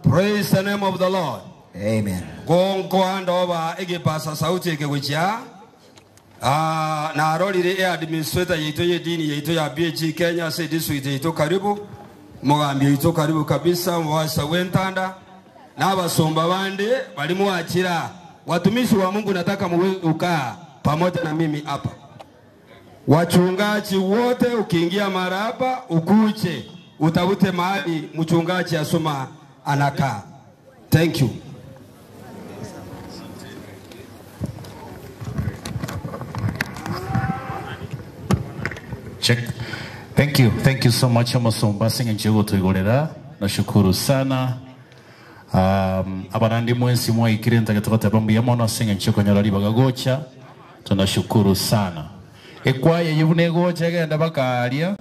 Praise the name of the Lord. Amen. Gongo andova egepasa sauti egewicha. Na arorire administrator yetu yedini yetu ya BG Kenya say this week yetu karibu. Mugambi yetu karibu kabisa mwasa wentanda. Na abasomba bande balimuachira. Watumishi wa Mungu nataka muwe ukaa pamoja na mimi hapa. Wachungaji wote ukiingia mara hapa ukuche utafute mahali mchungaji asoma anakaa. Thank you. Check. Thank you so much Amasomba singa nchego tuigorera. Nashukuru sana. Abarandi mwensi mwa ikirenta katoka bambu ya mwana singa nchego nyarali bagagocha. Tunashukuru sana. Ekwaya yibune gocha genda bakalia.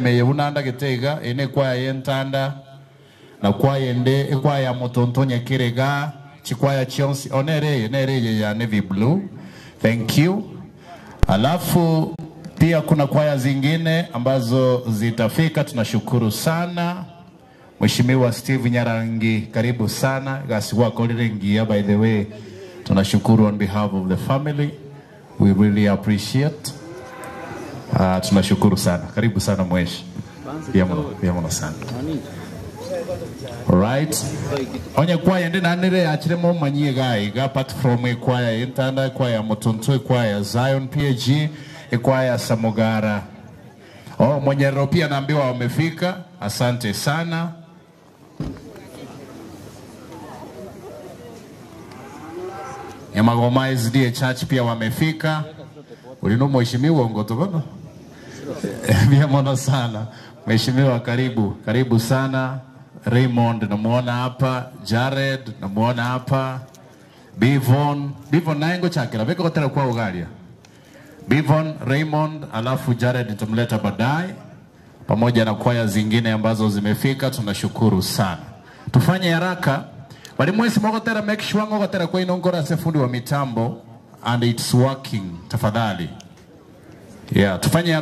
Me yibunanda getega ene kwaya yentanda. Na kwaya ende ekwaya motontonya kirega. Chikwaya chionsi onere ya navy blue. Thank you. Alafu pia kuna kwaya zingine ambazo zitafika, tunashukuru sana. Mheshimiwa Steve Nyarangi, karibu sana. Gasi wako lirengia, by the way, tunashukuru on behalf of the family. We really appreciate. Tunashukuru sana. Karibu sana mweshi. Biamono sana. Alright. Onye kwaya ndi nanire achiremo manyie gai. Apart from kwaya Intanda, kwaya Motonto, kwaya Zion PG, kwaya Samogara. Mwenye ropia naambiwa wamefika. Asante sana. Yamagoma SDA Church pia wamefika. Ulino mheshimiwa ngotobono. Biamono sana. Mheshimiwa karibu sana. Raymond namuona hapa, Jared namuona hapa, Bivon naengo chakira beko kotera kwa ugalia. Bivon, Raymond, alafu Jared nitamleta baadaye pamoja na kwaya zingine ambazo zimefika. Tunashukuru sana. Tufanye haraka. Bali mwezi mwakotera make sure mwakotera kwa inongora sefundi wa mitambo and it's working. Tafadhali. Yeah, tufanye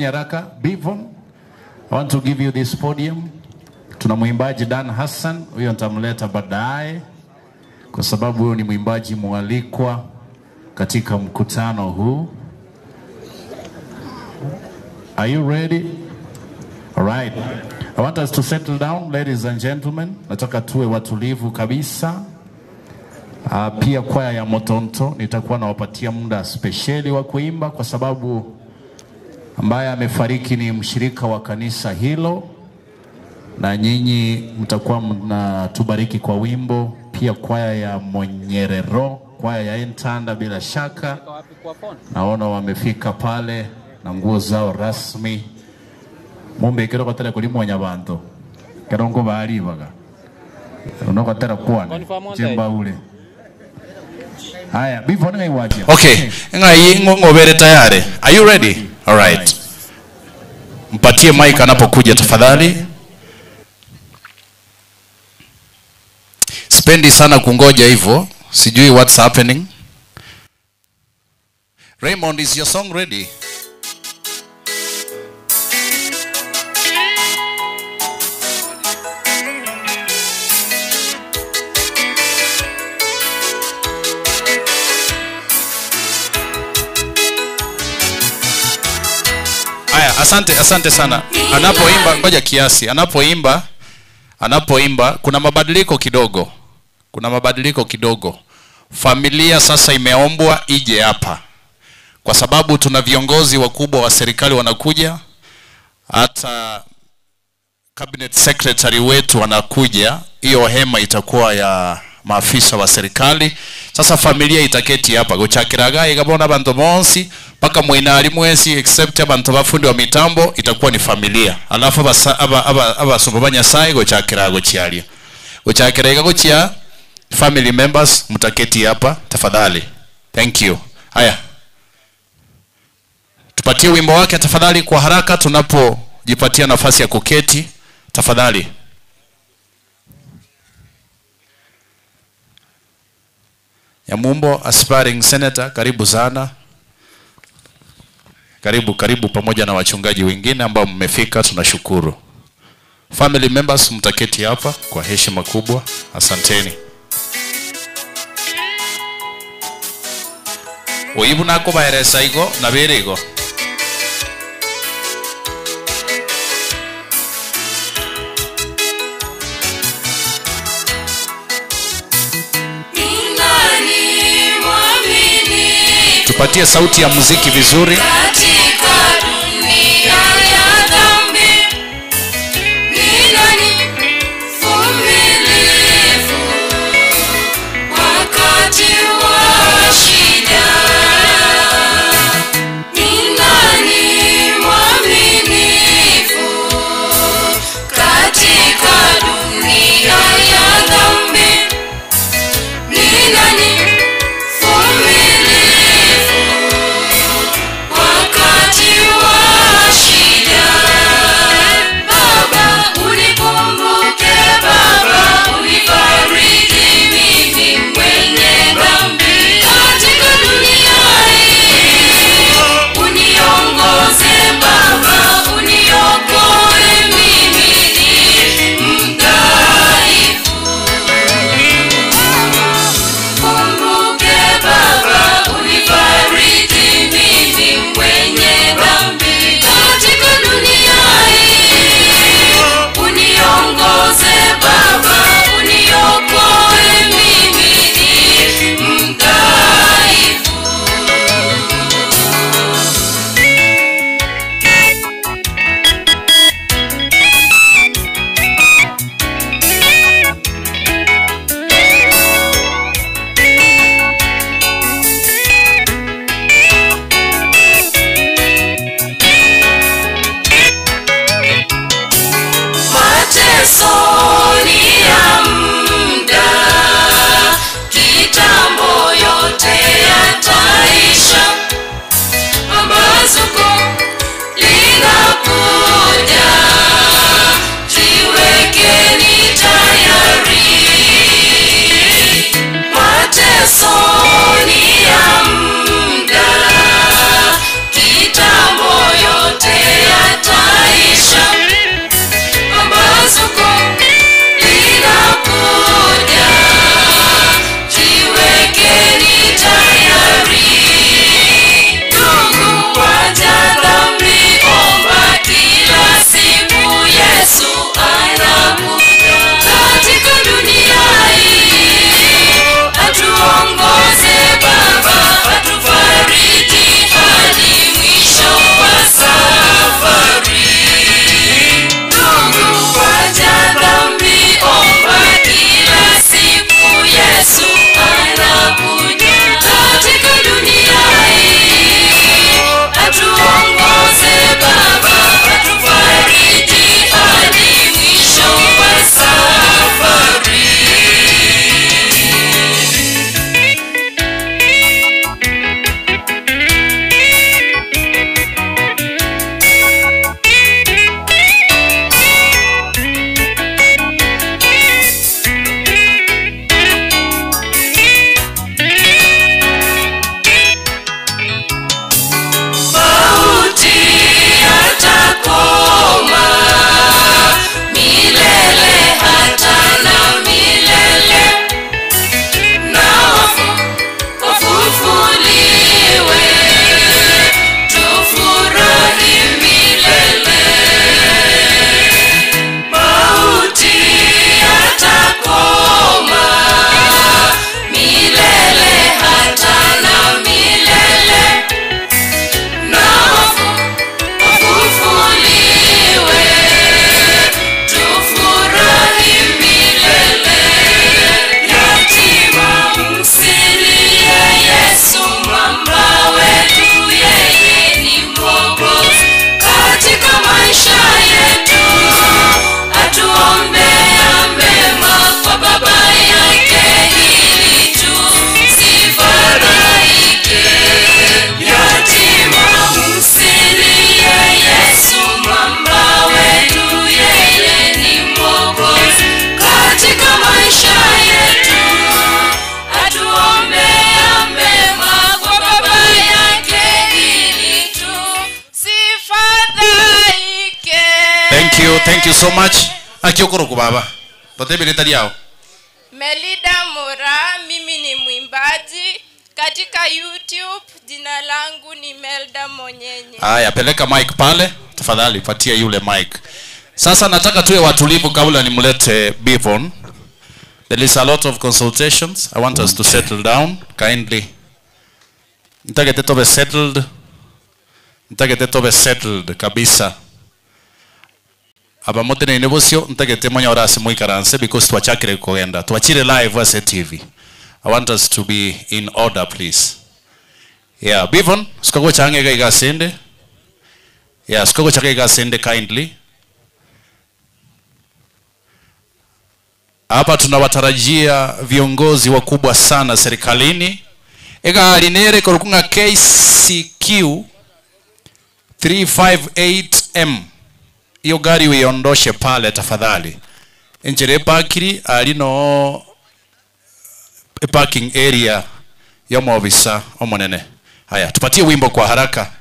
haraka. Bivon, I want to give you this podium. Tuna mwimbaji Dan Hassan, huyo nitamleta baadaye kwa sababu huyo ni mwimbaji mwalikwa katika mkutano huu. Are you ready? All right. I want us to settle down, ladies and gentlemen. Nataka tuwe watulivu kabisa. Pia kwaya ya Motonto nitakuwa nawapatia muda speciali wa kuimba kwa sababu ambaye amefariki ni mshirika wa kanisa hilo. Na nyinyi mtakuwa mnatubariki kwa wimbo. Pia kwaya ya Monyerero, kwaya ya Intanda bila shaka. Naona wamefika pale na nguo zao rasmi. Mumbe kero kotera kuli mwanyabanto. Kero ngo bali baga. Unokotera kwana. Jemba ule. Haya, before ngai waje. Okay, ngai ngobere tayari. Are you ready? All right. Mpatie mic anapokuja tafadhali. Sipendi sana kungoja hivyo. Sijui what's happening. Raymond, is your song ready? Aya, asante sana. Anapoimba ngoja kiasi. Anapoimba kuna mabadiliko kidogo. Familia sasa imeombwa ije hapa. Kwa sababu tuna viongozi wakubwa wa serikali wanakuja. Hata cabinet secretary wetu wanakuja. Hiyo hema itakuwa ya maafisa wa serikali. Sasa familia itaketi hapa. Gochakiraga igabona abantu bonsi paka mwinali mwesi except abantu bafundi wa mitambo itakuwa ni familia. Alafu abasomba sai gochakiraga gochialia. Gochakiraga gochia family members mtaketi hapa tafadhali. Thank you. Haya. Tupatie wimbo wake tafadhali kwa haraka tunapojipatia nafasi ya kuketi tafadhali. Ya Mumbo aspiring senator, karibu sana. Karibu pamoja na wachungaji wengine ambao mmefika, tunashukuru. Family members mtaketi hapa kwa heshima kubwa. Asanteni. Oibu nako baeresa igo na berego. Tupatie sauti ya muziki vizuri. Katika dunia ya dhambi, ni nani mvumilivu wakati wa shida? Ni nani mwaminifu katika dunia ya dhambi? Ni nani mvumilivu wakati Thank you so much. Akiokoro kubaba. Totebele taliao. Melida Mora, mimi ni mwimbaji katika YouTube, jina langu ni Melda Monyenye. Haya, peleka mic pale, tafadhali patia yule mic. Sasa nataka tuwe watulivu kabla nimlete Bivon. There is a lot of consultations. I want us to settle down kindly. Nitake tobe settled kabisa. Aba mote ne nebosio nitake temonya orase muikaranse because twachakire kugenda. Twachire live as TV. I want us to be in order, please. Yeah, Bivon, sikago change ga igasende. Yeah, sikago change igasende kindly. Hapa tunawatarajia viongozi wakubwa sana serikalini. Ega alinere korukunga KCQ 358M. Iyo gari uiondoshe pale tafadhali. Enjere pakiri alino parking area ya mwabisa omonene. Haya, tupatie wimbo kwa haraka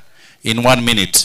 in 1 minute.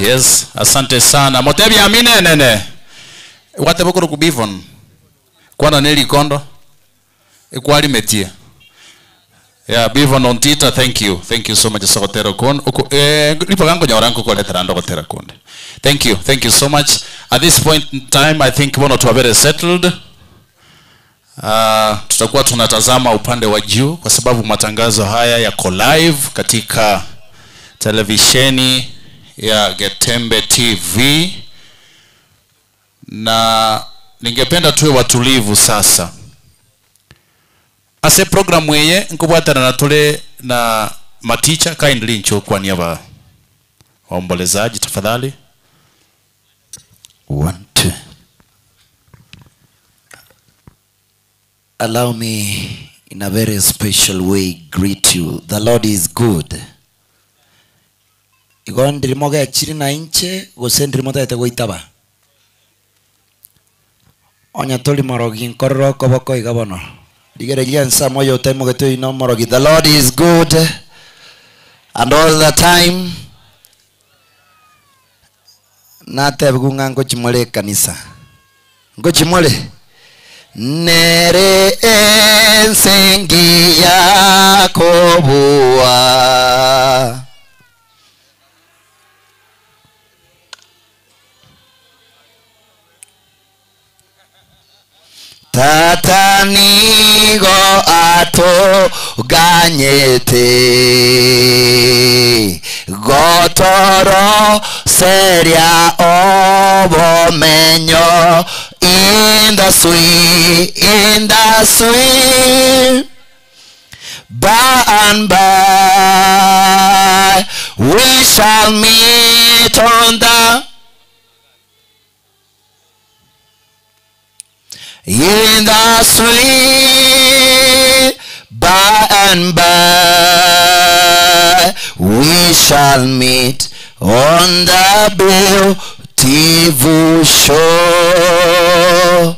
Yes, asante sana. Motebi amine nene. Wate bokoro ku Bivon. Kwana neli kondo. Ekwali metie. Yeah, Bivon on Twitter, thank you. Thank you so much Sokotero kon. Lipo gango nyaranko ko letra ndo Kotera konde. Thank you. Thank you so much. At this point in time I think one or two are very settled. Tutakuwa tunatazama upande wa juu kwa sababu matangazo haya yako live katika televisheni ya Getembe TV na ningependa tuwe watulivu sasa. Ase programu yeye nkubwatana na tule na maticha kindly ncho kwa niaba waombolezaji tafadhali. 1 2. Allow me in a very special way greet you. The Lord is good. Igon ndilimoga ekiri na inche gosendri motete goitaba. Onya toli morogi nkorro koboko igabono. Digerelia nsa moyo temo geto ino morogi. The Lord is good and all the time. Nate bugunga ngochimole kanisa. Ngochimole. Nere ensengi Yakobua. Tatanigo ato ganyete gotoro seria obo menyo in the sweet by and by we shall meet on the in the sweet by and by we shall meet on the beautiful shore.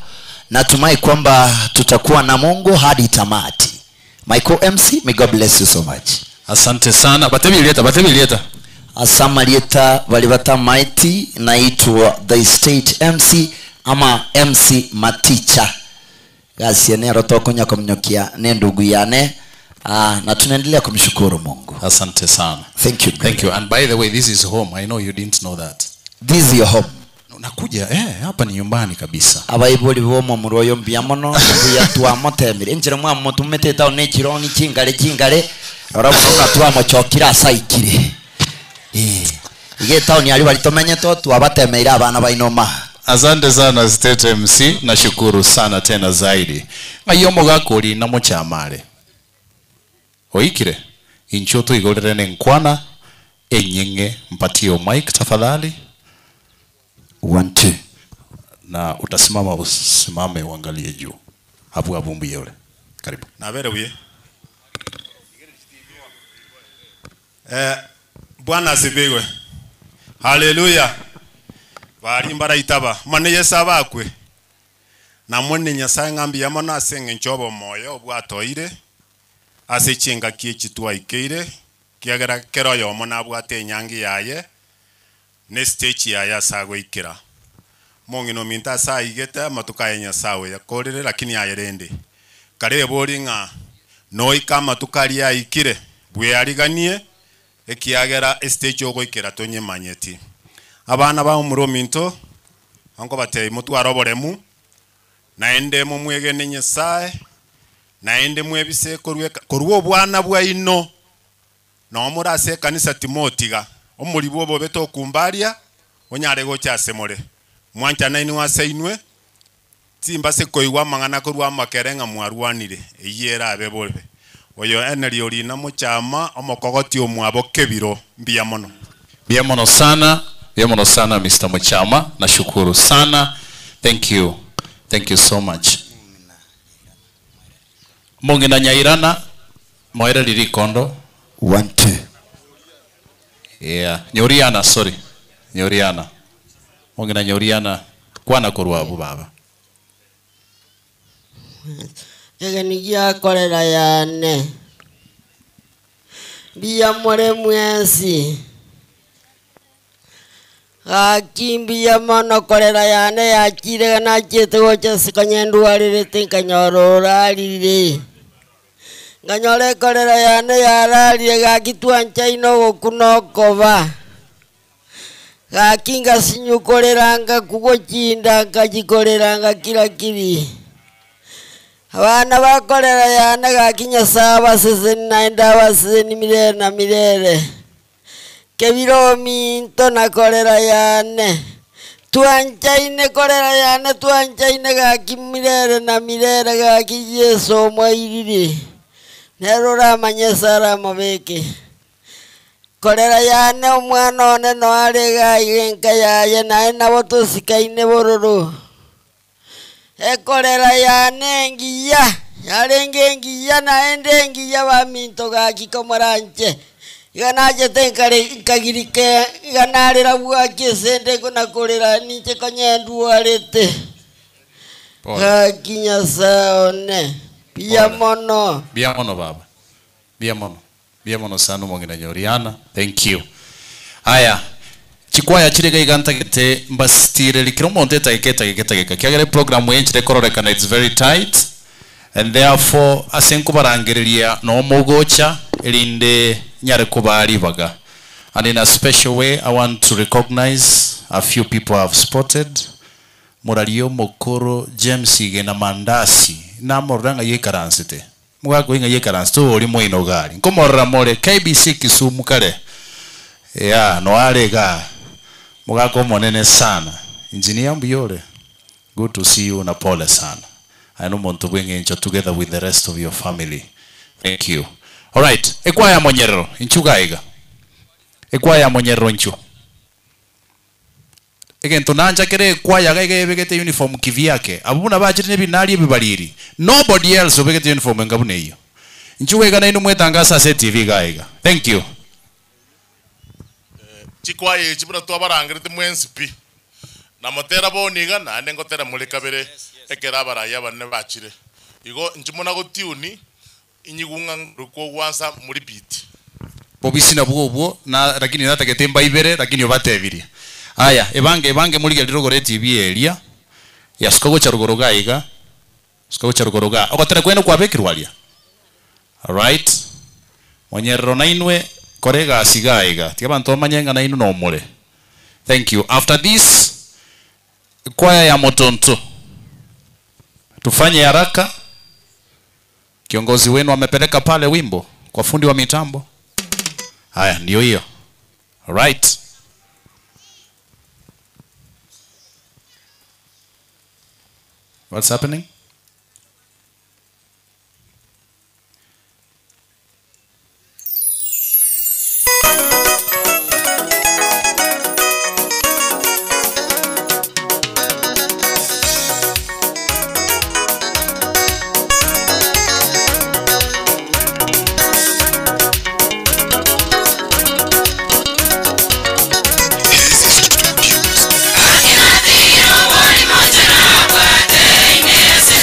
Natumai kwamba tutakuwa na Mungu hadi tamati. Michael MC, may God bless you so much. Asante sana. Batabilieta. Asamalieta walibata mighty naitwa the state MC ama MC Maticha. Gasi ne rotoko nyako mnyokia ne ndugu yane. Na tunaendelea kumshukuru Mungu. Asante sana. Thank you. Thank you. And by the way, this is home. I know you didn't know that. This is your home. Nakuja hapa ni nyumbani kabisa. Abayiboli bomo muroyo mbiamono ya twa motemire. Enjere mwa motumete ta onechiro ni chingale. Orabona twa mochokira saikire. Ige tauni ali walitomenye to twabatemeira abana bainoma. Asante sana State MC, nashukuru sana tena zaidi. Ngayomo gakoli na mochamale. Oikire, inchoto igolere nkwana enyenge mpatio mic tafadhali. 1 2. Na utasimama usimame uangalie juu. Hapo abumbi yule. Karibu. Na vere uye. Bwana asifiwe. Hallelujah. Bari mbara itaba. Mane yesaba akwe. Na mwene nyasaye ngambi yamona asenge nchobo moyo obwatoire. Ase chinga kiechitwa ikeire. Kiagera kero yomo na bwate nyangi yaye. Ne stage ya sago ikira. Mongino minta saa igete matuka enya sawe ya korere lakini ayerende. Kare boringa noi kama tukari ya ikire. Bwe ariganie ekiagera stage ogo ikira tonye manyeti. Abana ba umuro minto anko bate mutu aroboremu naende mu mwege nenye sae naende mwebise korwo bwana bwa ino no murase kanisa Timotiga omuri bobo beto kumbaria onyare gocha semore mwancha naini waseinwe timba se koiwa mangana korwa makerenga mwarwanire eyera abebolbe oyo eneri ori na muchama omokogoti omwabo kebiro mbiamono sana Mr. Muchama, nashukuru sana. Thank you so much. Mungi na nyairana moira lirikondo 1 2. Yeah, Nyoriana, sorry. Nyoriana. Mungi na Nyoriana kwana kurwa abu baba. Kegenigia korera yane. Bia more mwesi. Akimbia mono korera yane ya chire na chete gocha sikanyendu alirete kanyorora alire. Nganyore korera yane ya rali gakitwancha ino gokunokova. Gakinga sinyukoreranga kugochinda ngajikoreranga kila kiri. Abana bakorera yane gakinya saba seseni naenda baseni milere na milere. Kebiro minto na korera yane twanchaine korera yane twanchaine gaki mirere na mirere gaki Yesu mwairiri nerora manyesara mabeke korera yane omwana one no arega igenka yaye nae nabo tusikaine bororo ekorera yane ngiya yarenge ngiya naende ngiya baminto gaki komoranche iganaje tenkare kagirike iganarira bwaki sende kuna korera niche konyendu arete gakinya saone pia mono baba bia mono sana mongina nyoriana. Thank you. Haya chikwaya chirega iganta gete mbastire likiro monte taiketa kiagere program yenchire kororekana it's very tight and therefore asenku barangereria no mogocha elinde nyare kubali baga. And in a special way I want to recognize a few people I have spotted. Murario Mokoro James Igena Mandasi na moranga yekaransite mugako inga yekaransite uri moino gari nkomorra more KBC Kisumu kale ya no alega mugako monene sana engineer Mbiyole, good to see you na pole sana. I know want to bring you together with the rest of your family. Thank you. All right, ekwaya monyero inchugaiga ekwaya monyero inchu again tunanja kere kwaya gaige begete uniform kivyake abuna bachiri ne binali bibaliri nobody else begete uniform ngabune hiyo nchuwega na inu mwetangasa se TV gaiga. Thank you. Chikwaye chibura twabarangirite mwensipi na motera boniga na ndengotera muri kabere ekera baraya banne bachire igo nchimona go tiuni inyigunga ruko gwansa muri biti bobisi na bwo na lakini nataketemba ibere lakini obatebiria. Aya ebange muri geliro gore TV elia ya skogo cha rugoroga iga skogo cha rugoroga obatera kwenda kwa bekirwalia. All right, monyero nainwe korega asiga iga tiabantu manyenga na inu no more. Thank you. After this kwaya ya Motonto tufanye haraka, kiongozi wenu amepeleka pale wimbo kwa fundi wa mitambo. Haya ndio hiyo. All right. What's happening? Yes.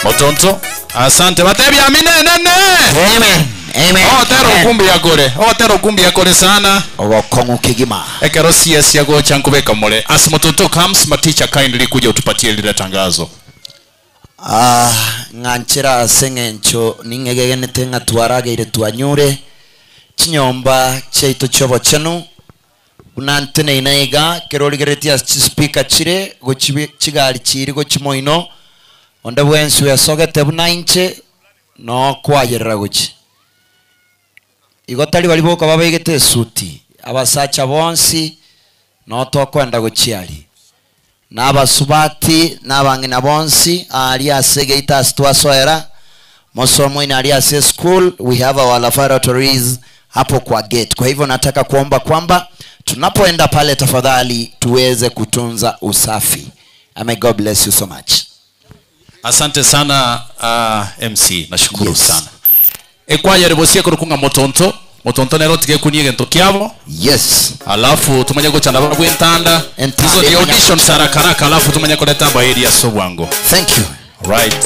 Motonto. Asante batebi amine nene. Amen. Amen. Otero kumbi yakore sana. Ogokongu kigima. Ekero CS yago chankubeka mole. As Motonto comes, Maticha kindly kuja utupatie lile tangazo. Nganchira sengencho ningegenete ngatwaragire twanyure chinyomba cheito chobo chenu unantene inaiga keroligeretia speaker chire chigali chiri go chimoino onda bwensu yasogete bunainche no kwayerera guchi igotali bali boka babegete suti abasacha bonsi no tokwenda guchiali n'abasubati n'abangina bonsi alias Gaitas twasoera mosomo ina alias school. We have our laboratories hapo kwa gate. Kwa hivyo nataka kuomba kwamba tunapoenda pale tafadhali tuweze kutunza usafi. May God bless you so much. Asante sana MC, nashukuru sana. Ekwaya rebosie kurukunga Motonto. Motonto nero tige kuniye gento kyabo. Yes. Alafu tumanya go chana babu entanda. Hizo the audition sara karaka alafu tumanya koleta ba area so wango. Thank you. Right.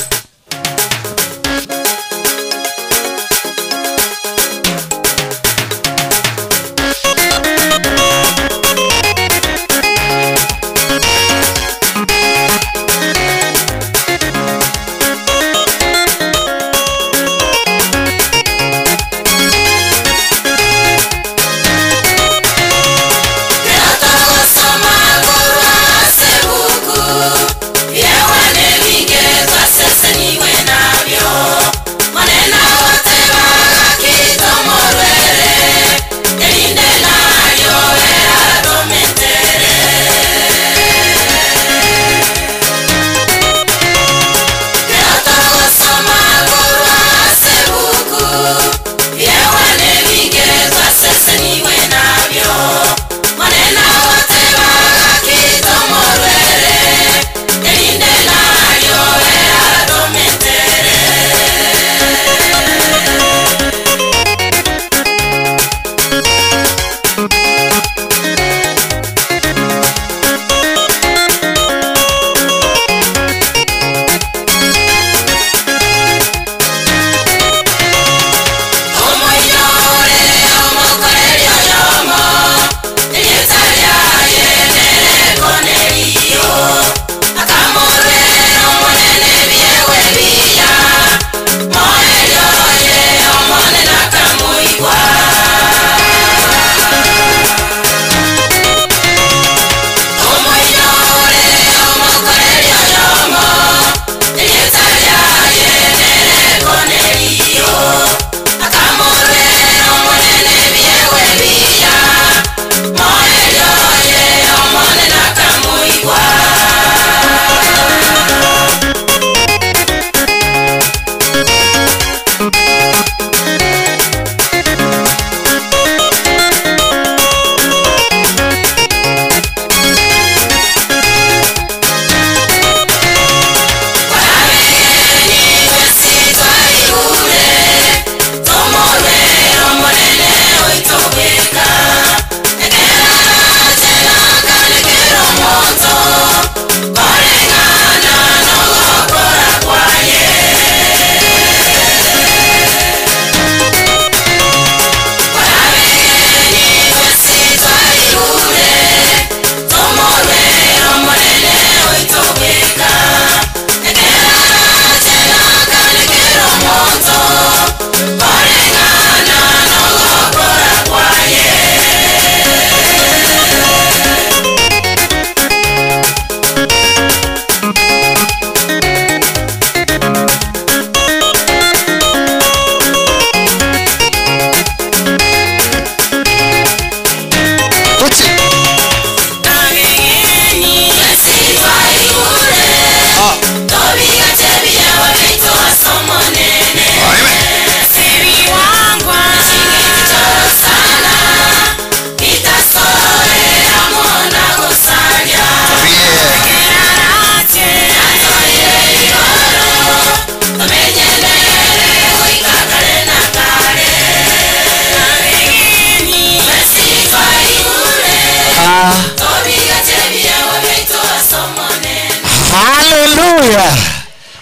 Sese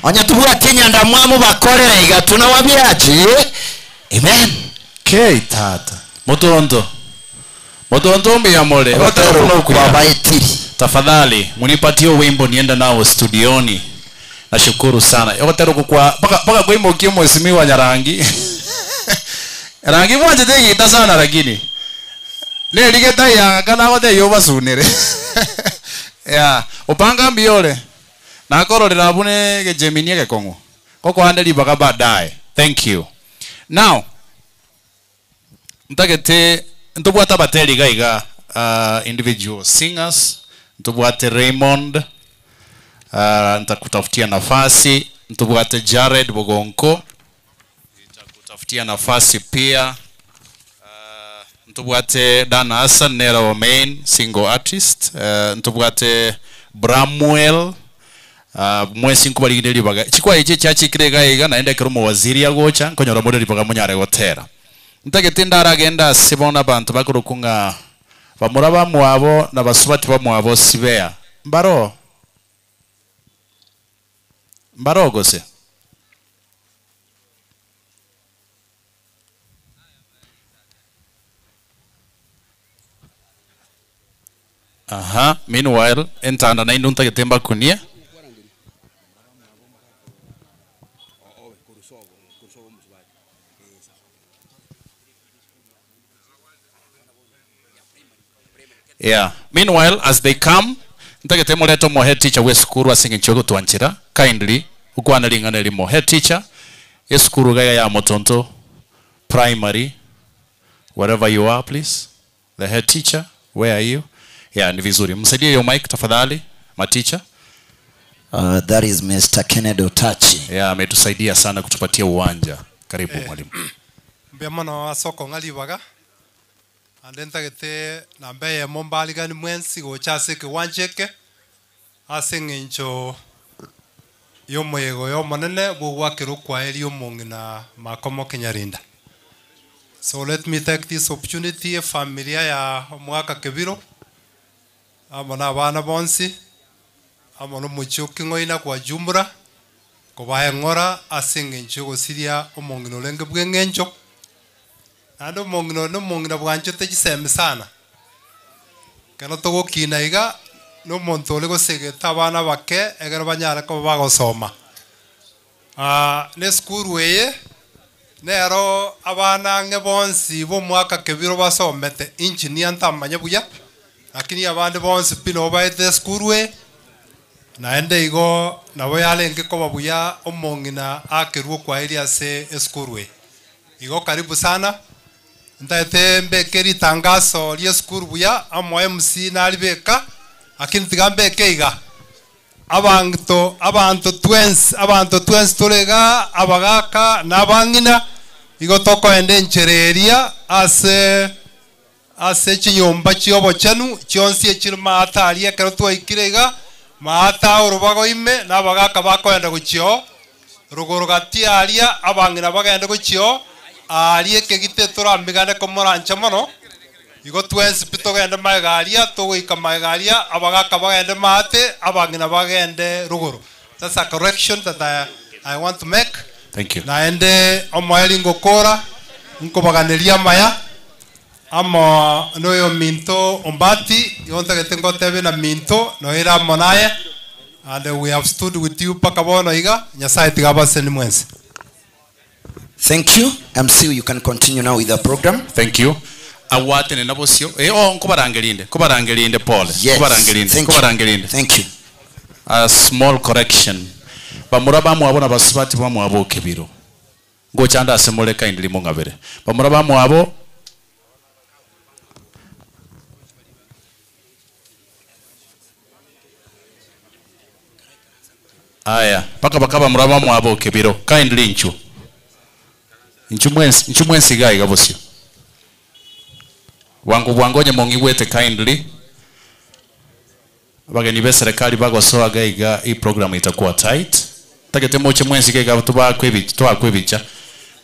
Onya tubua tinyanda mwamu bakorera iga tunawabiaje. Amen. Okay, tata. Motondo mbiyamole. Baba etiri. Tafadhali munipatie wimbo nienda nao studioni. Nashukuru sana. Yotero kwa paka wimbo kimo Mheshimiwa Nyarangi. Rangi moja tegi tasana lakini. Le ligeta ya kana wote yoba sunere. Ya, upanga mbiole. Na koro dirabune ke Gemini ke Kongo. Koko handeli baka baadaye. Thank you. Now, ntagete ntobwata bateri gaiga individual singers, ntobwate Raymond, nitakutafutia nafasi, ntobwate Jared Bogonko, nitakutafutia nafasi pia, ntobwate Dan Hassan Nera wa main single artist, ntobwate Bramwell, mwesi nkubaligindeli baga chikwa ichi chachikire gaiga naenda kirumo waziri agocha nkonyora modeli baga munyare gotera ntagete aragenda sibona bantu bakurukunga bamuraba mwabo na basubati bamwabo sibea mbaro gose aha meanwhile entanda na indunta getemba kunia yeah. Meanwhile, as they come, ntagete moleto mo head teacher we skuru asinge nchogo twanchira kindly ukwana lingana limo head teacher eskuru gaya ya motonto primary wherever you are please the head teacher where are you yeah ni vizuri msaidie yo mic tafadhali ma teacher that is Mr. Kennedy Otachi yeah ametusaidia sana kutupatia uwanja karibu mwalimu mbemano wa soko ngalibaga andentagete nambe mombali gani mwensi gochase ke wanjeke asengencho yomoyego yomonene bugwakiro kwa eli omongina makomo Kenyarinda. So let me take this opportunity familia ya mwaka kebiro amona abana bonsi amono muchoki ngoina kwa jumra kobaye ngora asengencho gosiria omongina olenge bwengencho ando mongina bwancho tegiseme sana kana togo kinaiga no montole go segeta abana bake egero banyara ko bagosoma ne school weye nero abana ngebonsi bo mwaka kebiro basomete engineer ntamanya buya lakini abande bonsi pino baite school we naende igo nabo yalenge ko babuya omongina akeruo kwa area se school we igo karibu sana ndate mbekeri tangazo lya school buya amo MC nalibeka akini tigambe keiga abantu twens tolega abagaka nabangina igo toko ende nchereria ase chinyomba chiobo chanu chionsi echirma atali ekero twaikirega maata urubago ime nabagaka bakoenda guchio ruguru gatiaria abangina bagenda guchio aliye kegite turambigane komorancha mono igo twensi pitogende magaria togoika magaria abagaka bagende mate abangina bagende ruguru. That's a correction that I want to make. Thank you. Naende omoeli ngokora nkobaganiria maya amo noyo minto ombati yonta getengo tebe na minto noira monaye and we have stood with you pakabono iga nyasaye tigabase ni mwensi. Thank you. MC, you can continue now with the program. Thank you. Awate ne nabosio. Kubarangelinde Paul. Yes. Kubarangelinde. Thank you. A small correction. Bamuraba mwabo na basubati bamwabo kebiro. Ngochanda asemole kindly mungabere. Bamuraba mwabo aya paka bakaba muraba mwabo kebiro kindly nchu mwensi gai gabosio wangonye mongiwete kindly bageni be serikali bagosoa gaiga hii program itakuwa tight tagete moche mwensi gaiga twakwebicha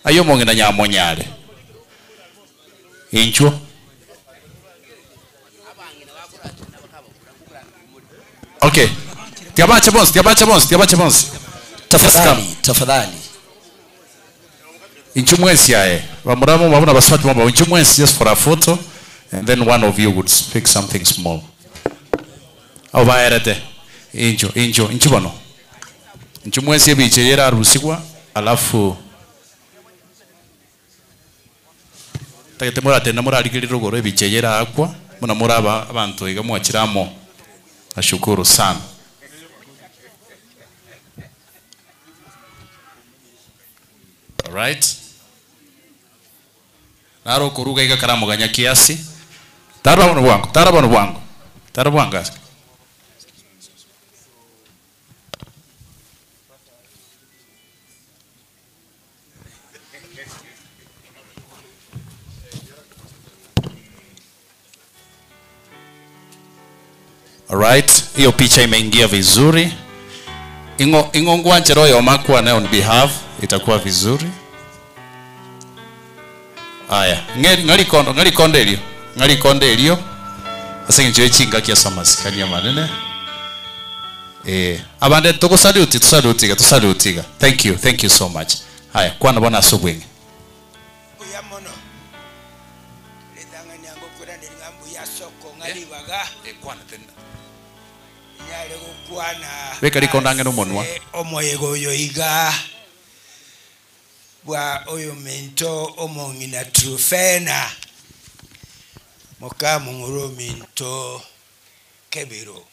ayo mongi na nyamonyale incho okay tiabache bons Tafadhali. Inchumwensi yae. Wamuramu wabuna baswati mwaba. Inchumwensi just for a photo. And then one of you would speak something small. Au baerete. Incho bano. Inchumwensi yebi icheyera arusikwa. Alafu. Takete mura tena mura alikiri rogoro yebi icheyera akwa. Muna mura abantu iga muachiramo. Nashukuru sana. Alright. Naro kuruga iga karamu ganya kiasi. Tarabano wangu. Alright, hiyo picha imeingia vizuri. Ingo ngwanjero yo makwa na on behalf itakuwa vizuri. Aya, ngali konde elio. Asenga nje chinga kia samasi kanya manene. Abande toko salutiga. Thank you so much. Haya, kwana bwana asubwingi. Uyamono. Lidanga nyango kura ngambu ya soko ngali baga. Kwana tena. Nyale kwana. Weka likondange no monwa. Omoyego yo iga. Bwa oyo mento omongina trufena. Moka munguro minto Kebiro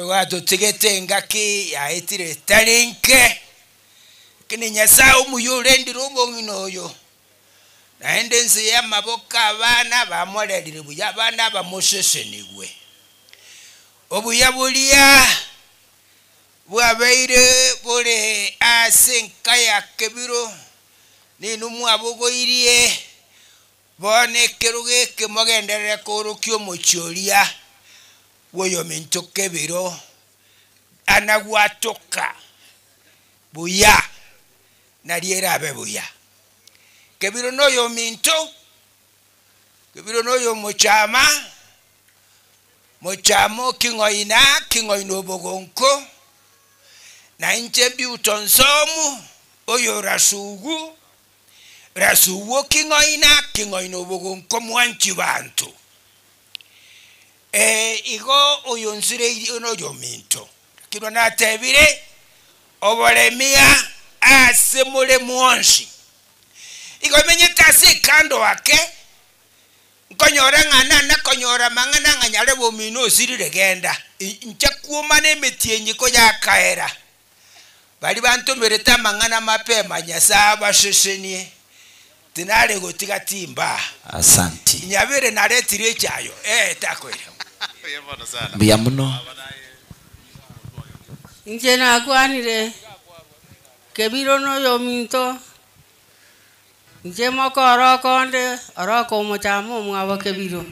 wato tigete ngaki ya etire talinke kini nyasa umuyure ndiro mongino yo na endense ya maboka abana bamolelire buya abana bamoseshenigwe obuya bulia bwabeire bole asenka ya Kebiro ninu mwabogoirie bone keruge kemogenderere korokyo mochoria woyo minto Kebiro anagwatoka buya naliera be buya Kebiro noyo minto Kebiro noyo mochamo kingoino bogonko na inchebi utonsomu oyo rasuwo kingoino bogonko mwanchi bantu igo oyo nsire ono yo minto kino natebire obolemia asemule mwonshi igo menye kasi kando wake nkonyora ngana nakonyora mangana nganyale bomino sirire genda nchakuoma nemetienyi ko yakaera bali bantu mereta mangana mapema nyasa basheshenie tinale gotiga timba Asante. Nyabere naretire cyayo takwere Mbiya muno. Nje nakwanire Kebiro no yo minto. Nje mokoro konde arako mochamo mwaba Kebiro.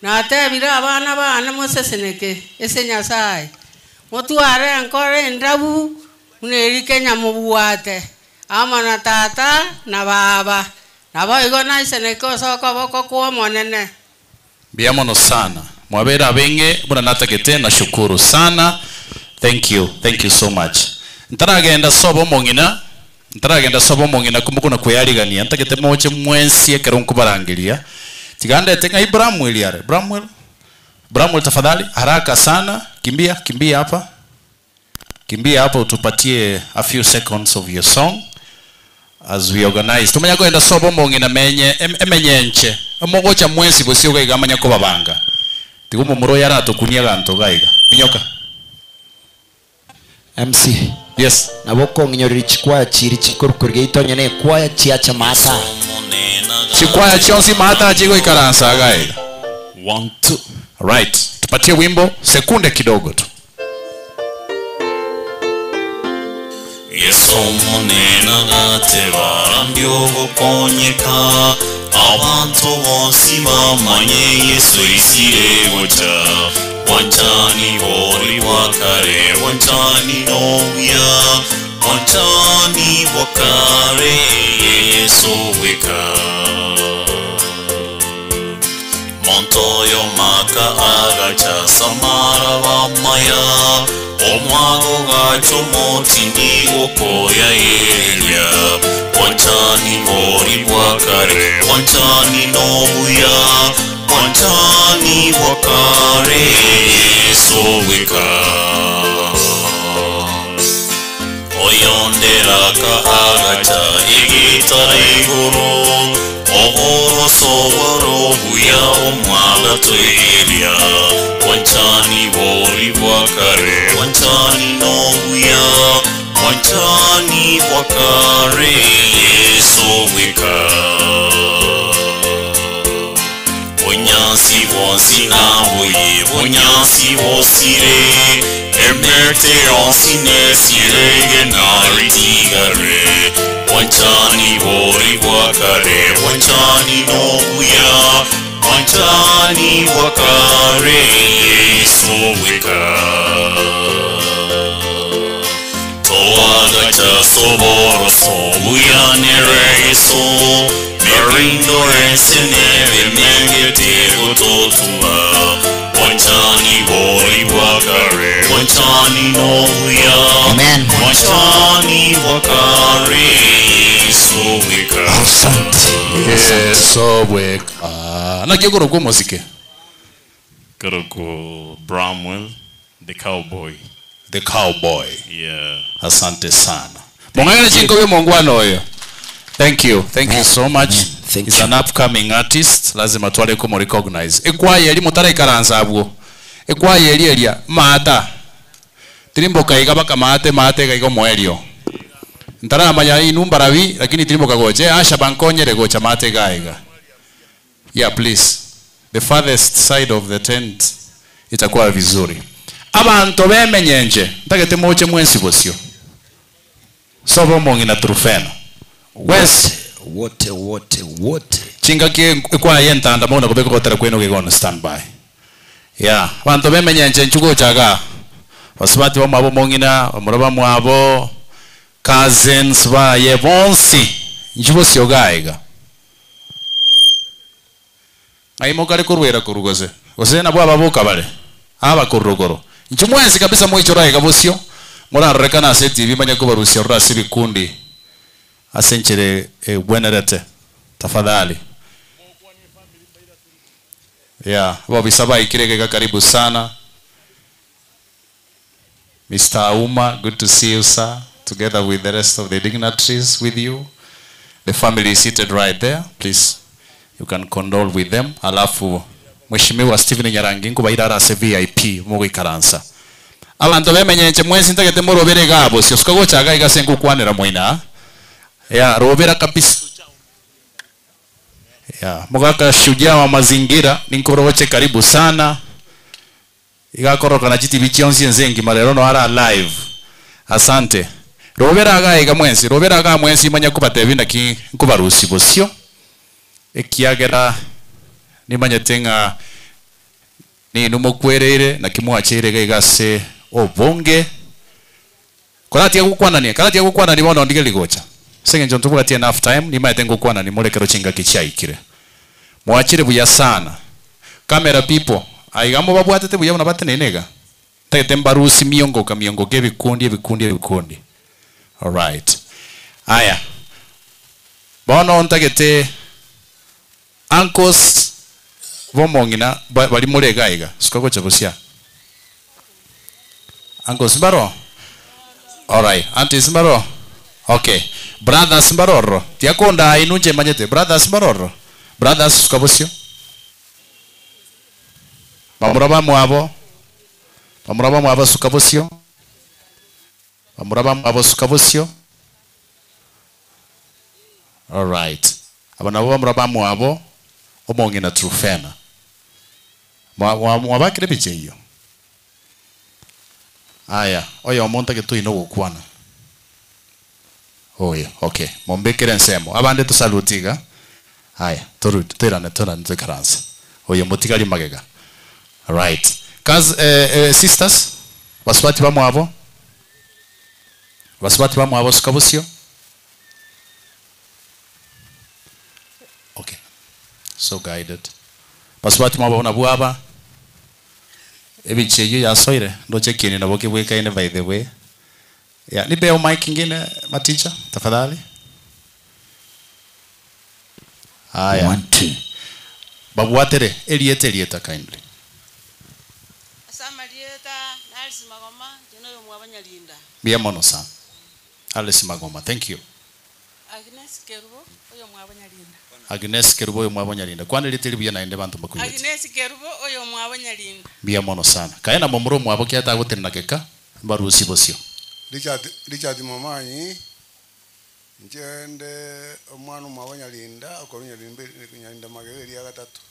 Na tebira abana moseseneke ese Nyasaye. Motuare ankore ndabu unerike nyamubuate. Amana tata na baba. Nabo igona iseneke soko boko kwa monene. Biamono sana. Mwabera benge bwana natakete na shukuru sana. Thank you so much. Ntaragenda sobo mongina kumukuna kuyarigania ntakete moche mwensi ekeronku barangilia. Tigande tenga Ibramu iliare. Bramwell tafadhali haraka sana. Kimbia hapa. Kimbia hapa utupatie a few seconds of your song as we organize. Tumenya kwenda sobo mongina emenyenche. Omogocha mwensi bosio gaigamanya ko babanga. Tigumo muro yara tokunia ganto gaiga. Minyoka. MC. Yes. Naboko nginyoriri chikwaya chiri chikorukurige itonya ne kwaya chiacha mata. Chikwaya chionsi mata chigo ikaransa gaiga. 1 2. Right. Tupatie wimbo sekunde kidogo tu. Yesu monena gateba ambyogo konyeka abantu bose bamanye Yesu isire gocha wanchani bori wakare wanchani noya wanchani wakare Yesu weka Montoyo maka agacha samara vamaya omwago gacho motini gokoya eria wanchani mori wakare wanchani nobuya wanchani wakare soweka oyondera kahagacha igitara iguru ohoro soworo buya omwaga toiria wanchani bori wakare wanchani nobuya wanchani wakare soweka Bonyasi wosina boye bonyasi wosire emerte osine sire nari tigare wanchani bori wakare wanchani nobuya wanchani wakare soweka toagacha soboro sobuya nereso merindo esenere mengete gototua wanchani bori wakare wanchani nobuya wanchani wakare soweka soweka na kigoro kwa muziki Karoko Bramwell the cowboy yeah asante sana mongana chinko we mongwano oyo thank you so much he's an upcoming artist lazima twale ko recognize ekwaye eli mutara ikaranza abwo ekwaye eli elia mata tirimboka igabaka mate gaigo moelio ntara manya inumba ravi lakini tirimboka goje asha bankonyere gocha mate gaiga yeah please the farthest side of the tent itakuwa vizuri abantu bemenyenje ntagete moche mwensi bosio sobo mongi na trufena wes wote chinga ke kwa yentanda mona kubeko kotera kweno ke gonna stand by yeah abantu bemenyenje nchugo chaga basibati bo mabo mongina muraba mwabo cousins ba ye bonsi njubo sio gaiga aimo kale kurwera kurugoze gose na bwa babuka bale aba kurugoro nchumwensi kabisa mwichora ikabosio mora rekana se TV manya ko barusio rasi bikundi asenchere bwenerete tafadhali yeah bobi saba ikirege karibu sana Mr. Uma, good to see you sir, together with the rest of the dignitaries with you. The family is seated right there, please you can condole with them. Alafu Mheshimiwa Stephen Nyarangi ngo bayirara se VIP mu gikaransa abantu bemenyenje mwezi ntagete murobere gabo sio skago chaga igasengu kwanira moina ya robera kabisa ya mugaka shujaa wa mazingira ninkoroche karibu sana igakoroka na GTV chionzi nzengi marero no ara live asante robera ga mwenzi manya kubate binda ki kubarusi bosio ekiagera nimanya tenga ni numukwerere na kimwachere igase obonge karatia gukwana ni bono ndige ligocha senge njonto bugatia enough time ni maite ngukwana ni mulekero chinga kichaikire mwachire buya sana camera people aigamo babwatete buya una batene nega tete mbarusi miongo ke bikundi all right aya bono ntagete uncles bomongina bali murega iga sikogo chabusia uncles mbaro all right aunties mbaro okay brothers mbaroro tiakonda inunje manyete brothers mbaroro brothers sikabosio bamuraba mwabo sukabosio all right abana bo bamuraba mwabo omongina trufena mwabakire biche hiyo aya oyo omonta ke tu inogukwana oyo okay mombekere nsemo abande tusalutiga aya terane tukaransa oyo mutigari magega all right cuz sisters baswati bamwabo sikabusio okay so guided baswati mwabo na buaba ebicheyo ya soire ndo chekini na boke bweka ine by the way. Yeah, nipe o mic ingine maticha tafadhali. Haya. 1 2. Babu watere elieta kindly. Samalieta nalisi magoma jino yo mwabanyalinda. Bia mono sana. Alisi magoma. Thank you. Agnes Kerubo oyo mwabanyalinda. Agnes Kerubo oyo mwabanyalinda. Kwani liteli bia naende bantu bakunyete. Agnes Kerubo oyo mwabanyalinda. Bia mono sana. Kaena momuro mwabo kia ta gutena keka barusi bosio. Richard Momanyi njende omwana mwabanyalinda okonyalinda magere ya gatatu.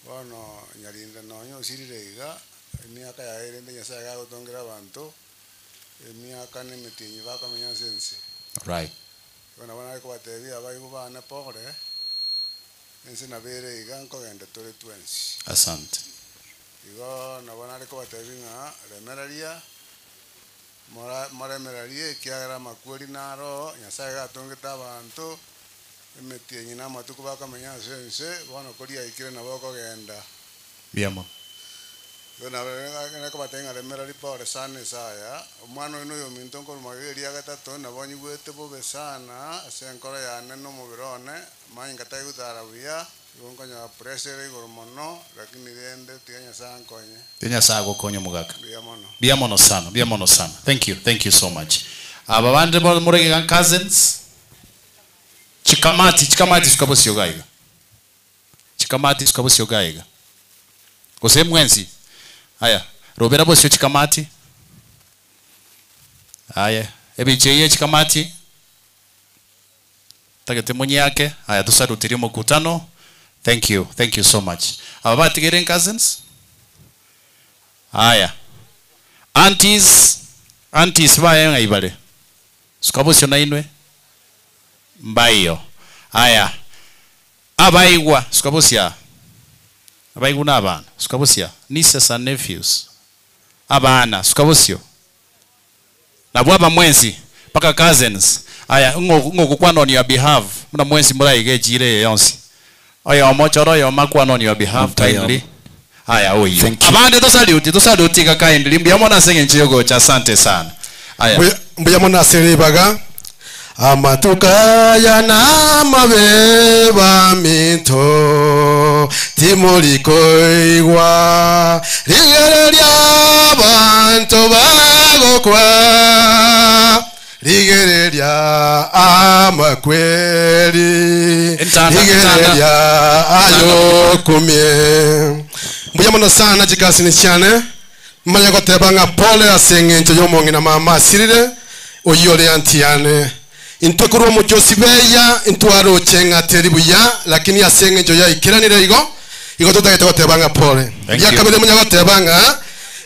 Bano nyalinda nonyo sirirega emyaka ya erende nyasaye gagotongera abantu emyaka n'emitinyi bakamenya sense. Right. Bona ariko batebi abayibu bana pore ense nabere iga nkogenda tore twensi. Asante. Igo nabona ariko batebi nga remeraria maremerarie kiagera makweri naro nyasaye gatongeta abantu emetinyi n'amatuku bakamenya sense bona koria ikire nabo kogenda. Biamo. Bona bene ko batenga remera ripore sana saya omwana uno yo minto ko mageri ya gatatu nabonyi gwete bobe sana asenkora ya neno mubirone manyinga tayutara buya ibonkonya pressure igoro mono lakini rende tianya sankonye Tianya sago konyo mugaka. Biamono sana. Biamono sana. Thank you so much. Ababande bo murege cousins. Chikamati sikabosio gaiga. Chikamati sikabosio gaiga. Kose mwenzi. Haya, robera bosio chikamati. Haya, ebicheye chikamati. Takete munyi yake. Haya, tusarutirie mukutano. Thank you so much. Ababati getting cousins? Haya. Aunties bae ngaibale. Sikabosio na inwe. Mbayo. Haya. Abaigwa sikabosia. Abaigwa n'abana sikabosia. Nieces and nephews. Abana sikabosio. Nabwaba mwenzi paka cousins. Haya ngokukwana on your behalf. Muna mwenzi murayige jire yonsi. Oyo mochoro yo makwana on your behalf kindly. Haya oyi. Abande to salute ka kindly. Mbiyamona senge nchiyogo cha asante sana. Haya. Mbiyamona seribaga. Amatuka na mabeba mito timulikoigwa ligere lya bantu bagokwa ligere lya amakweli ligere lya ayokumye mbuyamono sana chikasini cyane mmanya gotebanga pole asengenje yomongi na mama sirire oyole antiane intukuru mujosi beya intwaro chenga teribuya lakini asenge njo ya ikiranire igo totagete gotebanga pole ya kabere munya gotebanga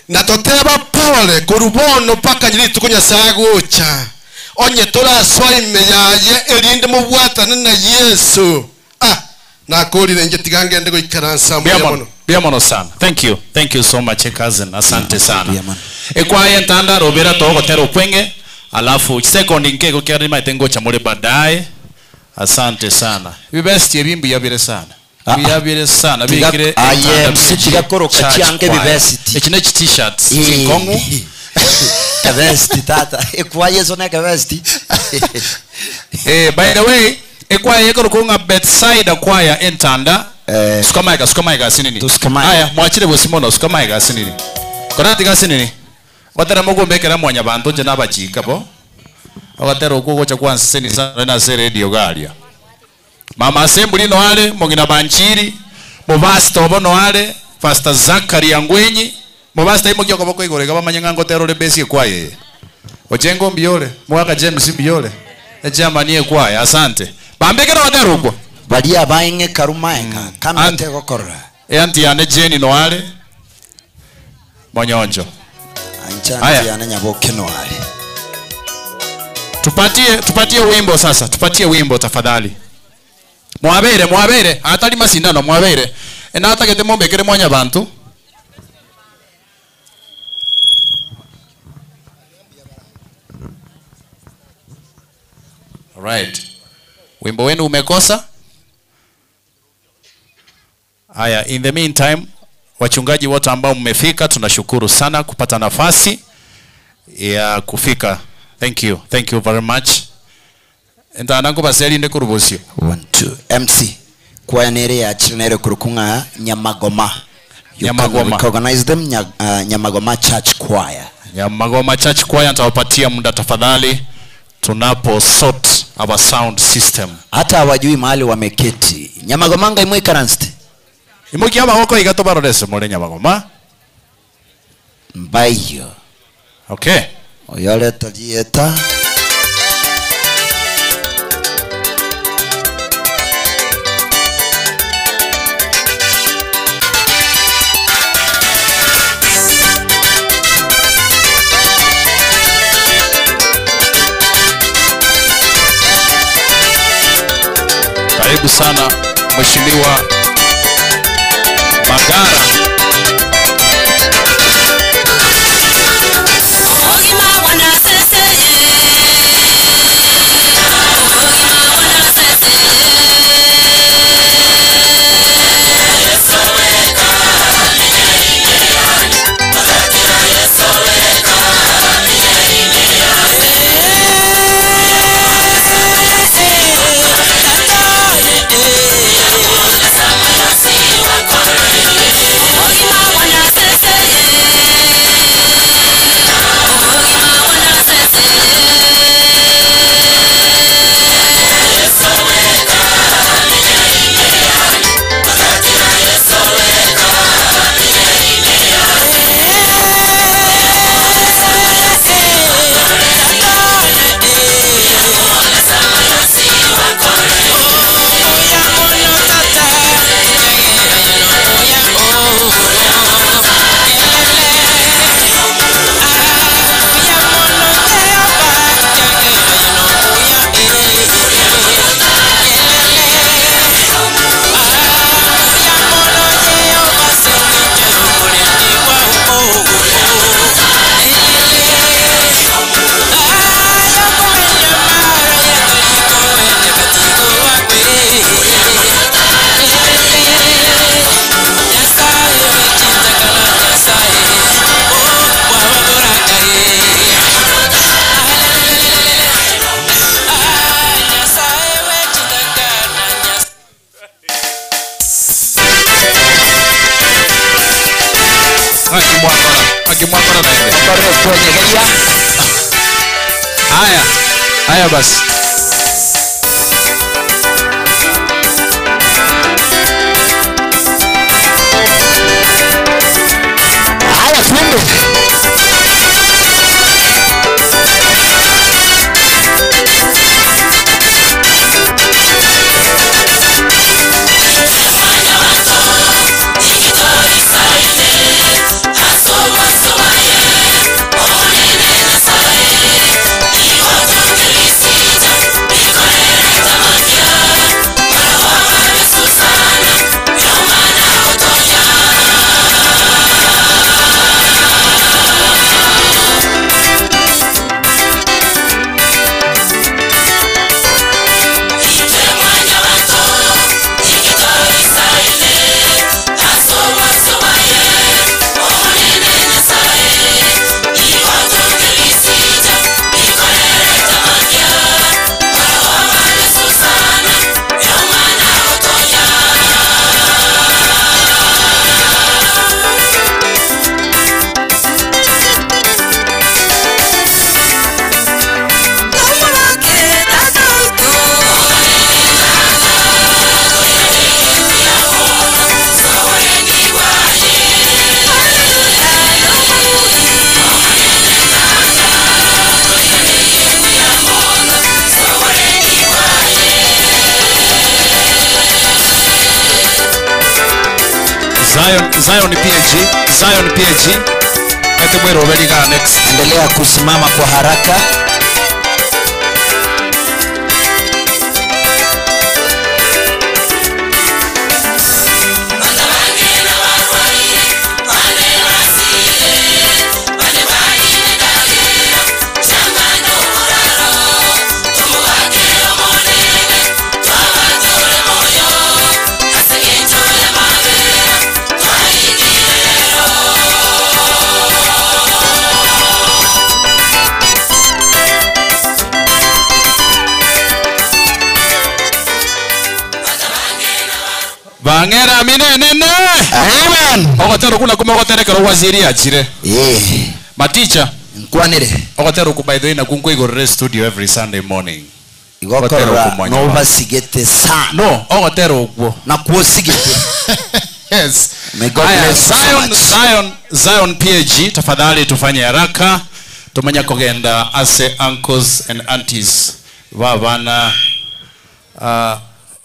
na toteba pole kurubono paka nyiri tukunya sagucha onye tora swaime yaye erinde mubwatana na Yesu na kuri nje tigange ndego ikaransa muyamono biamono sana. Thank you so much cousin, asante sana. Ekwaye ntanda robera to gotero kwenge. Alafu second nkeko kyari maitengo cha mure baadaye. Asante sana. Bibesti ebimbu yabire sana. Biyabire sana. Bikire msichiga koroka chiange bibesti. Ekine t-shirts. Kongo. Bibesti tata. Ekwaye zona bibesti. By the way, ekwaye korokunga bedside choir entanda. Sukamaiga sinini. Aya mwachire bosimono sukamaiga sinini. Konati ga sinini. Watera mugombekera mwanya bantu nje nabachika bo. Watera ukugo cha kwanza seni sana na se radio galia. Mama assembly no ale mongina banchiri, mubasta obono ale, Pastor Zakaria Ngwenyi, mubasta imo kyoko boko igorega bamanyanga ngotero le besi kwaye. Ojengo mbiole, mwaka James mbiole. Ejamanie kwaye, asante. Bambekera watera uko. Badia bainge karumaeka kama tego korra. Anti ane Jeni no ale. Monyonjo. Anchana yana bokeno ale. Tupatie wimbo sasa. Tupatie wimbo tafadhali. Mwabere atali masindano mwabere. Enata kete mombekere mwanya bantu. Alright. Wimbo wenu umekosa? Haya, in the meantime Wachungaji wote ambao mmefika, tunashukuru sana kupata nafasi ya kufika. Thank you very much. Ndanango baseli ndeko rubosio 1 2 MC kwa nere ya chinere kurukunga Nyamagoma. Nyamagoma. Recognize them Nyamagoma Church Choir. Nyamagoma Church Choir, nitawapatia muda tafadhali tunapo sort our sound system. Hata hawajui mahali wameketi. Nyamagoma ngai mwe karanste. Imoki aba hoko igato barodese mole Nyamagoma. Mbayo. Okay. Oyale tajieta. Karibu sana Mheshimiwa Magara. Haya basi. Haya twende. Zion PG. Etemwero weliga next. Endelea kusimama kwa haraka. Asige Bangera minene. Amen. Ogotero kuna kumogoterekero waziri achire. Maticha. Nkwanire. Ogotero ku by the way na kunko igorre studio every Sunday morning. Igokora no basigete sa. No, ogotero ogwo. Na kuosigete. Yes. May God bless Zion PAG, tafadhali tufanye haraka. Tumanya kogenda ase uncles and aunties babana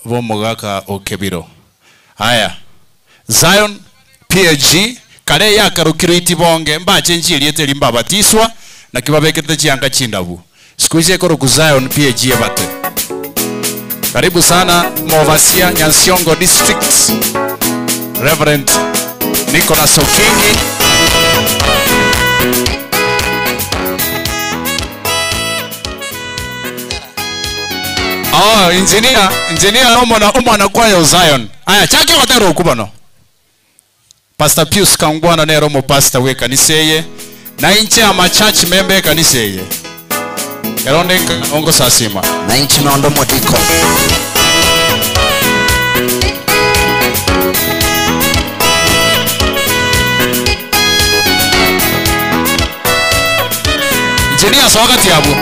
bomugaka okebiro. Haya. Zion PAG kare yakarukiro itibonge mbache njiri eteri mbabatiswa na kibabekete chianga chindabu. Sikuize koro ku Zion PAG ebate. Karibu sana Movasia Nyansiongo District. Reverend Nicholas Okingi. Oh, engineer umwana kwayo Zion. Aya, chaki watero kubano. Pastor Pius Kangwana nero mo pastor we kaniseye. Na inche ama church member kaniseye. Yaronde ongo sasima. Na inchi meondo modiko. Engineer so wakati abu.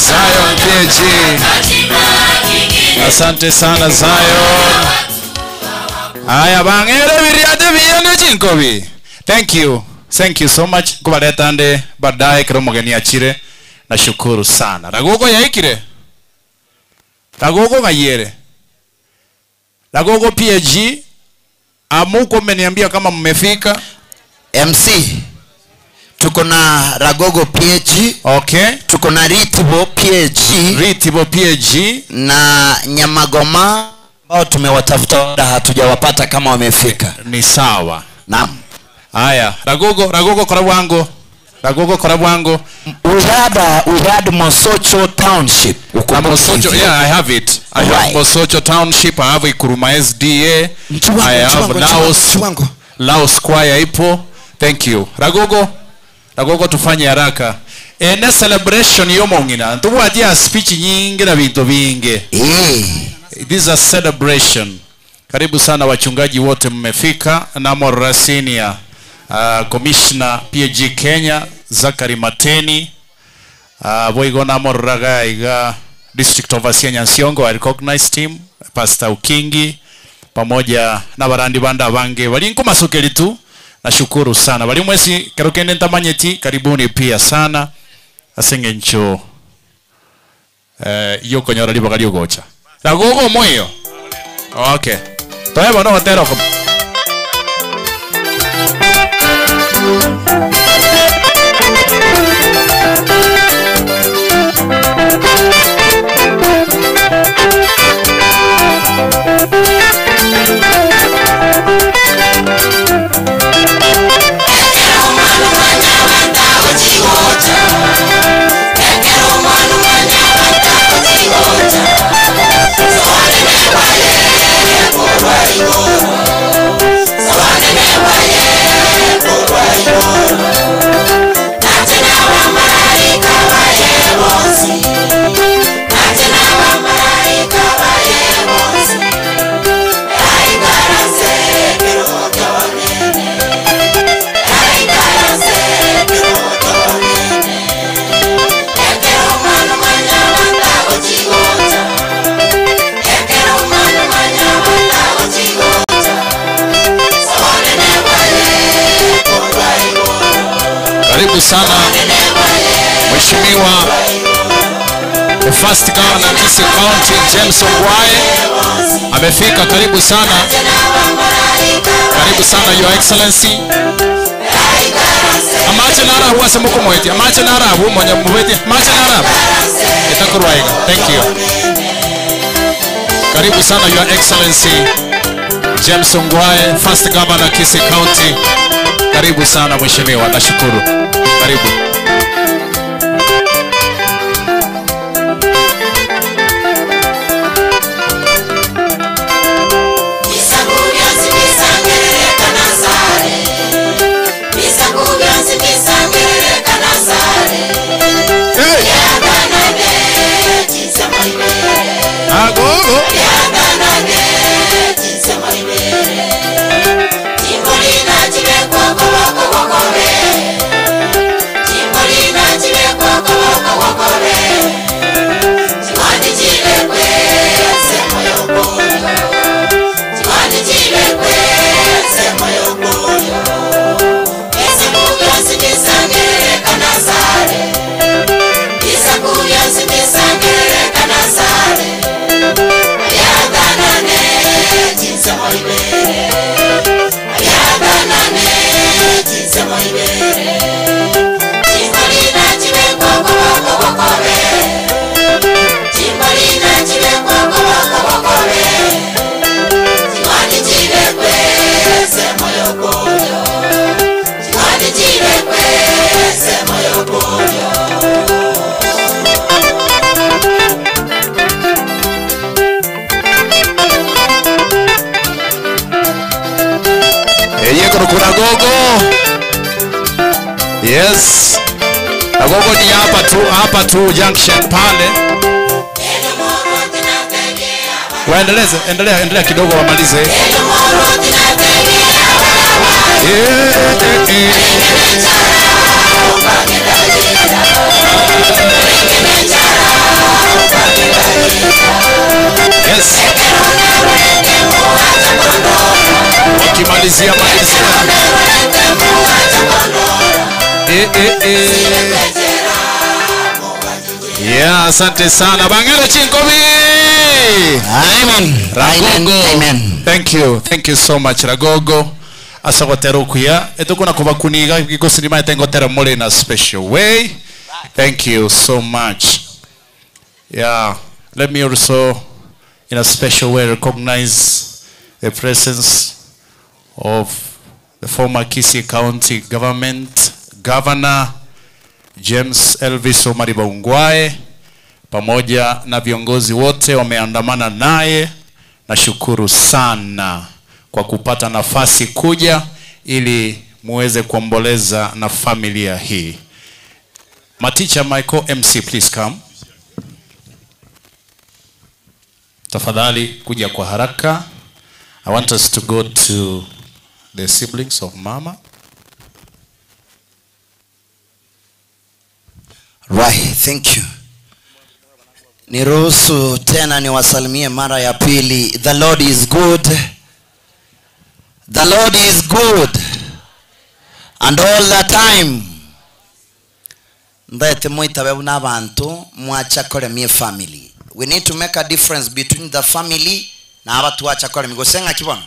Zion PAG. Asante sana Zion. Aya bangere biriade biyane chinkobi. Thank you. Thank you so much. Kubaleta ande baadaye kero mugeni achire. Nashukuru sana. Ragogo yaikire. Ragogo gayere. Ragogo PAG. Amuko mmeniambia kama mmefika. MC. Tuko na Ragogo PAG. Okay. Tuko na Ritibo PAG. Ritibo PAG. Na Nyamagoma ambao tumewatafuta hatujawapata kama wamefika. Ni sawa. Naam. Haya, Ragogo kora wangu. We had Mosocho Township. Mosocho, yeah, I have it. I have Mosocho Township, I have Ikuruma SDA. I have Laos Square ipo. Thank you. Ragogo tufanye haraka. Ene celebration yomongina. Ntuwadia speech nyingi na bintu vingi. This is a celebration. Karibu sana wachungaji wote mmefika. Namo Rasinia, Commissioner PG Kenya, Zakari Mateni, Boigo Namo Ragaiga, District Overseer Nyansiongo, I recognize team, Pastor Ukingi, pamoja na barandi banda bange. Wali nkuma sokeli tu, nashukuru sana. Wali mwesi kerokende ntamanyeti, karibuni pia sana. Asenge ncho, yoko nyora liba kalio gocha. Ragogo moyo. Okay. Toya bono watero kom. Karibu sana Mheshimiwa the first governor Kisii County James Ongwae amefika. Karibu sana Your Excellency. Amache nara huwa semuko mweti. Amache nara huwa mwenye mweti. Amache nara itakuruaiga. Thank you. Karibu sana Your Excellency James Ongwae, first governor Kisii County. Karibu sana mheshimiwa, nashukuru. Karibu. Yes. Agogo ni hapa tu junction pale. Endelea kidogo wamalize. Yes. Wakimalizia Yeah, asante sana. Bangero Chinkobi. Amen. Amen. Thank you so much Ragogo. Asagotero kuya. Etukuna kubakuniga kiko sinima tengotera mole in a special way. Thank you so much. Yeah, let me also in a special way recognize the presence of the former Kisii County Government Governor James Elvis Omariba Ongwae pamoja na viongozi wote wameandamana naye. Nashukuru sana kwa kupata nafasi kuja ili muweze kuomboleza na familia hii. Maticha Michael MC, please come. Tafadhali kuja kwa haraka. I want us to go to the siblings of Mama. Right, thank you. Niruhusu tena niwasalimie mara ya pili. The Lord is good. The Lord is good. And all the time. Ndete muitabe n'abantu mwachakore mie family. We need to make a difference between the family na abatu wachakore migosenga kibono.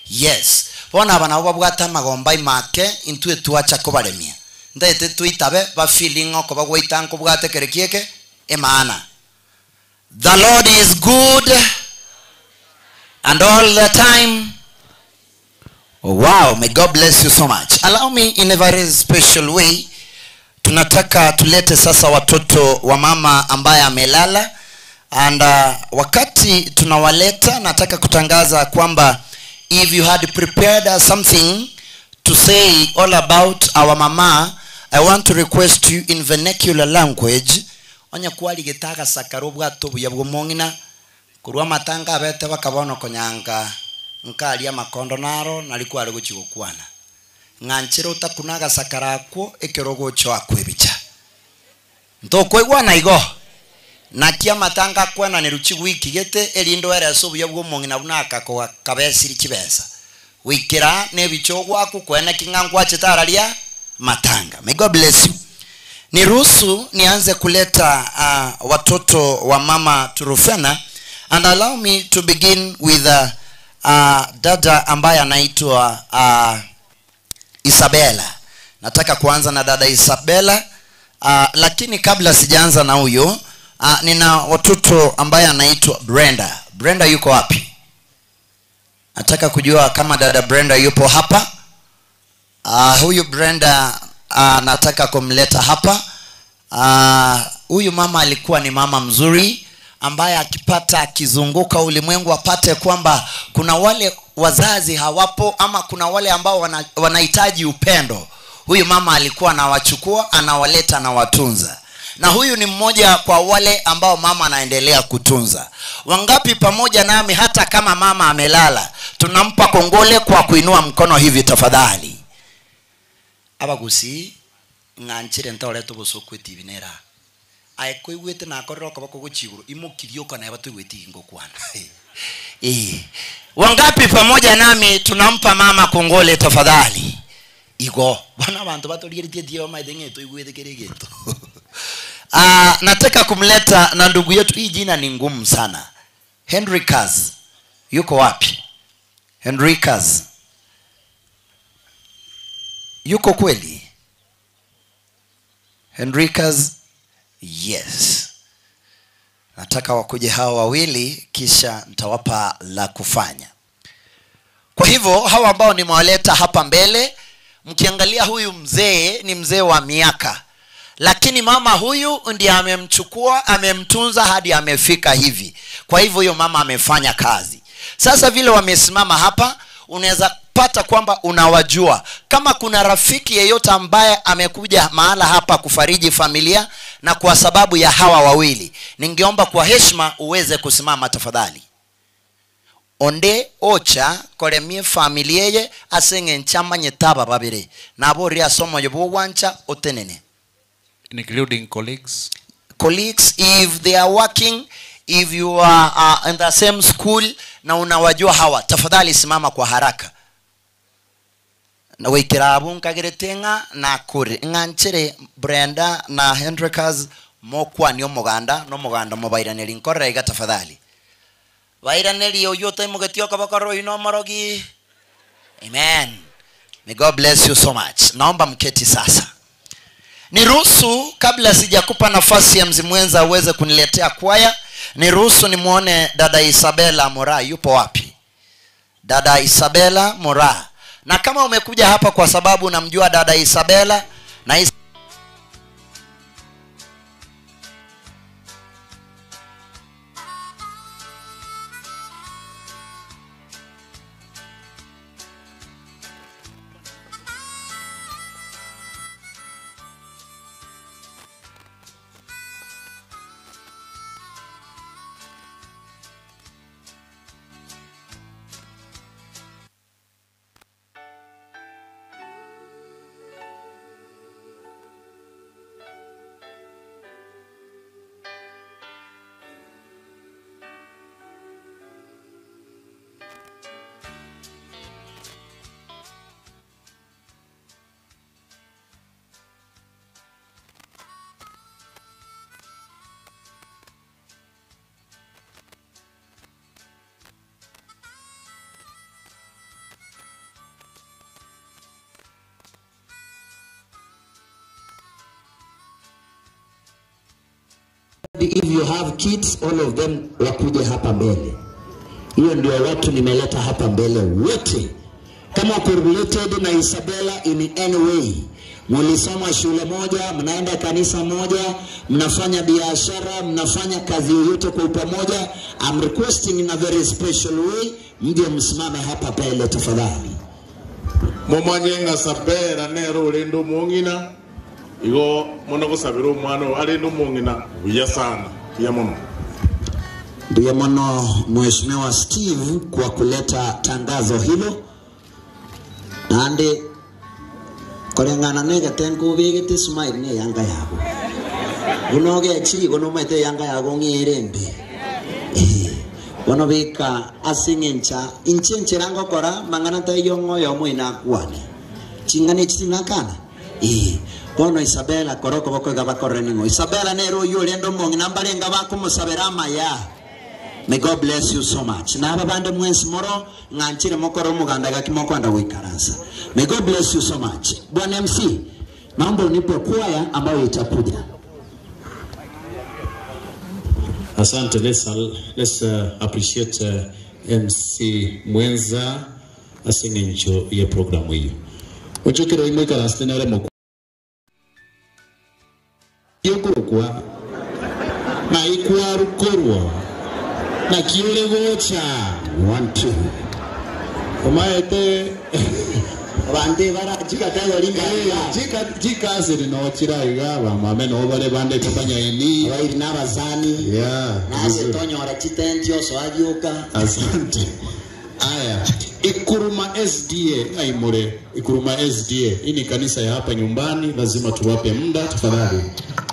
Yes. Bona abana babwata magomba imake intwe tuwachakobaremia. Ndete tuitabe ba feeling oko bagwita nko bwate kerekieke emana. The Lord is good and all the time. Oh, wow, may God bless you so much. Allow me in a very special way. Tunataka tulete sasa watoto wa mama ambaye amelala, and wakati tunawaleta nataka kutangaza kwamba if you had prepared something to say all about our mama, I want to request you in vernacular language. Onya kwali gitaga sakarobwa tobu yabwo mongina kurwa matanga abete bakabono konyanga nkali ya makondo naro nalikuwa ari guchigukwana nganchiro takunaga sakarako ekerogo cho akwebicha ntokwegwa na igo nakia matanga kwana ni ruchigu ikigete elindo era sobu yabwo mongina bunaka ko kabesiri kibesa wikira ne bichogwa ku kwena kingangwa chitaralia matanga. May God bless you. Niruhusu nianze kuleta watoto wa mama Turufena, and allow me to begin with dada ambaye anaitwa Isabella. Nataka kuanza na dada Isabella, lakini kabla sijaanza na huyo nina watoto ambaye anaitwa Brenda. Brenda yuko wapi? Nataka kujua kama dada Brenda yupo hapa. Huyu Brenda nataka kumleta hapa. Huyu mama alikuwa ni mama mzuri ambaye akipata akizunguka ulimwengu apate kwamba kuna wale wazazi hawapo ama kuna wale ambao wanahitaji upendo. Huyu mama alikuwa anawachukua, anawaleta na watunza. Na huyu ni mmoja kwa wale ambao mama anaendelea kutunza. Wangapi pamoja nami hata kama mama amelala tunampa kongole kwa kuinua mkono hivi tafadhali? Abagusi nganchire ntore to bosokweti binera aikoigwete na akoroka bako guchiguru imukirio kana yabatugweti ngo kwana. Wangapi pamoja nami tunampa mama kongole tafadhali? Igo bana bantu batoliritie dio maidenge to igwete keregeto. Nataka kumleta na ndugu yetu, hii jina ni ngumu sana. Henricas yuko wapi? Henricas yuko kweli? Henricas, yes. Nataka wakuje hawa wawili kisha nitawapa la kufanya. Kwa hivyo hawa ambao nimewaleta hapa mbele, mkiangalia huyu mzee ni mzee wa miaka, lakini mama huyu ndiye amemchukua, amemtunza hadi amefika hivi. Kwa hivyo huyo mama amefanya kazi. Sasa vile wamesimama hapa, unaweza pata kwamba unawajua. Kama kuna rafiki yeyote ambaye amekuja mahala hapa kufariji familia na kwa sababu ya hawa wawili, ningeomba kwa heshima uweze kusimama tafadhali. Onde ocha koremie familia ye asenge nchama nyetaba babire nabo ria somo yobo wancha otenene, including colleagues. Colleagues, if they are working, if you are in the same school na unawajua hawa, tafadhali simama kwa haraka. Na wikirabu nkagiretenga na kuri nganchire Brenda na Henricas mokwa niyo muganda no muganda mubairaneri nkorega tafadhali. Bairaneri oyote mugetio kabakaro ino marogi. Amen. May God bless you so much. Naomba mketi sasa. Niruhusu kabla sijakupa nafasi ya mzimwenza uweze kuniletea kwaya, Niruhusu nimuone dada Isabella Mora, yupo wapi? Dada Isabella Mora. Na kama umekuja hapa kwa sababu unamjua dada Isabella na if you have kids, all of them wakuje hapa mbele. Hiyo ndio watu nimeleta hapa mbele wote. Kama uko related na Isabella in any way, mlisoma shule moja, mnaenda kanisa moja, mnafanya biashara, mnafanya kazi yoyote kwa pamoja, I'm requesting in a very special way, mje msimame hapa mbele tafadhali. Momanyenga sabera nero rendo mongina. Igo mwana kusabira umwana ari n'umungina buya sana ya muno. Ndiye mwana Mheshimiwa Steve kwa kuleta tangazo hilo. Nande kolengana nega tengo vegete smile ne yanga yabo. Unoge chiri gono mete yanga yabo ngirembe. Wono beka asingencha inchenche rango kora mangana tayo ngoyo mwina kwane. Chingane chitinakana. Bono Isabella koroko bako gaba korreningo. Isabella nero yule ndo mongi nambalenga bako musabera maya. May God bless you so much. Na babande mwensi moro nganchire mokoro muganda gakimoko anda wikaransa. May God bless you so much. Bwana MC, mambo nipo kwaya ambayo itakuja. Asante, let's appreciate MC Mwenza asingencho ya programu hiyo. Uchokero imweka rastenere moko. Yokurukwa na ikuwa rukurwa na kiule gocha 1-2 umaete bande barajika tayo linga jika asiri no chiraiga bamame no bale bande tupanya ini abairi nabazani nase tonyora chitentio so ajuka. Asante. Aya, Ikuruma SDA aimure. Ikuruma SDA hii ni kanisa ya hapa nyumbani, lazima tuwape muda tafadhali.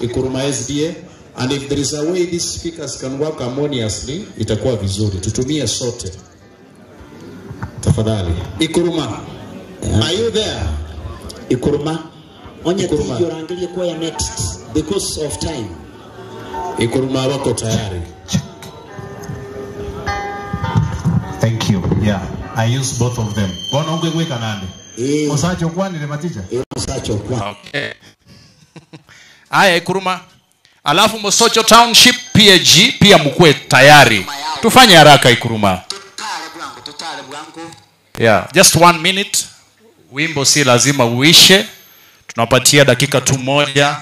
Ikuruma SDA, and if there is a way these speakers can work harmoniously, itakuwa vizuri. Tutumie sote tafadhali. Ikuruma, are you there? Ikuruma, onye tiyo rangilie kwa ya next because of time. Ikuruma wako tayari. Thank you. Yeah, I use both of them. Bono ungwe kanande. Musacho kwani le matija? Musacho kwani. Okay. Aya Ikuruma. Alafu Mosocho Township PAG pia mkue tayari. Tufanye haraka Ikuruma. Tutale bwangu. Yeah, just 1 minute. Wimbo si lazima uishe. Tunapatia dakika tu moja.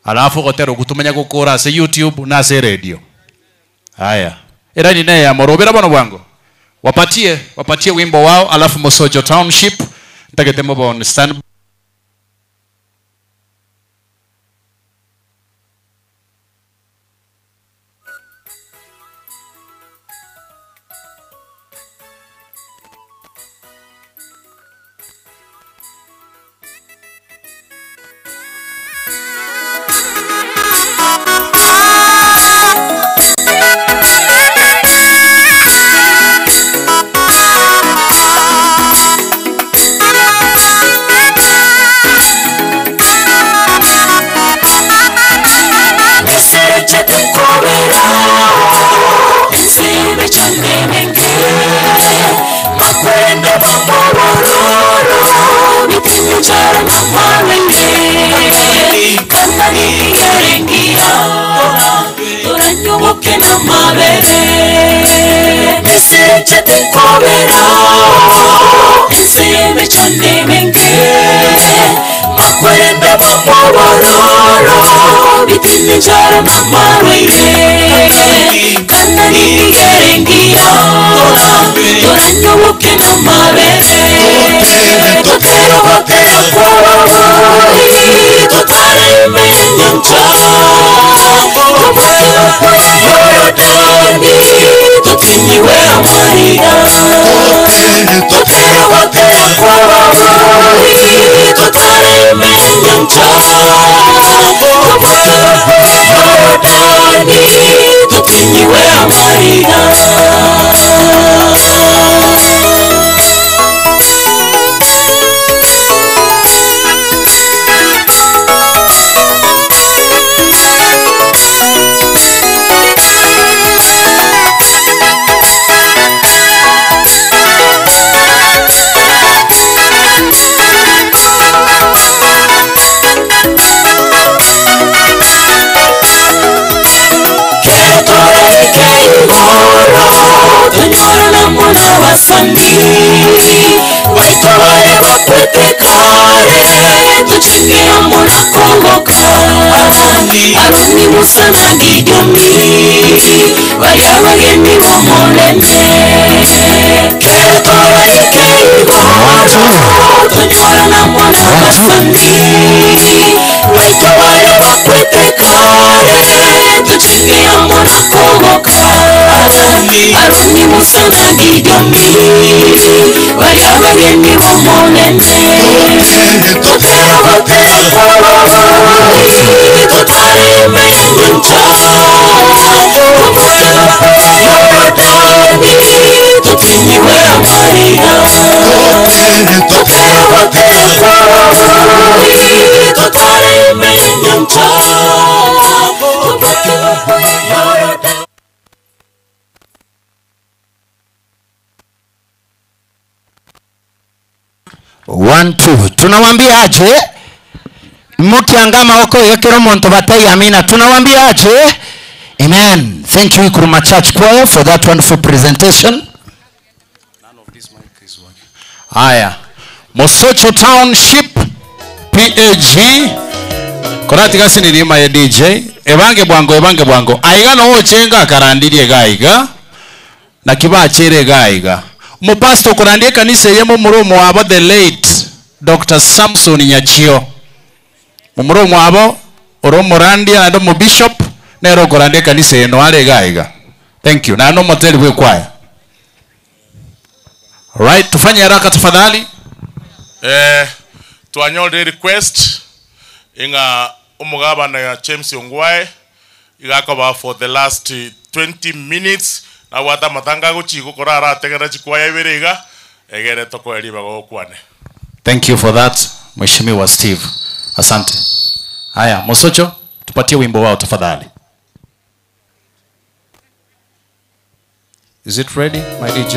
Alafu kotero kutumenya kukora se YouTube na se radio. Haya. Era ni naye amorobera bano bwango. Wapatie wimbo wao alafu Mosocho Township ntaketemo bon stand. woke na mabere Nisiche tinkobera Nsime chane menge Makwende wapororo Bitine jara mamaroire Kana nigerengia Toranyo woke na mabere Totero hotera korori Totare imenyancha Yorodani Totinyiwe amariga Totero hotera korori Totare imenyancha Yorodani Totinyiwe amariga Mwana wasani Waitawale wakwete kare Tuchingia mwana kongoka Aroni musa na gijomi Waya wageni wa molene Keto waike igoro Tunyora na mwana wasani Waitawale wakwete kare Tuchingia mwana kongoka Aroni musa na gijomi Waya wageni wa molene Totera hotera korori Totare menyancha Yorodani Totinyiwe amariga Totera hotera korori Totare menyancha Yorodani. 1 2 tunawambia aje mukiangama oko yekero monto batai amina tunawambia aje amen. Thank you Ikuruma Church Choir for that wonderful presentation. None of this mic is working. Haya Mosocho Township PAG Korati kasi ni lima ya DJ ebange bwango aigano ochenga karandirie gaiga na kiba chere gaiga Mupasto kurandie kanisa yemo muromo wabo the late Dr. Samson Nyachio muromo wabo oromo randia na domo bishop nero kurandie kanisa yeno wale gaiga. Thank you na no moteli we kwaya. Right, tufanye haraka tafadhali. Tuanyole request inga umugaba na James Ongwae igakoba for the last 20 minutes na wata matanga guchiko korara tegera chikwaya iberiga egere toko eliba gokwane. Thank you for that Mheshimiwa Steve. Asante. Haya Mosocho tupatie wimbo wao tafadhali. Is it ready my DJ?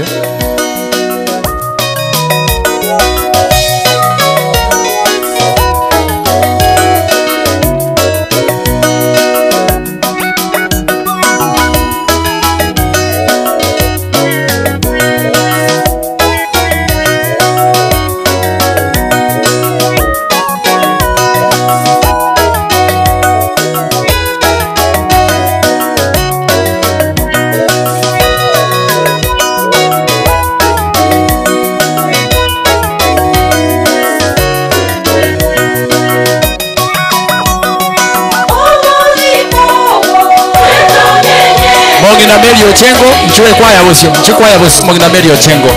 Mogina Mary Ochengo mchwe kwaya usio mchwe kwaya usio Mogina Mary Ochengo.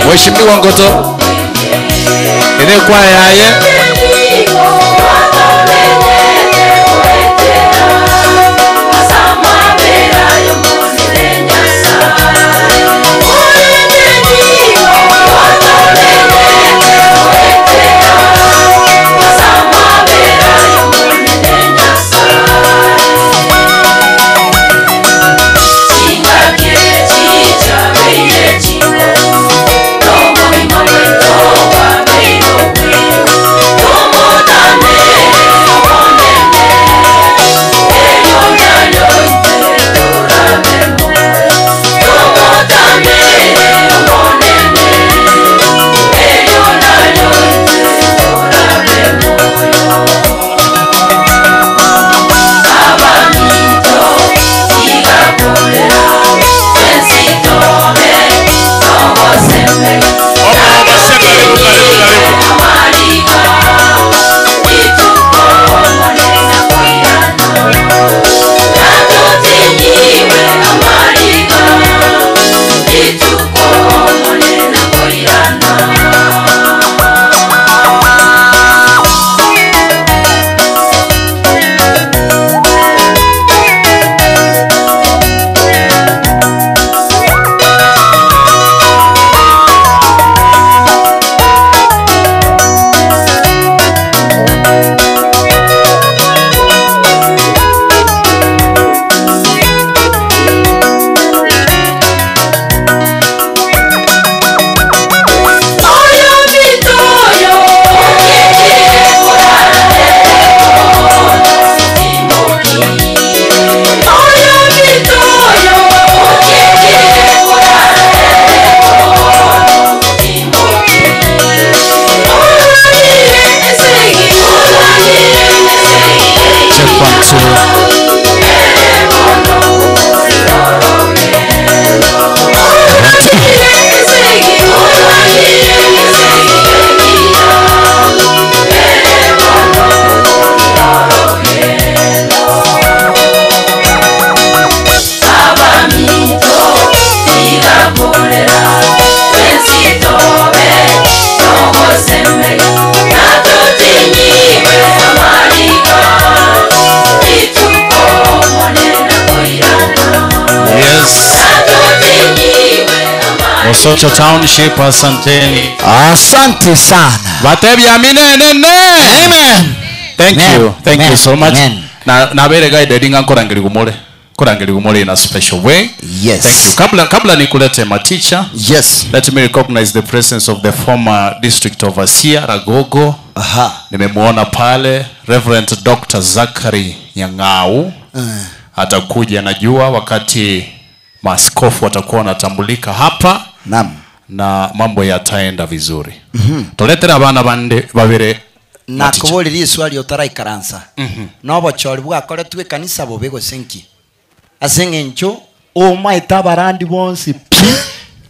Mheshimiwa Ngoto ene kwaya yaye Socho Township, asanteni. Asante sana. Batebya minene. Amen. Thank you so much. Na bere guide dinga korangeli gumole in a special way. Yes. Thank you. Kabla nikulete maticha. Yes. Let me recognize the presence of the former district overseer Ragogo. Nimemuona pale Reverend Dr. Zachary Nyang'au. Atakuja najua wakati maaskofu watakuwa wanatambulika hapa. Naam. Na mambo yataenda vizuri. Toletera abana bande babere na kubulira iswali otaraikaransa. Nobo chori bwakore twe kanisa bobego senki. Asengencho o maita barandi bonsi.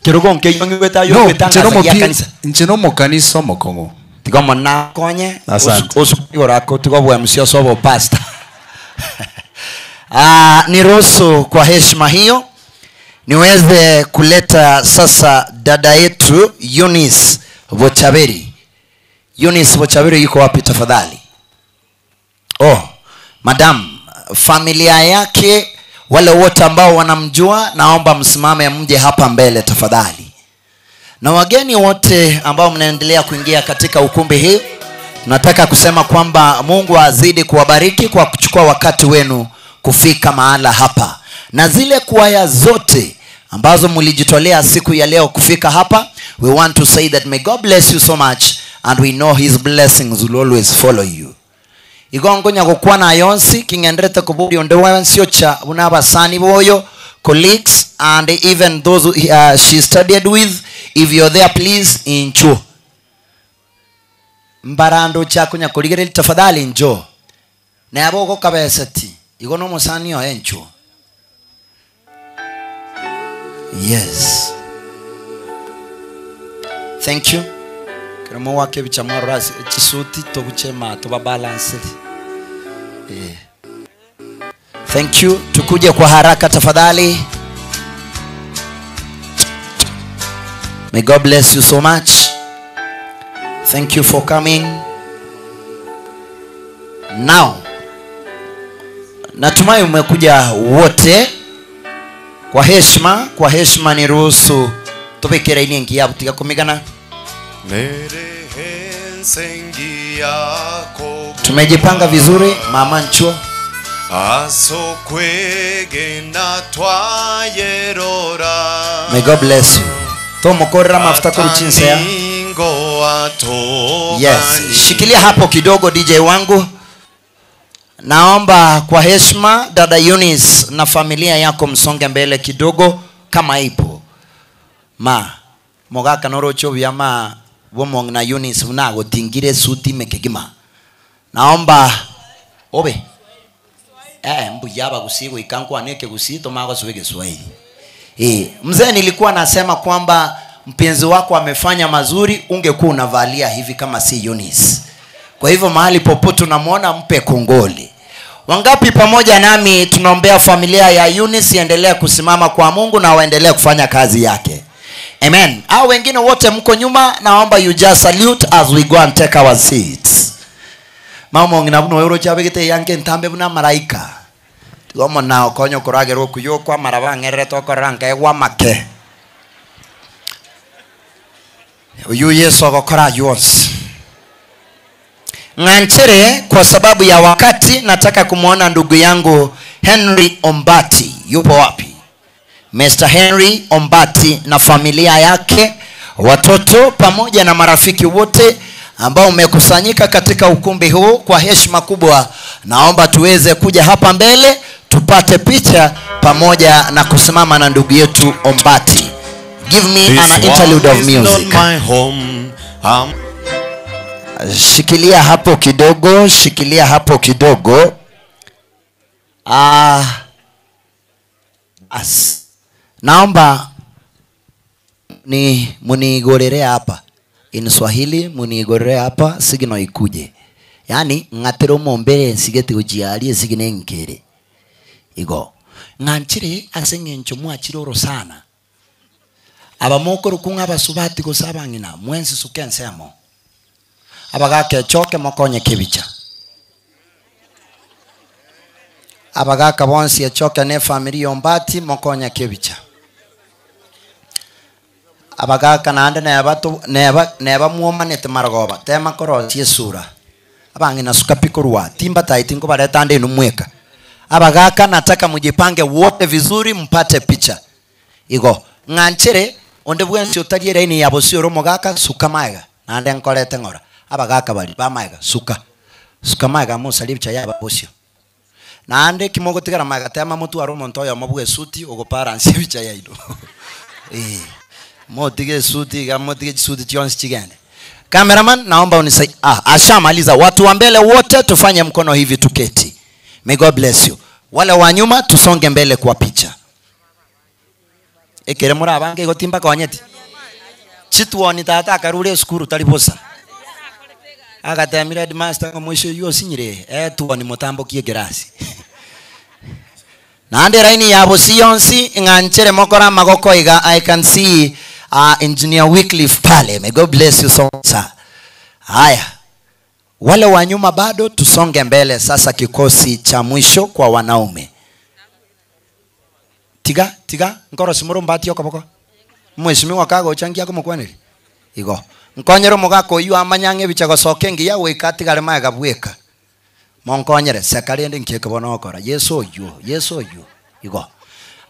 Kirogonke yongweta yo betanga ya kanisa. Ncheno mo kanisa mokongo. Tigomo na konye. Osukigorako tigobwa msio sobo pastor. Niruhusu kwa heshima hiyo niweze kuleta sasa dada yetu Eunice Bochaberi. Eunice Bochaberi yuko wapi tafadhali? Madam, familia yake wale wote ambao wanamjua naomba msimame mje hapa mbele tafadhali. Na wageni wote ambao mnaendelea kuingia katika ukumbi hii, nataka kusema kwamba Mungu azidi kuwabariki kwa kuchukua wakati wenu kufika mahala hapa. Na zile kwaya zote ambazo mlijitolea siku ya leo kufika hapa, we want to say that may God bless you so much and we know his blessings will always follow you. Igongo nyago kwa na yonsi kingendrete kuburi ondewa nsio cha unabasani boyo colleagues and even those she studied with, if you're there please incho mbarando chako nyakuligere tafadhali njo na yaboko kabesati igono musani yo encho. Yes. Thank you. Kama wake bichamara chisuti to buchema to balance. Thank you. Tukuje kwa haraka tafadhali. May God bless you so much. Thank you for coming. Now, natumai umekuja wote. Kwa heshima ni ruhusu tupekera iningi ya butika kumigana. Tumejipanga vizuri mama nchuo. May God bless you. Tomokorra mafuta kuruchinsea. Yes, shikilia hapo kidogo DJ wangu. Naomba kwa heshima dada Eunice na familia yako msonge mbele kidogo kama ipo. Mogaka norocho vyama womong na Eunice unago tingire suti mekegima. Naomba obe. Mbu yaba kusigo ikanku aneke kusito mago suwege Swahili. Mzee nilikuwa nasema kwamba mpenzi wako amefanya mazuri, ungekuwa unavalia hivi kama si Eunice. Kwa hivyo mahali popote unamwona mpe kongoli. Wangapi pamoja nami tunaombea familia ya Eunice iendelee kusimama kwa Mungu na waendelee kufanya kazi yake. Amen. Hao wengine wote mko nyuma, naomba you just salute as we go and take our seats. Mama ngina buno yoro chabegete yanke ntambe buna maraika. Tigomo nao konyo koragero kuyo kwa marabangere to koranka ewa make. Uyu Yesu akokora yonsi. Nganchere kwa sababu ya wakati nataka kumuona ndugu yangu Henry Ombati. Yupo wapi? Mr. Henry Ombati na familia yake, watoto pamoja na marafiki wote ambao umekusanyika katika ukumbi huu. Kwa heshima kubwa naomba tuweze kuja hapa mbele tupate picha pamoja na kusimama na ndugu yetu Ombati. Give me an interlude of music. Shikilia hapo kidogo. Naomba ni munigorere hapa in Swahili, munigorere hapa sigino ikuje. Yani ngatero mombere sigete ujialie sigine nkere. Igo nganchire asengencho mwachiroro sana. Abamoko rukunga basubati ko sabangina mwensi sukensemo. Abagake choke mokonye kibicha. Abagaka bonsi ya choke ne familia Ombati mokonye kibicha. abagaka nande neba muomanete marogoba tema korotie sura abangi na sukapiko rwa timba taiti ngo bareta ande numweka abagaka nataka mujipange wote vizuri mpate picha igo nganchere onde bwensi utariere ni yabosio romo gaka sukamaiga nande nkorete ngora abagaka bali bamaiga sukamaiga musali bicha yaba bosio nande kimogo tigara maiga tema mutu aromo ntoyo mabwe suti ogoparansi bicha yaido motige suti Jones chigane. Cameraman naomba unisaidie. Ashamaliza. Watu wa mbele wote tufanye mkono hivi tuketi. May God bless you. Wale wa nyuma tusonge mbele kwa picha. Ekere murabange gotimba kwa nyeti. Chituoni tata karure skuru taliposa. Agatamira headmaster ngo mwisho yo sinyire. Tuoni mutambo kie gerasi. Nande raini yabo siyonsi nganchere mokora magoko iga. I can see Engineer Wycliffe pale. May God bless you so much. Haya. Wale wa nyuma bado tusonge mbele sasa kikosi cha mwisho kwa wanaume. Tiga nkoro simuro mbati yoko boko. Mheshimiwa kago changia ko mukwaniri. Igo. Nkonyero mugako yu amanyange bichago sokengi ya wikati gale maga bweka. Monkonyere sekali ndi nkeke bono okora. Yesu oyu. Igo.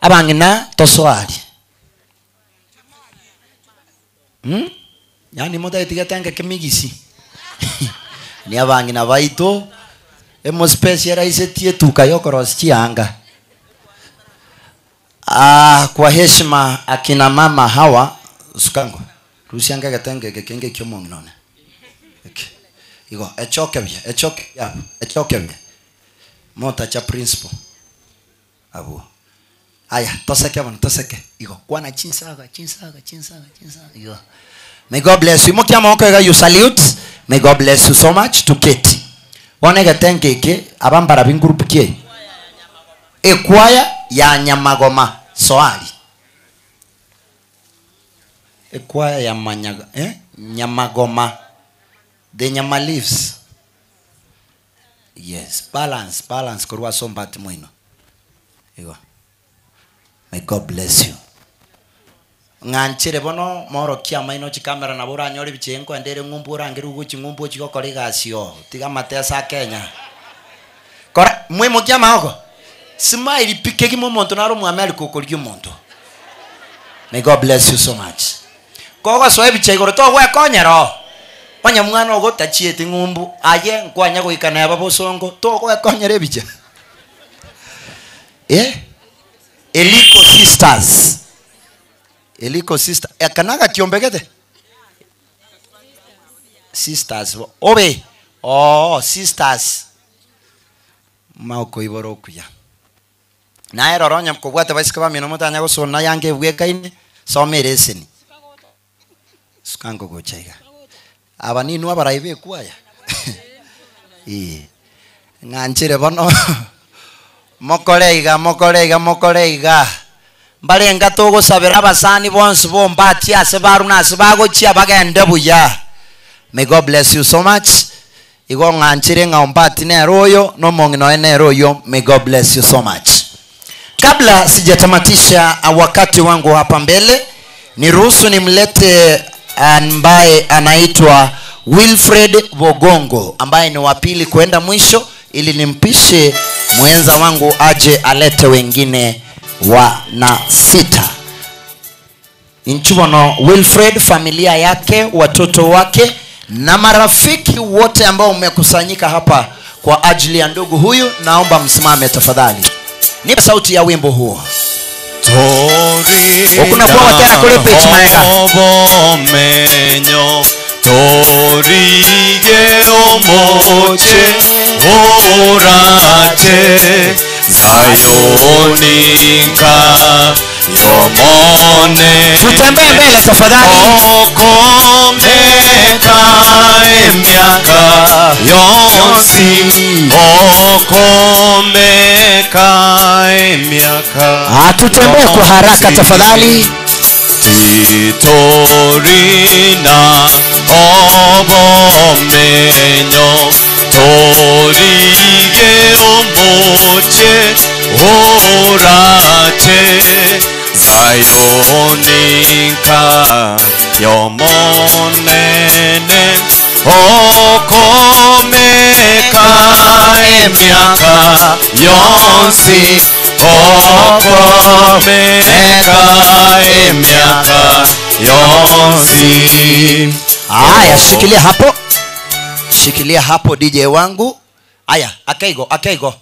Abangina toswali. Yani muda itigatanga kemigisi. Ni abangina baito emo special isetie tukayokoros chianga. Kwa heshima akina mama hawa sukango rusianga gatenge kenge kyomo none. Igo echoke bya mota cha principal abu aya toseke igo kwana chinsaga igo. May God bless you. Mokiama okega you salute. May God bless you so much to Keti. Wanega tenkeke abambara bingroup kie. Ekwaya ya Nyamagoma soali. Ekwaya ya Nyamagoma. The Nyama leaves. Yes, balance kurwa sombati mwino. Igo. May God bless you. Nganchere bono moro kia maino chikamera na bora nyori bichenko endere ngumbura ngiru guchi ngumbu chiko koligasio tiga matesa Kenya kora mwemo kia maoko smile pike ki momonto na romu America ko lyo monto. May God bless you so much. Kogo so ebiche goro to gwe konyero onya mwana ogo tachiete ngumbu aye nkwanya go ikana ya babo songo to gwe konyere biche Eliko sister kanaga kiombegete sisters obe sisters mauko iboro kuya na eroronya mkobwate baisika ba mino mutanya go sona yange bwekaine so mereseni sukango go chaiga abani nu abaraibe kuaya nganchere bono mokoleiga Barenga togo sabera basani bonse bombati ase baruna ase bago chia bagende buya. May God bless you so much. Igo nganchire ngaombati ne royo no mongino ene royo. May God bless you so much. Kabla sijatamatisha wakati wangu hapa mbele, niruhusu nimlete ambaye anaitwa Wilfred Bogongo ambaye ni wa pili kwenda mwisho ili nimpishe mwenza wangu aje alete wengine wana 6. Inchubono Wilfred, familia yake, watoto wake na marafiki wote ambao umekusanyika hapa kwa ajili ya ndugu huyu, naomba msimame tafadhali. Nipe sauti ya wimbo huo. Okuna kwa tena kule pitch maeka. Torige omoche orate Zayonika yomone tutembee mbele tafadhali. Okomeka emiaka yonsi Okomeka emiaka tutembee kwa haraka tafadhali. Titorina obomenyo torige omoche orate kayonika yomonene okomeka emyaka yonsi okomeka emyaka yonsi. Aya, shikilia hapo. Shikilia hapo DJ wangu. Aya, akaigo.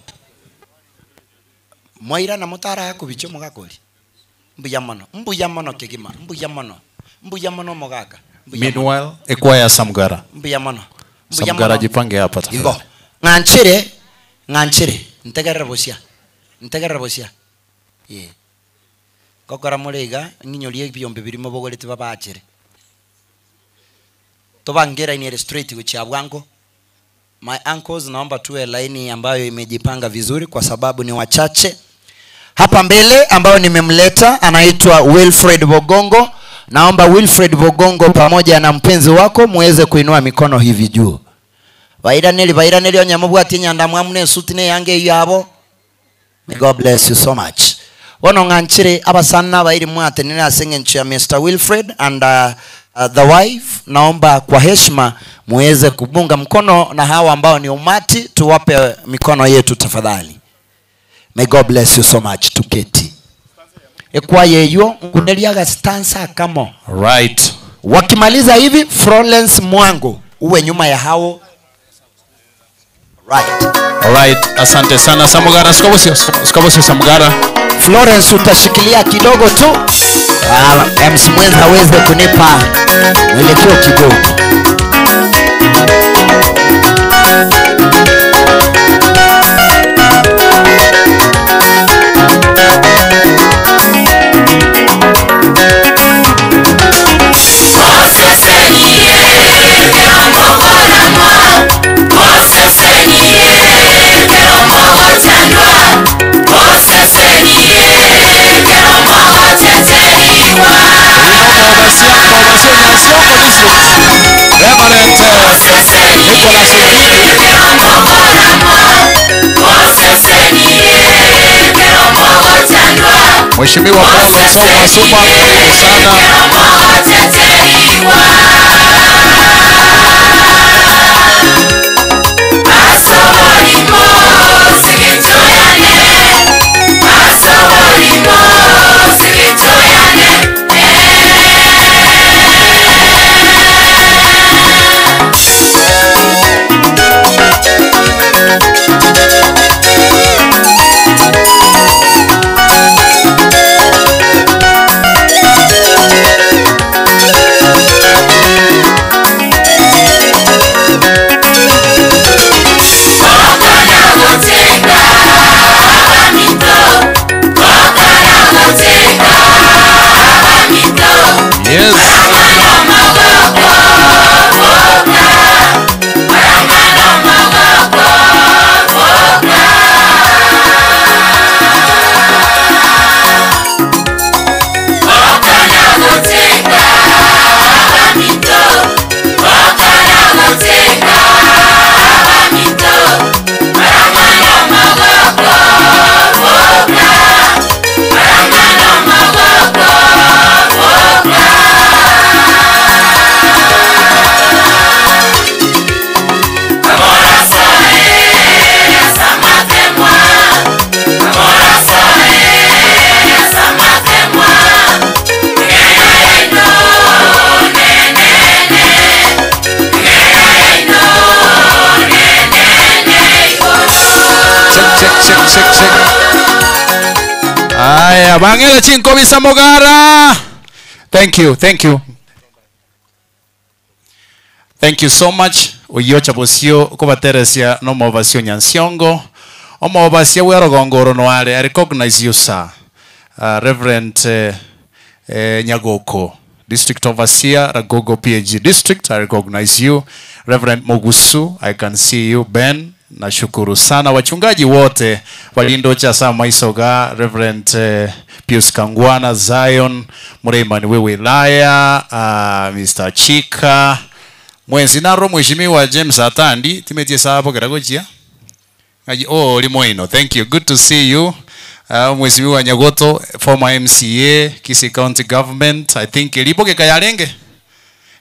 Moira na mutara yako bicho mugakori. Mbuya mono kigima. Mbuya mono mogaka. Meanwhile, ekwaya Samgara. Mbuya mono. Samgara jipange hapa tafadhali. Nganchire. Ntegerera bosia. Ye. Kokora murega nginyorie byombe birimo bogorete babachere. Tobangera ni straight kuchabwango. My uncles naomba tuwe laini ambayo imejipanga vizuri kwa sababu ni wachache. Hapa mbele ambao nimemleta anaitwa Wilfred Bogongo. Naomba Wilfred Bogongo pamoja na mpenzi wako muweze kuinua mikono hivi juu. Bairaneli onyamubwati nyanda mwamune sutine yange yabo. May God bless you so much. Wono nganchire abasana bairi mwatenene asengencho ya Mr. Wilfred and the wife. Naomba kwa heshima muweze kubunga mkono na hawa ambao ni umati, tuwape mikono yetu tafadhali. May God bless you so much. Tuketi. Ekwa yeyo kuneliaga stanza kamo. Right. Wakimaliza hivi Florence Mwango uwe nyuma ya hao. Right. Alright, asante sana Samugara. Sikabosio Samugara. Florence utashikilia kidogo tu. MC mwenza aweze kunipa mwelekeo kidogo. Mheshimiwa Paul Nsoma Suma Aya, bangela chinko Samugara. Thank you. Thank you so much. Uyocha bosio kubateresia no movasio nyansiongo. Omo basia werogongoro no ale. I recognize you, sir. Reverend Nyagoko, District Overseer, Ragogo PhD District. I recognize you. Reverend Mogusu, I can see you. Ben, nashukuru sana. Wachungaji wote walindocha sama isoga. Reverend Pius Kangwana, Zion, Mureimani wewe wilaya, Mr. Chika, mwenzi naro mheshimiwa James Atandi, timetie sapo kiragochia. Oh, limoino. Thank you. Good to see you. Mheshimiwa Nyagoto, former MCA, Kisii County Government, I think ilipoke Kayalenge.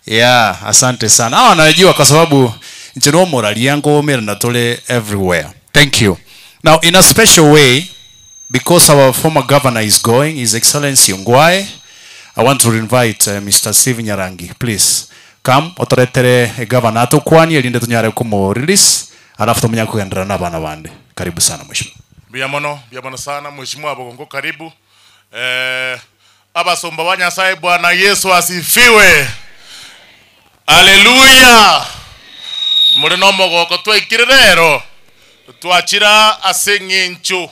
Yeah, asante sana. Hawa wanajua kwa sababu nchini morali yangu na tole everywhere. Thank you. Now in a special way, because our former governor is going, His Excellency Ongwae, I want to invite Mr. Steve Nyarangi. Please come otoretere governor atukwani elinde tunyare kumo release alafu tumenya kuendera na bana bande. Karibu sana mheshimiwa. Biamono sana mheshimiwa Abogongo, karibu. Abasomba wa Nyasaye, Bwana Yesu asifiwe. Haleluya. Muri no mogoko twikire rero twachira aseng'encho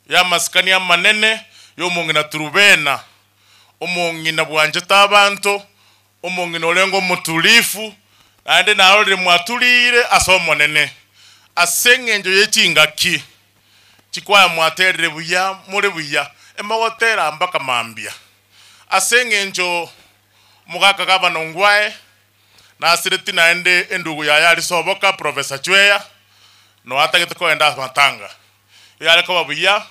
ya masikania manene y'omong'ina turubena omong'ina bwanjeta abantu omong'ina olengo mutulifu ande narore mwatulire asomonene aseng'enjo yechingaki chikwaya mwaterere buya muri buya emogotera mbaka mambia aseng'enjo mugaka gavana Ongwae na asireti naende endugu ya yali soboka Professor Chweya no atagete koenda matanga yale ko babuya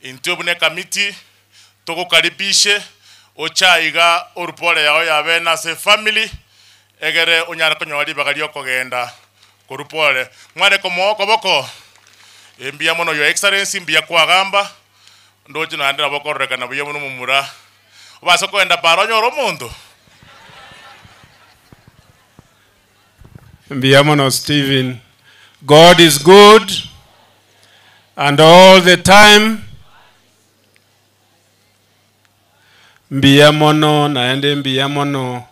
intyo bune committee tugukaribishe ochaiga urupole yao ya bena se family egere onyara konyori bagalio kogenda kurupole mware ko moko boko embia mono your excellency mbia kwa gamba ndoje na andira boko rekana buya mono mumura baso koenda paro nyoro mundo. Mbiamono Stephen, God is good and all the time. Mbiamono naende mbiamono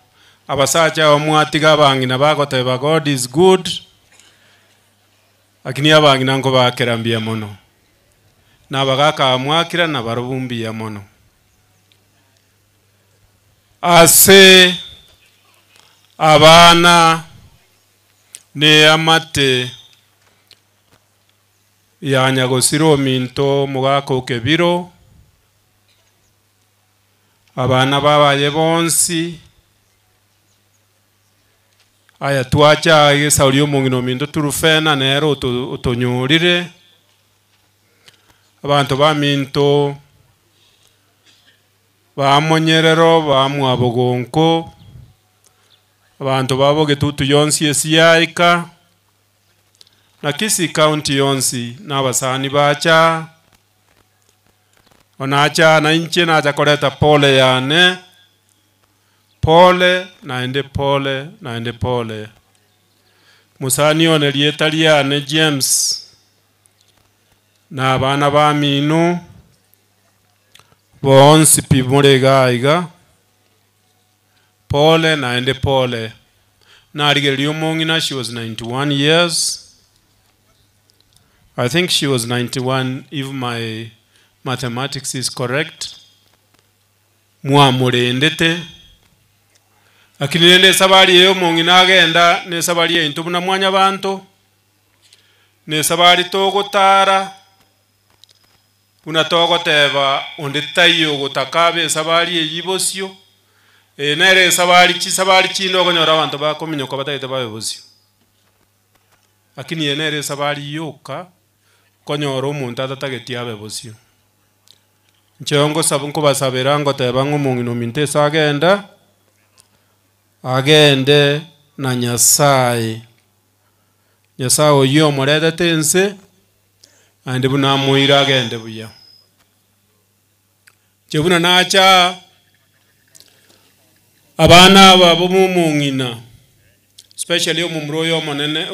abasacha omwatiga bangina bagoteba God is good akini abangina ngo bakera mbiamono nabagaka amwakira nabarubumbiya mono ase abana ne amate ya nyagosiro minto mugako kebiro abana babaye bonsi aya twacha yesaulio mungino minto turufena nero utonyurire abantu ba minto ba monyerero ba mwabogonko abantu babo getutu yonsi esiaika na Kisii County yonsi n'abasani bacha onacha na inche na chakoleta pole yane pole naende pole musani one lieta liane James na abana ba minu bonsi pimurega pole naende pole na arigelio mongina. She was 91 years. I think she was 91 if my mathematics is correct. Mwamurendete lakini nende sabali yeyo mongina agenda ne sabali ye intubuna mwanya bantu ne sabali togotara unatogoteba ondetayo gutakabe sabali yibosio nere sabali chino konyora abantu bakominyo ko batayite babosio lakini yenere sabali yoka konyora omuntu atatagetia abebosio nchongo sabunko basabera ngo teba ng'omongino minte agende na Nyasaye oyo morede tense ande buna muira agende buya chebuna nacha abana babo mumungina especially omumroyo monene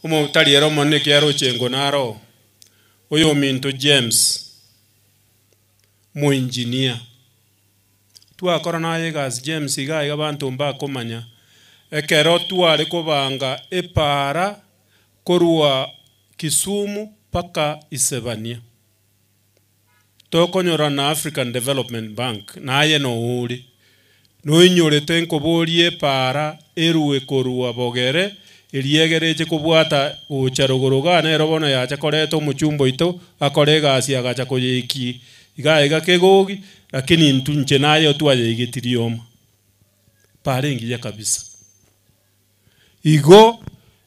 omo taliero monene kiaro chengo naro oyo minto James mu engineer twakora naye gas James iga abantu mbakomanya ekero twale kobanga epara korwa Kisumu paka Isebania tokonyora na African Development Bank naye no uri no inyorete nkoborie para erue korwa bogere eliegereje kubwata ucharogoroga na erobona yacha koreto muchumbo ito akorega asi agacha koyeki iga kegogi lakini ntunche nayo twaje igitirioma parengi ya kabisa igo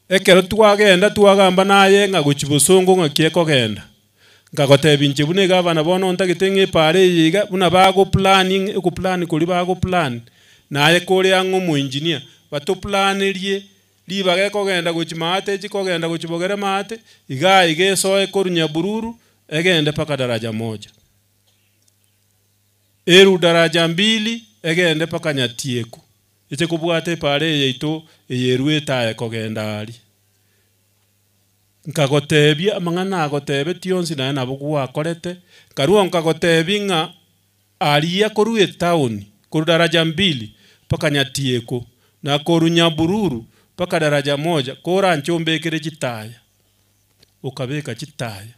ekero twagenda twagamba naye nga guchibusongo ngakie kogenda ngagotebi nchebune gavana bono ntagitenge pare yiga buna bago planning ku plan kuri bago plan naye kore ango mu engineer bato plan rie libage kogenda guchimate chikogenda guchibogere mate iga ige soe korunya bururu egende paka daraja moja eru daraja mbili egende paka nyatieko iche kubwate pare yeito eyerweta ekogenda ali nkagotebia amang'ana agotebe tionsi naye nabo gwakorete karuo nkagotebia ng'a aria korue town koru daraja mbili paka nyatieko na koru nyabururu paka daraja moja kora nchombekere chitaya ukabeka chitaya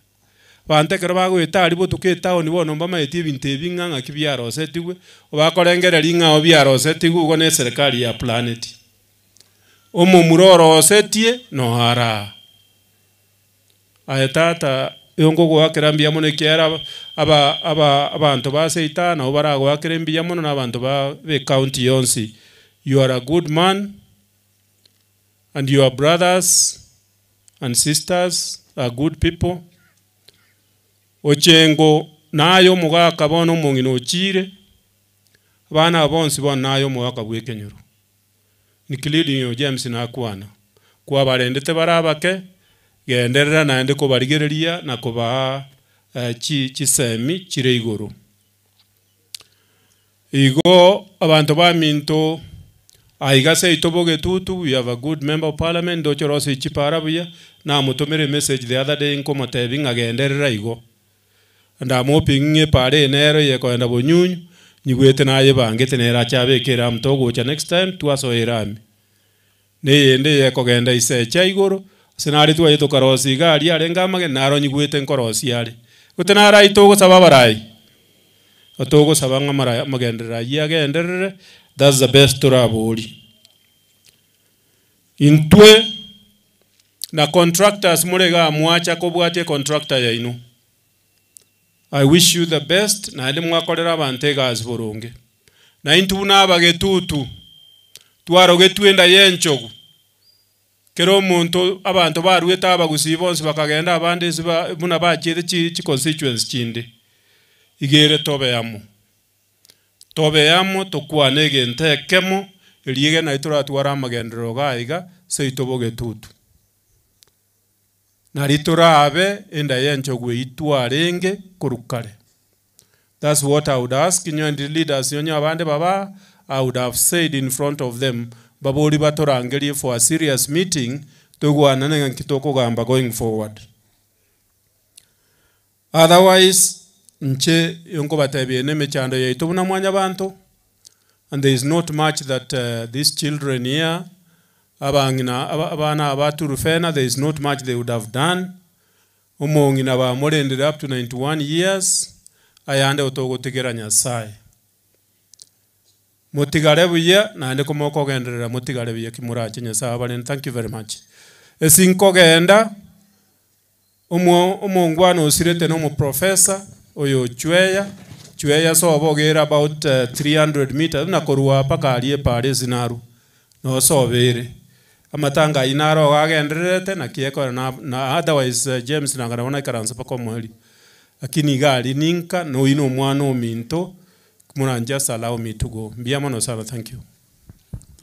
bantekero bagweta ari botuke town bono mbamaetie bintu ebing'ang'a kibyarosetiwe obakorengera ring'a obyarosetiwe ugo ne serikali ya planet omomuroro osetie no hara ayetata yongo gwakira mbia muno kiera abantu baseita na obara gwakira mbia muno n'abantu ba county yonsi. You are a good man and your brothers and sisters are good people. Ochengo nayo mugaka bono mungino chire bana bonsi bon nayo mugaka bwekenyoro nikilidi yo James na kwana kwa barendete barabake genderera naende ko barigereria na kuba chisemi chire iguru igo abantu ba minto aiga se itoboge tutu. We have a good member of parliament do chorose chipara buya na mutomere message the other day nko motebing agenderera igo and I'm hoping pare nero ye ko enda bonyunyu nyigwete naye bangete nera chabekera mtogo cha next time twaso irami ne yende ye ko genda ise cha igoro senari tu ayeto karosi gari arenga mage naro nyigwete nkorosi ari gutenara itogo sababarai otogo sabanga mara magendera yagenderere. That's the best turabuli intwe na contractors murega mwacha kobwate contractor yaino. I wish you the best na ndi mwakorera abantegas burunge na intuna abagetutu twaroge twenda yenchogu kero muntu abantu barweta abagusibonse bakagenda abandi buna bachire chi constituency chinde igere tobe yamo tokwanege ntekemo eliege na itura twara magendero gaiga seitoboge tutu na ritura abe enda yenchogu itwarenge kurukare. That's what I would ask in your leaders yonyo abande baba. I would have said in front of them baboli batorangeli for a serious meeting tugwana nenga kitoko gamba going forward. Otherwise nche yonko batebye ne mechando yeito buna mwanya bantu and there is not much that these children here abana abaturufena, there is not much they would have done. Umongina ba ended up to 91 years ayande otogo tegera nyasaye motigare buya na ande komoko genderera motigare buya kimurache nyasaye abalen. Thank you very much. Esinko genda umongwana osirete no mu professor oyo chweya so obogera about 300 meters na korwa paka aliye pare zinaru no so bere amatanga inaro gagenderete na kieko na otherwise James na garabona karanza pako mweli lakini gali ninka no ino mwana ominto kumuna just allow me to go. Biamono sana. Thank you.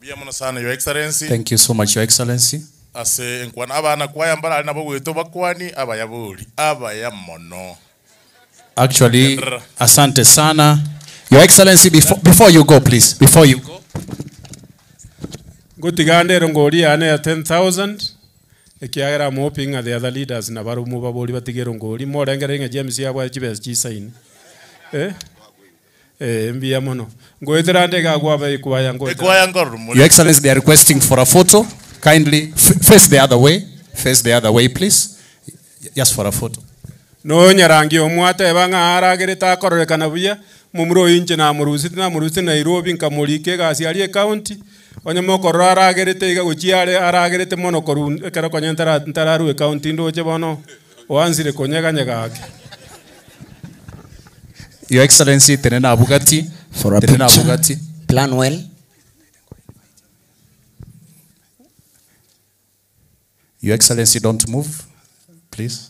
Biamono sana, Your Excellency. Thank you so much, Your Excellency. Ase enkwana abana kwaya mbara nabo gweto bakwani abayabuli abayamono. Actually, asante sana. Your Excellency, before you go, please, before you go. Go tigande rongori ane ya 10,000. Ekiagera I'm hoping the other leaders na baru muba boli batigero ngori mo renga James yabwa chibes chisaini. Mbia mono. Ngoeterande ga gwa ba ikuaya ngoro. Your Excellency, they are requesting for a photo. Kindly face the other way. Face the other way, please. Just for a photo. No nyarangi omwate banga aragereta korrekana buya mumro inche na murusi Nairobi nkamulike gasi ali county onyamoko aragerete iga guchiare aragerete mono koru kera konyentara ntararu county ndoche bono oanzire konyeganyega ake. Your Excellency, tenena Bugatti for a tenena picture. Bugatti. Plan well. Your Excellency, don't move, please.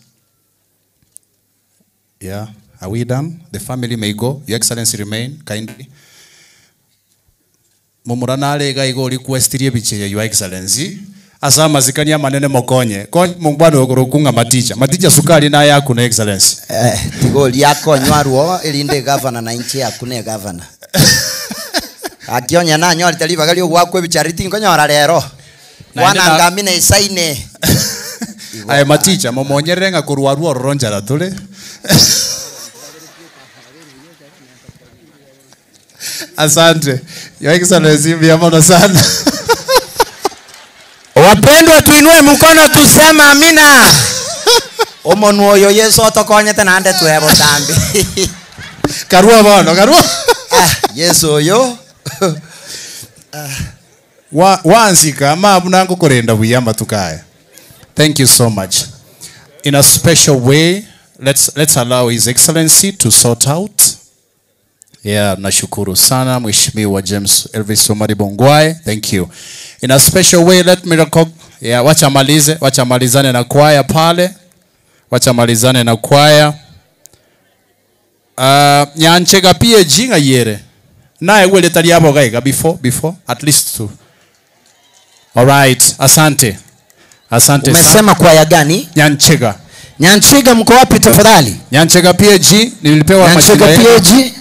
Yeah, are we done? The family may go. Your Excellency, remain kindly. Mumurana ga igo requestirie biche ya Your Excellency. Asa mazikania manene mokonye. Konye mungbano okurukunga maticha. Maticha sukari na yaku na Excellency. Tigoli yako nywaruo ilinde governor na inchi yaku ne governor. Akionya na nyori taliba gali ogwakwe bichariti ngonyora rero. Wana ngamine isaine. Aye maticha momonyeranga kurwaruo ronjara tule. Asante. Your Excellency, mbiamono sana. Wapendwa, tuinue mkono tuseme amina. Omonu oyo Yesu otokonyete nande twebo tambi. Karua bono, karua. Yesu oyo. Wansika mabunangu korenda buyamba tukaya. Thank you so much. In a special way, let's allow His Excellency to sort out. Yeah, nashukuru sana Mheshimiwa James Elvis Omari Bongwae. Thank you. In a special way, let me record. Yeah, wacha malizane na kwaya pale. Wacha malizane na kwaya. Nyanchega pia jinga yere. Nae wele tali hapo gaiga before at least two. All right, asante. Asante sana. Umesema kwaya gani? Nyanchega. Nyanchega mko wapi tafadhali? Nyanchega PG nilipewa Nyanchega PG.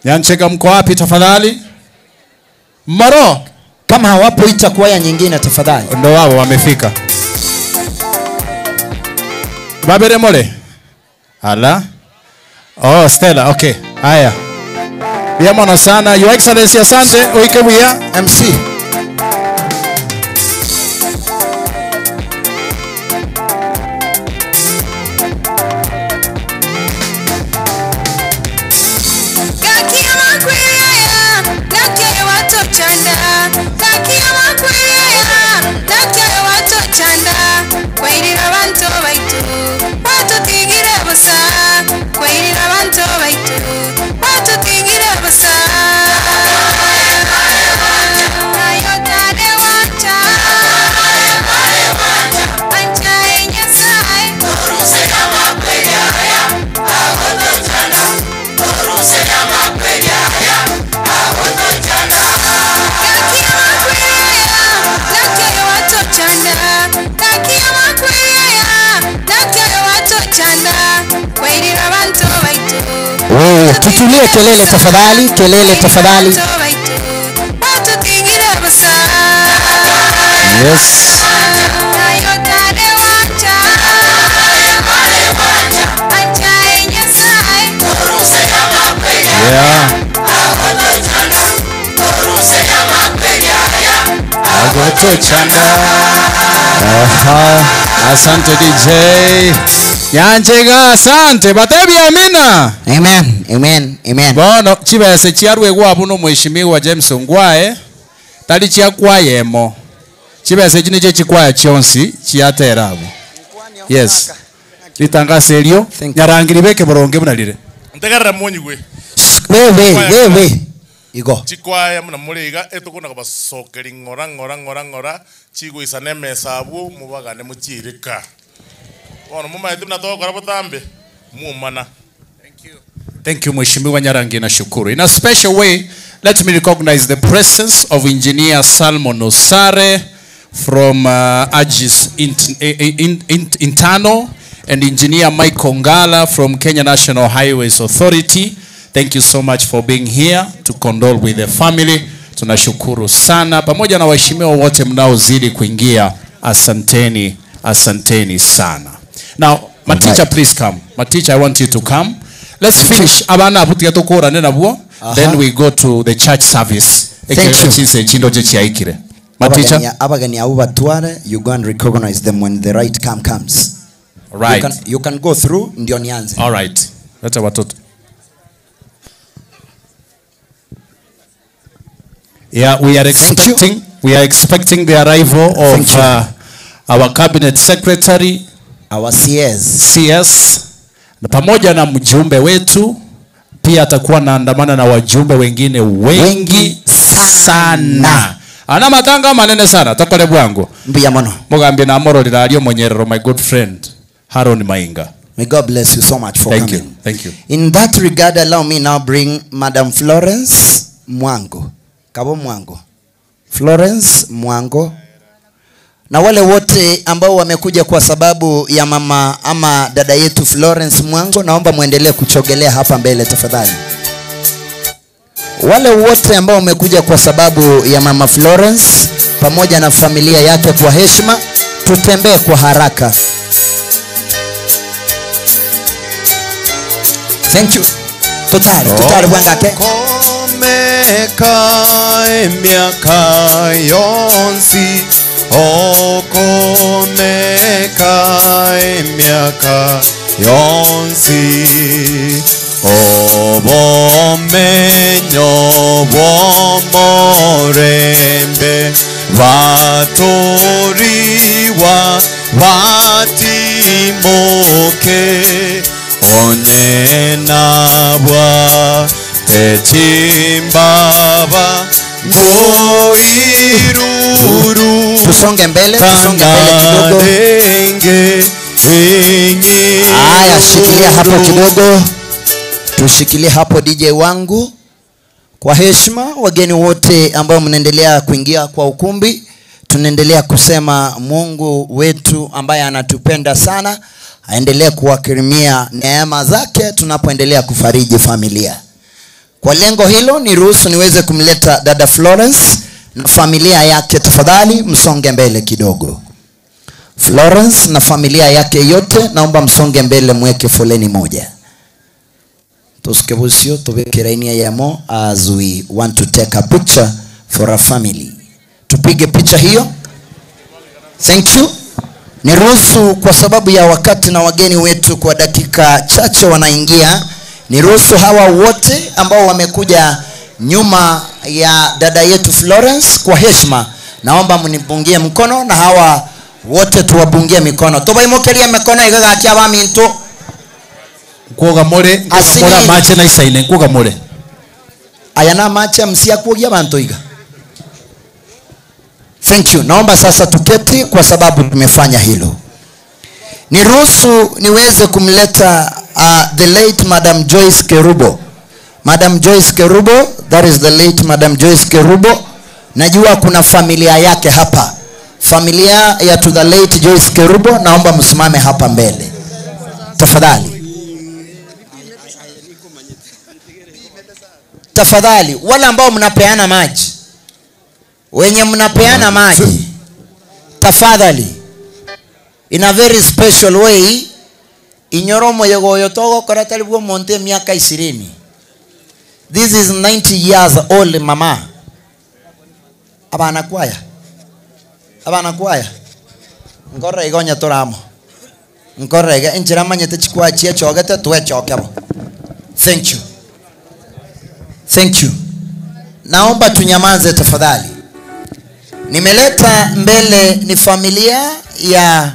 Nyanchega mko wapi tafadhali? Maro kama hawapo ita kwaya nyingine tafadhali. Ndio wao wamefika. Babere mole. Ala. Oh, Stella, okay. Haya. Biamono sana. Your Excellency, asante. Oike buya MC. Tutulie kelele tafadhali, kelele tafadhali. Yes. Yeah. Agoto chanda. Asante DJ. Nyanchega asante batebi amina. Amen, amen, amen. Bono chibese chiarwe gwabu no Mheshimiwa James Ongwae tali chiakwayemo. Chibese chini che chikwaya chionsi chiaterabu. Yes. Litangase elio nyarangiri beke boronge bunalire. Ntegarra monyigwe. Wewe. Igo. Chikwaya muna muliga etukuna kubasokeri ngora chigwisane mesabu mubagane muchirika. Ono mama yetu mnatoka rabotambe muumana. Thank you Mheshimiwa Nyarangi na shukuru. In a special way, let me recognize the presence of Engineer Salmon Osare from Agis Internal and Engineer Mike Kongala from Kenya National Highways Authority. Thank you so much for being here to condole with the family. Tunashukuru sana pamoja na waheshimiwa wote mnaozidi kuingia. Asanteni, asanteni sana. Now, my teacher, please come. My teacher, I want you to come. Let's finish. Then we go to the church service. Thank you. My teacher. You go and recognize them when the right time comes. Right. You can go through. All right. That's what. Yeah, we are expecting the arrival of our cabinet secretary, our CS na pamoja na mjumbe wetu pia atakuwa naandamana na wajumbe wengine wengi sana. Ana matanga manene sana takole bwangu. Mbiya mono. Mugambe na amoro liralio monyerero my good friend Haron Mainga. May God bless you so much for Thank coming. you. Thank you. In that regard, allow me now bring Madam Florence Mwango. Kabo Mwango. Florence Mwango. Na wale wote ambao wamekuja kwa sababu ya mama ama dada yetu Florence Mwango, naomba muendelee kuchogelea hapa mbele tafadhali. Wale wote ambao wamekuja kwa sababu ya mama Florence pamoja na familia yake, kwa heshima tutembee kwa haraka. Thank you. Tutari wangate. Komeka emiaka yonsi. Komeka emiaka yonsi. Obomenyo bomorembe vatoriwa vatimoke onenabwa techimbaba ngoiruru. Tusonge mbele kidogo. Aya, shikilia hapo kidogo. Tushikilie hapo DJ wangu. Kwa heshima, wageni wote ambao mnaendelea kuingia kwa ukumbi, tunaendelea kusema Mungu wetu ambaye anatupenda sana aendelee kuwakirimia neema zake tunapoendelea kufariji familia. Kwa lengo hilo, niruhusu niweze kumleta dada Florence na familia yake. Tafadhali msonge mbele kidogo. Florence na familia yake yote, naomba msonge mbele, mweke foleni moja. Tusikebusio tubekirainia yamo as we want to take a picture for a family. Tupige picha hiyo. Thank you. Niruhusu kwa sababu ya wakati na wageni wetu kwa dakika chache wanaingia, niruhusu hawa wote ambao wamekuja nyuma ya dada yetu Florence, kwa heshima naomba mnipungie mkono, na hawa wote tuwabungie mikono. Tubaimokeria mikono igagatia ba mintu. Kuoga more mache na isaine kuoga more. Ayana mache msia kuogia bantu iga. Thank you. Naomba sasa tuketi kwa sababu tumefanya hilo. Niruhusu niweze kumleta the late Madam Joyce Kerubo. Madam Joyce Kerubo, that is the late Madam Joyce Kerubo. Najua kuna familia yake hapa. Familia ya to the late Joyce Kerubo, naomba msimame hapa mbele. Tafadhali. Tafadhali, wale ambao mnapeana maji, wenye mnapeana maji, tafadhali, in a very special way, inyoromo yego yotogo karatali bwo monte miaka 20. This is 90 years old mama. Abana kwaya. Ngorre igonya toramo. Ngorre ga injirama nyete chikwa chia chogete tuwe chokemo. Thank you. Thank you. Naomba tunyamaze tafadhali. Nimeleta mbele ni familia ya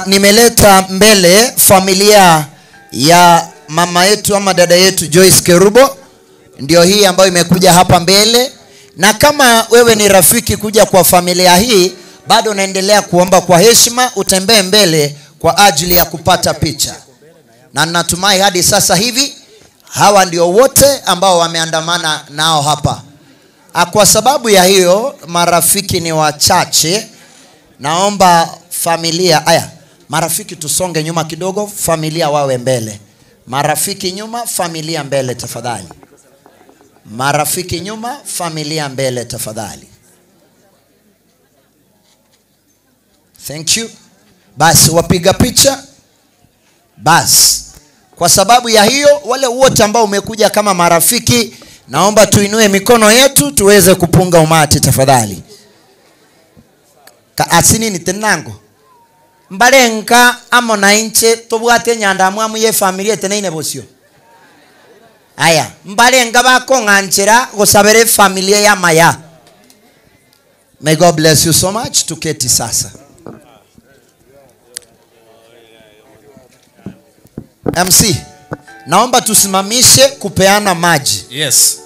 nimeleta mbele familia ya mama yetu ama dada yetu Joyce Kerubo. Ndio hii ambayo imekuja hapa mbele, na kama wewe ni rafiki kuja kwa familia hii, bado naendelea kuomba kwa heshima utembee mbele kwa ajili ya kupata picha. Na natumai hadi sasa hivi hawa ndio wote ambao wameandamana nao hapa. Kwa sababu ya hiyo, marafiki ni wachache, naomba familia marafiki tusonge nyuma kidogo, familia wawe mbele. Marafiki nyuma, familia mbele tafadhali. Marafiki nyuma, familia mbele tafadhali. Thank you. Basi wapiga picha. Basi kwa sababu ya hiyo, wale wote ambao umekuja kama marafiki, naomba tuinue mikono yetu tuweze kupunga umati tafadhali. Ka asini ni tenango. Mbalenga amo na inche tobwate nyanda mwamu ye familia teneine bosio. Aya, mbalenga bako nganchera gosabere familia ya maya. May God bless you so much. Tuketi sasa. MC, naomba tusimamishe kupeana maji. Yes.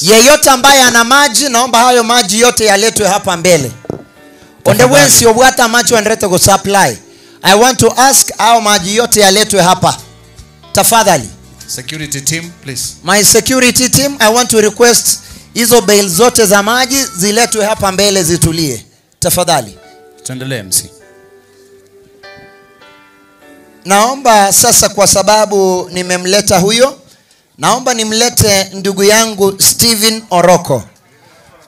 Yeyote ambaye ana maji, naomba hayo maji yote yaletwe hapa mbele. Onde wensi obwata macho endete go supply. I want to ask how maji yote yaletwe hapa. Tafadhali. Security team, please. My security team, I want to request hizo bail zote za maji ziletwe hapa mbele zitulie. Tafadhali. Tuendelee MC. Naomba sasa, kwa sababu nimemleta huyo, naomba nimlete ndugu yangu Steven Oroko.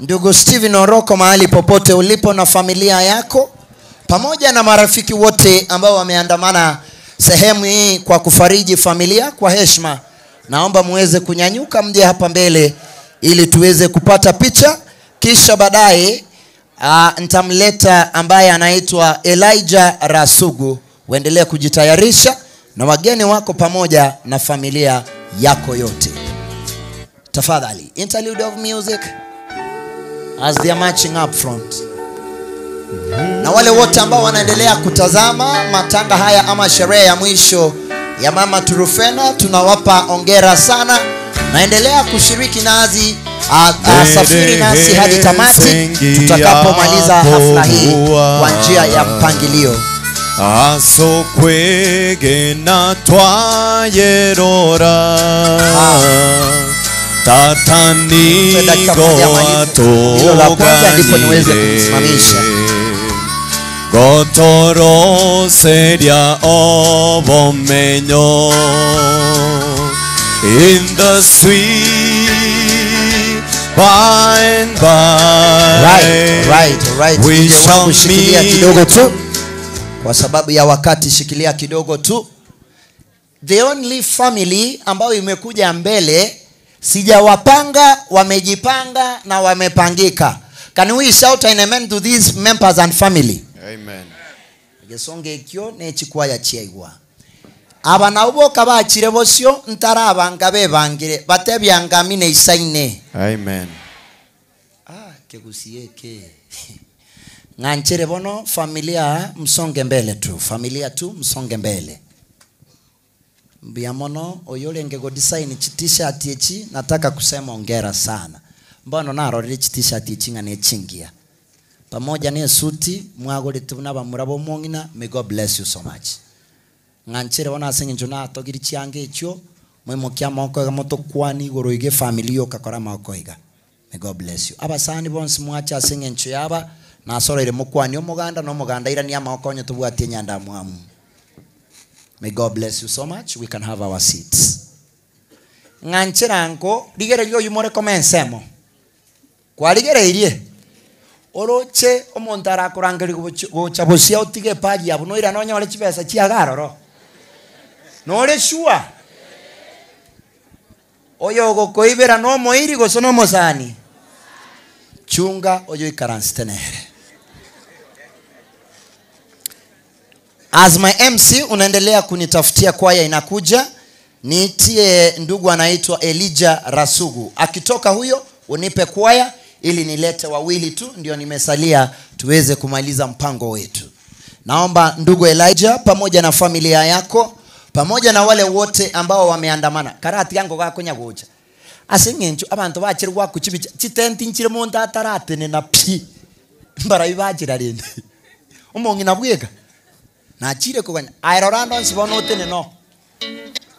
Ndugu Steven Oroko, mahali popote ulipo na familia yako pamoja na marafiki wote ambao wameandamana sehemu hii kwa kufariji familia, kwa heshima naomba muweze kunyanyuka mje hapa mbele ili tuweze kupata picha, kisha baadaye nitamleta ambaye anaitwa Elijah Rasugu. Uendelee kujitayarisha na wageni wako pamoja na familia yako yote. Tafadhali, interlude of music as they are marching up front. Na wale wote ambao wanaendelea kutazama matanga haya ama sherehe ya mwisho ya Mama Trufena, tunawapa ongera sana. Naendelea kushiriki nazi, safiri nasi hadi tamati tutakapomaliza hafla hii kwa njia ya mpangilio. Asokwege na twayerora tatani kusimamisha gotoro seria obomenyo in the sweet by and by. Right. We shall shikilia kidogo tu kwa sababu ya wakati, shikilia kidogo tu. The only family ambayo imekuja mbele, sijawapanga, wamejipanga na wamepangika. Can we shout an amen to these members and family? Amen. Gesonge kyo ne chikwaya chiegwa. Aba nabo kabachire bosyo ntarabanga bebangire batebyanga mine isaine. Amen. Kegusieke. Nganchere bono familia msonge mbele tu. Familia tu msonge mbele. Mbiamono oyolenge go design t-shirt yechi, nataka kusema ongera sana. Mbono naro ri t-shirt yechi ngane chingia. Pamoja ne suti mwagole tuna bamurabo mongina. May God bless you so much. Nganchere bona asenye njona atogiri chiange echo mwemo kya moko ga moto kwani goroige familia kakora makoiga. May God bless you. Abasani bonsi mwacha asenye ncho yaba na sorere mukwani omuganda no muganda ira ni amakonyo tubwate nyanda mwamu. May God bless you so much. We can have our seats. Nganchiranko ligere lyo yumore komensemo. Kwa ligere irie. Oroche omontara kurangeri gochabosia otige paji abo no ira no nyole chibesa chiagaroro. No le shua. Oyo gokoibera no moiri gosono mosani. Chunga oyo ikaranstenere. As my MC unaendelea kunitafutia kwaya inakuja, niitie ndugu anaitwa Elijah Rasugu. Akitoka huyo unipe kwaya ili nilete wawili tu, ndio nimesalia tuweze kumaliza mpango wetu. Naomba ndugu Elijah pamoja na familia yako pamoja na wale wote ambao wameandamana. Karati yango gakonya gocha. Asengencho abantu bachirwa kuchibicha chitenti nchire monta atarate ne na pi. Mbara ibachira rende. Umongi nabweka. Na chire kuganya aerorando sibonote ne no.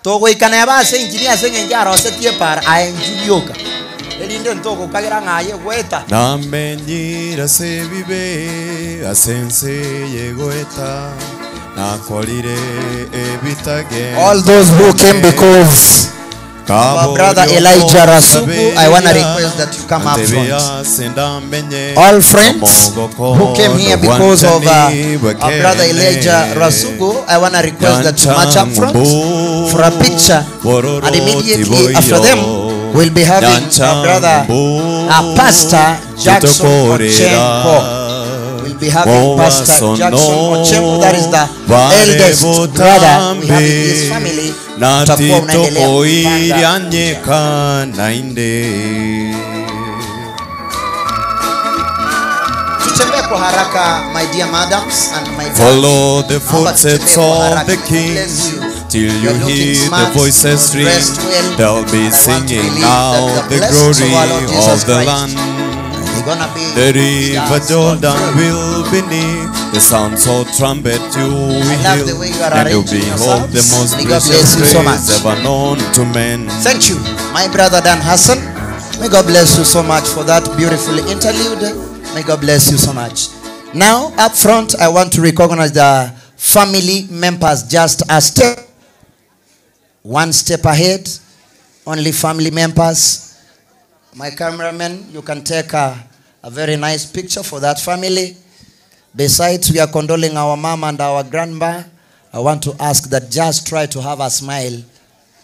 Togo ikana yabase engineer sengenja rosetie para aenjulioka. Elinde ntoko kagera ngaye gweta. Namenyira se vive asense yegoeta nakolire ebitage. All those who came because our brother Elijah Rasugu, I want to request that you come up front. All friends who came here because of our brother Elijah Rasugu, I want to request that you march up front for a picture. And immediately after them, we'll be having our brother, Pastor Jackson Ochenko. We'll be having Pastor Jackson Ochenko, that is the eldest brother we have in this family. Natito irianyeka nainde. Tutembe kwa haraka, my dear madams and my brothers. Follow the footsteps of the king till you hear the voices ring. They'll be singing now the glory of the land. The river Jordan will beneath, the sounds of trumpet you will hear, and you behold the most precious grace ever known to men. Thank you, my brother Dan Hassan. May God bless you so much for that beautiful interlude. May God bless you so much. Now, up front, I want to recognize the family members just a step, one step ahead. Only family members. My cameraman, you can take a very nice picture for that family. Besides, we are condoling our mom and our grandma. I want to ask that just try to have a smile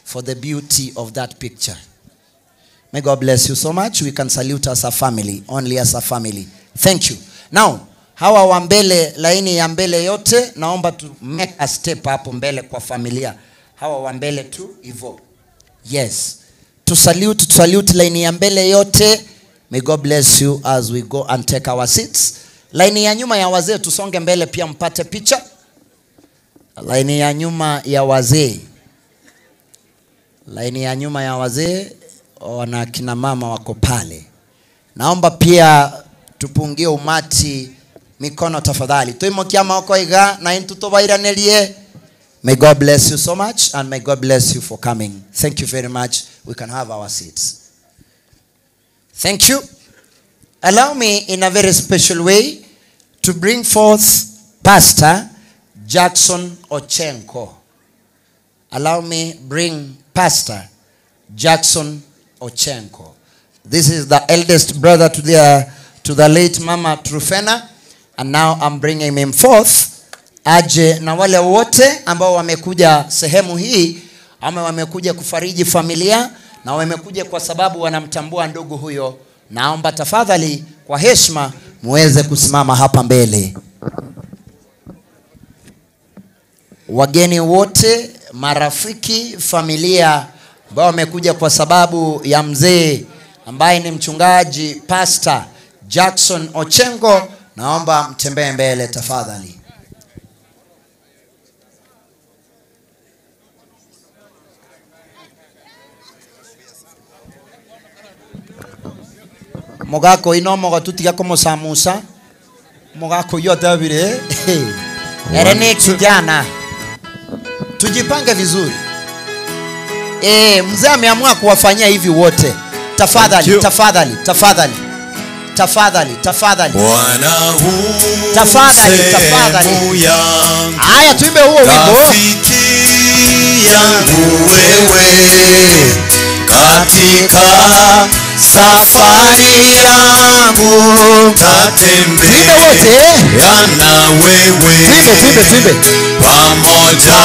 for the beauty of that picture. May God bless you so much. We can salute as a family, only as a family. Thank you. Now, hawa wa mbele, laini ya mbele yote, naomba to make a step hapo mbele kwa familia. Hawa wa mbele tu, hivyo. Yes. To salute line ya mbele yote. May God bless you as we go and take our seats. Line ya nyuma ya wazee tusonge mbele pia mpate picha. Line ya nyuma ya wazee. Line ya nyuma ya wazee wana kina mama wako pale. Naomba pia tupungie umati mikono tafadhali. Tuimokia maoko iga na intutobairaneliye. May God bless you so much and may God bless you for coming. Thank you very much. We can have our seats. Thank you. Allow me in a very special way to bring forth Pastor Jackson Ochenko. Allow me bring Pastor Jackson Ochenko. This is the eldest brother to the late Mama Trufena, and now I'm bringing him forth. Aje na wale wote ambao wamekuja sehemu hii ama wamekuja kufariji familia na wamekuja kwa sababu wanamtambua ndugu huyo, naomba tafadhali kwa heshima muweze kusimama hapa mbele. Wageni wote, marafiki, familia ambao wamekuja kwa sababu ya mzee ambaye ni mchungaji Pastor Jackson Ochenko, naomba mtembee mbele tafadhali. Mogako inomo gatutika como samusa. Mogako yote abire. Erene kijana. Tujipange vizuri. Mzee ameamua kuwafanyia hivi wote. Tafadhali, tafadhali, tafadhali. Tafadhali, tafadhali. Tafadhali, tafadhali. Haya tuimbe huo wimbo. Rafiki yangu wewe katika safari yangu tatembea na wewe pamoja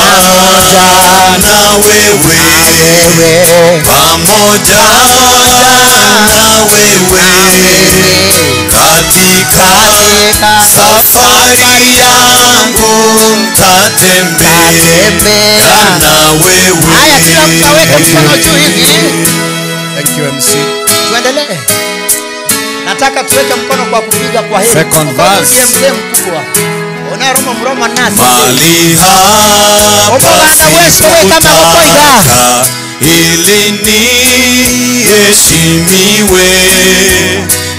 na wewe pamoja na wewe katika safari yangu tatembea na wewe. Haya kila mtu aweke mkono juu hivi. Thank you MC. Tuendelee. Nataka tuweke mkono kwa kupiga kwa heri. Second verse. Ndiye mzee mkubwa. Ona Roma mroma nasi. Mali hapa sikutaka ili niheshimiwe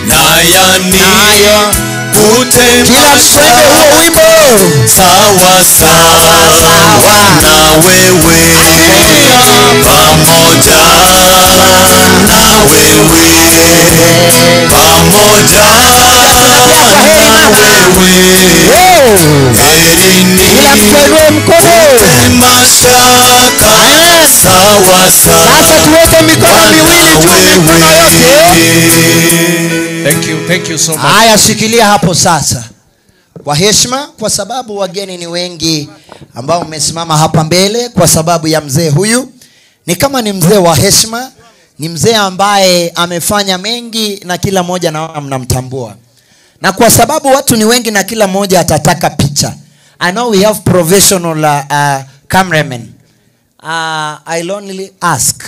na yani kutema sawa sawa na wewe pamoja na wewe pamoja na wewe heri kutema shaka sawa sawa. Sasa tuweke mikono miwili juu, mikono yote. Thank you so much. Haya, shikilia hapo sasa. Kwa heshima, kwa sababu wageni ni wengi ambao umesimama hapa mbele kwa sababu ya mzee huyu. Ni kama ni mzee wa heshima, ni mzee ambaye amefanya mengi na kila moja na mnamtambua. Na kwa sababu watu ni wengi na kila moja atataka picha. I know we have professional cameramen. I'll only ask.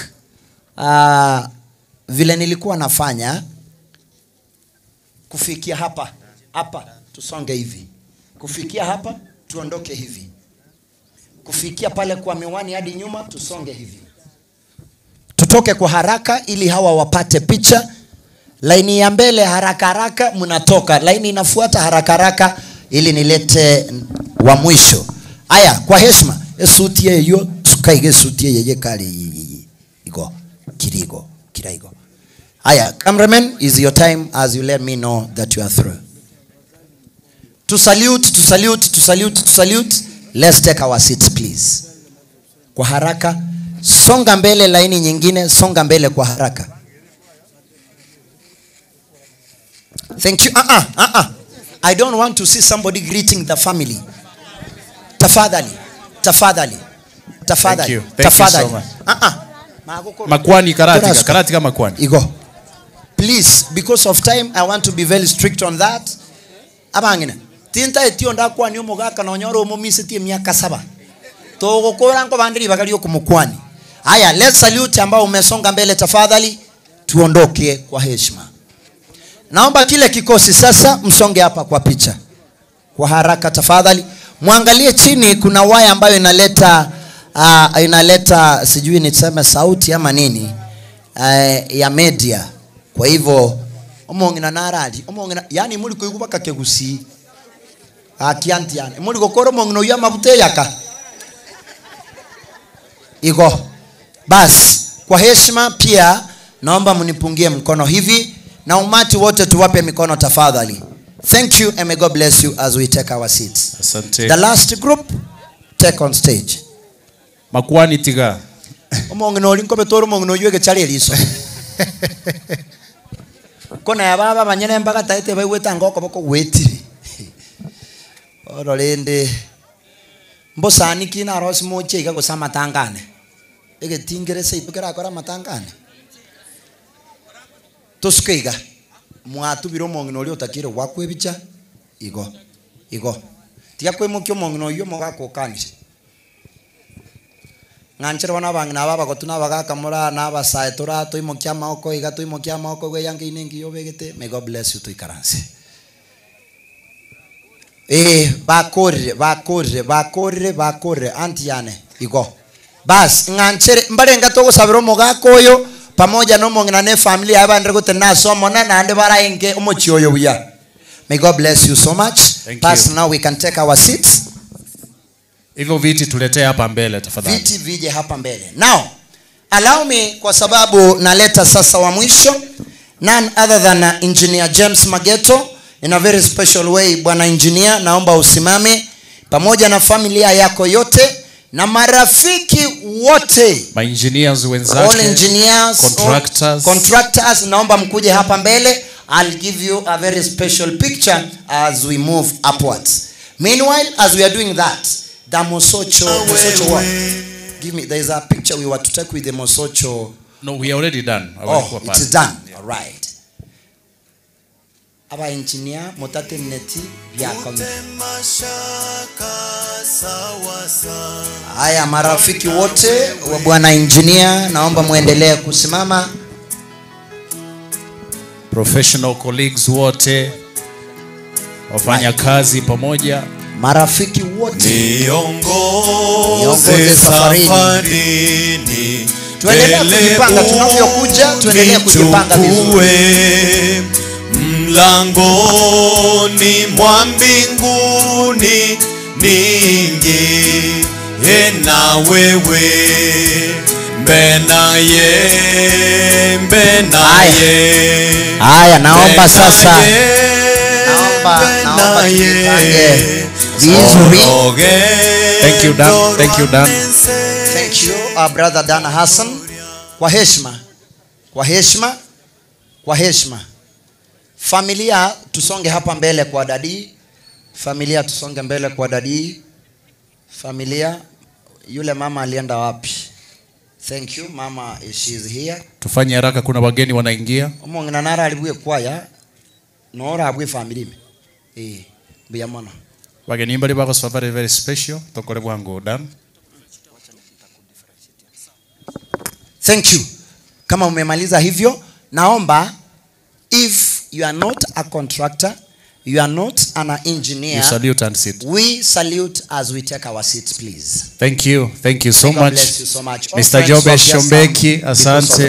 Vile nilikuwa nafanya kufikia hapa tusonge hivi, kufikia hapa tuondoke hivi, kufikia pale kwa miwani hadi nyuma tusonge hivi, tutoke kwa haraka ili hawa wapate picha. Laini ya mbele haraka haraka mnatoka. Laini inafuata haraka haraka ili nilete wa mwisho. Aya, kwa heshima, sutie hiyo tukaige sutie yeye kali igo kirigo kiraigo. Aya, cameraman, is your time as you let me know that you are through. To salute, to salute, to salute, to salute. Let's take our seats please. Kwa haraka, songa mbele laini nyingine, songa mbele kwa haraka. Thank you. I don't want to see somebody greeting the family. Tafadhali. Tafadhali. Tafadhali. Tafadhali. So Makwani karatika Makwani. Igo. Please, because of time, I want to be very strict on that. Abangine. Tinta etio ndakwa ni omogaka na onyoro omomisi tie miaka 7. Togo korango bandiri bagali okumukwani. Haya, let's salute ambao umesonga mbele tafadhali. Tuondoke kwa heshima. Naomba kile kikosi sasa msonge hapa kwa picha. Kwa haraka tafadhali. Muangalie chini kuna waya ambayo inaleta sijui niseme sauti ama nini ya media. Kwa hivyo omongina narali, omongina yani muri kuigubaka kegusi. Akianti yani. Muri gokoro mongino ya mabute yaka. Igo. Bas, kwa heshima pia naomba mnipungie mkono hivi. Na umati wote tuwape mikono tafadhali. Thank you and may God bless you as we take our seats. Asante. The last group, take on stage. Makwani tiga. Omongino linko betoro mongino yuege chali eliso. Kona ya baba banyene mpaka taite baiweta ngoko bako wetiri. Orolende. Mbosani kina rosi moche ikago sama tangane. Ege tingere se ipukera akora matangane. Toskeiga mwatu biro mongino uri otakire wakwe bicha igo tiga kwe mukyo mongino yo mogako kanise nganchero bana bangina baba gotuna bagaka mura na basae tora to imokya maoko iga to imokya maoko gwe yange inengi yo begete. May God bless you to ikaranse bakore antiane igo bas nganchere mbarenga to gusabiro mogako yo pamoja no mongina ne family abandre gutena somo na ande baraenge omochioyo buya. May God bless you so much. Pass now we can take our seats. Hivyo viti tuletee hapa mbele tafadhali. Viti vije hapa mbele. Now, allow me kwa sababu naleta sasa wa mwisho, none other than Engineer James Mageto in a very special way. Bwana engineer, naomba usimame pamoja na familia yako yote na marafiki wote, my engineers wenzake, all engineers, contractors, naomba mkuje hapa mbele. I'll give you a very special picture as we move upwards. Meanwhile, as we are doing that, the Mosocho what? Give me, there is a picture we were to take with the Mosocho. No, we are already done. Oh, it's done. All right. Aba engineer motate neti ya kombe. Haya marafiki wote wa bwana engineer, naomba muendelee kusimama. Professional colleagues wote wafanya kazi pamoja, marafiki wote niongoze safarini, tuendelee kujipanga tunavyokuja, tuendelee kujipanga vizuri. Mlangoni mwa mbinguni ningi na wewe mbenaye. Haya, naomba sasa, naomba tujipange vizuri. Thank you Dan, thank you Dan. Thank you our brother Dan Hassan. Kwa heshima, kwa heshima, kwa heshima. Familia tusonge hapa mbele kwa dadi. Familia tusonge mbele kwa dadi. Familia, yule mama alienda wapi? Thank you mama, she is here. Tufanye haraka, kuna wageni wanaingia. Omongina nara alibuye kwaya. Nora abwe family me. Biyamona. Wageni mbali bako so very very special. Tokole bwangu Dan. Thank you. Kama umemaliza hivyo, naomba, if you are not a contractor, you are not an engineer, you salute and sit. We salute as we take our seats, please. Thank you so God much. Bless you so much. Mr. Jobe Shombeki, asante.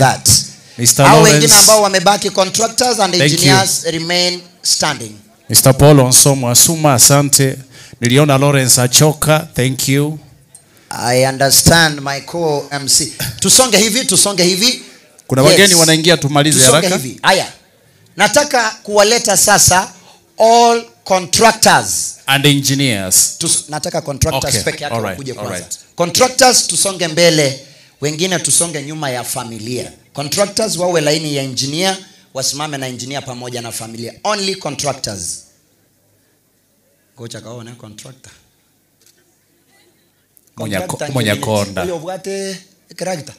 Mr. Hao wengine ambao wamebaki contractors and engineers remain standing. Mr. Paul Onsomo Asuma, asante. Niliona Lawrence Achoka, thank you. I understand my co-MC. Tusonge hivi. Kuna wageni wanaingia, tumalize haraka. Haya. Nataka kuwaleta sasa all contractors and engineers. Nataka contractors peke yake wakuje kwanza. Contractors tusonge mbele, wengine tusonge nyuma ya familia. Contractors wawe laini ya engineer, wasimame na engineer pamoja na familia. Only contractors. Kocha kaona contractor. Monya konda. Uyo bwate character.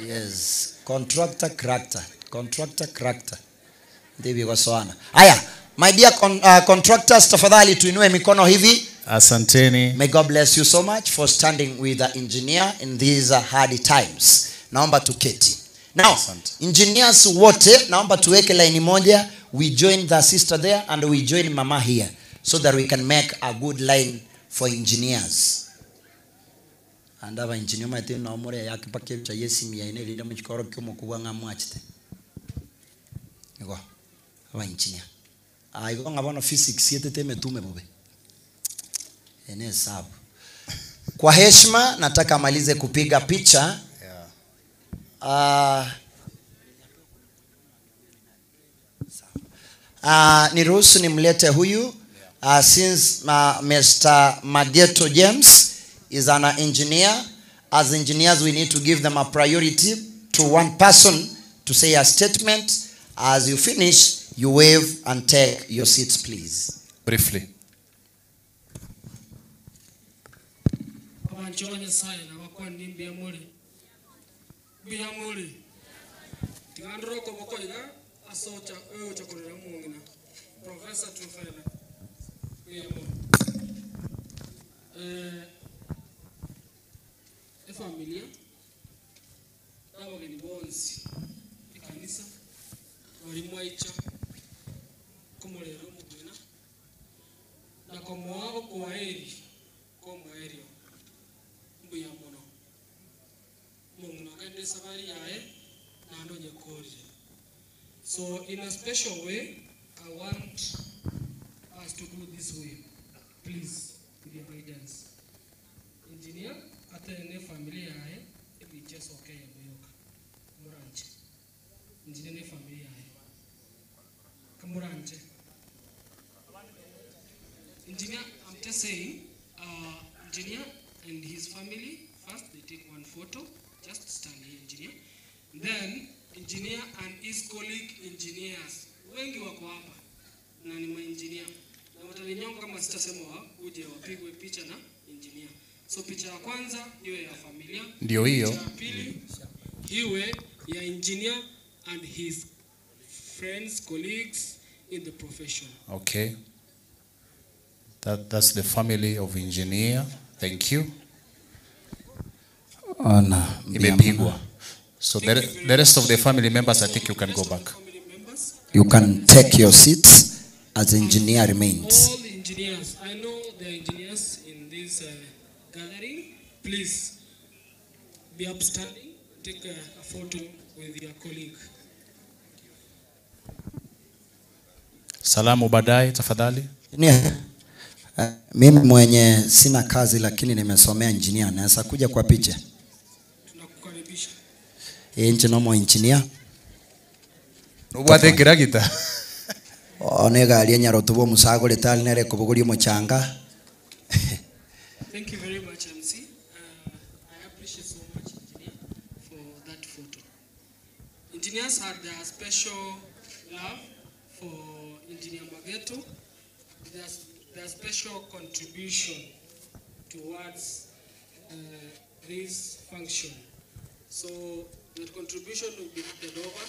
Yes, contractor character. Ndivyo kwa sana. Haya, my dear contractors, tafadhali tuinue mikono hivi. Asanteni. May God bless you so much for standing with the engineer in these hard times. Naomba tuketi. Now, engineers wote, naomba tuweke line moja. We join the sister there and we join mama here so that we can make a good line for engineers. And aba engineer mate na omore yake pakye cha yesi mi ine lida mchikoro kyo mukubwa ngamwachite. Ngo. Aba engineer. Aiko ngabona physics yete teme tume bobe. Ene sabu. Kwa heshima nataka amalize kupiga picha. Niruhusu nimlete huyu since Mr. Mageto James is an engineer. As engineers we need to give them a priority to one person to say a statement. As you finish, you wave and take your seats, please. Briefly. Professor Trufena. Familia n'abageni bonsi ikanisa walimu aicha kumulero mugwina na komuwabo kuwaeri komwaerio mbuya muno mungu nakende sabari yae na ndo nyekori. So in a special way I want us to do this way, please, with your guidance. Engineer atene familia yae ibi just okay yaboyoka muranje engineer ne familia yae kamuranje engineer. I'm just saying engineer and his family first they take one photo, just stand here engineer, then engineer and his colleague engineers wengi wako hapa na ni ma-engineer na watalinyonga kama sitasema uje wapigwe picha na engineer. So picha ya kwanza iwe ya familia, ndio hiyo. Picha ya pili iwe ya engineer and his friends, colleagues in the profession. Okay. That's the family of engineer. Thank you. Imepigwa. So the rest of the family members, I think you can go back. You can take your seats as engineer remains. All the engineers, I know the engineers in this gathering, please be upstanding, take a photo with your colleague. Salamu baadaye tafadhali. Mimi mwenye sina kazi lakini nimesomea engineer, naweza kuja kwa picha? Tunakukaribisha. Nomo engineer. Ubate kiragita. Onega alienya rotubo musago letali nere kubuguri mochanga. Thank you very much, MC. I appreciate so much, engineer, for that photo. Engineers had a special love for Engineer Mageto. Their special contribution towards this function. So that contribution will be handed over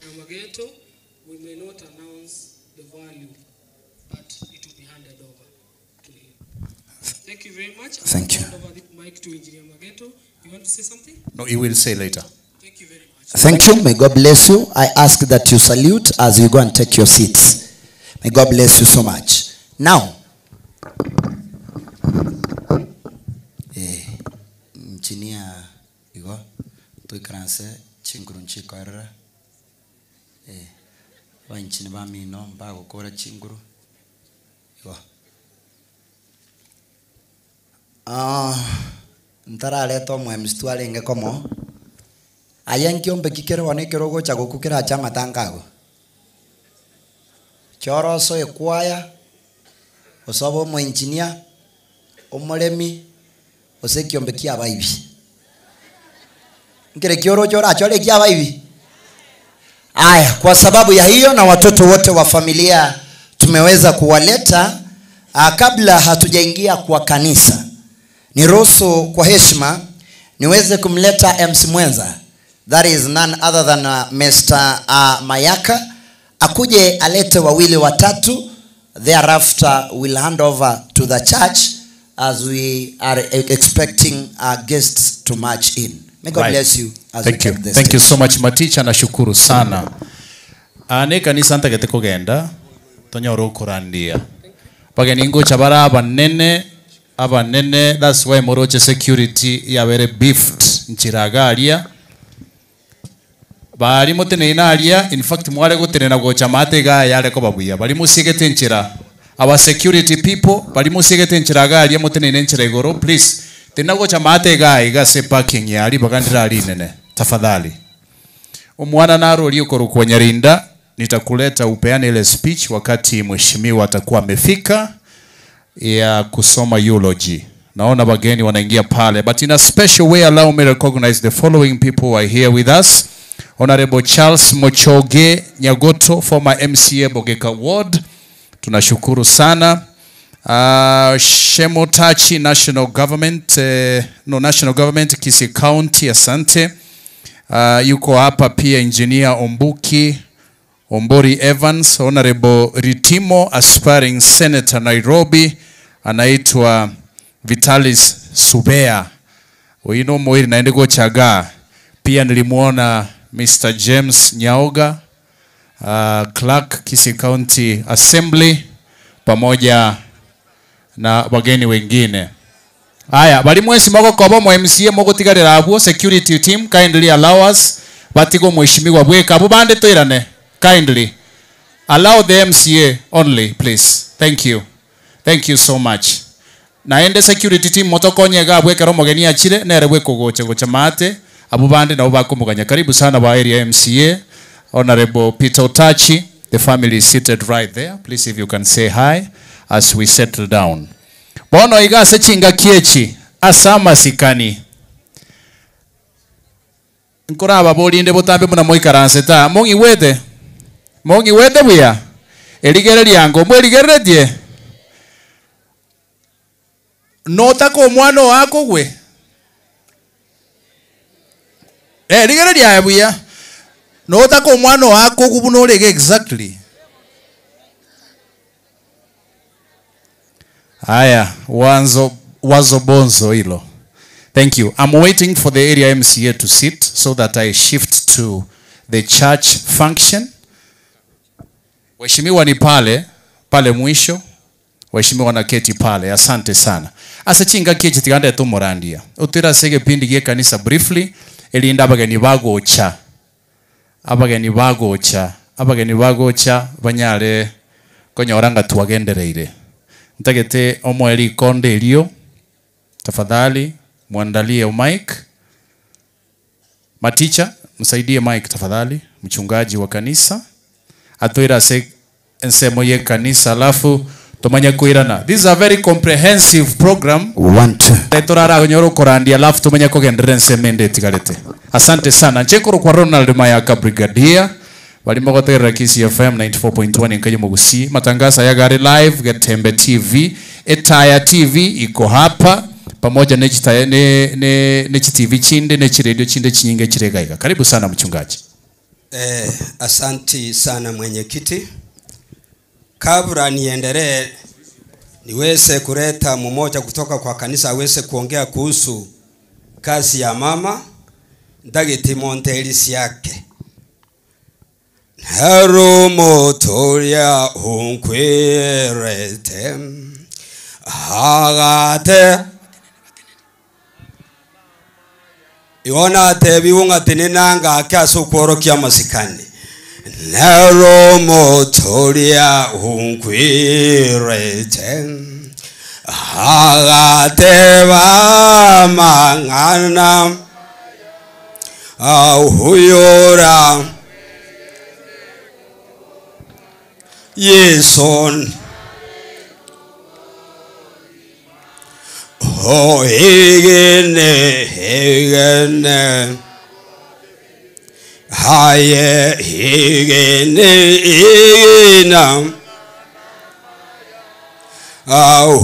to Mageto. We may not announce the value, but it will be handed over to him. Thank you very much. Thank you. I'll hand over the mic to Engineer Mageto. You want to say something? No, he will say later. Thank you very much. Thank you. May God bless you. I ask that you salute as you go and take your seats. May God bless you so much. Now, engineer, you go. tuikaranse chinguru nchikorera banchini bamino mbagukora chinguru yo ntaraleta omwe mstwale ngekomo ayankiombe kikere wanekero gocha gukukira chama tangago choroso ekwaya osabo mo engineer omolemi osekiombe kia baibi ngere kioro chora chole kia baibi. Aya, kwa sababu ya hiyo na watoto wote wa familia tumeweza kuwaleta kabla hatujaingia kwa kanisa. Niruhusu kwa heshima niweze kumleta MC mwenza, that is none other than Mr. Mayaka, akuje alete wawili watatu, thereafter we'll hand over to the church as we are expecting our guests to march in. May God bless you. Thank you. Thank you so much Maticha, nashukuru sana. Ane kanisa ntagete kugenda tonyoro kurandia. Bageni ngocha bara abanene, that's why Moroche security ya very beefed nchiragalia. Bari mutene inalia, in fact mwale gutene na gocha matega yale ko babuya. Bari musigete nchira. Our security people bari musigete nchiragalia mutene nchira igoro, please. Tinago cha matega igase parking yali bagandira ali nene. Tafadhali. Umwana naro lioko kwa Nyarinda, nitakuleta upeane ile speech wakati mheshimiwa atakuwa amefika ya kusoma eulogy. Naona bageni wanaingia pale, but in a special way allow me to recognize the following people who are here with us. Honorable Charles Mochoge Nyagoto, former MCA Bogeka Ward. Tunashukuru sana. Shemotachi National Government, National Government Kisii County, asante. Yuko hapa pia Engineer Ombori Evans, Honorable Ritimo, aspiring Senator Nairobi, anaitwa Vitalis Subea. Wino mwiri naende gochaga. Pia nilimuona Mr. James Nyaoga, Clerk Kisii County Assembly, pamoja na wageni wengine. Aya, bali mwesi moko kobo mwa MCA moko tigarira abuo, security team kindly allow us batigo mheshimiwa bweka abo bande toirane kindly allow the MCA only please. Thank you. Thank you so much. Naende security team motokonyega bweka ro mogeni achire nere bweko gocha mate abo bande na obako muganya. Karibu sana ba area MCA. Honorable Peter Otachi, the family is seated right there. Please if you can say hi as we settle down. Bono igase chinga kiechi asama sikani. Nkora ababoli inde botambe muna moikaranse ta mongi wede buya eligere lyango mweligere die nota ko mwana wako gwe eligere lya buya nota ko mwana wako kubunolege exactly. Aya, wazo bonzo hilo. Thank you. I'm waiting for the area MCA to sit so that I shift to the church function. Waheshimiwa ni pale mwisho. Waheshimiwa na keti pale. Asante sana. Asa chinga kechi tiganda eto morandia. Utira sege pindi gie kanisa briefly. Elinda abageni bagocha. Banyale konyoranga tuwagendereire. Ntagete omweli konde ilio. Tafadhali muandalie mic. Maticha msaidie mic tafadhali. Mchungaji wa kanisa atoira ensemo ye kanisa alafu tumanya kuirana. This is a very comprehensive program. Tetorara gonyoro korandi alafu tumanya kogendere ensemende tigalete. Asante sana. Nchekoro kwa Ronald Mayaka Brigadier. Walimogotera Kisii FM 94.1 nkaje Mugusi. Matangazo ya gari live Getembe TV. Etaya TV iko hapa pamoja na TV chinde na radio chinde chinyinge chiregaiga. Karibu sana mchungaji. Asanti sana mwenyekiti. Kabla niendelee niweze kuleta mmoja kutoka kwa kanisa aweze kuongea kuhusu kazi ya mama Ndagiti Montelisi yake. Haro motoria unkwerete hagate iwona tebi wonga tenenanga kaso kworo kia masikani nero motoria unkwireten agateba mangana huyora Yeson oh hegene haye hegene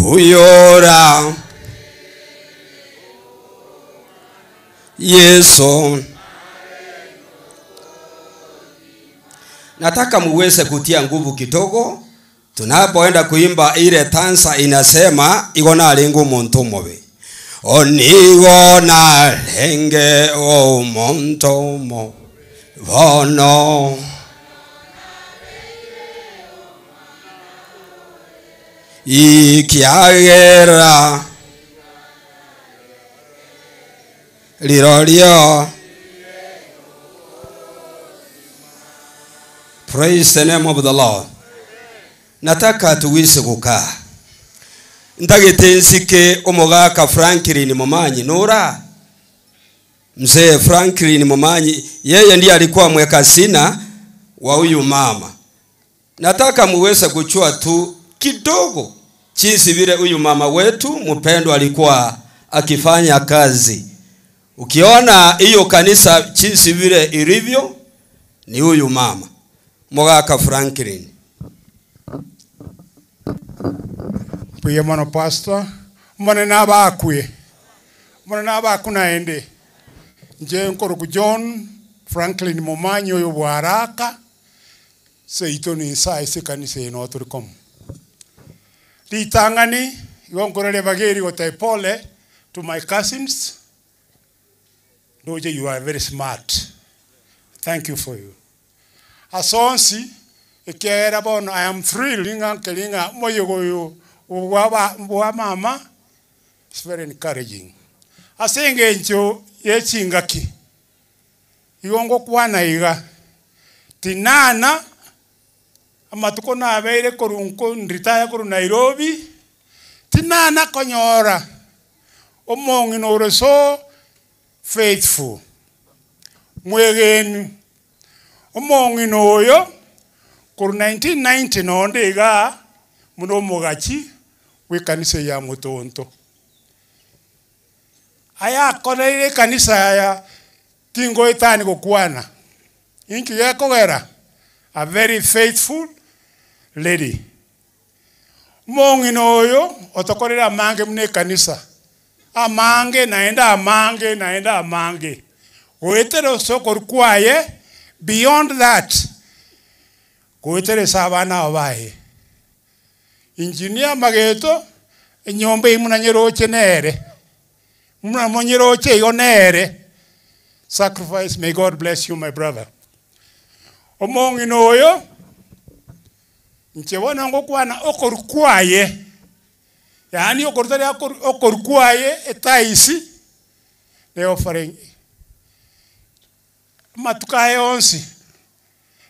huyora Yeson. Nataka muweze kutia nguvu kidogo tunapoenda kuimba ile tansa inasema igona lengo muntu mobe onigona lenge o muntu mo vono ikiagera lirorio. Praise the name of the Lord. Nataka tuwise kukaa. Ndagitensike omogaka Franklin Momanyi Nora. Mzee Franklin Momanyi yeye ndiye alikuwa mweka sina wa huyu mama. Nataka muweze kuchua tu kidogo jinsi vile huyu mama wetu mpendwa alikuwa akifanya kazi. Ukiona hiyo kanisa jinsi vile ilivyo ni huyu mama Mogaka Franklin. Puye mono pastor mone naba akwe mone naba kuna ende nje nkoro ku John Franklin Momanyi yo bwaraka seito ni sai se kanisa ino turikom litangani yonkorele bageri otepole to my cousins. Doje, you are very smart. Thank you for you. Asonsi ekera bon I am thrilling ankelinga moyogoyo wa mama. It's very encouraging. Asenge ncho yechingaki. Yongo kwana iga. Tinana amatuko na abere korunko retire koru Nairobi. Tinana konyora. Omongi no so faithful. Mwegenu. Omongi noyo koru 1990 nonde iga muno mogachi wekanisa ya mutonto. Aya kone kanisa ya tingo itani kokwana. Inki ya kogera a very faithful lady. Mongi noyo otokorera mange mne kanisa. Amange naenda amange naenda amange. Oetero soko kwaye beyond that. Koetere sabana obaye. Engineer mageto nyombe imunanyeroche nere. Munanyeroche yonere. Sacrifice, may God bless you, my brother. Omongi noyo nchebona ngokwana okorukwaye. Yani okortari okorukwaye etaisi ne offering matukaye onsi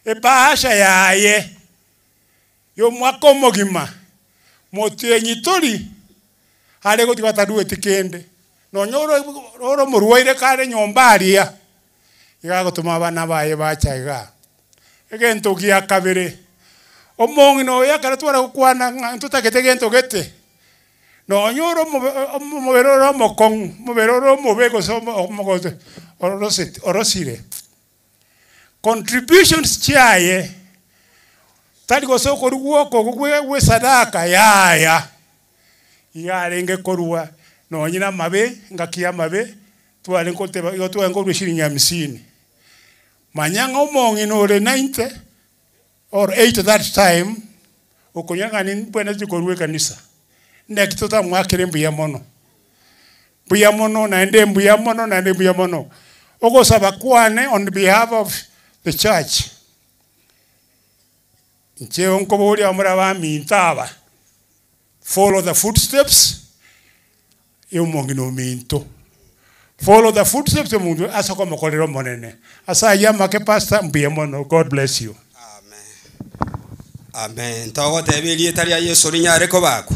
ebasha yaye yo mwako mogima motenyi tori hale goti batadue tikende no nyoro oro muruwaire kare nyombaria iga gotuma bana baye bachaiga egento kia kabere omongi no yakara twara kwana ntutakete gento gete no nyoro moberoro mokong moberoro mobego so mogote orosire contributions chiaye tali go so koruwo ko we sadaka yaya yarenge korua no nyina mabe ngakia mabe twale kote yo twango rushiringi 50 manyanga omongi no re 90 or 8 that time okonyanga ni bwana zikoruwe kanisa nekitota mwakire mbuya mono naende mbuya mono ogo sabakwane on behalf of the church nche onkobori amura ba mintaba follow the footsteps yomongi no minto follow the footsteps of mundu asoko mokolero monene asa yama ke pastor mbiyemono. God bless you. Amen. Tawo tebelie taria Yesu rinyare ko bako.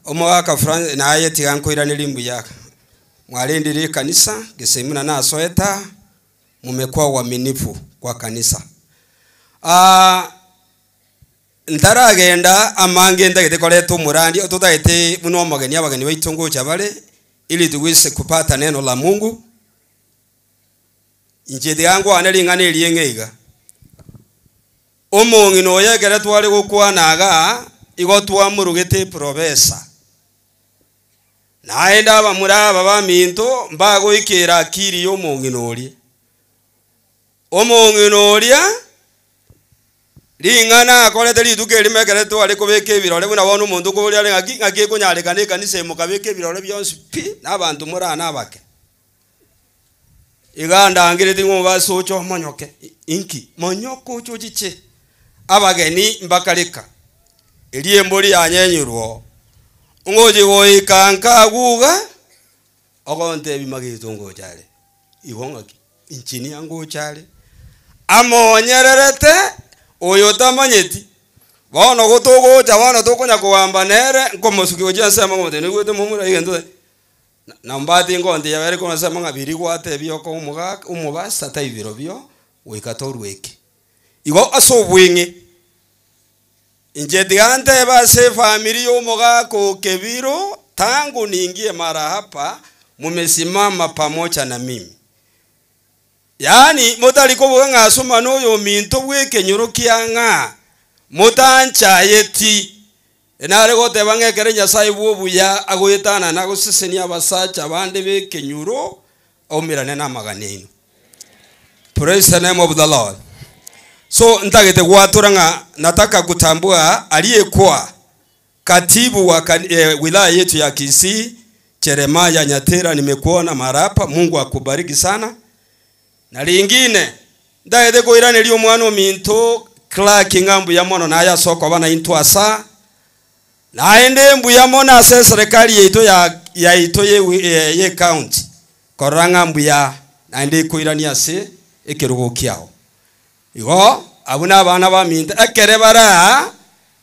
Omwaka Fran na ayeti ganko iraniri mbuyaka. Mwalindiri kanisa gesemuna na soeta mumekuwa waaminifu kwa kanisa. Ndaragenda amange ndagete koleto murandi otutaite muno mageni abageni baitungo chabale ili tuweze kupata neno la Mungu. Njedi yangu analingana eliengeiga. Omongi no yegere twali gukwanaga igo twamurugite professor. Naenda abamuraba baminto mbago ikera akiri omongi nori. Omongi noria lingana akolete lituke limekere twali kubeke birole buna bono mundu ko buli ngaki kunyareka ne kanise mukabeke birole byonsi pi nabantu murana abake. Iganda angiriti ngoba socho monyoke inki monyoko chojiche abageni mbakalika eliemboli yanyenyurwo ngoje woikanka guga ogonte bimagito ngojale ibongaki inchini yango chale amonyererete oyo tamanyeti bono gotogo chabana tokonya kuamba nere nkomosuki oje sema ngote nigwete mumura igendo na mbati ngonde yabere ko nasema ngabiri gwate byo ko umubasa taibiro byo wikatorweke igo asobwinge injedigante base family yo mogako kebiro tangu niingie mara hapa mumesimama pamoja na mimi. Yani motaliko bwanga asoma noyo minto weke nyurukia nga mutancha yeti enare gote bangekere Nyasaye bwobuya agoyetana nago sesenia basacha bande beke nyuro omirane na maganeno. Praise the name of the Lord. So ntagete gwaturanga nataka kutambua aliyekuwa katibu wa wilaya yetu ya Kisii Jeremiah Nyatera, nimekuona marapa. Mungu akubariki sana. Na lingine ndaede ko irane liyo mwana minto Clark ngambu ya mono na ya soko bana into asa naende mbu ya mono ase serikali yeito ya ito ye county koranga mbu ya naende ko irani ase ekerugo kiao igo abuna abana ba minta ekere bara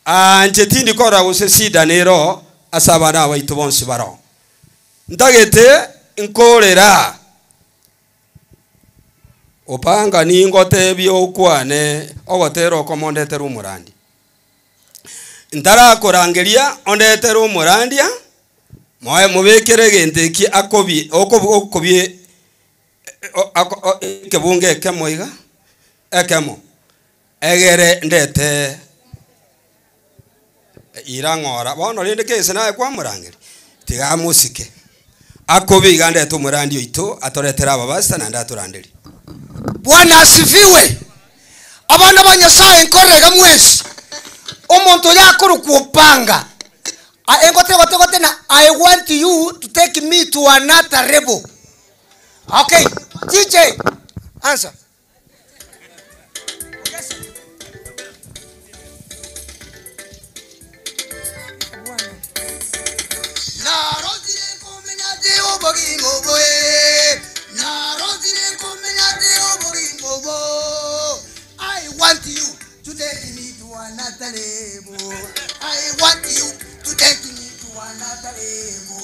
anjetindi kora gose sida nero asabana abaito bonsi baro ndagete nkorera opanga ningote byokwane ogotero komondetero umurandi ndara korangeria ondetero umurandia moye mubekere gendeki akobi okobie kebunge kemoiga ekemo egere ndete irangora bono rinde kese nae kwa murangeri tiga musike akobi gande to murandi oito atoretera babasta na ndaturanderi. Bwana asifiwe. Abana ba Nyasaye nkorega mwesi omuntu yakuru kupanga engote na I want you to take me to another level. Okay, DJ answer. I want you to take me to another level. I want you to take me to another level.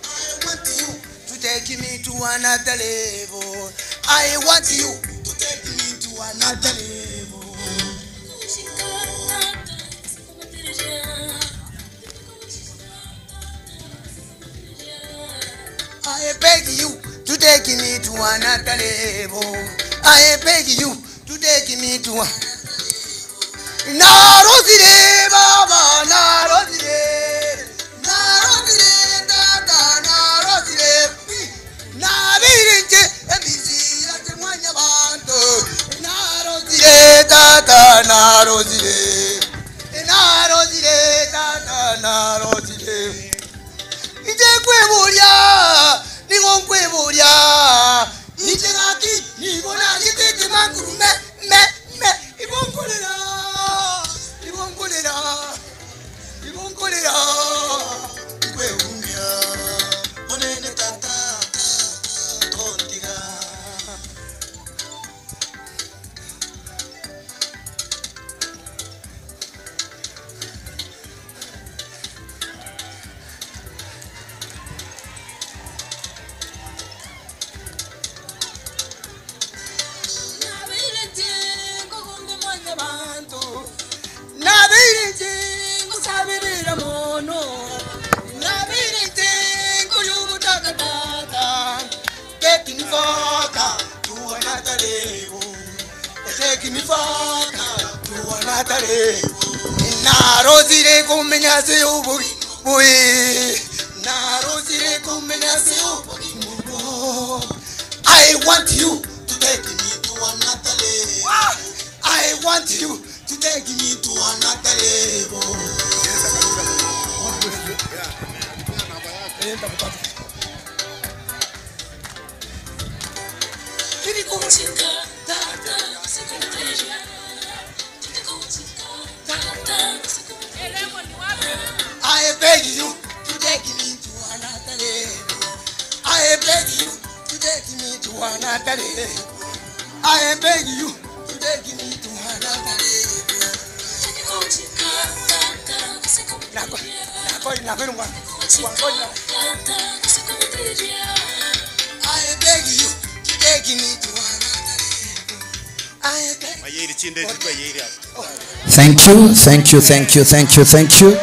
I want you to take me to another level. I want you to take me to another level. I beg you to take me to another level. I beg you to take me to a Narosire Baba, Narosire, Narosire, Tata, Narosire, Navirinche, Ebisi, Latemania Banto, Narosire, Tata, Narosire, Narosire, Tata, Narosire. Kweburia, nigon kweburia, nichengaki, nigona nitete mangurume, kusabirira mono nabirite kuyubutakatata taking faka to another level taking faka to another level narozire kumenyase ubugi bui narozire kumenyase ubugi I want you to take me to another level. I want you to take me to another level. I beg you to take me to another level. I beg you to take me to another level. I beg you to take me to another level. I beg you to take me to another level. Thank you, thank you, thank you, thank you, thank you.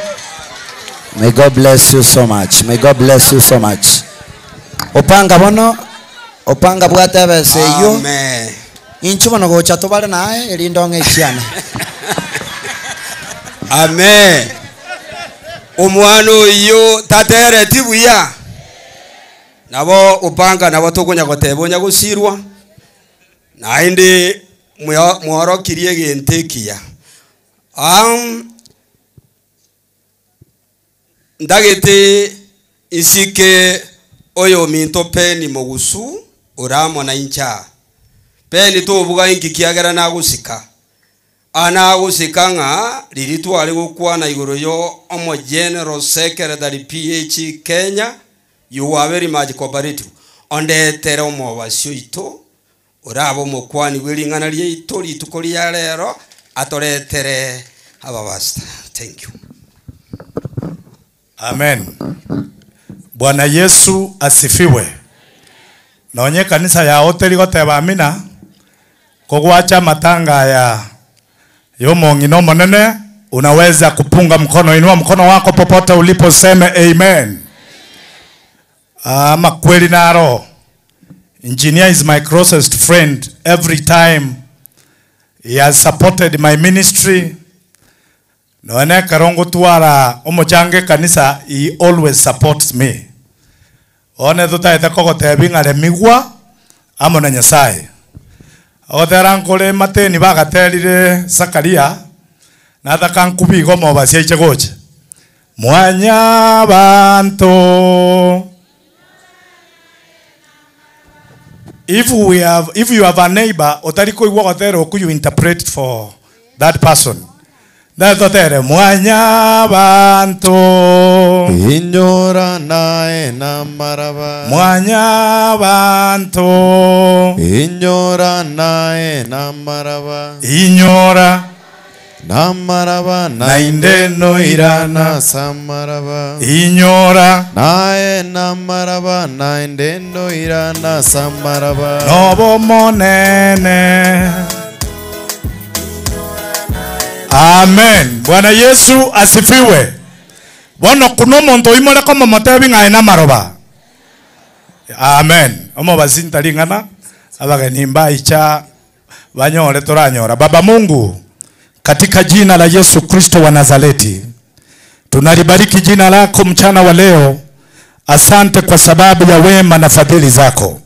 May God bless you so much. May God bless you so much. Opanga bono, opanga bwate bese yo. Amen. Inchu bono gocha tobale nae elindonge chiana. Amen. Omwano yo tatere tibuya. Nabo upanga nabo tokonya gotebonya gusirwa. Nainde mworo kirie gentekia. Ndagete isike oyo minto peni mogusu uramo na incha. Peni to buga inki kiagera na gusika. Ana gusika nga liritu ali gukwa na igoro yo omo General Secretary PH Kenya. You are very much cooperative. Onde tere omo basyo ito urabo mokwani wilingana lye ito litukoli ya lero atore tere ababasta. Thank you. Amen. Bwana Yesu asifiwe. Naonye kanisa ya hoteli gote bamina kugwacha matanga ya yomongino monene, unaweza kupunga mkono. Inua mkono wako popote ulipo, seme amen. Makweli naro. Engineer is my closest friend. Every time he has supported my ministry. Noene karongo tuara omochange kanisa, he always supports me. One tutaete kogotebi ngare migwa amo na Nyasaye. Otherankole mateni bagaterire Sakaria na thakankubbi gomo basia ichegoche. Mwanya banto. If you have a neighbor, otariko iwo gotero could you interpret for that person? That mwanya banto Inyora nae na maraba. Mwanya banto Inyora nae na maraba. Inyora na maraba na indeno irana samaraba. Inyora nae na maraba na indeno irana samaraba. Nobo monene. Amen. Bwana Yesu asifiwe. Bono kuno muntu imole kama matebi ngaina maroba. Amen. Omo bazinta lingana abageni mbaicha banyore toranyora. Baba Mungu, katika jina la Yesu Kristo wa Nazareti, tunalibariki jina lako mchana wa leo. Asante kwa sababu ya wema na fadhili zako.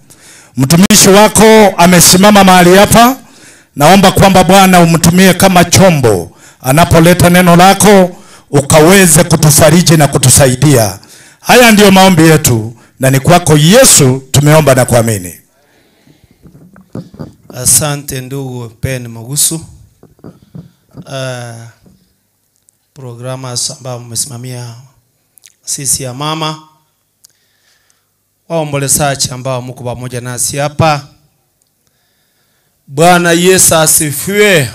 Mtumishi wako amesimama mahali hapa. Naomba kwamba Bwana umtumie kama chombo anapoleta neno lako, ukaweze kutufariji na kutusaidia. Haya ndiyo maombi yetu, na ni kwako Yesu tumeomba na kuamini. Asante ndugu Ben Magusu. Programa ambao mmesimamia sisi ya mama. Waombolezaji ambao mko pamoja nasi hapa. Bwana Yesu asifiwe.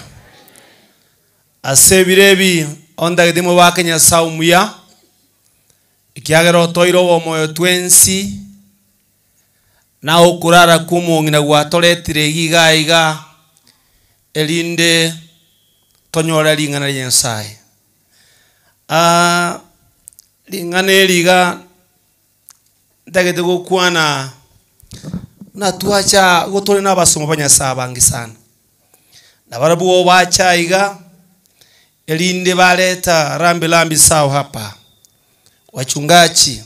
Asebirebi onda gidimo wakenya saumuya. Ikiagero toiro wo moyo twensi. Na okurara kumungi na gwatoretire gigaiga elinde tonyora lingana lyensaye. lingane liga ndagete gukwana na tuacha gotore na basomo banyasa bangi sana na barabu wacha iga elinde baleta rambi sawa hapa. Wachungaji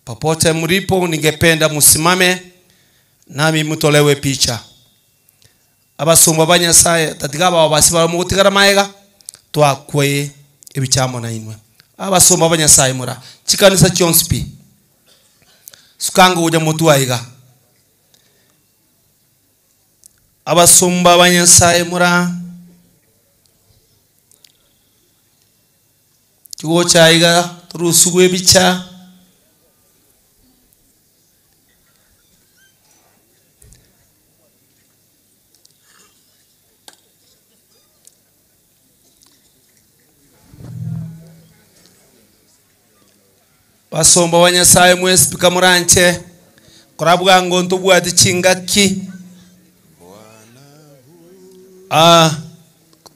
popote mlipo, ningependa musimame nami mutolewe picha. Abasumba banyasaye tatigaba wabasiba mugutigara maega twakwe ebichamo na inwe. Abasumba banyasaye mura chikanisa chonspi sukango uja mutu aiga. Abasumba banyasaye mura chuo chaiga turusugwe bicha basomba banyasaye mwesi pikamuranche korabwa ngo ntubwati chingaki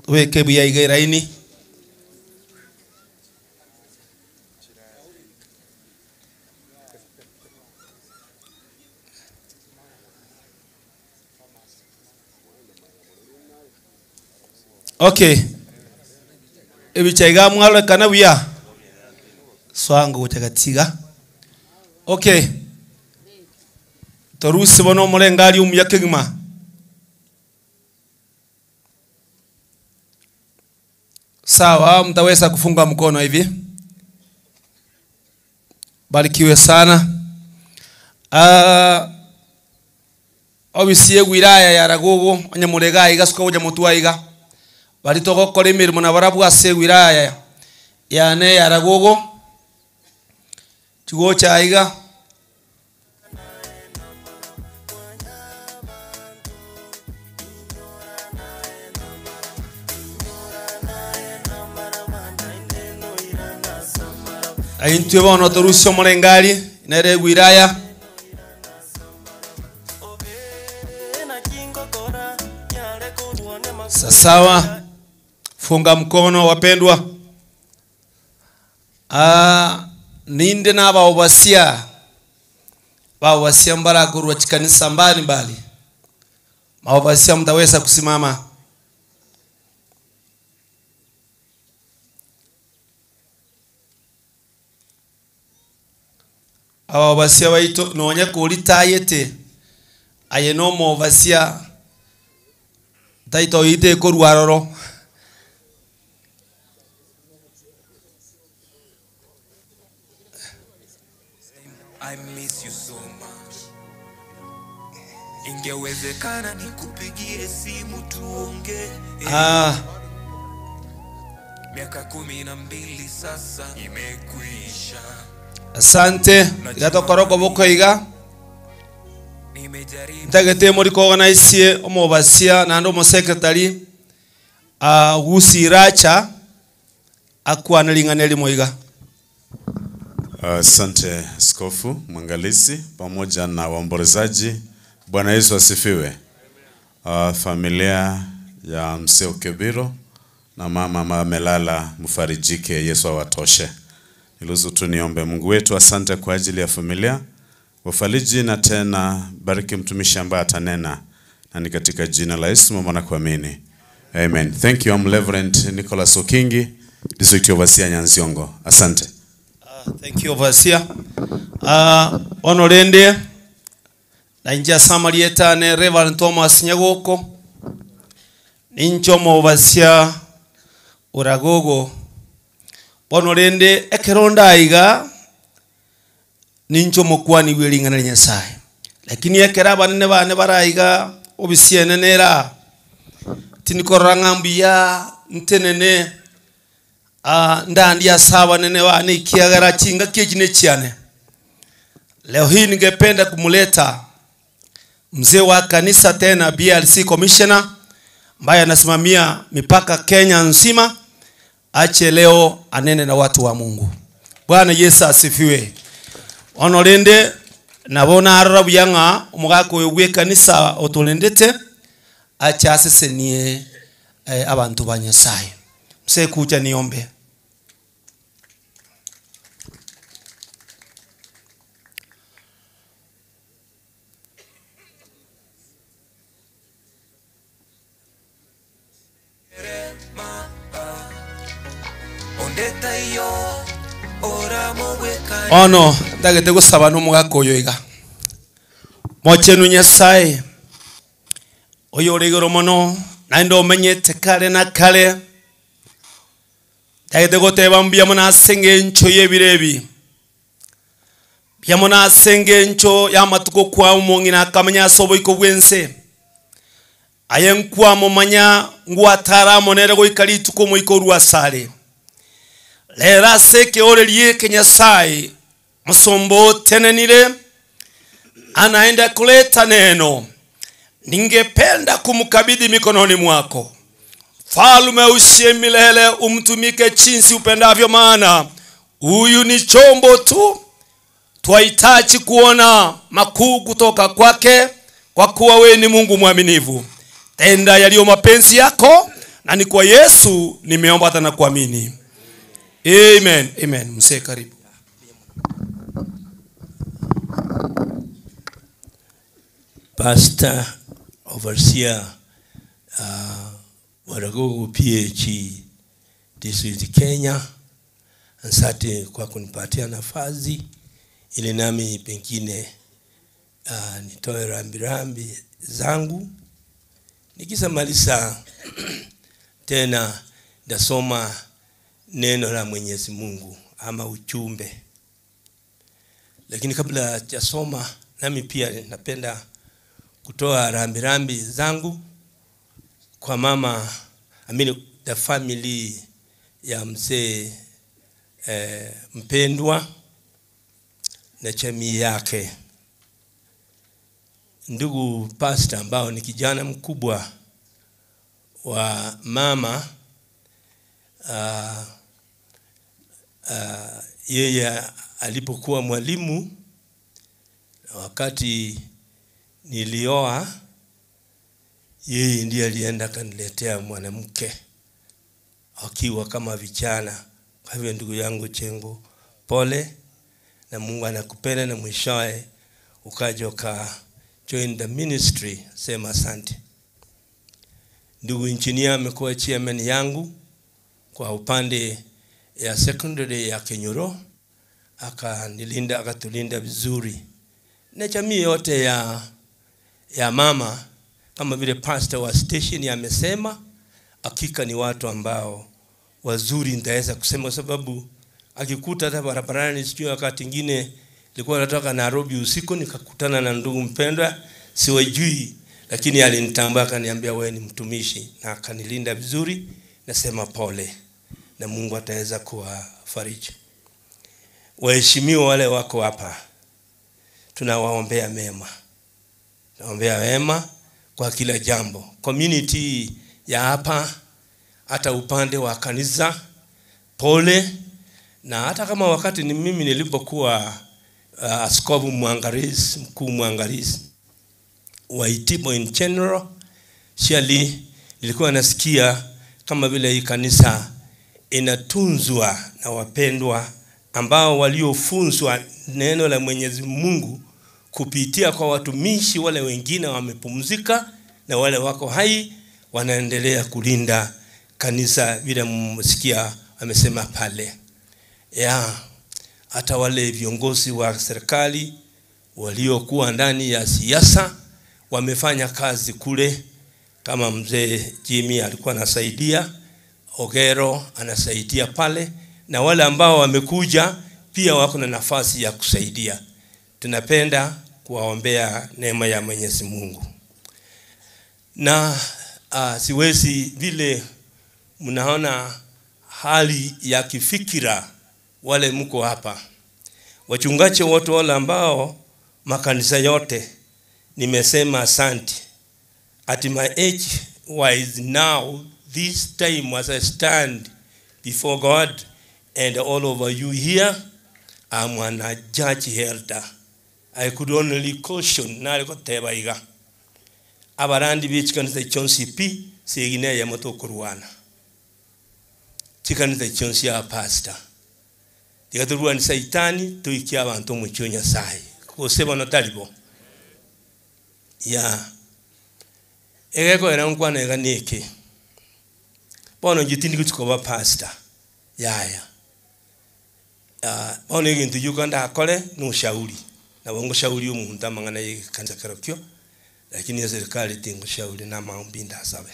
weke biya igairaini okay ebichaiga mwalo kana biya swango utagatiga okay torusi bono mulengali umyakigma sawa. Mtaweza kufunga mkono hivi. Barikiwe sana. Obisiye wilaya ya Ragogo onyamurega iga suka uja mutu iga bari togokora imirimo na barabu ase wilaya ya ne ya Ragogo chugo chaiga ayintwe bono torusyo mulengali nere wilaya sawa. Funga mkono wapendwa. Ninde na bawasia mbaraguru wa chikanisa mbali mbali. Mawasia mtaweza kusimama. Awabasia waito nonya kulita yete ayenomo vasia taito ite koruaroro I miss you so much. Ingewezekana nikupigie simu tuonge. Miaka 12 sasa imekwisha. Asante gato koroko boko iga ntagete muri ko organize omobasia na ndo mo secretary Gusiracha akwanalingane moiga. Asante Askofu Mwangalisi pamoja na waombolezaji. Bwana Yesu asifiwe. Familia ya Mzee Okebiro na mama amelala, mfarijike, Yesu awatoshe. Niluzu tu niombe. Mungu wetu, asante kwa ajili ya familia, wafariji na tena bariki mtumishi ambaye atanena, na ni katika jina la Yesu mwana kuamini. Amen. Thank you. I'm Reverend Nicholas Okingi, District Overseer Nyanziongo. Asante. Thank you Overseer. Honorende na inja Samarieta ne Reverend Thomas Nyagoko ninchomo Overseer Uragogo. Honorende ekeronda iga ninchomo kwani wilingana na Nyasaye, lakini ekeraba nene bane baraiga obisiene nera tinikorangambia ntenene ndandi ya sawa nene wani kiagara chinga kiechine chiane. Leo hii ningependa kumuleta mzee wa kanisa tena BRC Commissioner ambaye anasimamia mipaka Kenya nzima, ache leo anene na watu wa Mungu. Bwana Yesu asifiwe. Honorende nabona arabu yanga umugako we kanisa otolendete acha asesenie abantu ba Nyasaye. Mse kucha niombe. ono ndagete gusaba n'umugaka uyu iga mochenu Nyasaye uyu uri iguru muno na ndo umenyete kare na kare ndagete guteba mbia muna senge ncho yebirebi bia muna senge ncho ya matuko kwa umongi na kamanya sobo iko bwense ayenkwa mumanya ngwatara monere go ikali tuko mo iko ruasale lera seke orelie Nyasaye msombo tenenile anaenda kuleta neno. Ningependa kumkabidhi mikononi mwako. Falme ushie milele, umtumike jinsi upendavyo, maana huyu ni chombo tu. Twahitaji kuona makuu kutoka kwake, kwa kuwa wewe ni Mungu mwaminifu. Tenda yaliyo mapenzi yako, na ni kwa Yesu nimeomba na kuamini. Amen. Amen. Msee karibu. Pastor, overseer, Waragogo PhD District Kenya, asante kwa kunipatia nafasi ili nami pengine nitoe rambirambi zangu. Nikisamaliza tena ndasoma neno la Mwenyezi Mungu ama ujumbe. Lakini kabla ya soma, nami pia napenda kutoa rambirambi zangu kwa mama, the family ya mzee mpendwa na jamii yake. Ndugu pastor ambao ni kijana mkubwa wa mama, yeye alipokuwa mwalimu, wakati nilioa, yeye ndiye alienda kaniletea mwanamke akiwa kama vijana. Kwa hivyo ndugu yangu Chengo, pole, na Mungu anakupenda, na mwishowe ukaja uka join the ministry. Sema asante. Ndugu engineer amekuwa chairman yangu kwa upande ya secondary ya Kenyoro, akanilinda, akatulinda vizuri. Na jamii yote ya mama, kama vile pastor wa station amesema, hakika ni watu ambao wazuri, ndaweza kusema, sababu akikuta hata barabarani, sijui wakati mwingine nilikuwa natoka Nairobi usiku nikakutana na ndugu mpendwa siwajui, lakini alinitambua akaniambia wewe ni mtumishi, na akanilinda vizuri. Nasema pole, na Mungu ataweza kuwafariji. Waheshimiwa wale wako hapa, tunawaombea mema. Tunaombea mema kwa kila jambo. Community ya hapa, hata upande wa kanisa, pole. Na hata kama wakati ni mimi nilipokuwa askofu mwangalizi, mkuu mwangalizi wa Itibo in general, shali nilikuwa nasikia kama vile hii kanisa inatunzwa na wapendwa ambao waliofunzwa neno la Mwenyezi Mungu kupitia kwa watumishi wale wengine wamepumzika, na wale wako hai wanaendelea kulinda kanisa vile mmesikia amesema pale. Hata wale viongozi wa serikali waliokuwa ndani ya siasa wamefanya kazi kule, kama mzee Jimmy alikuwa anasaidia, Ogero anasaidia pale, na wale ambao wamekuja pia wako na nafasi ya kusaidia. Tunapenda kuwaombea neema ya Mwenyezi Mungu. Na siwezi vile mnaona hali ya kifikira wale mko hapa, wachungaji wote wale ambao makanisa yote, nimesema asante. At my age wise now, this time as I stand before God and all over you here, I'm an judge elder. I could only caution na liko tebaiga abarandi bichikanisa chonsi pi segine ya motokurwana chikanisa chonsi ya pastor dikaturwa ni saitani tuikia abantu mu cyonya sai kuseba no talibo egeko era nkwana eganeke bono jitindi kuchikoba pastor yaya bono egintu yukanda akore nushauri na bongo shauri umuntu amangana yekanza karokyo lakini ya serikali tingo shauri na maombi ndasabe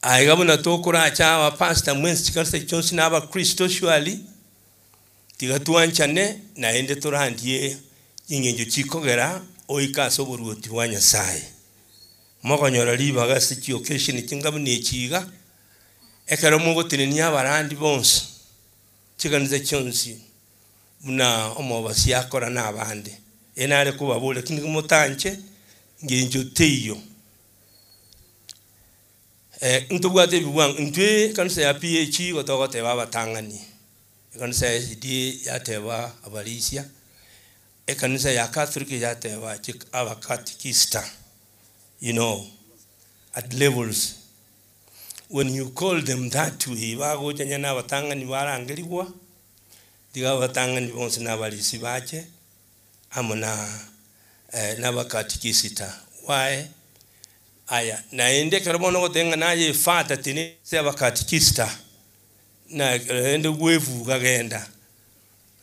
aigabona tokura cha wa pastor mwensi chikanisa chonsi na aba Kristo shwali tigatuanchane na ende turandie ingenjo chikogera oikaso boruoti wa Nyasaye mogonyora libaga siki occasion kingabune chiga ekero mugotinenia abarandi bonse chikanisa chonsi muna omobasi akora na abandi enare kubabule kindi mutanche ngenjo teyo ntubwate biwang ntwe kanisa ya PH gotogote babatangani kanisa ya SD yateba abalisia kanisa ya Catholic yateba aba catechista you know at levels when you call them that way bago janya na batangani barangeliwa diga batangani bonse na balisi bache amona na bakatikisita why aya na ende karbono gotenga naye fata tini se abakatikista na ende gwevu kagenda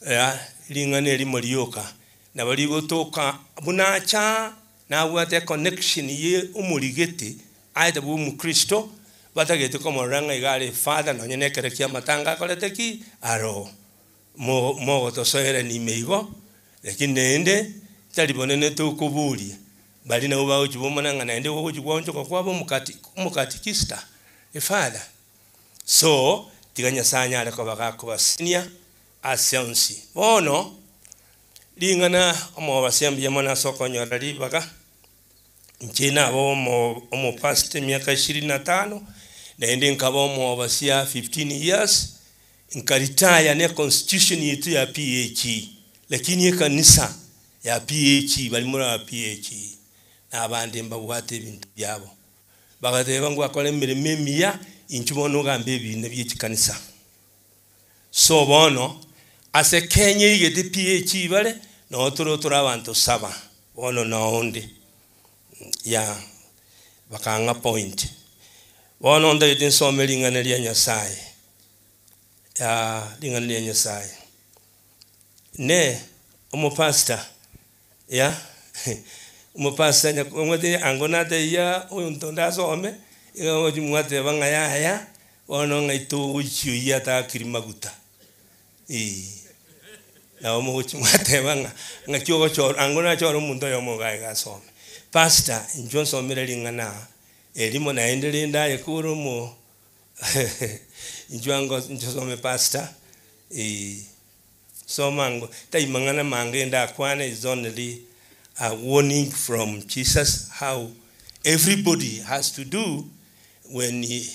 ya lingane limolioka na bali gotoka bunacha na wate connection ye umuligeti aita bu mu Kristo batagete ko moranga igale fata no nyene kerekia matanga koleteki aro mo to soere ni meigo lakini nende talibonene to kubuli bali na uba uchibomana ngana ende wo uchibonjo kwa kwabo mukatikista father so tiganya sanya ale ko bagako basinia asionsi bono lingana omo basembiye mona sokonyora libaga nchina bo omo past miaka 25 na ende nkabo omo basia 15 years nkaritaya ne constitution yetu ya PH lakini kanisa ya PH bali mura PH na abandi mbabwate ibintu byabo bagateba ngo akole mirimo miya inchubono gambe ibintu by'ikanisa so bono ase Kenya igete PH bale no turo abantu saba bono naonde ya bakanga point bono nda yedin somelingana lya Nyasaye ya lingana lya Nyasaye ne umupasta ya umupasta nyakomwete angonate ya untonda some ngo jimwate banga ya ono ngaitu uchi ya ta kirimaguta na omo jimwate banga ngakyo choro angona choro mundo yomo ga some pastor Johnson merelingana elimo naendelea ndaye kurumo njwango njosome pastor so mango taimangana mangenda kwane is only a warning from Jesus how everybody has to do when he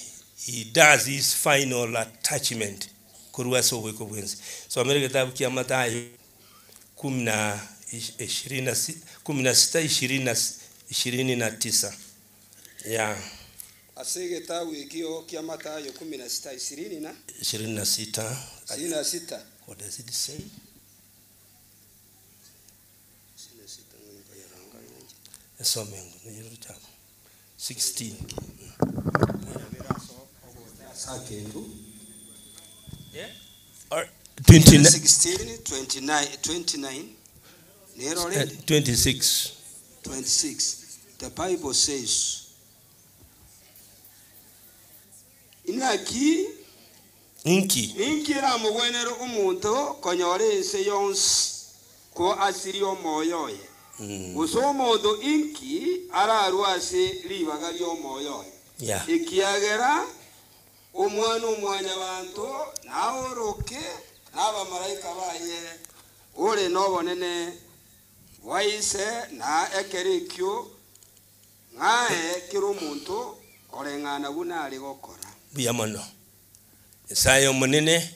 does his final attachment kurwa so weko wenzi so Amerika kitabu kia Mathayo 16:29 yeah asege tawu ikio kia Mathayo 16:26 26 what does it say Somengo ni 16 sakendu yeah or 29 16 29 nero 26 the Bible says inaki inki ra mugwenero umuntu konyore ese yonse ko asiri omoyoye usomodo inki araruase libaga lyomoyoye ikiagera omwana omwanya bantu naoroke naba malaika baye ore nobonene waise na ekerekyo ngae kiro muntu orengana gunari gokora biyamono esayo munene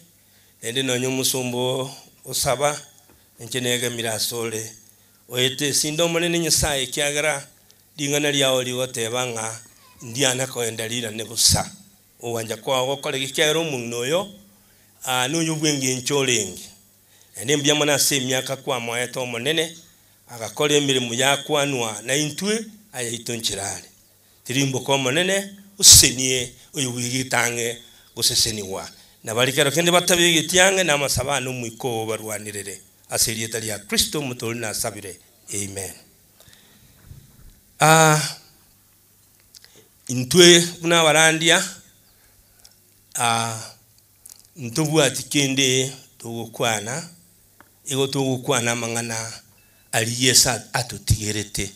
ende nonyo musumbo osaba enkenege mirasole oete sindo munene Nyasaye kiagara dingana lyao ligotebanga ndiana ko endalira nebusa owanja kwa gokole kiagara omunoyo n'uyu bwenge ncholengi ende mbyamona se myaka kwa mwaeto munene agakora emirimo yakwanwa na intwe ayayitonchirane tirimbo ko munene usenie uyu wigitange guseseniwa na balikero kende batabigitiange na masabano mwiko barwanirire asirieta ya Kristo mutoli na sabire. Amen. Intwe kuna warandia ntubu atikende tugukwana ego tugukwana mangana aliyesa atutigirete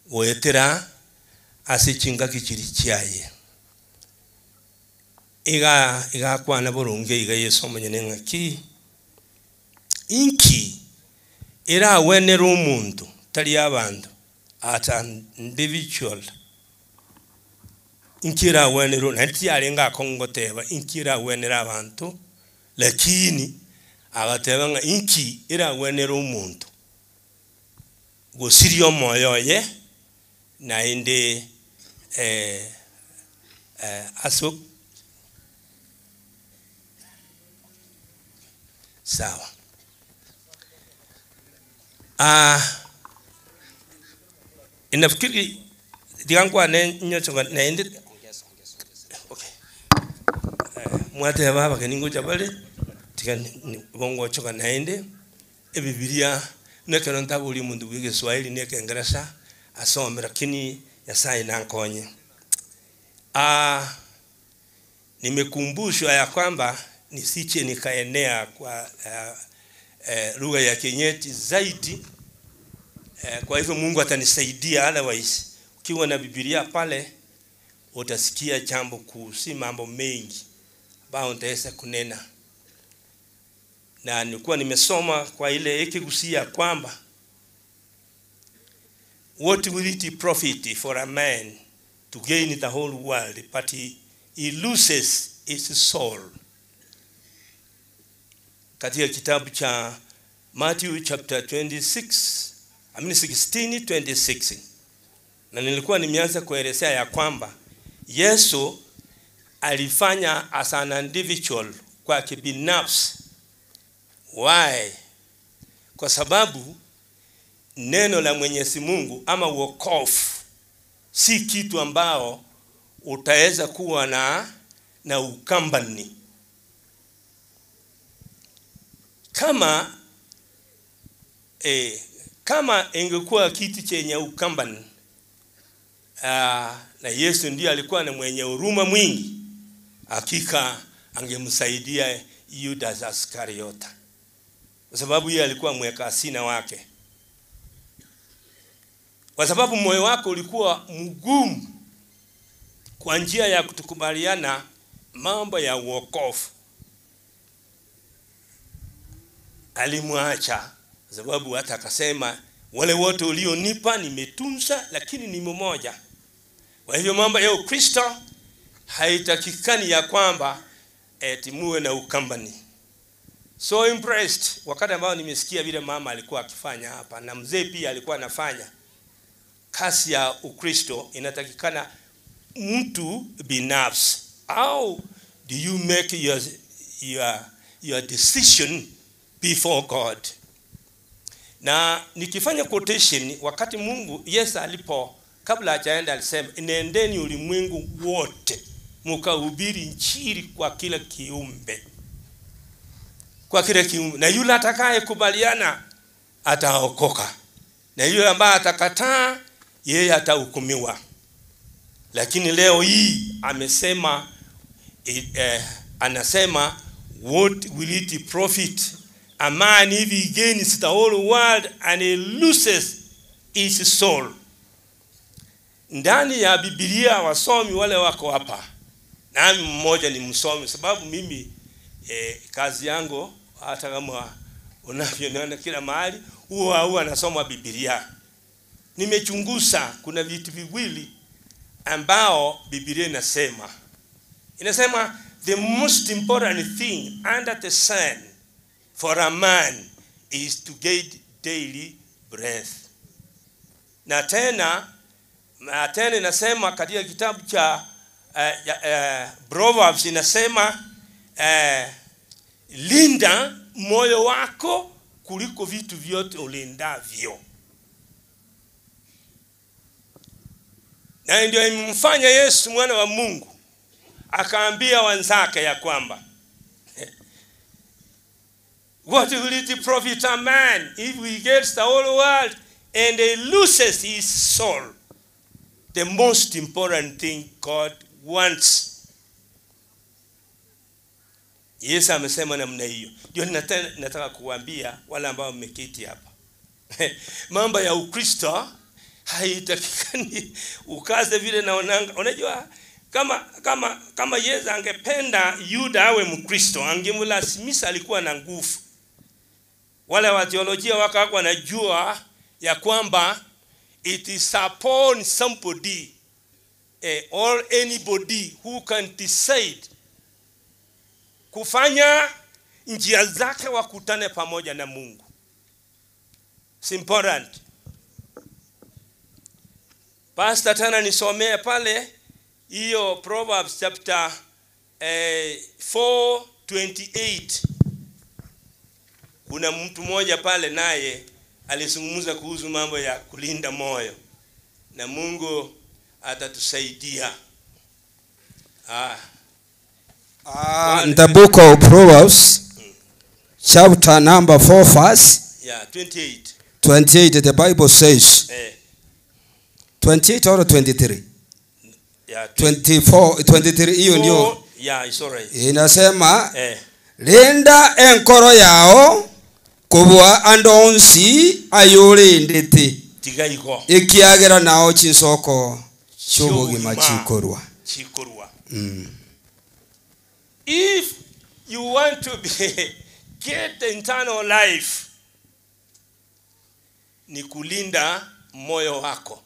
wetera asichinga kichiri chiaye iga kwana burunge iga Yesu manyene ngaki inki era wenera umuntu tali abantu ata individual inkira wenero nanti alenga kongoteba inkira wenera abantu lakini agateba nga inki era wenera umuntu gosirio moyo ye na inde aso sawa inafikiri diangwa ne nyochonga na inde okay mwate baba keningo chabale tikani bongo choka na inde Biblia nekero ntabuli mundu wige Swahili neke Ingereza asome lakini Yesaya nankonye. Nimekumbushwa ya kwamba nisiche nikaenea kwa lugha ya kienyeji zaidi. Kwa hivyo Mungu atanisaidia, otherwise ukiwa na Biblia pale utasikia jambo kuu, si mambo mengi ambayo nitaweza kunena. Na nilikuwa nimesoma kwa ile ikigusia kwamba what will it profit for a man to gain the whole world but he loses his soul. Katika kitabu cha Matthew chapter 16:26. Na nilikuwa nimeanza kuelezea ya kwamba Yesu alifanya as an individual kwa kibinafsi. Why? Kwa sababu neno la Mwenyezi Mungu ama wokovu si kitu ambao utaweza kuwa na ukambani. Kama ingekuwa kitu chenye ukambani, na Yesu ndiye alikuwa na mwenye huruma mwingi, hakika angemsaidia Judas Iskariota, kwa sababu yeye alikuwa mweka hazina wake. Kwa sababu moyo wako ulikuwa mgumu kwa njia ya kutukubaliana mambo ya wokovu, alimwacha. Sababu hata akasema wale wote ulionipa nimetunza, lakini ni mmoja. Kwa hivyo mambo ya Ukristo haitakikani ya kwamba muwe na ukambani. So impressed wakati ambao nimesikia vile mama alikuwa akifanya hapa, na mzee pia alikuwa anafanya kazi ya Ukristo. Inatakikana mtu binafsi. How do you make your decision before God? Na nikifanya quotation, wakati Mungu Yesu kabla hajaenda alisema, nendeni ulimwengu wote mkahubiri injili kwa kila kiumbe. Kwa kila kiumbe. Na yule atakaye kubaliana ataokoka, na yule ambaye atakataa yeye atahukumiwa. Lakini leo hii amesema anasema, what will it profit a man if he gains the whole world and he loses his soul? Ndani ya Biblia wasomi wale wako hapa, nami mmoja ni msomi, sababu mimi kazi yangu hata kama unavyoniona kila mahali huwa nasoma Biblia. Nimechunguza, kuna vitu viwili ambao Biblia inasema the most important thing under the sun for a man is to get daily breath. Na tena inasema katika kitabu cha Proverbs inasema linda moyo wako kuliko vitu vyote ulindavyo. Na ndio imemfanya Yesu mwana wa Mungu akaambia wenzake ya kwamba What will it profit a man if he gets the whole world and he loses his soul? The most important thing God wants. Yesu amesema namna hiyo. Ndio nataka kuambia wale ambao mmeketi hapa. Mambo ya Ukristo haitakikani ukaze vile naonanga. Unajua kama Yesu angependa Yuda awe Mkristo, angemlazimisha, alikuwa na nguvu. Wale wa teolojia wakawa wanajua ya kwamba it is upon somebody or anybody who can decide kufanya njia zake wakutane pamoja na Mungu. It's important. Pastor tana nisomea pale hiyo Proverbs chapter 4:28. Kuna mtu mmoja pale naye alizungumza kuhusu mambo ya kulinda moyo. Na Mungu atatusaidia. In the book of Proverbs, chapter number 4 verse 28, the Bible says 28 or 23? 23 hiyo ndio. It's alright. Inasema linda enkoro yao kubwa andonsi ayolindete tigaiko ikiagera nao chinsoko cy'ubugima chikorwa. If you want to get the eternal life, ni kulinda moyo wako.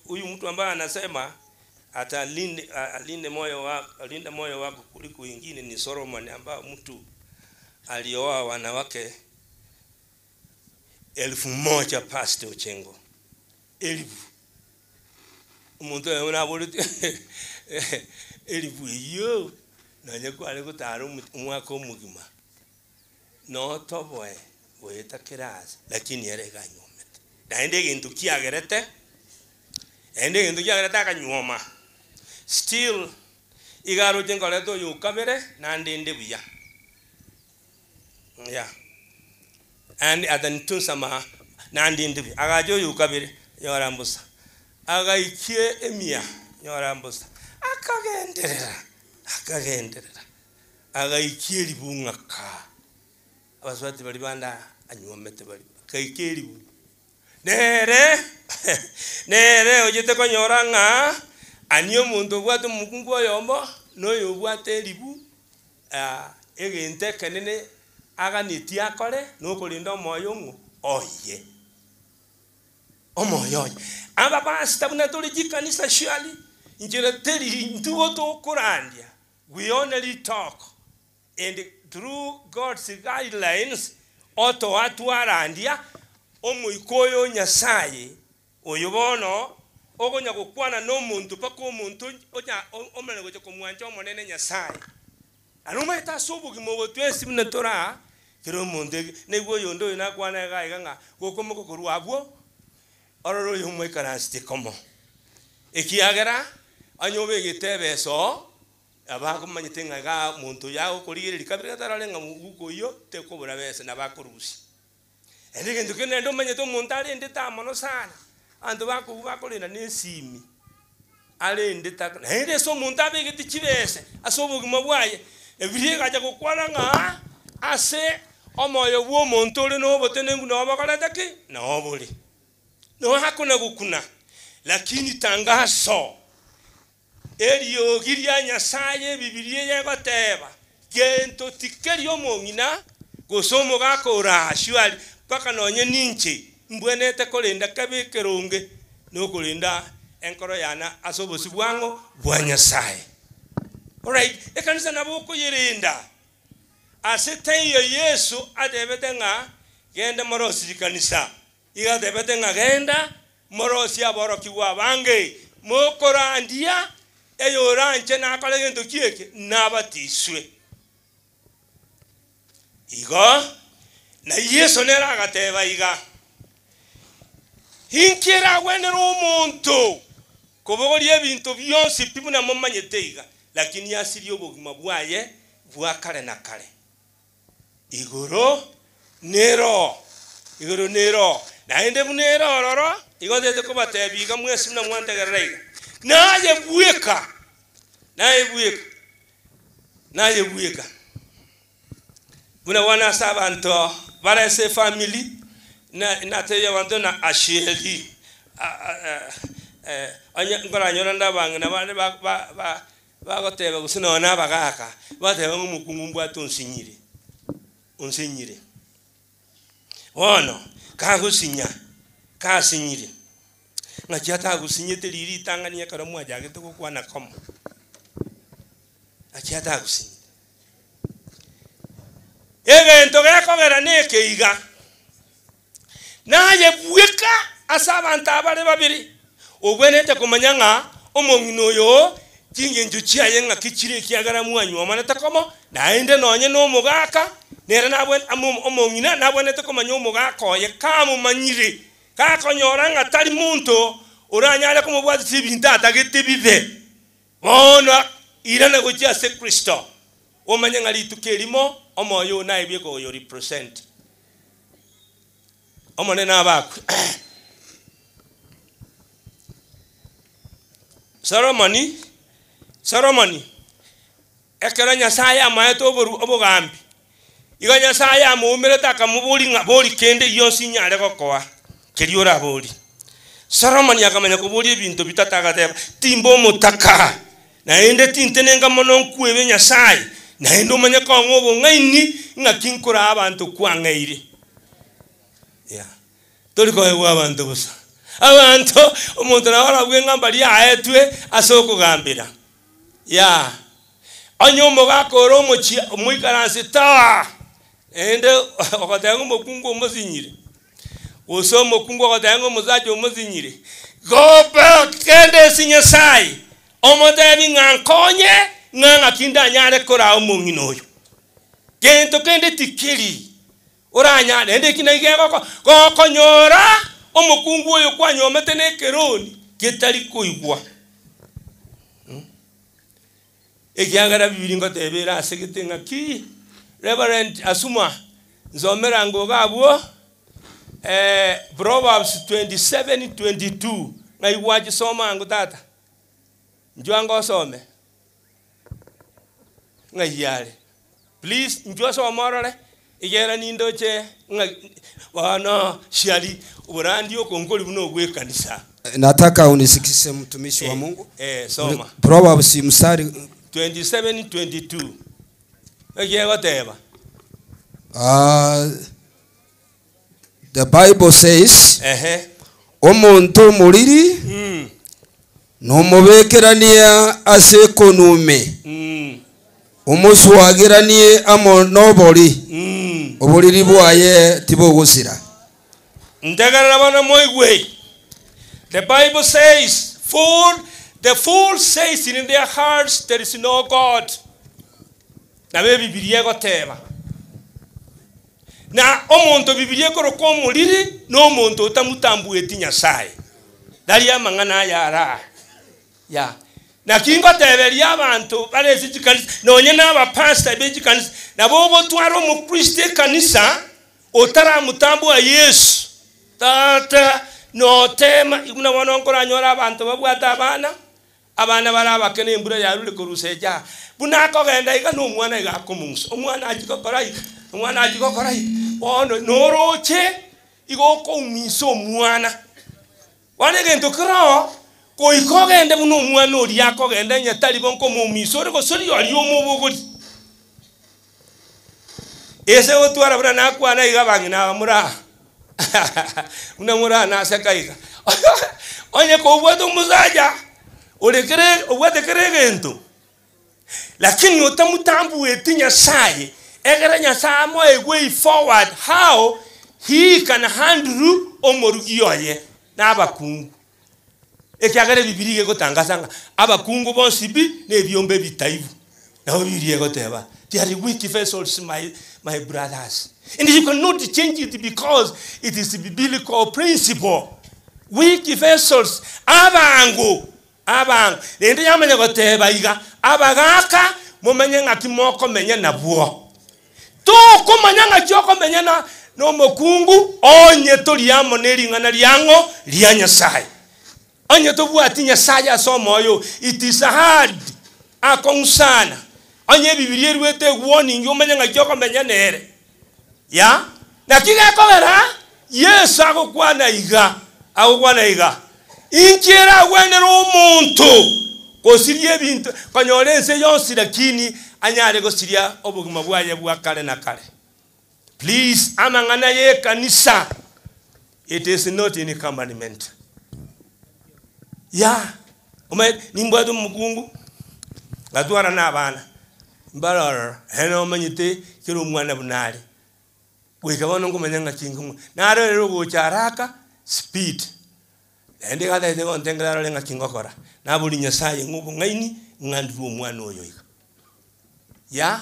Huyu mtu ambaye anasema alinde moyo wako, alinda moyo wako kuliko wengine ni Solomon, ambaye mtu alioa wanawake 1000 Pastor Ochengo. 1000. Umuntu unabuli 1000 yo nanye kwale kutaru umwaka omugima. No toboe weta kirasi lakini erega nyomete. Naende gintu kiagerete. Akanyoma. Still igaro jengole to yukamere na ndende buya. Yeah. And adantu sama na ndende buya. Agajo yukabere yorambusa. Agaikie emia yorambusa. Akagenderera. Agaikie libungaka. Abaswati bali banda anyomete bali. Kaikie libu. Nere ojete konyoranga anio muntu bwatu mukungu oyombo no yobwate libu egente kanene aganiti akore no kulinda moyo ngo oye omoyo aba basta buna tuli kanisa shali injira teri ntugo to kurandia. We only talk and through God's guidelines oto watu arandia omuikoyo nyasaye oyobono ogonya gukwana no muntu pako omuntu onya omene goje komwanja omonene nyasaye aruma itasubu gimobo twesi mnatora kero monde negwo yondo inakwana gaiga gokomoko kurwabwo ororo yumwe karasti komo ekiagera anyobe gitebeso abakomanyite ngaga muntu yago kurigirira kabira taralenga muguko yo tekobura bese nabakurusi Ende nduke nendo manyeto montale ndeta mono sana. Ando bakulinda nesimi. Ale ndeta. Ende so montabe giti chibese. Asobo gimabwaye. Ebiriye gaja kokwaranga ase omoyo wo montole no botene nguno bakalata ki? No boli. No hakuna gukuna. Lakini tangaso. Eriyo giria nyasaye bibiliye yagoteba. Gento tikerio mongina gosomo gakora ashwali paka nonye ninchi mbwenete kolinda kabekeronge no kolinda enkoro yana asobosi bwango bwa nyasaye. Alright, ekanisa nabo kuyirinda aseteyo Yesu adebete nga genda morosi kanisa iga debete nga genda morosi aboroki wa bange mokorandia eyoranche na akalegento kieke nabatiswe igo na Yesu nera agateba iga hinkira wenero omuntu kobogorie ebintu byonsi pibuna momanyete iga lakini asiri obogima bwaye bwa kare na kare iguru nero naende bunero roro igothete kubatebiga mwesi na mwantegerera naye buika buna wana sabanto barese family na teya wanto na asheli anya ngora nyoranda bang na bane ba goteba gusino na bagaka bateba ngumukungu atu unsinyire wono kagusinya kasinyire ngachiata gusinyete riri tangania karamwa jage to kwana komo achiata gusinya egento gekogera nekeiga naye buika asabanta bare babiri obwenete kumanyanga omongino yo tingenju chiaye ngakicire kiagara mwanyu amanata komo naende nonye no mugaka nera nabwen omongina nabwenete kumanya omugaka oye kamumanyire kakonyora ngatari muntu uranyala kumubwati bintu atagitibithe bona irana gochia se Kristo omanya ngari tukelimo omoyo na ibiko yo represent omone nabakwe Ceremony ekera Nyasaye amaeto obugambi iga Nyasaye amumire takamubuli ngaboli kende yonsi nyare gokoa keriora boli Ceremony akamenya kubuli ebintu bitatagate timbo mutaka naende tintenenga mono nkuebe Nyasaye naende omanya ko ngobo ngaini ngakinkura abantu kwangaire toliko ewa abantu busa abantu omuntu naora bwengambali aetwe asoko gambira onyomo gakoro mochi omuikaranse ta ende okatango mokungu omuzinyire osomo kungu okatango muzaje omuzinyire go back kende sinyasai omodebi ngankonye nganga kinda nyare kora omongino oyo gento kende tikiri oranya ende kinagego konyora omukungu oyo kwanyomete nekeroni getari kuigwa ekiagara bibiri ngotebera asegetenga ki Reverend Asuma nzomera ngogabwo Proverbs 27:22 ngaiwaji soma ngutata njwango some ngayale please njwa soma rore igera nindoche wana shali urandio kongoli buno gwe kanisa nataka unisikise mtumishi wa Mungu soma Proverbs mstari 27:22 whatever the Bible says omuntu muliri nomubekerania asekonume umuswagiranie amonobori obuliri bwaye tibogusira ndagara bana moigwe. The Bible says the fool says in their hearts there is no God. Na Biblia goteba na omonto Biblia koroko muliri no omonto tamutambu eti Nyasaye dali amangana yara na kingo teberia abantu barezi kanisa nonye na aba pastor beji kanisa na bogo twaro mu Kristo kanisa otara mutambu wa Yesu tata no tema iguna wanonkora nyora abantu babwata abana barabakene imbura yarule koruseja bunako genda iga no mwana iga komunso omwana ajikokorai ono noroche igoko umiso mwana wane gento kro ko ikogende buno mwana ori akogende nyatali bonko mumiso rego sori ari omubuguri ese otwara bura nakwana iga bangina mura una mura na sekaiga onye ko bwodo muzaja olekere obwate keregento lakini otamutambu eti Nyasaye egera Nyasaye mo a way forward how he can handle omorugiyoye na abakungu ekyagere Biblia gotangasanga abakungu bonsibi nebyombe bitaivu na Biblia goteba they are weak vessels my brothers and you cannot change it because it is a biblical principle. Weak vessels abangu nende yamanya goteba iga abagaka mumenye ng'ati moko menye nabwo to kumanya ng'ati oko menye na no mokungu onye toliamo neringana liango lia Nyasaye onye tobwati Nyasaye asomoyo it is hard akonsana onye Biblia rwete warning umenya ng'ati oko menye nere ya na kiga kogera Yesu agokwana iga injira wenera omuntu kosirie ebintu konyorense yonsi lakini anyare gosiria obugima bwaye bwa kale na kale. Please amangana ye kanisa, it is not any commandment. Ya nimbwadu mugungu gatwara n'abana mbalora heno manyite kiro mwana bunali wikabona ngumenya ngakingu naro rero gocyaraka speed ende gada ide gontengera lenga kingokora nabuli Nyasaye ngubu ngaini ngandu omwana oyo iga ya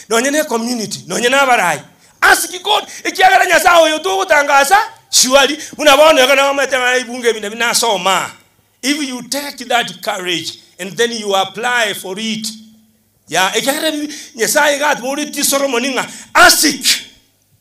nonyene community nonyene abarai ask God ikiagara Nyasaye oyo tugutangaza surely unabona kana amatema ibunge bina binasoma. If you take that courage and then you apply for it ya ikiagara Nyasaye gat muri tisoromoninga ask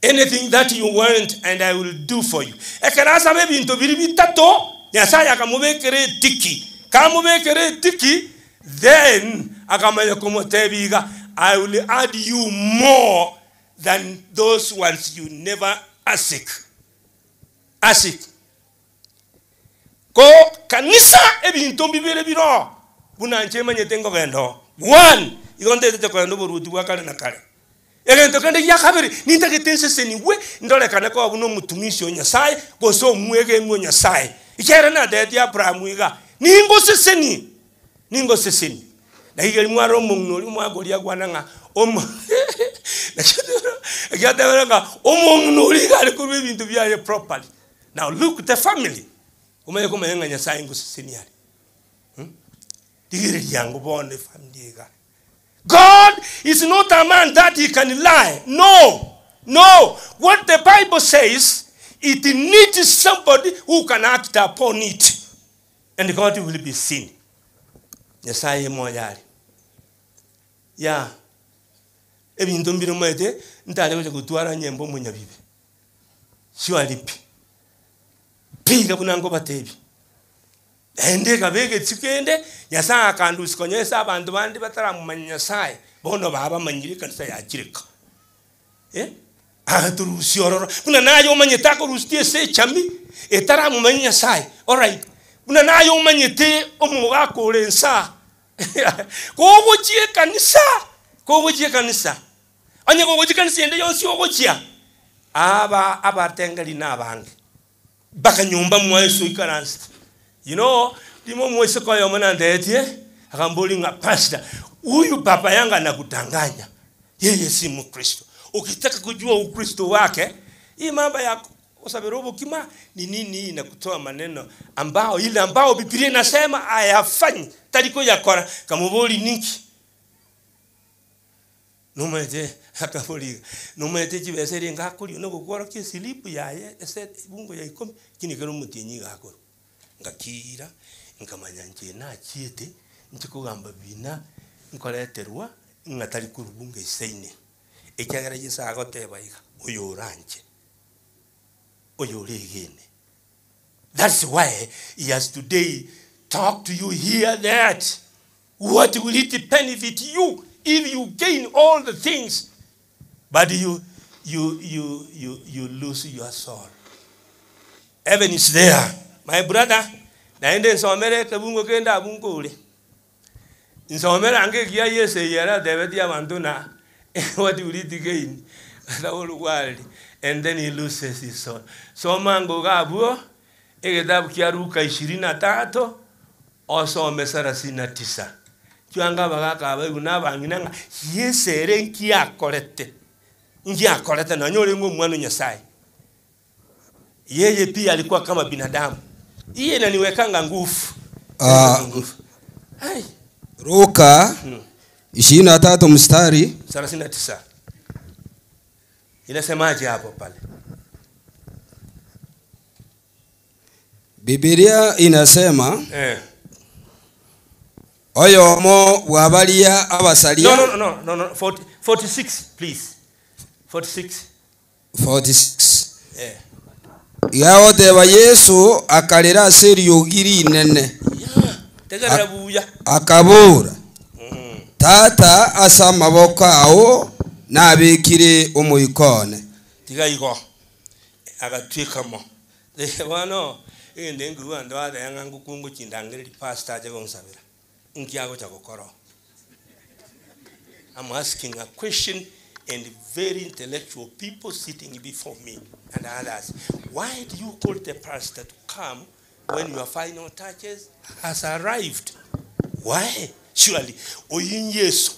anything that you want and I will do for you. Ekarasa maybe into biribitato Nyasaye akamubekere tiki. Kamubekere tiki then akamanya kumotebiga I will add you more than those ones you never ask. Ask. Ko kanisa ebintu bibere biro bunanje manyetengo gendo. One igonde tete ko ndo buruti bwakale na kale. Egento kande yakabiri nintagitense seniwe ndolekana ko abuno mutumishi o Nyasaye goso mwege ngo Nyasaye. Ikere na dedi Abraham iga ningo seseni na igeri mwaro mungnori mwagoria gwananga Ekyateberanga omungnori kali kubi bintu byaye properly. Now look the family. Umaye kumenga Nyasaye ngo seseni yali. Digiri yango bonde family iga. God is not a man that he can lie. No. What the Bible says, it needs somebody who can act upon it. And God will be seen. Nyasaye moyari. Ya. Ebintu mbiro mwete ntale ko kutwara nyembo munyabibi. Shiwalipi. Piga bunango batebi. Ende kabege tsikende Nyasaye akandusukonyesa abantu bandi bataramumanya Nyasaye bono baba manyiri kanisa yakireka turusiororo kuna nayo manyeta ko rustie se chami etaramumanya Nyasaye. All right kuna nayo manyete omuga korensa kogochie kanisa anye kogochie kanisa ende yonsi ogochia abatengali nabange bakanyumba mweso ikaransi. You know, limo mwese kwa yomana ndetie, akamboli nga pastor, huyu papa yanga nakutanganya. Yeye si Mkristo. Ukitaka kujua Ukristo wake, hii mambo ya usabirobo kima ni nini na kutoa maneno ambao Biblia inasema ayafanyi taliko yakora kamuboli ninki. Numete akaboli numete chibeseri ngakuli no gukora kisilipu yaye ese bungo ya 10 kinikero mutinyi gakora. Ngakira nkamanya nje na chiete nchikugamba bina nkoleterwa ngatari kurubunga isaine ekyagara gisa agoteba iga oyoranje oyoregene. That's why he has today talked to you here that what will it benefit you if you gain all the things but you lose your soul. Heaven is there. My brother, naende nsomere kabungo kenda abungo ule. Nsomere ange kia Yesu yara debeti abantu na what will it gain? The whole world. And then he loses his soul. So mango gabuo egetabu kia Luka 23 osome 39. Kyanga bagaka abayu nabanginanga yesere nkia korete. Nkia korete na nyole ngo mwana Nyasaye. Yeye pia alikuwa kama binadamu. Iye inaniwekanga nguvu. Luka 23 mstari 39. Inasemaje hapo pale? Biblia inasema oyo mo wabalia abasalia. No. 46, please. 46. Yeah. Yao deba Yesu akalera seri yogiri nene. Tegera buya. Akabura. Tata asa maboka ao na abikire umuyikone. Tigayigo. Agatwika mo. Wano ende nguwa ndo ada yangu kungu chindangiri pastor aje gonsabira. Nkiago cha kokoro. I'm asking a question, and very intellectual people sitting before me and others. Why do you call the pastor to come when your final touches has arrived? Why? Surely, oyin Yesu.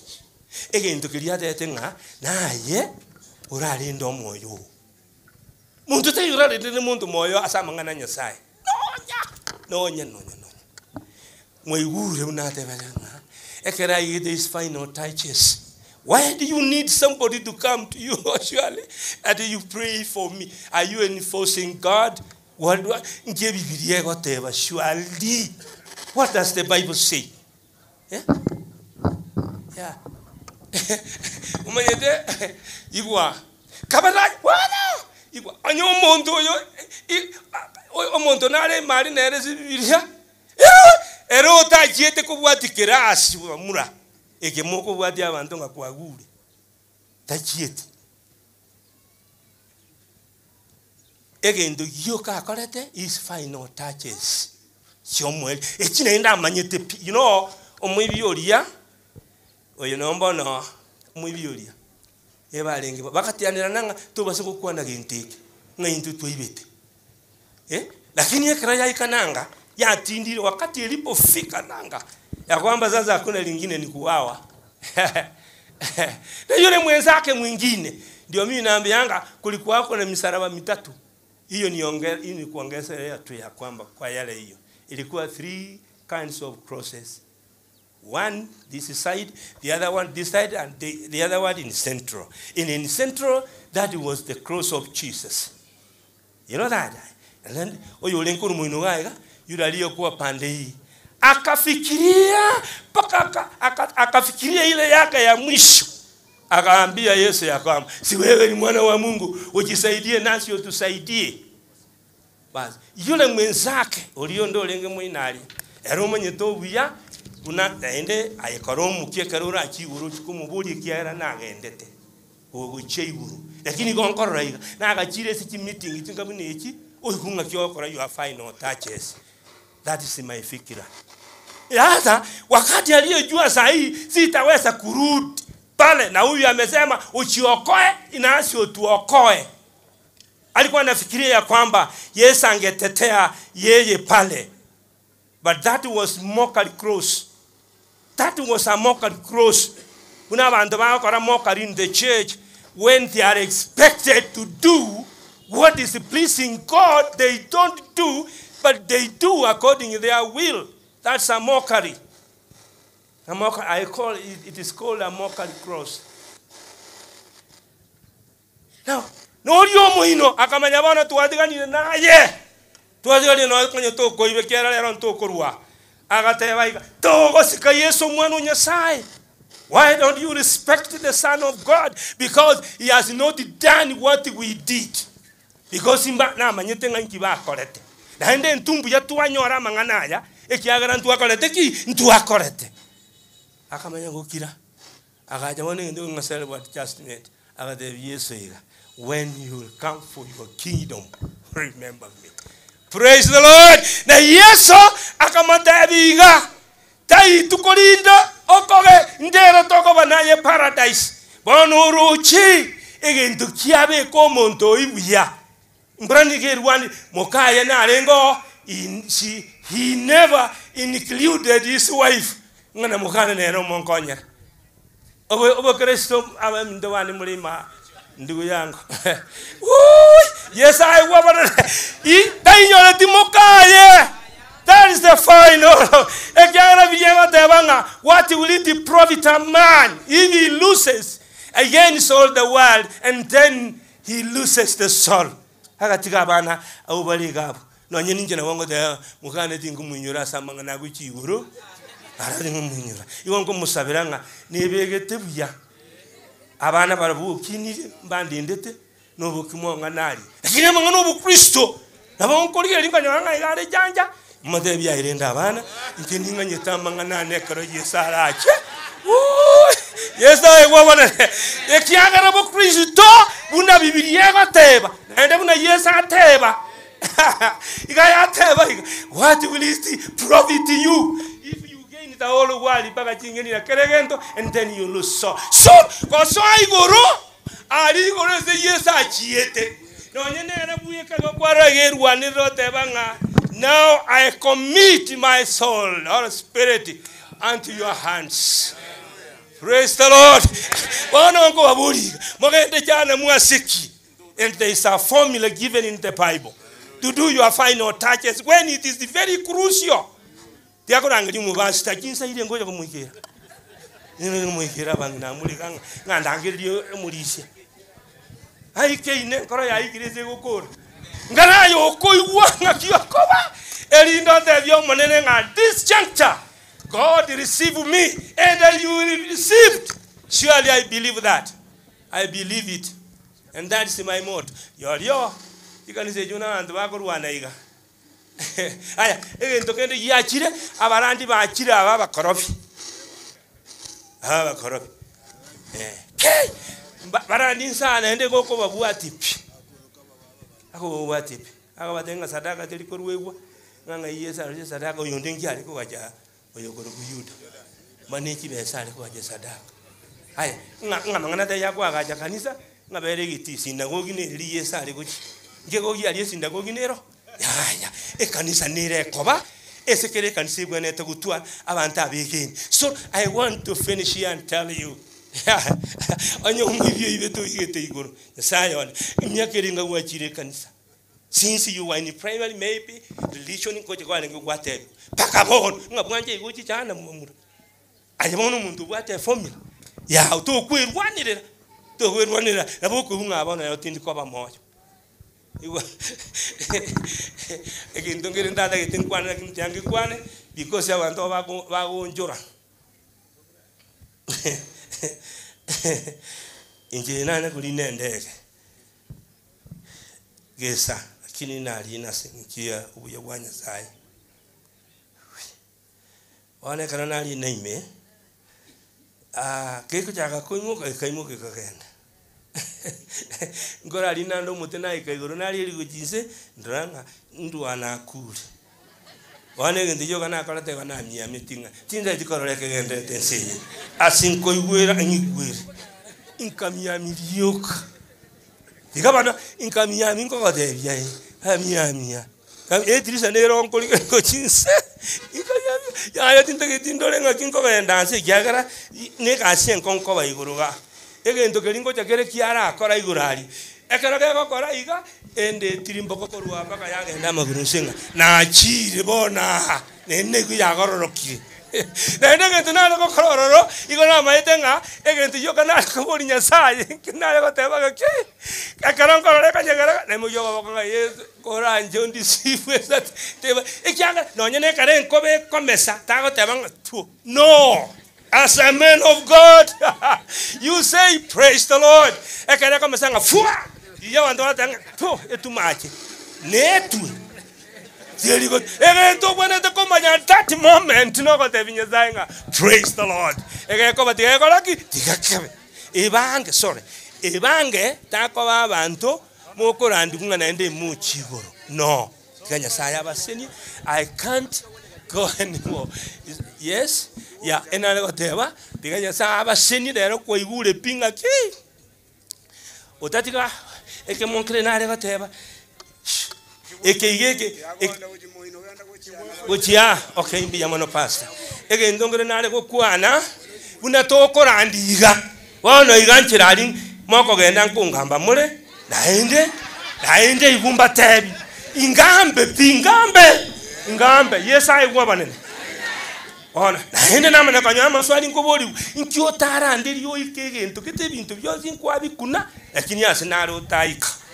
Again, to kiria detenga na ye urali ndo moyo. Muntu te urali de muntu moyo asa mangana nyasai. No nya. Moyure unate belanga. Ekera ye these final touches. Why do you need somebody to come to you, surely? And you pray for me. Are you enforcing God? What surely? What does the Bible say? Yeah? Yeah. Igwa. Kabala. Wana. Igwa. Anyo mondo yo. Omondo nare mari nere zibiria. Ero ta jete ko bwati kirasi mura. Eke moko bwati abantu nga kwagure tachieti egendo yoka akorete is final touches Samuel echine nda manyete you know omwibiyoria oyo nombono omwibiyoria ebalengi bakatianira nanga tubase kokwana genteke ngaintu twibete lakini ekra yaikananga yatindire wakati ilipofika nanga ya kwamba sasa hakuna lingine ni kuwawa. Na yule mwenzake mwingine ndio mimi naambianga kulikuwa na misaraba mitatu. Hiyo ni kuongezea tu ya kwamba kwa yale hiyo. Ilikuwa 3 kinds of crosses. One this side, the other one this side, and the other one in central. In central, that was the cross of Jesus. You know that? And then oyo lenkuru muinugaiga yule kuwa pande hii. Akafikiria paka akafikiria ile yake ya mwisho, akaambia Yesu ya kwamba si wewe ni mwana wa Mungu, ujisaidie nasi utusaidie. Basi yule mwenzake uliondo lenge mwinali eromo nyetobuya kuna ende ayekoromu kiekarura chiburu chikumuburi kiara nagendete ogucheiburu lakini gonkorora iga na agachire si meeting tingabune echi oyikunga kyokora your final touches. That is my fikira. Sasa wakati aliyojua sahi sitaweza kurudi pale na huyu amesema uchiokoe inasio tuokoe. Alikuwa anafikiria ya kwamba Yesu angetetea yeye pale. But that was mockery cross. That was a mockery cross. Kuna bantu bakora mockery in the church when they are expected to do what is pleasing God, they don't do, but they do according to their will. That's a mockery. A mockery, I call it is called a mockery cross. Now, no yomuino akamanya bana tuadiganire naye. Tuadiganire no kanyo to koibe kera lero to korua. Agateba iga to gosika Yesu mwana Nyasaye. Why don't you respect the Son of God? Because he has not done what we did. Because imba na manyete nganki ba korete. Na ende ntumbu ya tuanyora manganaya ekiagara ntu akorete ki ntu akorete. Akamanya gukira. Agaja wone ndo ngasele what justment. Agade Yesu iga. When you will come for your kingdom, remember me. Praise the Lord. Na Yesu akamata biga. Tai tukolinda okoge ndero toko banaye paradise. Bono ruchi egento kiabe ko monto ibuya. Mbrani gerwani mokaya na rengo he never included his wife. Ngana mokana nero monkonya. Obo Kristo ndo wani mulima ndugu yangu. Yes, I want that is the final. What will it profit a man if he loses against all the world and then he loses the soul? Hakatika bana ubali gabu. No nyeninje na wango de mukane tingu munyura samanga na guchi guru. arari ngumunyura iwo ngo musabiranga nebegete buya abana barabukinire mbandindete nobukimwonga nari lakini manga nobukristo nabo nkorire linganya nganga igare janja made bya irenda abana intindi nganye tamanga nane karo yesarache yesa egwabona ekiagara bukristo buna bibiliya gateba nende buna yesa ateba igaya ateba what will it profit you if you gain the whole world baga chingeni na keregento and then you lose so koso igoro ali igoro se yesa achiete nonyene arabuye kago kwara gerwa ni roteba nga now I commit my soul or spirit unto your hands. Praise the Lord. And there is a formula given in the Bible to do your final touches when it is very crucial. At this juncture, God received me and you received. Surely I believe that. I believe it. And that is my motto. Yo. You can say, you know, and the Baguruana. Aya, again, to get the Yachire, Avarandi Bachira, Ava Korofi. Ava Korofi. Okay. Barandinsa and they go over Watip. I go Watip. I was then a Sadaka Telikoru. Nanga yes, I just Sadako, you think Yariko. Oyo goro kuyuda maniki besale kwa Sadaka aya ngana ta yakwa ga kanisa ngabere giti sinagogi ne liye sale kuchi ngego yali sinagogi nero ya kanisa nire koba esekere kanisa bwana takutwa abantu abekeni. So I want to finish here and tell you onyo ngibyo ibeto igete igoro sayon imyakeringa wachire kanisa. Since you were in primary, maybe religion in Coach Guan and whatever. Pacabon, Ngabanje, which is an amount. I want to what a formula. Yeah, to quit one year. To quit 1 year. A book whom I want to think cover more. Again, don't get in that. I think one because I want to Wago Jora. In Jenana could in end. Gesa. Kini na alina senkia uya wanya sai wane kana na alina ime keko chaka koimuka ikaimuka ikagenda ngora alina ndo mutena ikaigoro na ali kujise ndranga ndu anakuri wane ngendi yoga na kala te kana mia mitinga tinda dikorole kegende tensi asinko igwera ngigwere inkamia milioka ikabana inkamia minko kadebya Amia. Etrisa nero onkoli ko chinse. Ya ya tinta ke tindole ngakinko ba ndanse gyagara ne ka sien konko ba iguruga. Egento kelingo chakere kiara akora igurali. Ekara ke kokora iga ende tirimbo kokorwa baka yagenda magurunsinga. Na chire bona nenne ku yagororoki. Nende ke tunalo kokororo igona maitenga egento yokana ko nyasaye kinale ko teba ke. Akaron korore ka nyagara ne mo yoga baka yes kora njondi sifu that teba ekyanga no nyene kare nkobe komesa tago teba tu. No. As a man of God, you say praise the Lord. Ekare komesa nga fua. Iya wando tanga tu etumache. Netu. Very good. Egento bwana te komanya that moment no ko tebinya zanga. Praise the Lord. Egeko batige kolaki tigakebe. Ebange sorry. Ebange tako babantu mokorandi kunga naende muchigoro. No. Kanya saya baseni. I can't go anymore. Yes. Yeah, enale ko teba. Biganya saya baseni dero ko igure pinga ki. Otatika eke monkre nare ko teba. Eke Uchia, okay, be a monopasta. Again, don't get another kuana. Una toko randiga. Well, no, you can't riding. Moko and Kungamba Mule. Nainde, Gumba Tab. Ingambe. Yes, I woman. On the Namana Kanyama swallowing Kobori. In Kyotara and did you again to get into yours in Kwabi Kuna? A Kinyas Naro Taika.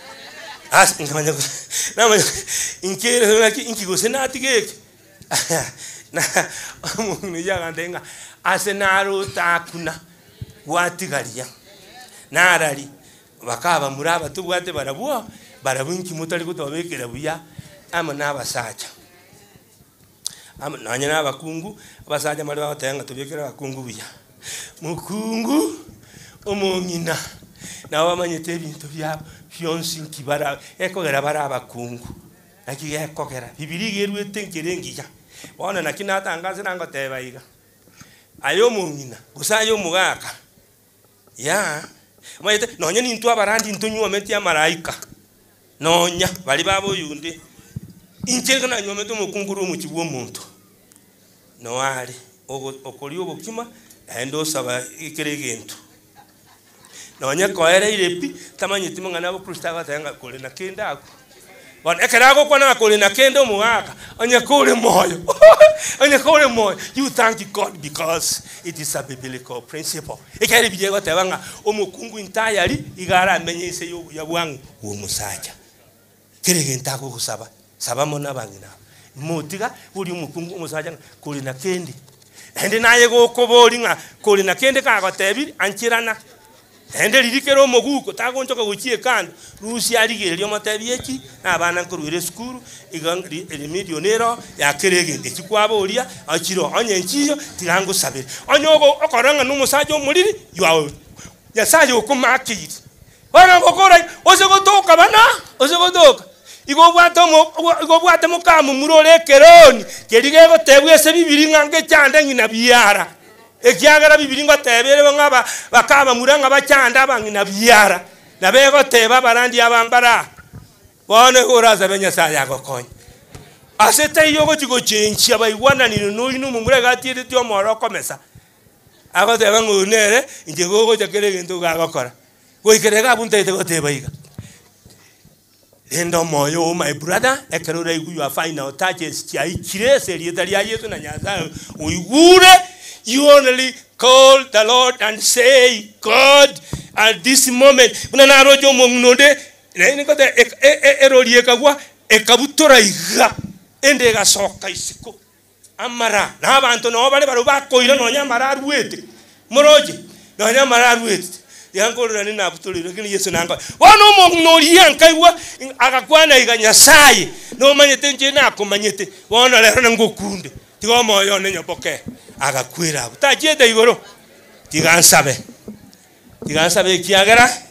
Asking in case like Inkigo Senati gate. na omuntu yagandenga ase naruta akuna gwatigaria narari bakaba muraba tubwate barabwo barabunki mutali gutobekera buya ama nabasaja ama nanye nabakungu abasaja mali batenga tubekera bakungu buya mukungu omongina nawe amanyete ebintu byabo byonsi nkibara ekogera barabakungu nakige ekogera bibiri gerwete nkerengiya bona nakinatangaze nangoteba iga ayo mongina gusayo mugaka ya mayete nonya nintu abarandi ntunywa meti ya maraika nonya bali babo yunde incheka na nywa meto mukunguru mu kibuo muntu no ali okoli obukima endo saba ikeregento nonya koere irepi tamanyiti mangana abo kristava tanga kole na kenda ako wan ekerago kwana kole na kenda mugaka anya kole moyo anya kole moyo you thank God because it is a biblical principle ekere bijego tebanga omukungu intayari igara amenye ise yo yabwangu wo musaja keregenta ko kusaba saba mona bangina mutiga uri omukungu musaja kole na kendi ende naye go kobori nga kole na kende ka gotebi anchirana ende lirikero moguko tagonchoka guchie kando rusi arigerio matebieki na bana nkurwire skuru igangri elimidionero ya kerege ekikwabo achiro onye nchiyo tirango sabiri onyogo okoranga numusajo muliri yawe yasaje okumakiri bana gokora osegotoka bana osegotoka igobwate mukamu murore keroni kerigego tebwese bibiri ngange cyande ngina biyara ekyagara bibiri ngo tebere ngaba bakaba muranga bachanda bangina biyara nabego teba barandi abambara bone uraza benya saya gokonya asete yogo chigo chenchi abaywana ni no inu mumure gatire tyo moro komesa ago teba ngunere injego go chakere gento gagokora goikerega bunte te goteba iga endo moyo my brother ekerura igu ya final touches chia ikire serieta ya Yesu na nyaza uigure. You only call the Lord and say, God, at this moment, unana rojo mongnode, nene kote erorieka gwa ekabutora iga ende ga soka isiko amara na abantu no bale barubako ira no nyamara ruete moroje no nyamara ruete yankorora ni nabutuliro kini Yesu nanga wano mongnori yankaiwa agakwana iga nyasaye no manyete nje na komanyete wona lero ngokunde tigo moyo ne nyopoke agakwira utajede igoro tigansabe kiagara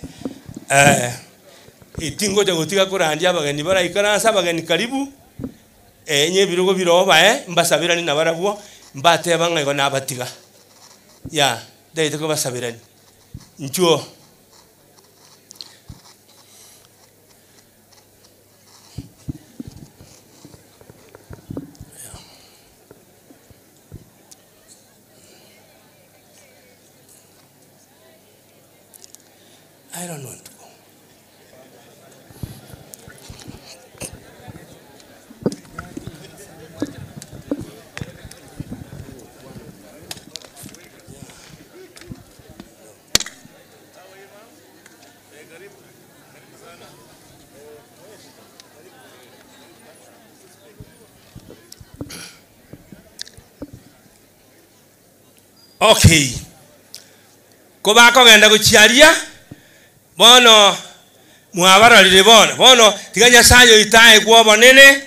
itingo de gotiga kurandia abageni bara ikaransa abageni karibu nye birugo biroba mbasabirani nabarabwo mbate banga igo nabatiga ya daite ko basabirani nchuo I don't want to go. Okay. Kuba kogenda guchiaria bono muabararire bono tiganya sayo itae gwo bonene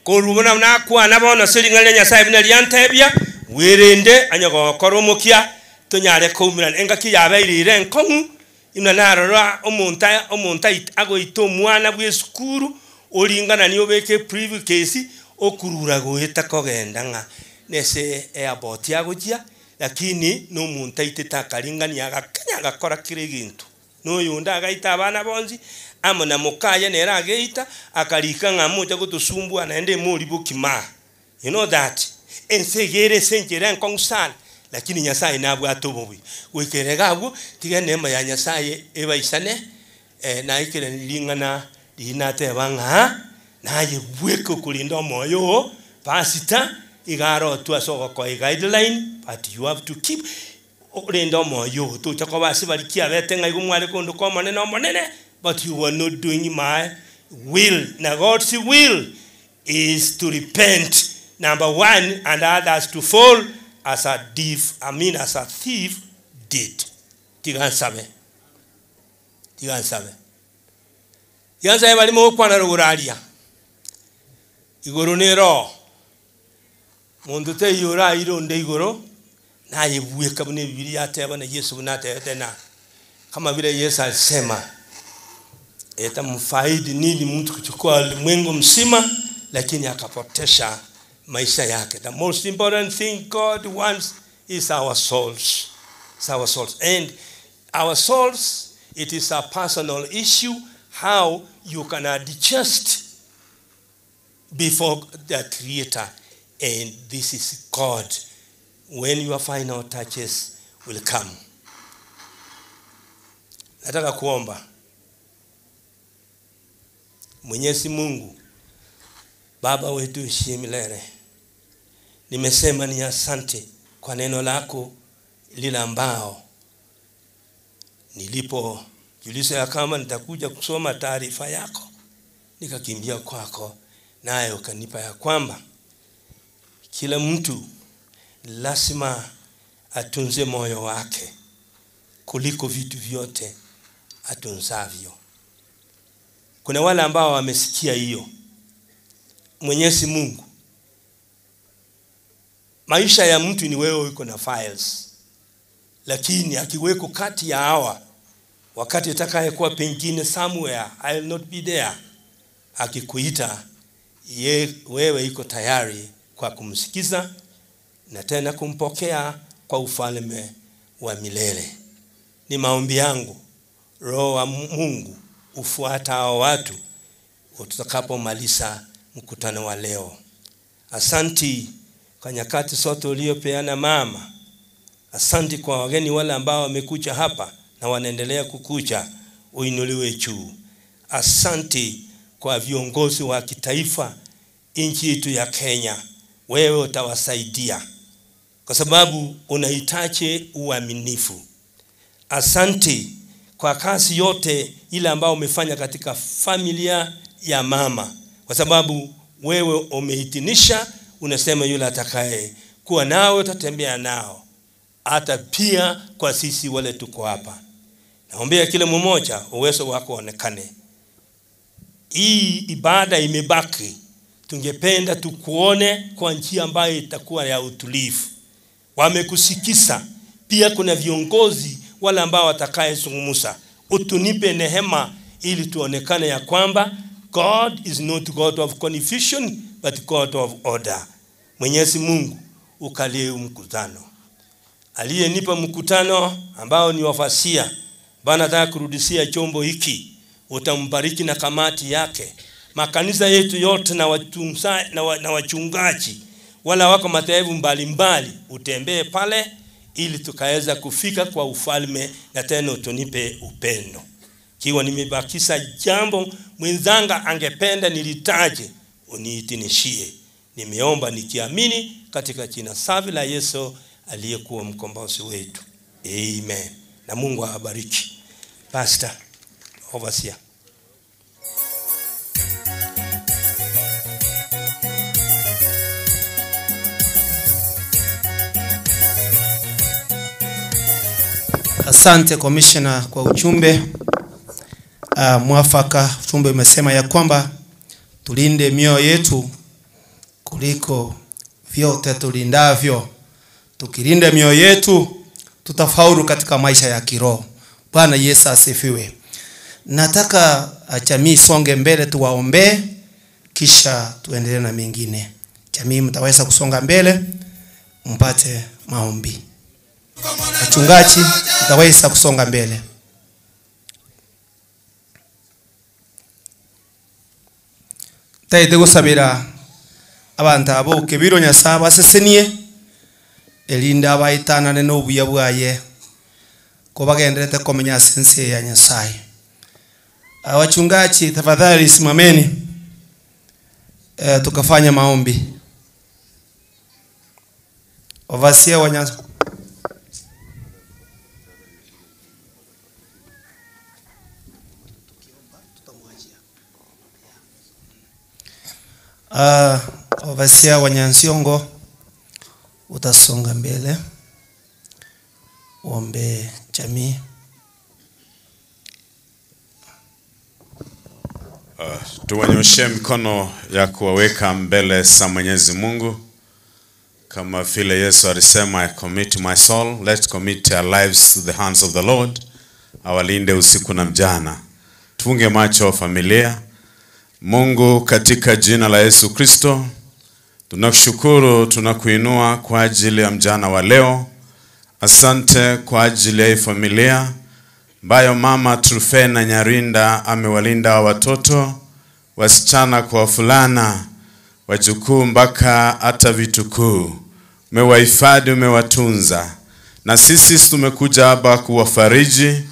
korubona na kwana bono siringale nyasaye bina liantebia wirinde anyago koromokia tonyare kumira engaki yabairire nkongu imna narora omunta ago ito mwana bwe skuru olingana ni obeke privy case okurura goeta kogenda nga nese airport yagojia lakini no munta itetakalingani agakanya agakora kiregintu no yunda agaita abana bonzi amona mukaya nera ageita akalika ngamuja gutusumbua naende muri bukima you know that ensegere senjera nkongsan lakini nyasaye nabwo atobobi wekerega bwo tigane ma ya nyasaye ebaisane na ikere lingana linate banga naye bweko kulinda moyo pasita igaro tu asoko ko guideline but you have to keep orendo moyo to chakoba sibalikia betenga igumwale kondo ko monene but you are not doing my will na God's will is to repent number one, and others to fall as a thief did. Tigansabe. Tigansabe bali mo kwana ruguralia. Igoro nero. Mundu te yura ironde igoro. Na yebuye kabune Biblia ateba na Yesu nate tena. Kama vile Yesu alisema mfaidi nini mtu kuchukua ulimwengu mzima lakini akapotesha maisha yake. The most important thing God wants is our souls. It's our souls. And our souls, it is a personal issue how you can adjust before the Creator. And this is God. When your final touches will come. Nataka kuomba. Mwenyezi Mungu, Baba wetu uishie milele. Nimesema ni asante kwa neno lako lile ambao nilipojulisha kama nitakuja kusoma taarifa yako, nikakimbia kwako, naye ukanipa ya kwamba kila mtu lazima atunze moyo wake kuliko vitu vyote atunzavyo. Kuna wale ambao wamesikia hiyo. Mwenyezi Mungu, maisha ya mtu ni wewe uko na files, lakini akiweko kati ya hawa wakati atakayekuwa pengine somewhere, I will not be there, akikuita wewe iko tayari kwa kumsikiza na tena kumpokea kwa ufalme wa milele. Ni maombi yangu Roho wa Mungu ufuata hao watu tutakapomaliza mkutano wa leo. Asanti kwa nyakati zote uliyopeana mama. Asanti kwa wageni wale ambao wamekuja hapa na wanaendelea kukuja, uinuliwe juu. Asanti kwa viongozi wa kitaifa nchi yetu ya Kenya, wewe utawasaidia kwa sababu unahitaji uaminifu. Asanti kwa kazi yote ile ambao umefanya katika familia ya mama, kwa sababu wewe umehitinisha, unasema yule atakaye kuwa nawe utatembea nao, hata pia kwa sisi wale tuko hapa. Naombea kila mmoja uwezo wako onekane. Hii ibada imebaki, tungependa tukuone kwa njia ambayo itakuwa ya utulivu. Wamekusikiza, pia kuna viongozi wale ambao watakayezungumza. Utunipe neema ili tuonekane ya kwamba God is not God of confusion but God of order. Mwenyezi Mungu ukalie mkutano. Aliyenipa mkutano ambao ni wafasia, Bwana nataka kurudishia chombo hiki, utambariki na kamati yake, makanisa yetu yote na wachungaji wala wako madhehebu mbalimbali, utembee pale ili tukaweza kufika kwa ufalme na tena utunipe upendo. Kiwa nimebakisha jambo mwenzanga angependa nilitaje, uniitinishie. Nimeomba nikiamini katika jina safi la Yesu aliyekuwa mkombozi wetu. Amen. Na Mungu awabariki. Pastor, overseer. Asante commissioner kwa ujumbe mwafaka. Ujumbe umesema ya kwamba tulinde mioyo yetu kuliko vyote tulindavyo. Tukilinda mioyo yetu tutafaulu katika maisha ya kiroho. Bwana Yesu asifiwe. Nataka jamii songe mbele tuwaombe kisha tuendelee na mengine. Jamii mtaweza kusonga mbele mpate maombi. Wachungaji mtaweza kusonga mbele. Taite gusabira abantu abo kebiro Nyasaye basesenie elinda abaitana n'obuya bwaye ko bagenderete komenya sense ya Nyasaye. Wachungaji tafadhali simameni tukafanya maombi. Overseer wa Nyasaye. Overseer wa Nyansiongo, utasonga mbele. Uombe jamii. Tuwanyoshe mikono ya kuwaweka mbele za Mwenyezi Mungu. Kama vile Yesu alisema, I commit my soul. Let's commit our lives to the hands of the Lord. Awalinde usiku na mchana. Tufunge macho familia. Mungu, katika jina la Yesu Kristo, tunakushukuru, tunakuinua kwa ajili ya mjana wa leo. Asante kwa ajili ya familia ambayo mama Trufena Nyarinda amewalinda watoto, wasichana kwa fulana, wajukuu mpaka hata vitukuu. Umewahifadhi, umewatunza. Na sisi tumekuja hapa kuwafariji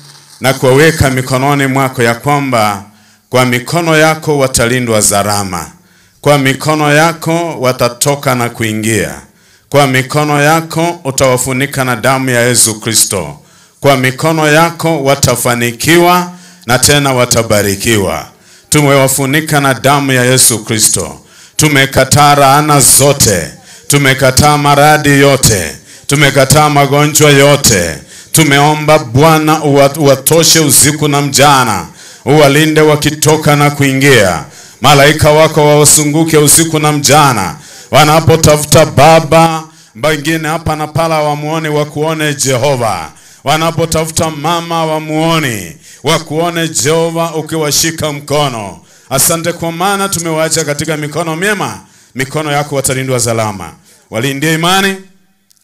na kuwaweka mikononi mwako, ya kwamba kwa mikono yako watalindwa salama. Kwa mikono yako watatoka na kuingia. Kwa mikono yako utawafunika na damu ya Yesu Kristo. Kwa mikono yako watafanikiwa na tena watabarikiwa. Tumewafunika na damu ya Yesu Kristo. Tumekataa laana zote. Tumekataa maradhi yote. Tumekataa magonjwa yote. Tumeomba Bwana uwatoshe usiku na mchana. Uwalinde wakitoka na kuingia. Malaika wako wawasunguke usiku na mchana. Wanapotafuta Baba, wengine hapa na pala wamuone, wakuone Jehova. Wanapotafuta mama, wamuone, wakuone Jehova ukiwashika mkono. Asante kwa maana tumewaacha katika mikono mema. Mikono yako watalindwa salama. Walindie imani,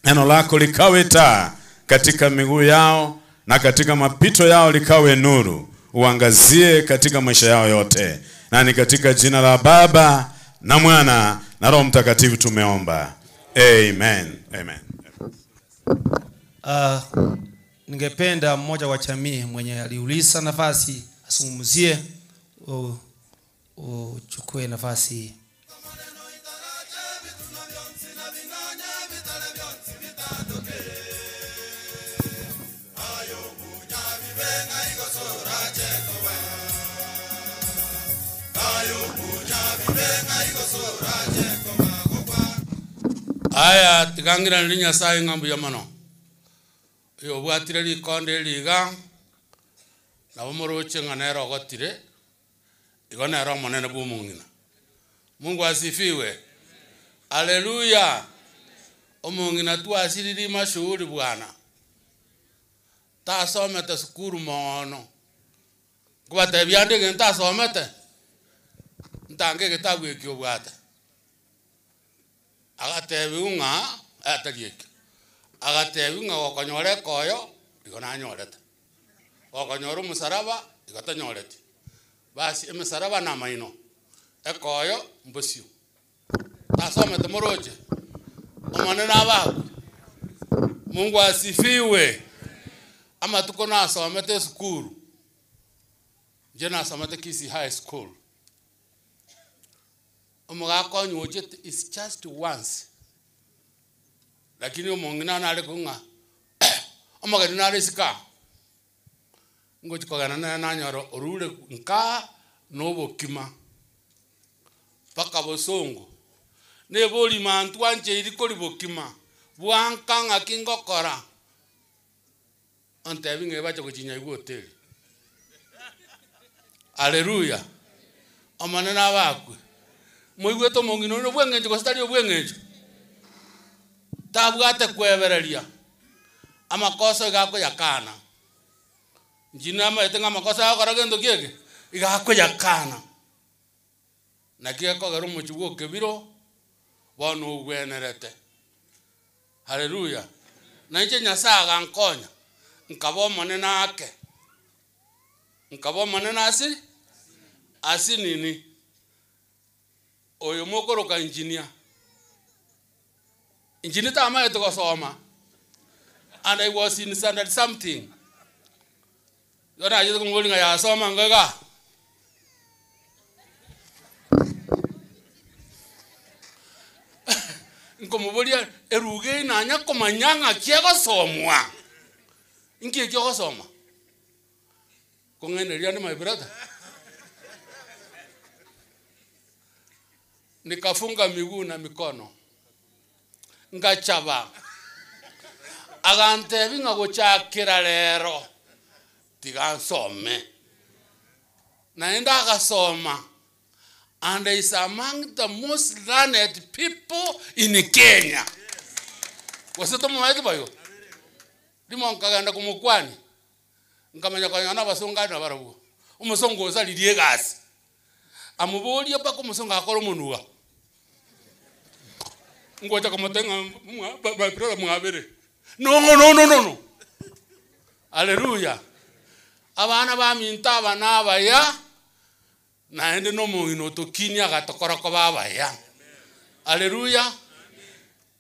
neno lako likawe taa katika miguu yao, na katika mapito yao likawe nuru. Uangazie katika maisha yao yote. Na ni katika jina la Baba na Mwana na Roho Mtakatifu tumeomba. Amen. Amen. Ningependa mmoja wa jamii mwenye aliuliza nafasi asungumuzie, uchukue nafasi. Aya tigangira linya sai ngambu ya mano. Yo bwatire likonde liga. Na bomoroche nganero gotire. Igona ro monene bumungina. Mungu asifiwe. Haleluya. Omungina tu asiriri mashuhuri bwana. Ta somete skuru mono. Kubate byande ngenta somete. Ntange kitabu ekyo bwata. Agatebiunga atalieke. Agatebiunga wakanyore koyo igona nyorete. Wakanyore umusaraba igata nyorete. Basi emusaraba na maino. Ekoyo mbosio. Tasomete moroche. Omanena ababu. Mungu asifiwe. Ama tuko na somete school. Jena somete Kisi High School. It's just once. Lakini umongina na alikunga. Omagani na alisika. Ngochi kogana na nanyoro orule nka nobo kima. Paka bosongo. Ne boli mantu anje irikoli bokima. Buanka ngakingo kora. Ante binge bacho kuchinya igu hotel. Haleluya. Omanena bakwe. Moigweto mongino no bwengenje ko stari obwengenje. Tabwate kwebereria. Amakosa gako yakana. Njina maitenga amakosa yako ragendo kiege. Igako yakana. Na kieko garo muchugo kebiro wano ugwenerete. Haleluya. Na nje nyasaga nkonya. Nkabo monena ake. Nkabo monena asi nini? Oyo mokoro ka engineer. Engineer ta ma eto soma. And I was in standard something. Yona yeto ngolinga ya soma ngaga. Nkomobolia eruge na nya komanyanga kiego somwa. Inki kiego soma. Kongene riane my brother. nikafunga miguu na mikono ngachaba agantebi ngaguchakira lero tigansome naenda agasoma, and is among the most learned people in Kenya. Wasito mwaiti bayo limo nkaganda kumukwani nkamanya kwanyana basongana barabu umusongoza lilie gasi amuboli apa kumusonga akoro munuwa ngoja kumutenga ba brother mwabere no haleluya abana ba minta abana baya naende no muino tokini agatokora ko babaya haleluya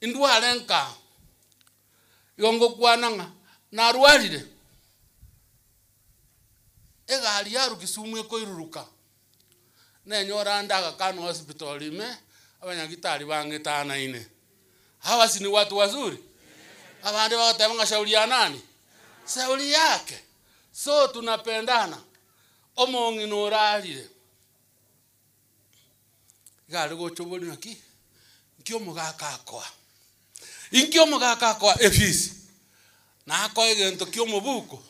indwa alenka yongo kwananga na rwalire egari yaru Kisumu ko iruruka na nyora ndaga kanu hospital ime abanyagitari bangitana ine hawa si ni watu wazuri abande wakatanga shauri ya nani shauri yake so tunapendana omongi no ralire gari go choboli naki nkyo mugaka kwa efisi na ko egento kyo mubuko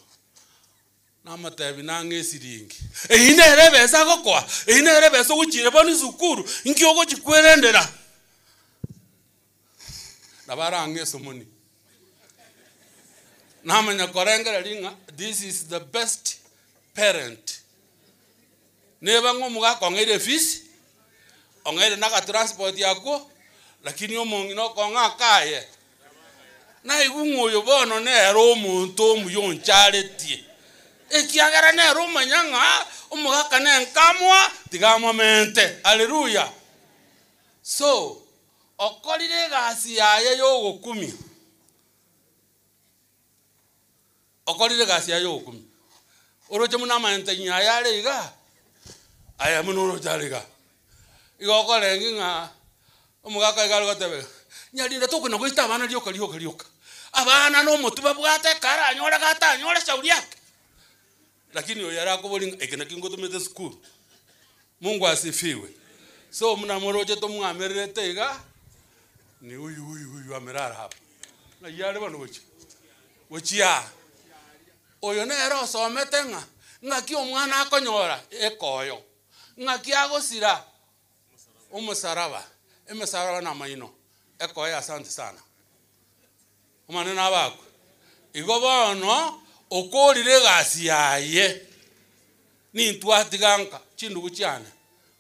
na matebi na ngesiringi ine rebesa gokwa ine rebesa guchire boni sukuru nkyo go chikwerendera nabarange somoni namanya korengera linga. This is the best parent neba ngo mugaka ngere efisi ongere na transport yako lakini omongi no konga kaye na igungoyo bono nero omuntu omuyoncharetie ekiagara nero manyanga omugaka nenkamwa tigamamente haleluya so okorire gasi yaye yogokumi oroche muna mante nyayare iga aya muno jariga igoko lengi nga omugaka igalo gatebe nyalinda tokuna goita abana lyoka abana no mutuba bwate kara anyora gata anyora shauri yake lakini oyara kubolinga ekena kingotumete school Mungu asifiwe so muna moroje to mwamerete iga ni uyu amerara hapa na yale bano wochia oyo na ero somete ngaki omwana akonyora ekoyo ngaki agosira umusaraba emisaraba na maino ekoyo asante sana omane na bako igo bono okorire gasi yaye ni ntwatiganka chindugu cyane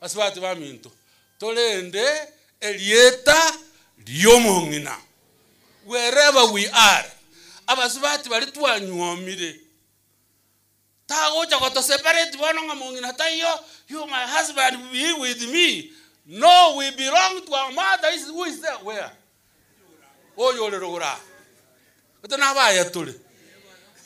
basibati baminto tolende elieta lyomongina wherever we are abasibati bali twanyomire tagocha ko separate bono ngamongina tayo you my husband be with me no we belong to our mother who is there where oyorerora utana baya tuli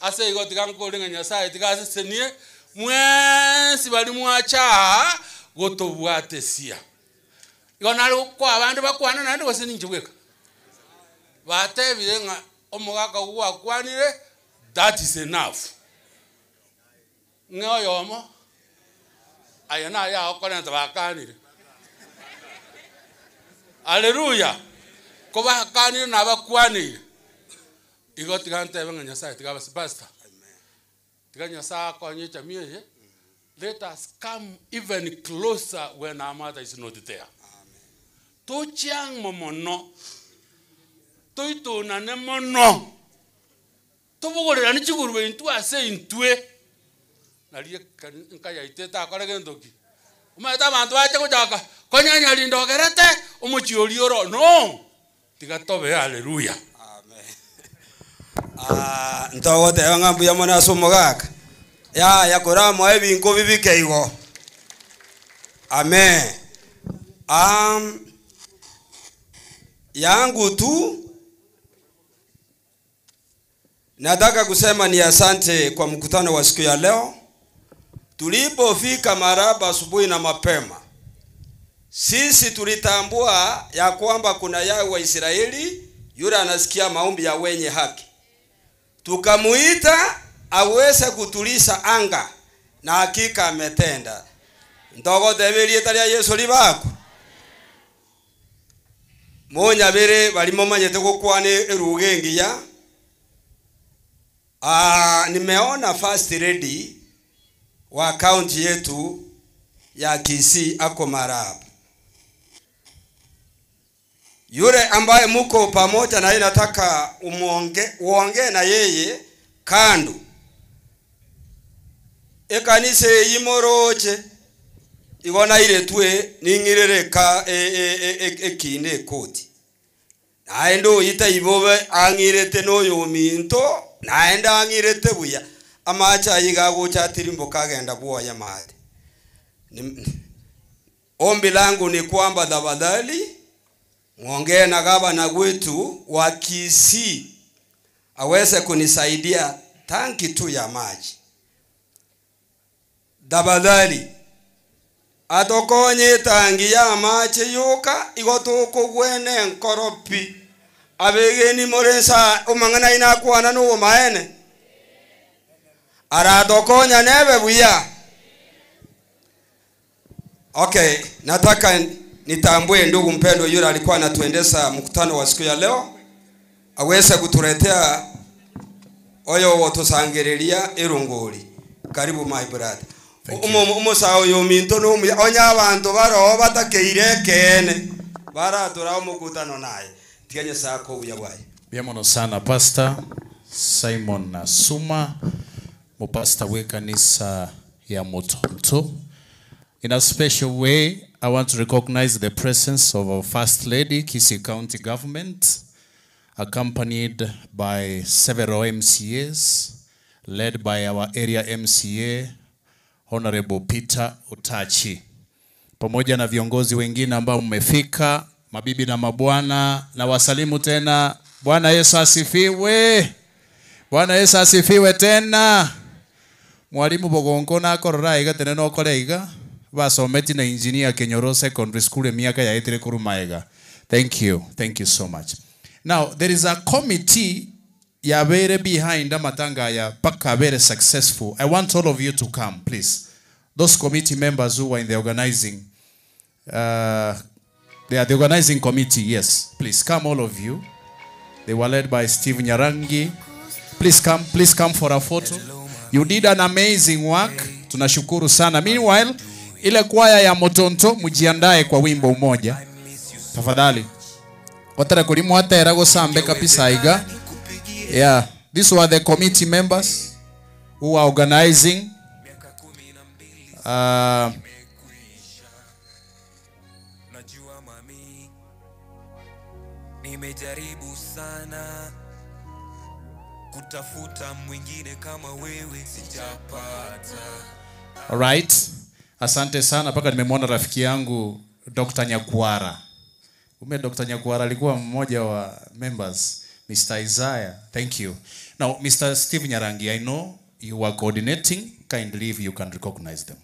ase igo tigankolinga nyasaye tigasenie mwesi bali mwacha gotobwatesia igo nalo kwa abandu bakwana nandi wase ninjibweka batebire nga omugaka gwa kwanire that is enough ngoyomo ayana ya okona tabakanire haleluya ko bakanire na bakwanire igo tigante benga nyasaye tigabas pastor tiganya saa konye chamie let us come even closer when our mother is not there to chiang momono to na ne mono to bogorera ni chigurube intu ase intwe nalie nkaya iteta akore gendoki umata bantu ache kujaka konyanya lindogerete umuchioli oro no tigatobe haleluya ntogo te ngambu ya mona somogaka ya kora mo ebinko bibike igo amen yangu tu nataka kusema ni asante kwa mkutano wa siku ya leo. Tulipofika Maraba asubuhi na mapema, sisi tulitambua ya kwamba kuna Yahweh wa Israeli yule anasikia maombi ya wenye haki. Tukamuita aweze kutuliza anga na hakika ametenda. Ndogo debelie talia Yesu libako. monya bere balimo manyete gukwane erugengia. Nimeona first lady wa county yetu ya Kisii ako Maraba. Yule ambaye muko pamoja na yeye nataka uongee na yeye kando. Ekanise yimoroche igona ile twe ningirereka ekine koti. Naendo ita ibobe angirete noyo minto naenda angirete buya amacha yiga guchatiri mbokagenda bwoya mate. Ombi langu ni kwamba tafadhali muongee na gavana wetu wa Kisii aweze kunisaidia tanki tu ya maji. Tafadhali atokonye tangi ya maji yuka igotoko gwene nkoropi abegeni morensa umangana inakwana no maene aratokonya nebe buya. Okay, nataka nitambue ndugu mpendwa yule alikuwa anatuendesha mkutano wa siku ya leo aweze kutuletea oyo wotusangereria irunguri. Karibu my brother. Umusao yo minto no onya abantu baro batakeire kene baratura mukutano naye tianye sako uyawaye. Biamono sana Pastor Simon Nasuma mupasta we kanisa ya Motonto. In a special way, I want to recognize the presence of our First Lady, Kisii County Government, accompanied by several MCAs, led by our area MCA, Honorable Peter Utachi. Pamoja na viongozi wengine ambao mmefika, mabibi na mabwana, na wasalimu tena. Bwana Yesu asifiwe. Bwana Yesu asifiwe tena. Mwalimu Bogongo na korora iga tene no koreiga. Basometi na engineer Kenyoro Secondary School miaka ya etire kurumaega. Thank you so much. Now there is a committee ya bere behind amatanga ya paka very successful. I want all of you to come, please. Those committee members who are in the organizing they are the organizing committee. Yes, please come all of you. They were led by Steve Nyarangi. Please come for a photo. You did an amazing work. Tunashukuru sana. Meanwhile, ile kwaya ya Motonto mujiandae kwa wimbo mmoja. Tafadhali. Watara kulimu hata erago sambe kapisa iga. Yeah, these were the committee members who are organizing. Nimejaribu sana kutafuta mwingine kama wewe sijapata. All right. Asante sana paka nimemwona rafiki yangu Dr. Nyakuara. Dr. Nyakuara alikuwa mmoja wa members, Mr. Isaiah. Thank you. Now, Mr. Steve Nyarangi, I know you are coordinating. Kindly if you can recognize them.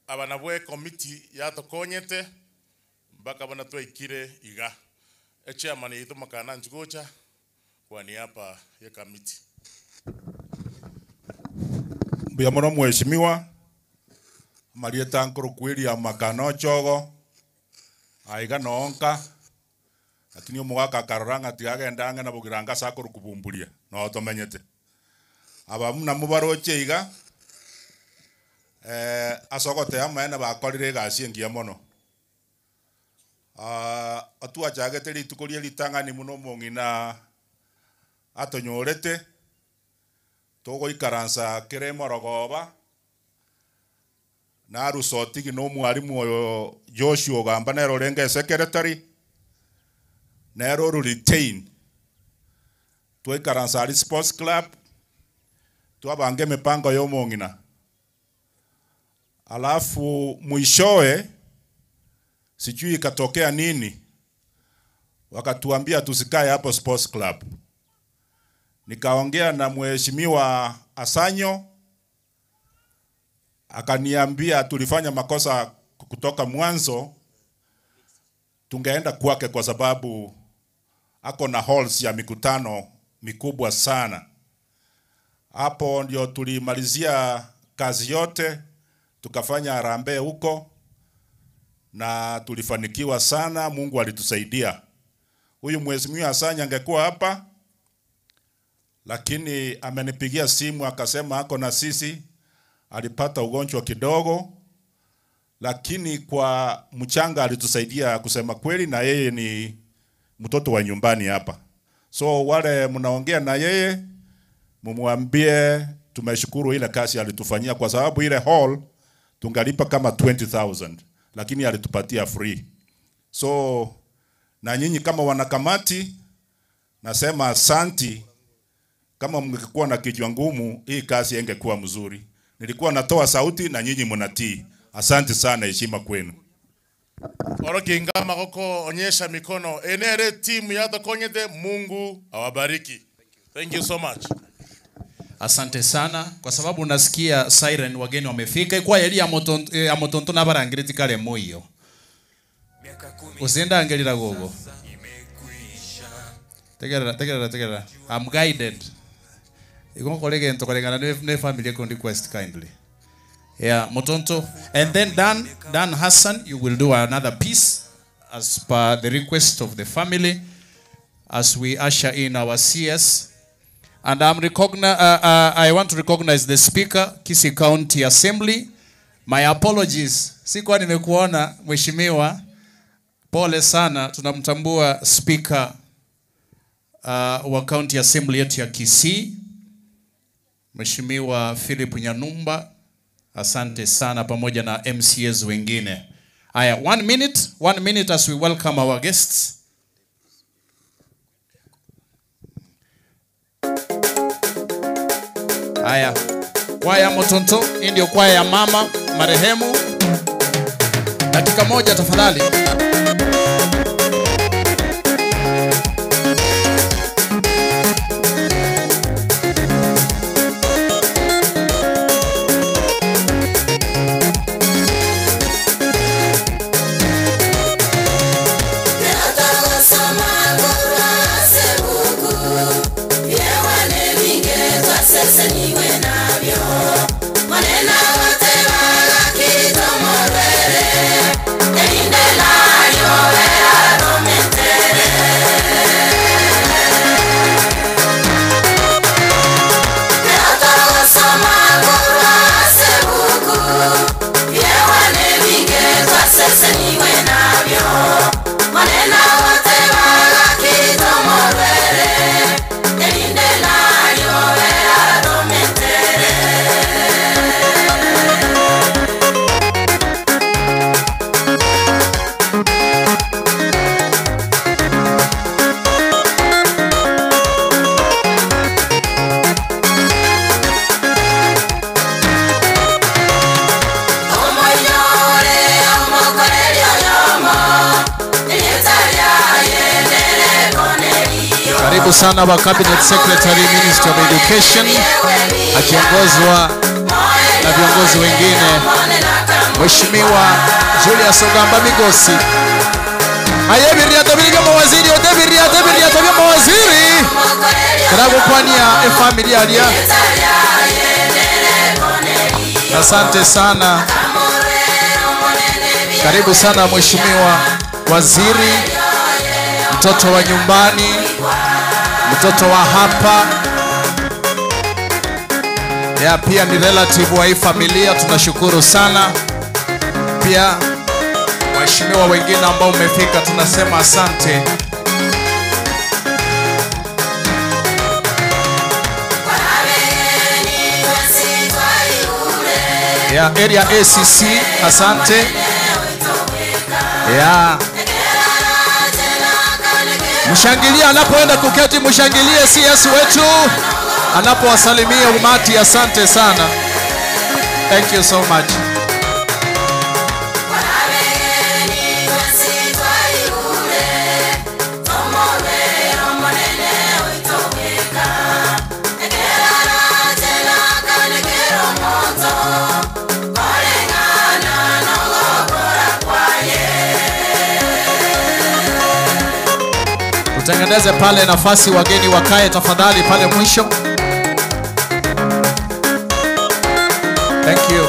Abanabwe committee yatokonyete mpaka bana twikire iga. Chairman yitu makana njugocha kwa niaba ya committee. Biamono mheshimiwa Marieta Nkuru kweli ya makano chogo aiga nonka atinyo mwaka karoranga tiagenda na bugiranga sakuru kubumbulia no tomenyete aba muna mubaroche iga asogote amene bakorire gasi engia mono atua chageteri tukurie litangani muno mongina atonyorete togo ikaransa kiremo rogoba na rusotigi no mwarimu oyo Joshua gamba nero renge secretary nero retain to ikaransa sports club to abange mipango yo mongina alafu mwishoe sijui ikatokea nini wakatuambia tusikae hapo sports club. Nikaongea na mheshimiwa Asanyo akaniambia tulifanya makosa kutoka mwanzo, tungeenda kwake kwa sababu ako na halls ya mikutano mikubwa sana. Hapo ndio tulimalizia kazi yote, tukafanya harambee huko na tulifanikiwa sana. Mungu alitusaidia. Huyu mheshimiwa Asanya angekuwa hapa, lakini amenipigia simu akasema ako na sisi, alipata ugonjwa kidogo, lakini kwa mchanga alitusaidia kusema kweli, na yeye ni mtoto wa nyumbani hapa. So wale mnaongea na yeye mumwambie tumeshukuru ile kazi alitufanyia, kwa sababu ile hall tungalipa kama 20,000 lakini alitupatia free. So na nyinyi kama wanakamati nasema asanti. Kama mngekuwa na kichwa ngumu hii kazi ingekuwa mzuri. Nilikuwa natoa sauti na nyinyi mnatii. Asante sana, heshima kwenu. Orokinga magoko onyesha mikono. Enere timu ya Konyete, Mungu awabariki. Thank you so much. Asante sana kwa sababu nasikia siren wageni wamefika. Kwa yeli ya motonto na barangiriti kale moyo. Usienda angelira gogo. Tegera. I'm guided. Iko kolege ento kolege na family can request kindly. Yeah, Motonto. And then Dan Hassan, you will do another piece as per the request of the family as we usher in our CS. And I want to recognize the Speaker, Kisii County Assembly. My apologies. Sikuwa nimekuona mheshimiwa. Pole sana, tunamtambua Speaker wa County Assembly yetu ya Kisii, Mheshimiwa Philip Nyanumba. Asante sana pamoja na MCAs wengine. Aya, 1 minute as we welcome our guests. Aya, kwaya Motonto, hii ndio kwaya ya mama marehemu. Dakika moja tafadhali. Karibu sana wa Cabinet Secretary Ministry of Education akiongozwa na viongozi wengine, Mheshimiwa Julius Ogamba Migosi. Ayebiria tabiga mawaziri, otebiria tabiga mawaziri. Karibu kwani ya familia alia. Asante sana. Karibu sana Mheshimiwa Waziri, mtoto wa nyumbani, mtoto wa hapa. Ya pia ni relative wa hii familia, tunashukuru sana. Pia waheshimiwa wengine ambao umefika tunasema asante. Ya area ACC asante. Ya mshangilia anapoenda kuketi, mshangilie CS wetu anapowasalimia umati. Asante sana. Thank you so much. Tengeneze pale nafasi wageni wakae tafadhali pale mwisho. Thank you.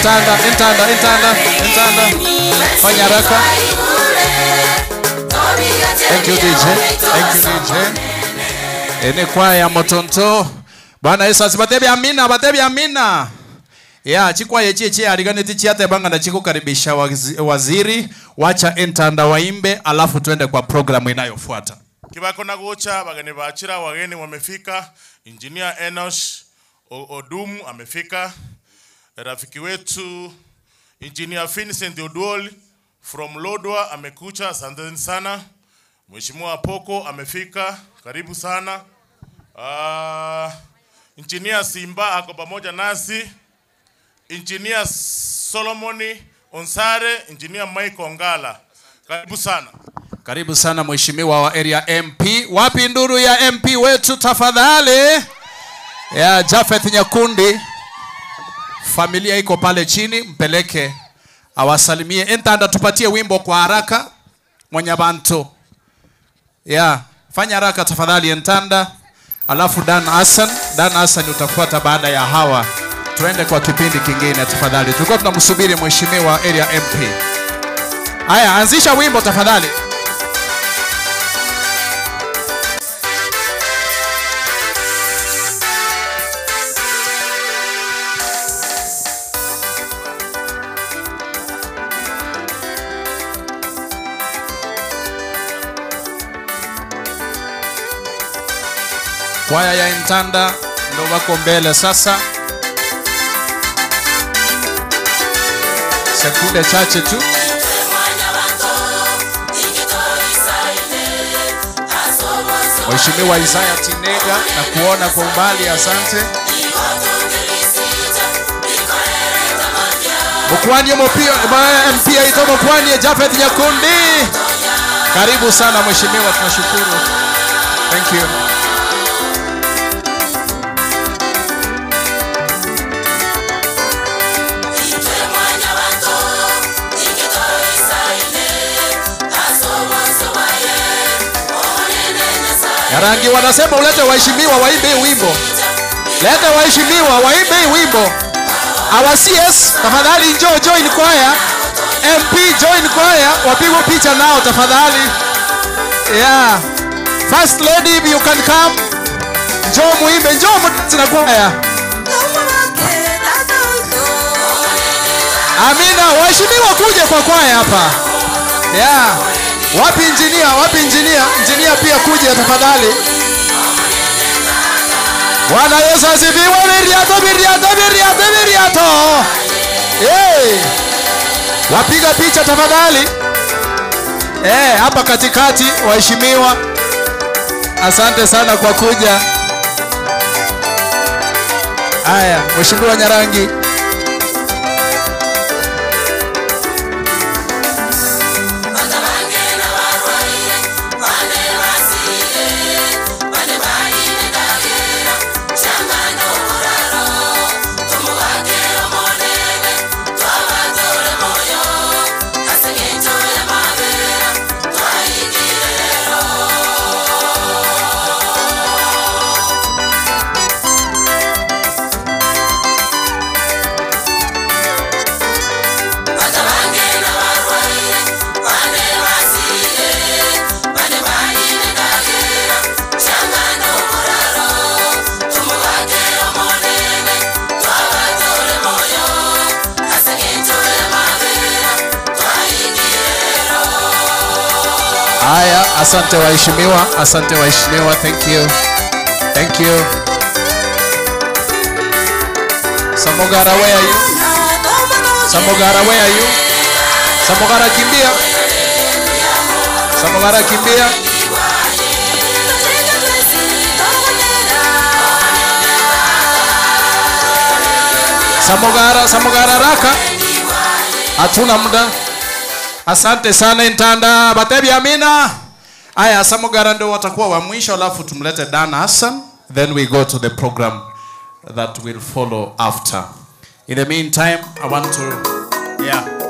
Intanda. Fanya haraka. Thank you DJ. Ene kwaya motonto. Bwana Yesu asibatebi amina. Ya chikwa yecheche aliganeti chiate banga na chiko karibisha waziri wacha Intanda waimbe alafu tuende kwa programu inayofuata. Kibako na gocha bagani bachira wageni wamefika. Engineer Enosh Odumu amefika. Rafiki wetu Engineer Vincent Oduol from Lodwa amekucha, asanteni sana. Mheshimiwa Poko amefika, karibu sana. Engineer Simba ako pamoja nasi. Engineer Solomoni Onsare, Engineer Mike Ongala, karibu sana. Karibu sana mheshimiwa wa area MP. Wapi nduru ya MP wetu tafadhali? Ya Jafeth Nyakundi. Familia iko pale chini, mpeleke awasalimie. Intanda tupatie wimbo kwa haraka. Mwanyabanto. Ya, fanya haraka tafadhali Intanda. Alafu Dan Hassan utafuata baada ya hawa. Tuende kwa kipindi kingine tafadhali. Tulikuwa tunamsubiri mheshimiwa area MP. Haya, anzisha wimbo tafadhali. Kwaya ya Intanda ndio wako mbele sasa. Sekunde chache tu. Mheshimiwa Isaya Tinega na kuona kwa umbali, asante. Mkwani MP ito Mkwani Jafeth Nyakundi. Karibu sana mheshimiwa, tunashukuru. Thank you. Yarangi wanasema ulete waheshimiwa waimbe wimbo. Leta waheshimiwa waimbe wimbo. Our CS tafadhali join choir. MP join choir, wapigwe picha nao tafadhali. Yeah. First lady, if you can come. Njoo muimbe, njoo mtina choir. Amina, waheshimiwa kuje kwa choir hapa. Yeah. Wapi engineer? Engineer pia kuja tafadhali. Bwana Yesu asifiwe. Biriato. Hey. Wapiga picha tafadhali. Hapa katikati waheshimiwa. Asante sana kwa kuja. Haya, mheshimiwa Nyarangi. Haya, asante waheshimiwa, thank you. Samogara, where are you? Samogara kimbia. Samogara raka. Hatuna muda. Asante sana Intanda, batebi amina. Aya, Samogara ndio watakuwa wa mwisho, alafu tumlete Dan Hassan, then we go to the program that will follow after. In the meantime, I want to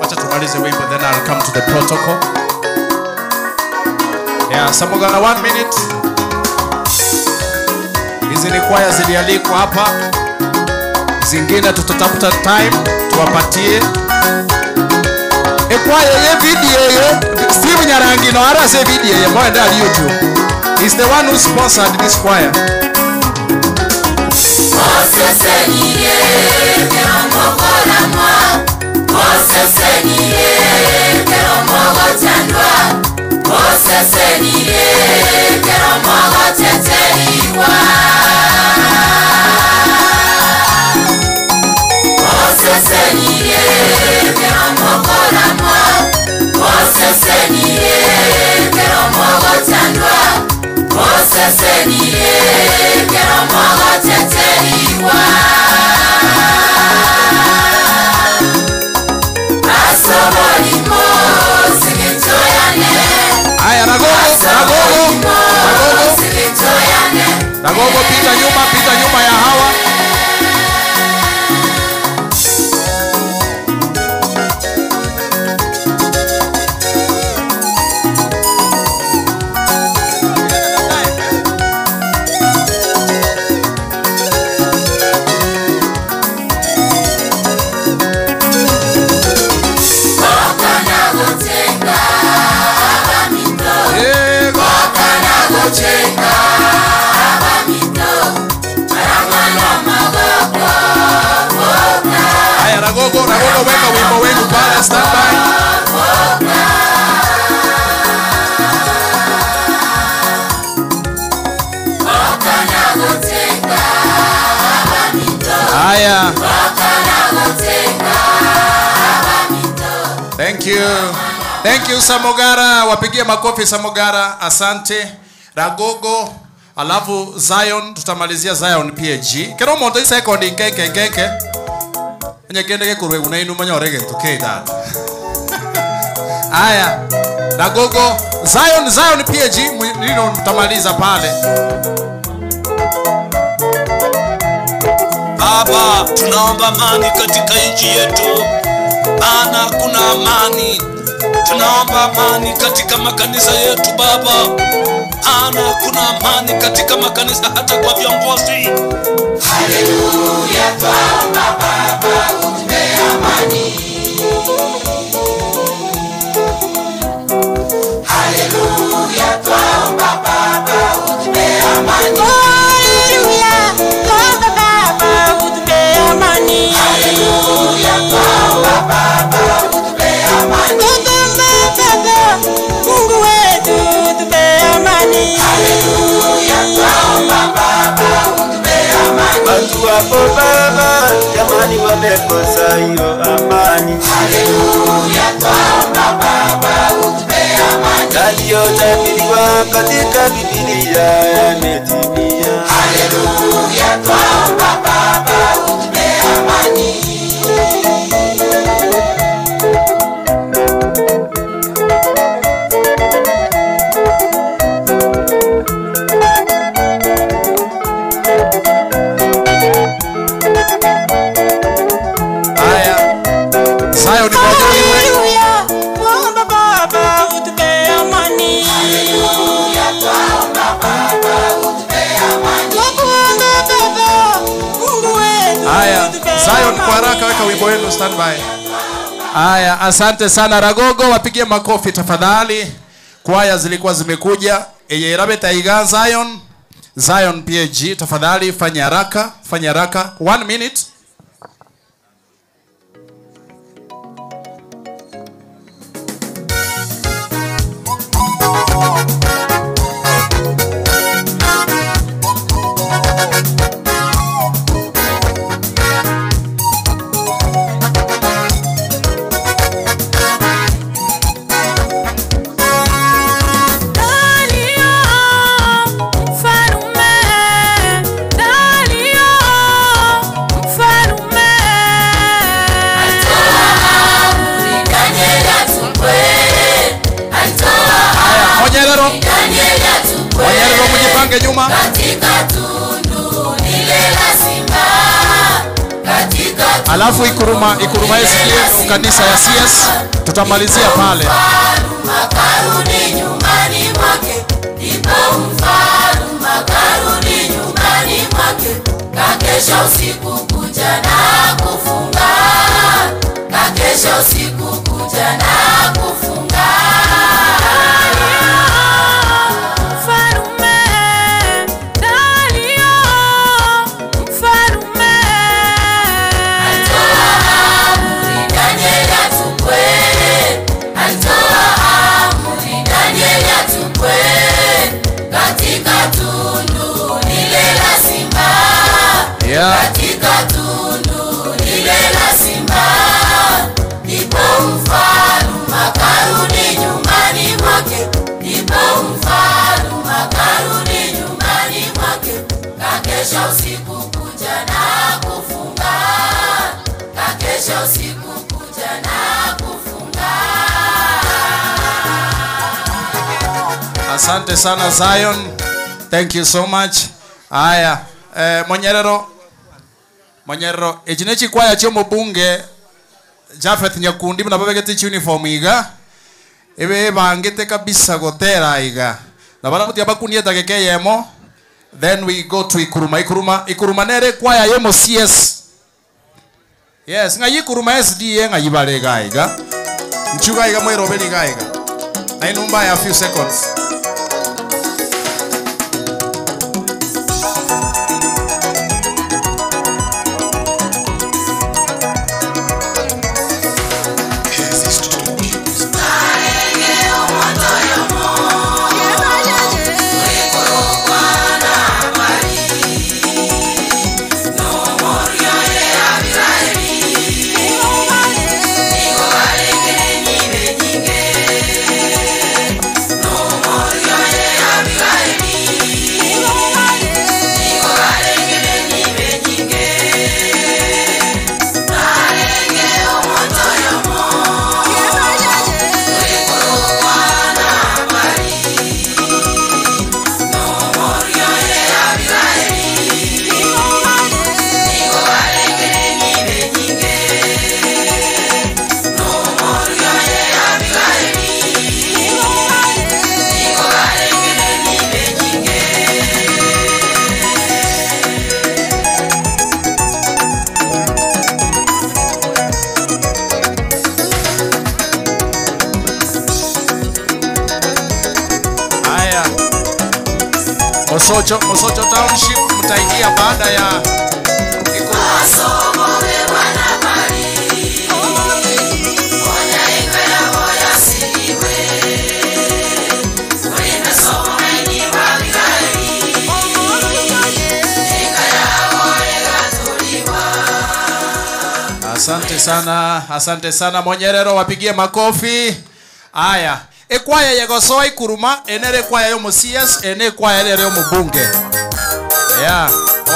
wacha tumalize wimbo, then I'll come to the protocol. Samogara 1 minute. Hizi ni kwaya zilialikwa hapa. Zingine tutatafuta time tuwapatie ekwaye ye video ye Steve Nyarangi no ara se video ye mo ndali YouTube. He's the one who sponsored this choir. Aya Nagogo pita nyuma ya hawa. Nagogo weka wimbo wenu pale, stand by. Haya. Thank you Samogara, wapigie makofi Samogara, asante. Ragogo, alafu Zion, tutamalizia Zion PG. Kero monto second nkeke. Nyekende kurwe unainu manyorege tukeda. Aya. Nagogo, Zion PG nino tutamaliza pale. Baba, tunaomba amani katika nchi yetu. Maana kuna amani. Tunaomba amani katika makanisa yetu Baba. Maana kuna amani katika makanisa hata kwa viongozi. Haleluya, twaomba Baba utupe amani. Haleluya, twaomba Baba utupe amani. Haleluya, twaomba Baba utupe amani. Haleluya, twaomba Baba utupe amani. Baba, Mungu wetu utupe amani. Haleluya, twaomba Baba utupe amani. Watu wako Baba, jamani wamekosa hiyo amani. Haleluya, twaomba Baba utupe amani. Yaliyotabiriwa katika Biblia yametimia. Haleluya, twaomba Baba utupe amani. Zion ni Haleluya, twaomba Baba utupe amani. Haleluya, twaomba Baba utupe amani. Twaomba Baba, Mungu wetu. Haya, Zion kwa haraka weka wimbo wenu, stand by. Haya, asante sana Ragogo, wapigie makofi tafadhali. Kwaya zilikuwa zimekuja. Eye taiga Zion PG, tafadhali fanya haraka. 1 minute. Wanyerero mjipange nyuma. Katika tundu lile la simba. Katika alafu Ikuruma SDF kanisa ya CS tutamalizia pale. Makarudi nyumbani mwake. Ndipo mfalme makarudi nyumbani mwake. Kakesha usiku kucha na kufunga. kakesha usiku kuja na kufunga. Mfalume Dario, mfalume alitoa amri Danieli atupwe, alitoa amri Danieli atupwe katika tundu lile la simba. Katika tundu lile la simba, ndipo mfalume akarudi nyumbani mwake, ndipo mfalume akarudi nyumbani mwake. Kakesha usiku kuja na kufunga, kakesha usiku kuja na kufunga. Asante sana Zion. Thank you so much. Aya, Monyerero echinechi kwaya chomo bunge Jafet Nyakundi mna babegete uniform iga ebe bangete kabisa gotera iga na bala mutia bakunie takeke yemo. Then we go to Ikuruma nere kwaya yemo CS. Yes, nga Ikuruma SDA nga yibale iga nchuga iga mwero beli iga na inumba ya few seconds. Mosocho Township mtaingia baada ya Asante sana Monyerero, wapigie makofi. Aya, ekwaya yegosoa Ikuruma enere kwaya yo musias ene kwaya ere yo mubunge. Yeah.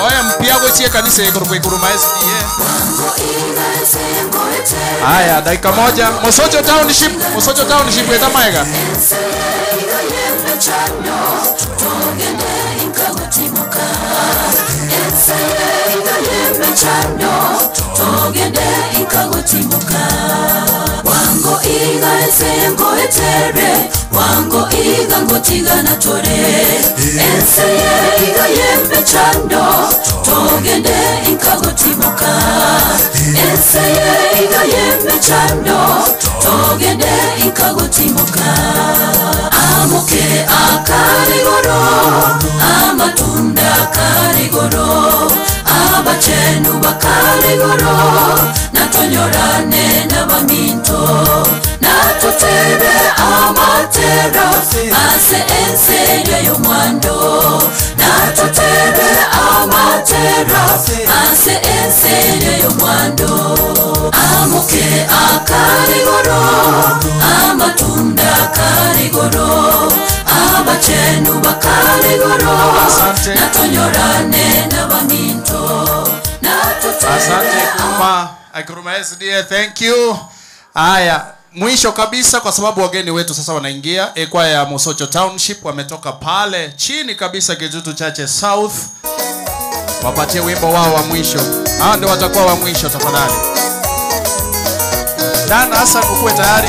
Oya mpia gochie kanisa Ikuruma SDA. Aya, dakika moja. Mosocho Township weta maiga. Togende ikagotimuka wango iga esengo etere wango iga ngotiga na tore enseye iga yembe chando togende ikagotimuka enseye iga yembe chando togende ikagotimuka amuke akarigoro amatunda karigoro abachenu bakarigoro natonyorane n'abaminto natutere amatera ase enseyo y'omwando natutere amatera ase enseyo y'omwando amuke akarigoro amatunda karigoro abachenu bakarigoro natonyorane n'abaminto. Asante Ikuruma SDA, thank you. Aya, mwisho kabisa kwa sababu wageni wetu sasa wanaingia ekwaya ya Mosocho Township wametoka pale chini kabisa Kijutu Chache South. Wapatie wimbo wao wa mwisho. Hao ndio watakuwa wa mwisho tafadhali. Dan Hassan ukue tayari.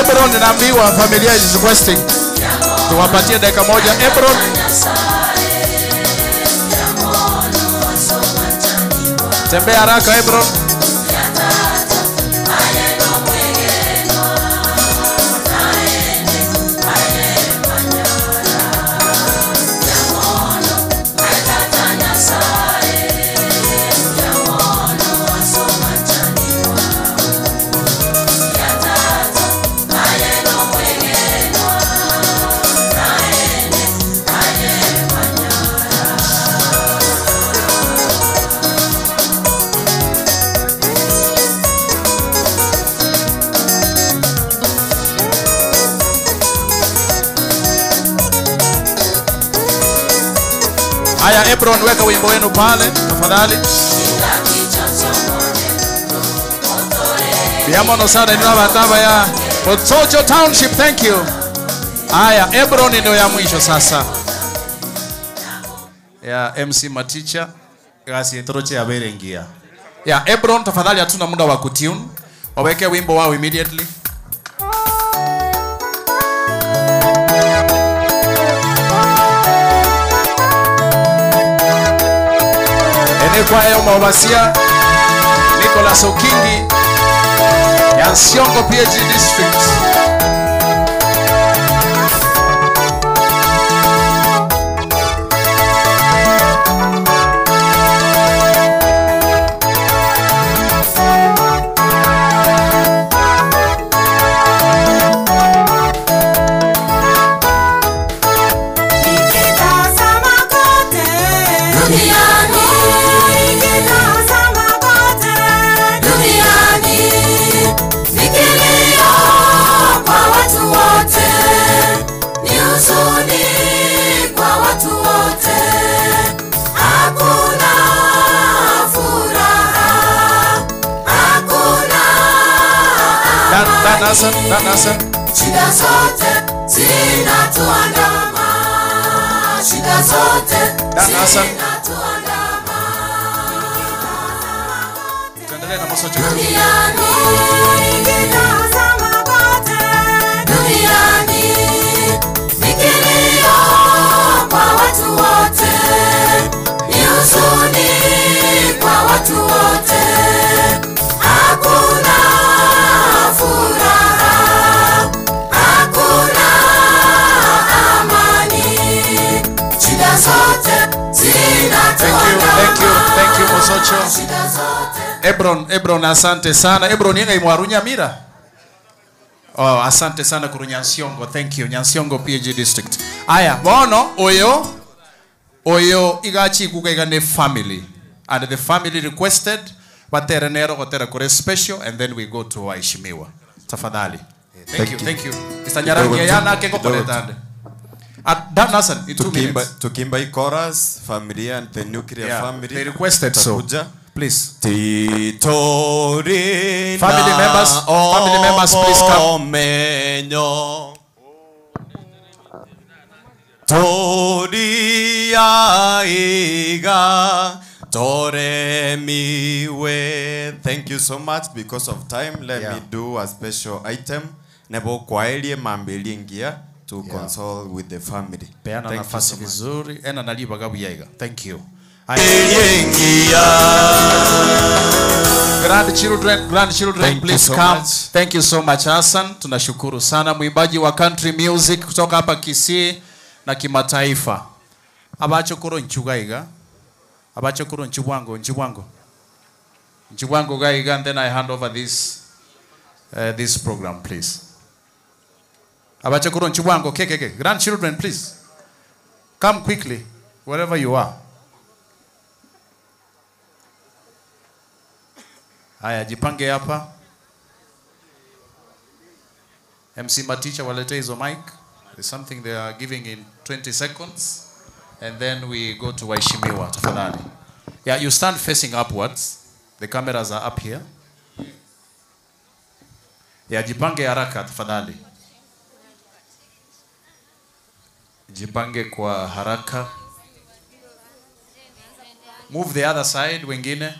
Ebron naambiwa familia is requesting. Tuwapatie dakika moja Ebron. Tembea haraka Ebron. Aya Ebron, weka wimbo wenu pale tafadhali. Biamono sana nina bataba ya Potocho Township, thank you. Aya Ebron ndio ya mwisho sasa. Ya MC Maticha gasi etoroche ya berengia. Ya Ebron tafadhali, hatuna muda wa kutune. Waweke wimbo wao immediately. Kwa yo Mawasia Nicholas Okingi Nyansiongo PhD District. Danasa. Shida zote zinatuandama. Shida zote zinatuandama. Tuendelee na masomo. Duniani nikitazama kote. Duniani nikilio kwa watu wote. Ni huzuni kwa watu wote. Hakuna furaha, hakuna amani. Shida zote zinatuandama. Thank you Mosocho. Ebron asante sana. Ebron yenga imwaru Nyamira. Oh, asante sana kuru Nyansiongo. Thank you. Nyansiongo PhD District. Aya, bono oyo igachi kugegane family. And the family requested batera nero gotera kure special, and then we go to Waishimiwa. Tafadhali. Thank you. Istanyarangia yana keko koletande. Danasan in 2 minutes. Tukimba chorus, familia and the nuclear family. They requested so. Please. Titori family members please come. Menyo. Toria iga tore miwe. Thank you so much. Because of time, let me do a special item. Nebo kwaelie mambeli ngia to console with the family. Peana nafasi vizuri. Ena naliba gabu yaiga. Thank you. Grandchildren please come. Thank you so much Hassan. Tunashukuru sana mwimbaji wa country music kutoka hapa Kisii na kimataifa. Abacho kuro nchugaiga. Abacho kuro nchibwango gaiga, and then I hand over this program please. Abacho kuro nchibwango keke. Grandchildren please come quickly wherever you are. Haya, jipange hapa. MC Maticha walete hizo mic. There's something they are giving in 20 seconds. And then we go to Waishimiwa, tafadhali. Yeah, you stand facing upwards. The cameras are up here. Yeah, jipange haraka, tafadhali. Jipange kwa haraka. Move the other side, wengine.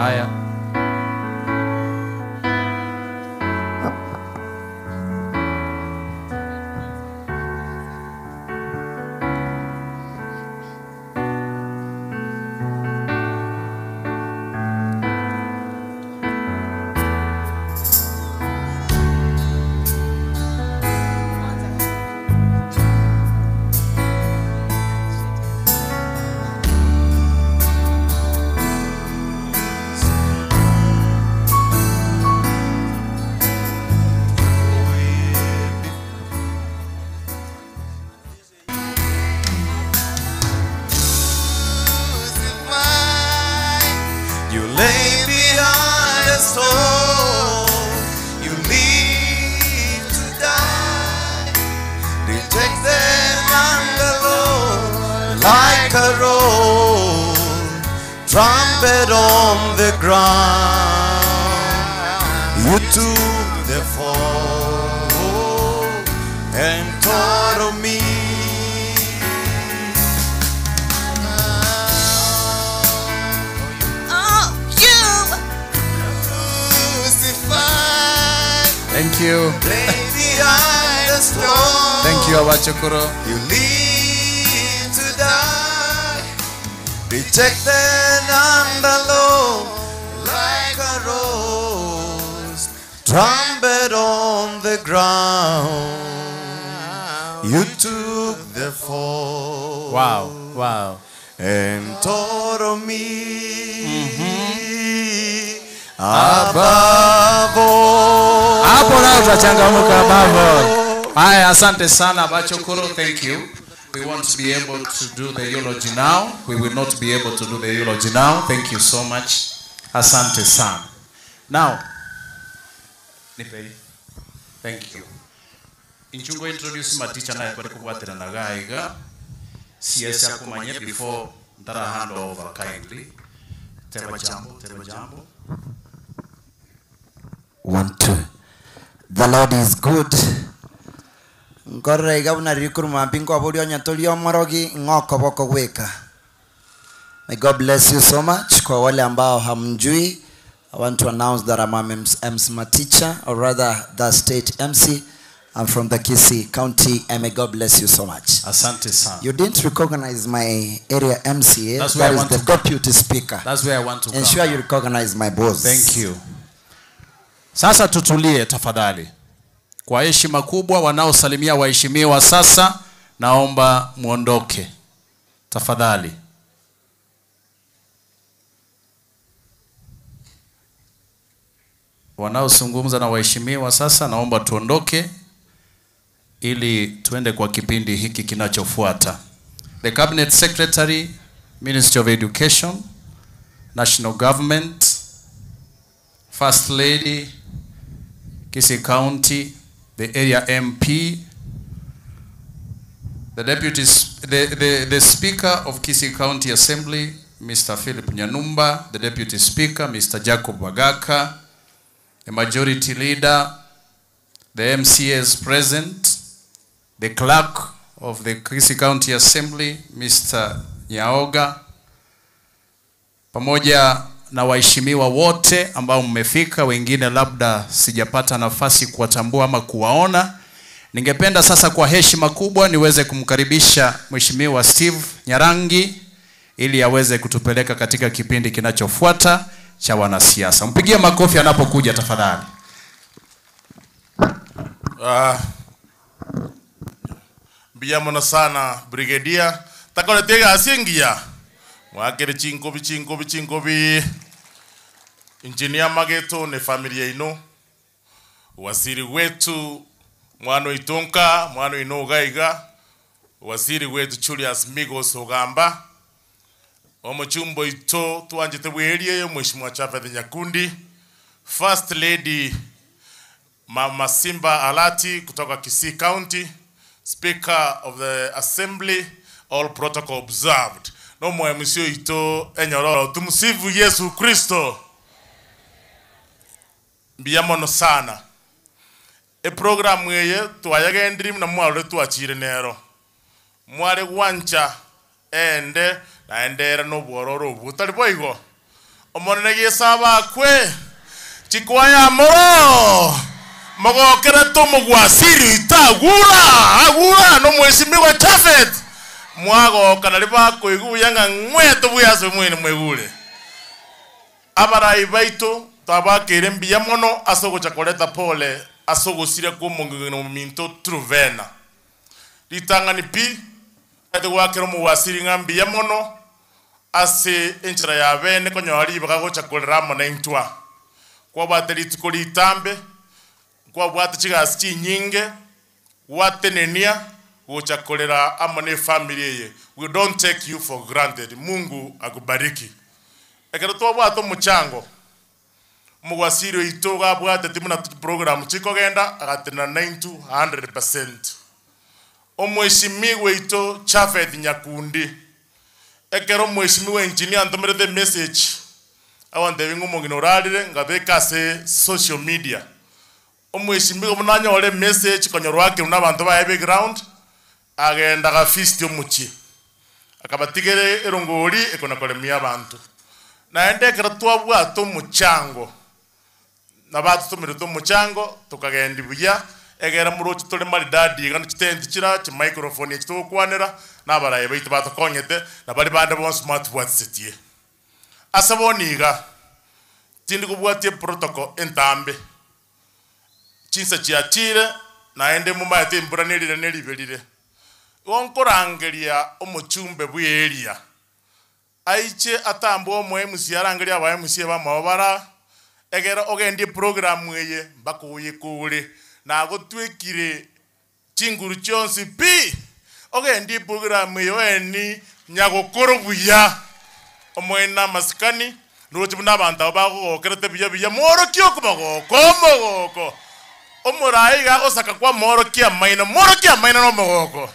Haya. You lay behind a stone, you live to die. Rejected and alone, like a rose, trumpet on the ground. You took the fall and taught of me. Thank you. Thank you, Abachokoro. You live to die, rejected and alone, like a rose, trumpet on the ground. You took the fall. Wow, wow. And taught of me. Above all. Hapo nao tutachangamuka above. Haya, asante sana Abachokoro. Thank you. We want to be able to do the eulogy now. We will not be able to do the eulogy now. Thank you so much. Asante sana. Now, nipe. Thank you. Inchungo introduce my teacher na kwa kukwatira na gaiga. CS yakumanye before ndara hand over kindly. Teba jambo. 1 2. The Lord is good. Ngorre gabuna rikuruma bingo aborio nyatolio morogi ngoko boko weka. May God bless you so much. Kwa wale ambao hamjui, I want to announce that I'm MC teacher, or rather the state MC. I'm from the Kisii County, and may God bless you so much. Asante sana. You didn't recognize my area MC. That's where I want the to go. deputy speaker. That's where I want to Ensure you recognize my boss. Thank you. Sasa tutulie tafadhali. Kwa heshima kubwa wanaosalimia waheshimiwa sasa, naomba muondoke. Tafadhali. Wanaozungumza na waheshimiwa sasa, naomba tuondoke ili tuende kwa kipindi hiki kinachofuata. The Cabinet Secretary, Ministry of Education, National Government, First Lady, Kisii County, the area MP, the Speaker of Kisii County Assembly, Mr. Philip Nyanumba, the Deputy Speaker, Mr. Jacob Wagaka, the Majority Leader, the MCAs present, the Clerk of the Kisii County Assembly, Mr. Nyaoga, pamoja na waheshimiwa wote ambao mmefika, wengine labda sijapata nafasi kuwatambua ama kuwaona. Ningependa sasa kwa heshima kubwa niweze kumkaribisha Mheshimiwa Steve Nyarangi ili aweze kutupeleka katika kipindi kinachofuata cha wanasiasa. Mpigie makofi anapokuja tafadhali. Biyamona sana Brigadier takole tega asingia mwakere chinkobi Engineer Mageto ne familia ino, wasiri wetu mwano Itonka, mwano ino Gaiga, wasiri wetu Julius Migos Ogamba, omuchumbo ito tuanjete bwerie Mheshimiwa Chapati Nyakundi, First Lady Mama Simba Alati kutoka Kisii County, Speaker of the Assembly, all protocol observed. No mwe msio ito enyororo. Tumsifu Yesu Kristo. Biyamono sana. E programu yeye twayagendrim na mwale tuachire nero. Mwale wancha ende na endera no bororo butali boigo. omonene gisaba kwe chikwaya moro mogokera tomugwasiri agura no mweshimiwa Chafet mwago kanali bakoiguya nga ngweto buyase mwene mwegule abarai baito tabakire mbiya mono asogocha koleta pole asogosire kumungino minto Truvena litangani pi ate wakero muwasiri ngambi ya mono ase enchira ya bene konyori bakagocha kolera mona intwa kwa bateri tukolitambe kwa bwate chigasi chinyinge watenenia gocha kolera amone family ye. We don't take you for granted. Mungu akubariki ekero to bwato muchango mugwasiri itoga bwate timuna program chiko genda agatena 900%. Omweshimiwe ito Chafet Nyakundi ekero mweshimiwe engineer ntomere the message awande bingu mongino ralire ngabeka se social media omweshimiwe munanya ole message konyorwake unabantu ba background agenda ga feast omuchi akabatigere erongori ekona kolemia abantu naende ekero twabwato muchango nabatu tumire to muchango tukagenda buya egera murochi tole mali dadi gana chitendi chira chi microphone chito kwanera nabaraye baitu batokonyete nabali bande bon smart watch setie asaboniga tindi kubwatie protocol entambe chinsa chiachire naende mumayete mbura nelibelire onkorangeria omuchumbe bweria aiche atambo omwe musiarangeria abaye musie bamabara egera ogendie program eye bakuye kule na gotwekire chinguru chonsi pi ogendie program yo eni nyagokoro buya omwena maskani nurochi bunda bago kerete biya moro kyo kumagoko omurai gago saka kwa moro kia maina no mogoko.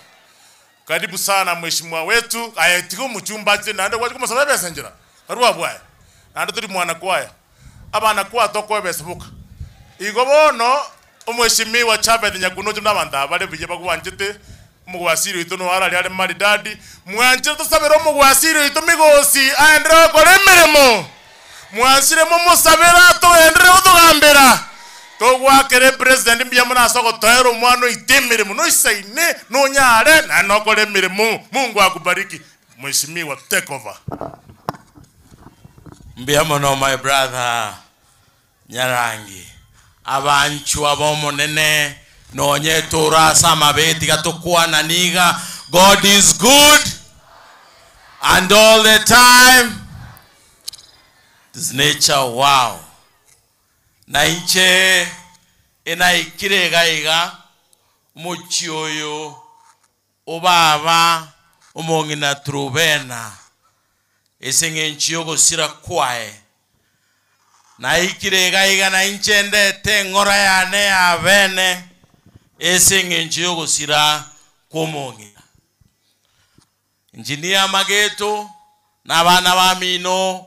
Karibu sana mheshimiwa wetu ayetiko muchumba chete nande kwaje kumusaba besenjera arwa bwaye nande turi mwana kwaya abana kwa toko besebuka igo bono omweshimiwa Chafet Nyakundi chunda banda bale biye bagwanjete mugwasiri ito no arali ale mari dadi mwanje tusabero mugwasiri ito migosi aendere kolemeremo mwansire mo musabera to endere utugambira to gwakere president mbiya muna soko toero mwano itemere muno isaine no nyare na nokole mirimo. Mungu akubariki mheshimiwa, take over. Mbiya muno my brother Nyarangi abanchu abomo nene nonye tora sama beti gatokuwa na niga. God is good and all the time. This nature, wow. Na inche ena ikirega iga muchioyo obaba omongina Truvena esenge nchiyo gosira kwae na ikirega iga na inche ndete ngora yane ya bene esenge nchiyo gosira komongina Engineer Mageto na bana bamino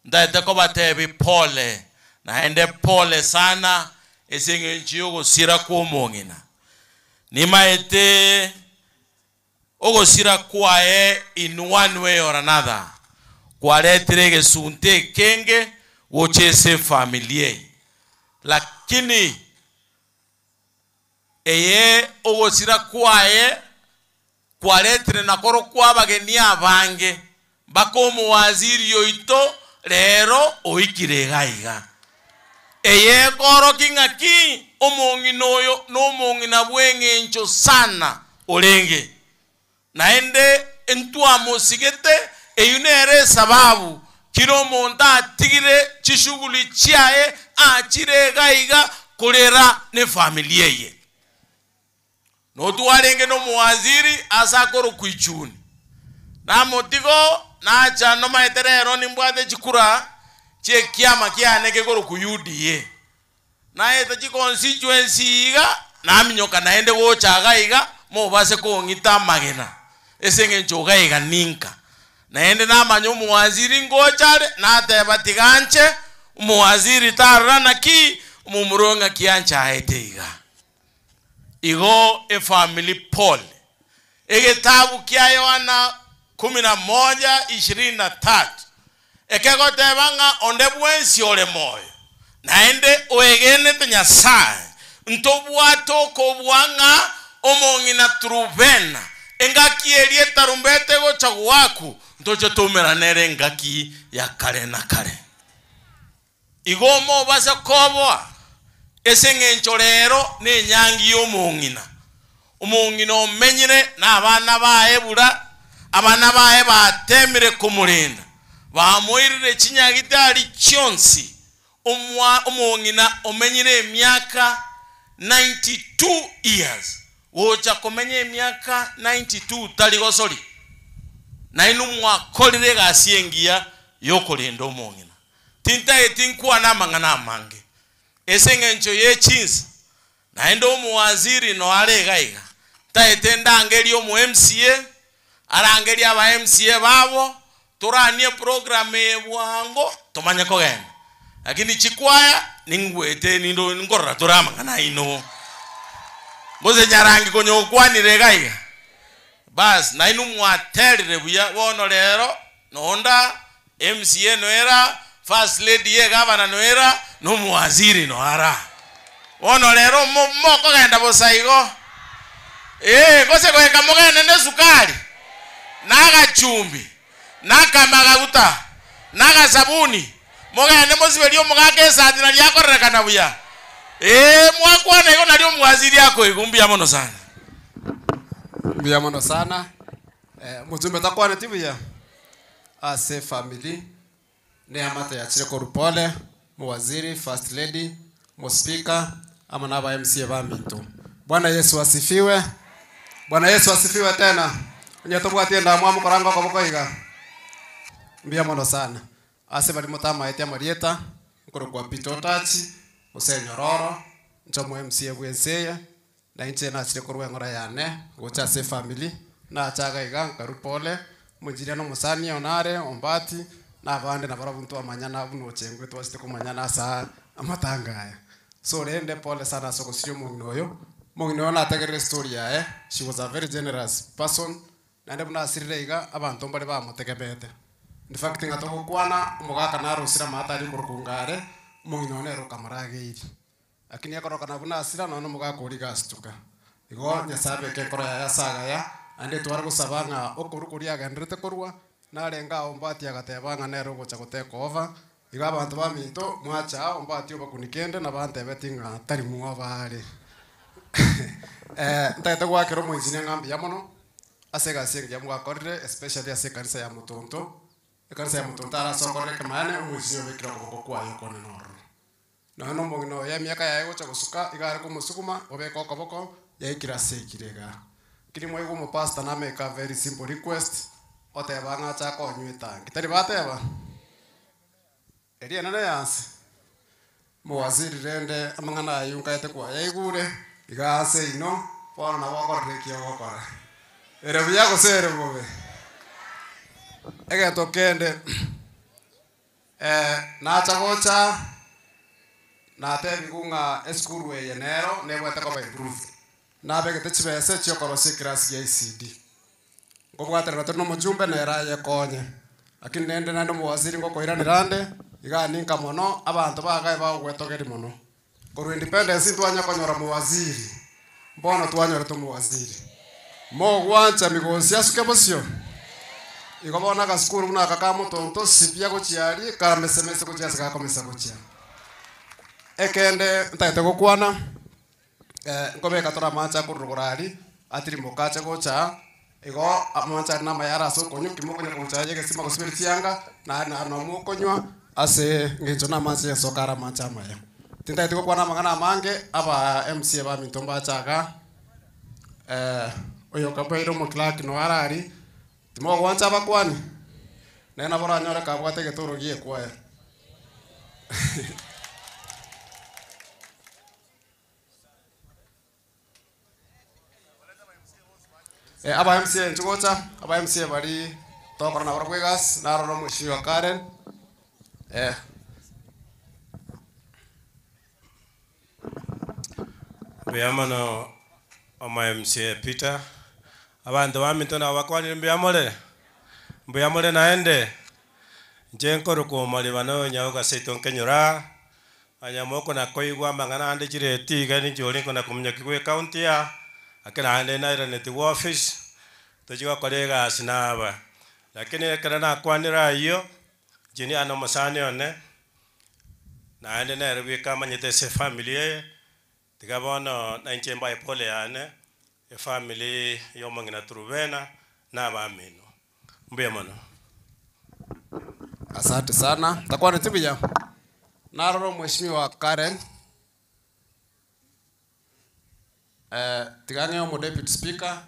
ndete ko batebi pole na ende pole sana esenge nchiyo gosira komongina nimaete ogosira kwae in one way or another kwaletire gesunte kenge wochese familie lakini eye ogosira kwae kwaletire nakoro kwabageni abange bakomu waziri yoito lero oikire gaiga eye koro kingaki omonginoyo no mongina bwengencho sana olenge naende entwa mosigete eyunere sababu kiro monta tigire chishuguli chiae achire gaiga kolera ne familia ye no tuwarenge no muwaziri asakoro kuichuni na motigo na chano maeterero nimbwate chikura che kiama kiane ke koro kuyudiye na eta chi constituency iga na minyoka naende gochaga iga mo base ko ngita magena esenge nchoga iga ninka naende na manyo muwaziri ngochare na tebatiganche muwaziri tarana ki mumuronga kiancha aete iga igo e family Paul ege tabu kia Yohana 11:23 ekegotebanga onde bwensi ole moyo naende oegenete Nyasaye ntobwato kobwanga omong'ina truvena engaki erie tarumbete gocha gwaku ntocho tumera nere engaki ya kare na kare igomo basa kobwa eseng'encho rero nenyangi omong'ina omenyire n'abana bae bura abana bae batemire kumurinda bamoirire chinyagitari chionsi omong'ina omenyire emyaka 92 years wocha kumenya emyaka 92 tali gosori na inu mwakorire gasiengia yokurinda omong'ina tintae tinkwa namang'ana amange eseng'encho yechinsi naende omuwaziri no aregaiga taete ndangeri omu MCA arangeri aba MCA babo turanie program ebwango tumanye kogenda lakini chikwaya ningwete nindo ngorra turamang'ana ino Mose nyarangi konyo kwanire gaiga bas na inu mwaterire buya bono rero nonda MCA noera first lady ye governor noera no muwaziri no ara bono rero moko genda bosaigo gose kweka mugene ne sukari naga chumbi naka magaguta naga sabuni mugene mosiberio mugake sadina lyakorekana buya mwakwana iko nalio mwaziri yako igumbia mono sana. Mbia mono sana. Mujumbe takwane tibuya. Ase family. Ne amata ya chireko rupole. Mwaziri, first lady, speaker, ama naba MCA baminto. Bwana Yesu asifiwe. Bwana Yesu asifiwe tena. Nyatomwa tienda mwamu korango kwa mkoiga. Mbia mono sana. Ase bali mutama etia marieta. Nkoro kwa pito tachi. Usenyororo nchomo MCA bwenseya na inche na chire korwe ngora yane gocha se family na chaga iga karupole mujira no musani onare ombati na bande na barabuntu amanyana buno chengwe twasite kumanyana sa amatangaya so rende pole sana soko sio mungino na tegerere story ya she was a very generous person na ndebuna asirire iga abantu mbale ba mutegebete in fact ngatoko kwana mugaka na rusira matari kurukungare mungino nero kamarage iri lakini yakoroka na buna asira no mugaka uri gastuka igo nyasabe ke kora ya saga ya ande twara gusabanga okurukuri agendrete korwa na renga ombati agatebanga nero gocha goteka over iga abantu baminto mwacha ombati obakunikende na bante betinga tari muwa bari ntaite gwakero mwinjinia ngambi ya mono asega sege ya mwakorire especially ase kanisa ya mutonto kanisa ya mutonto ara sokorere kamane mwinjinia bekira koko kwayo kone noro no mongino ya miaka ya gocha gusuka igare ko musukuma obeko koboko ya ikira sekirega kiri mwe go pastor na make a very simple request otebanga cha ko nywita kitari bateba eria nana yanse muwaziri rende amangana yunga yete kwa yaigure igase ino pona na wakorre kyo gokora ere bya gosere bobe ege tokende na chagocha na tebi kunga eskuru we yenero nebo tako improve na bege techibese chokoro sikras ya ICD ngobwatera tono mujumbe na era ye konye lakini nende nando muwaziri ngo koira nirande igani nkamono abantu bagaye bagwetogeri mono koru independence twanya konyora muwaziri mbono twanyora to muwaziri mo gwancha migosi asuke bosio igobona ka skuru na kakamutonto sipia gochiari ka mesemese gochiasa ka komesa gochia ekende ntaite gokwana ngobeka tora mancha kurugurari atiri mokache gocha igo amancha na mayara so konyo kimokonya gocha yege sima gosibiritianga na no mukonywa ase ngecho na mancha sokara mancha maya tintaite gokwana mangana mange aba MCA ba mintomba chaga oyo kabairo mo Clark no arari timo gwancha bakwani nena bora nyore ka bwate getoro gie kwae aba MCA nchugota aba MCA bari tokora na barwegas na ro mwishiwa Karen Biyamano ama MCA Peter abantu bamitona bakwani mbiyamole naende njenkoro kumoli bano nyauga seton kenyura anyamoko na koigwa mangana ande chire tiga ni joli kona kumnya kwe county ya akina ande na ira neti office tojiwa kolega sinaba lakini kana na kwanira hiyo jini ano masane one na ande na rebe kama nyete se family tigabono na nchemba epole ane e family yomangina Truvena na bamino mbuya mano. Asante sana. Takuwa na timu ya Naroro Mheshimiwa Karen. Tigange mo deputy speaker.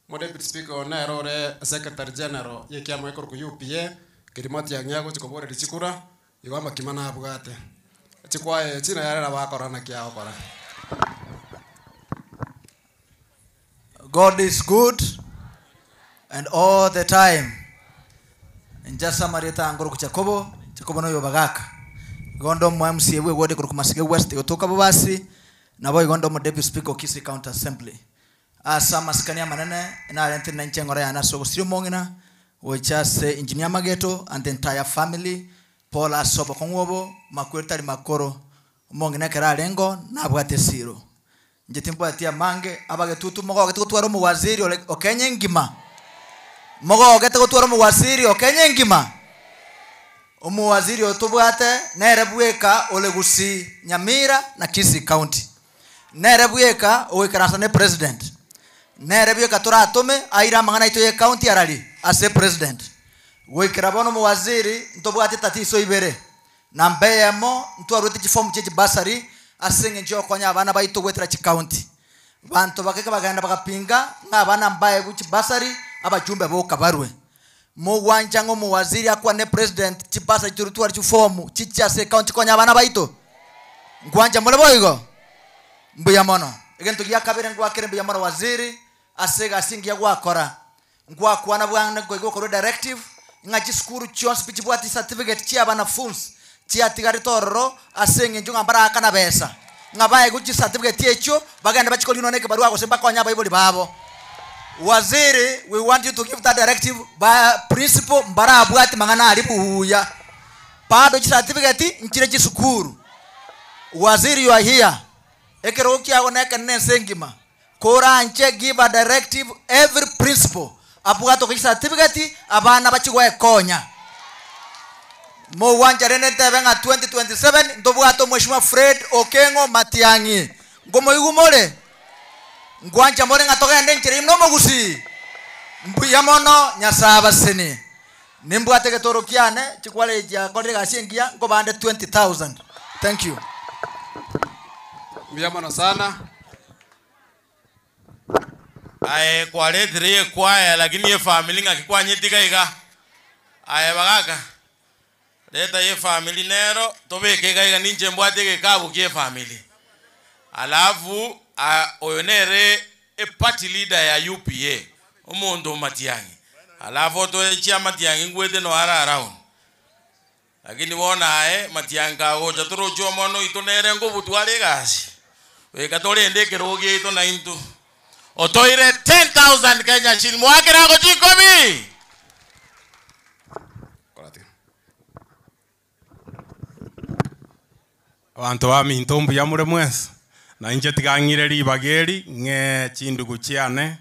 Mo deputy speaker onero re secretary general yeki amweko ku UPA kirimati ya nyago chikobore dichikura igamba kimana abugate. Chikwae china yare na bakora na kia okora. God is good and all the time. Njasa marita ngoro kuchakobo chakobo no yobagaka gondo mu MCA we wode kurukumasige west yotoka babasi nabo gondo mu deputy speaker Kisii County Assembly asa maskania manene na rente na nchengora ya naso sio mongina we just engineer Mageto and the entire family Paul asobo konwobo makwetali makoro mongina kera lengo na bwate siro njetimbo atia mange abagetutu mogo getutwaro mu waziri okenye ngima mogo gete gutwara mu waziri okenye ngima umu waziri otubwate nerebweka olegusi Nyamira na Kisii County nerebweka oikarasa ne president nerebweka turatume aira mangana ito ye county arali ase president woikirabono mu waziri ntobwate tatiso ibere na mbeyemo ntwaruti form chechi basari asenge njo konya abana baito gwetera chi county bantu bakeka baganda bakapinga ngabana mbaye buchi basari abajumbe boka barwe mu wanja ngo mu waziri akwa ne president chipasa chirutuwa chifomu chicha se county konya bana baito ngwanja mule boigo mbuya mono egento ya kabere ngwa kere mbuya mono waziri asega asingi ya gwakora ngwa kwana bwana go ko directive ngachi skuru chons pichibwati certificate chia bana funds chia tigari tororo asenge njunga mbara kana besa ngabaye guchi certificate yecho baganda bachikoli noneke barua ko semba konya baiboli babo. Waziri, we want you to give that directive by principle mbara abwati mangana alibu huya. Pado certificate nchire chisukuru. Waziri, you are here. Ekeroki agoneka nesengima. Kora nche give a directive every principle. Abwato ki certificate abana bachigwa konya. Mo wanja rene tebenga 2027 ndobwato Mheshimiwa Fred Okengo Matiangi. Ngomo igumole. Ngwanja more ngatoka ndenchire mnomo gusi mbuya mono nyasaba sene nimbwate getorokiane chikwale ja kodega shengia ngo bande 20,000. Thank you. Mbuya mono sana. Kwale 3 kwaya lakini ye family ngakikwanye tigaiga bagaka leta ye family nero tobeke gaiga ninje mbwate ke kabu ke family alafu oyonere a party leader ya UPA umuntu Matiangi alafu to chia Matiangi ngwete no ara around lakini wona Matiangi agoja turojo mono itonere ngubu twale gasi we katole ndeke rogi ito na into otoire 10,000 Kenya shilling mwakira go chikomi abantu wa mintombu ya mure mwese na inje tigangire ribageri nge chindugu chiane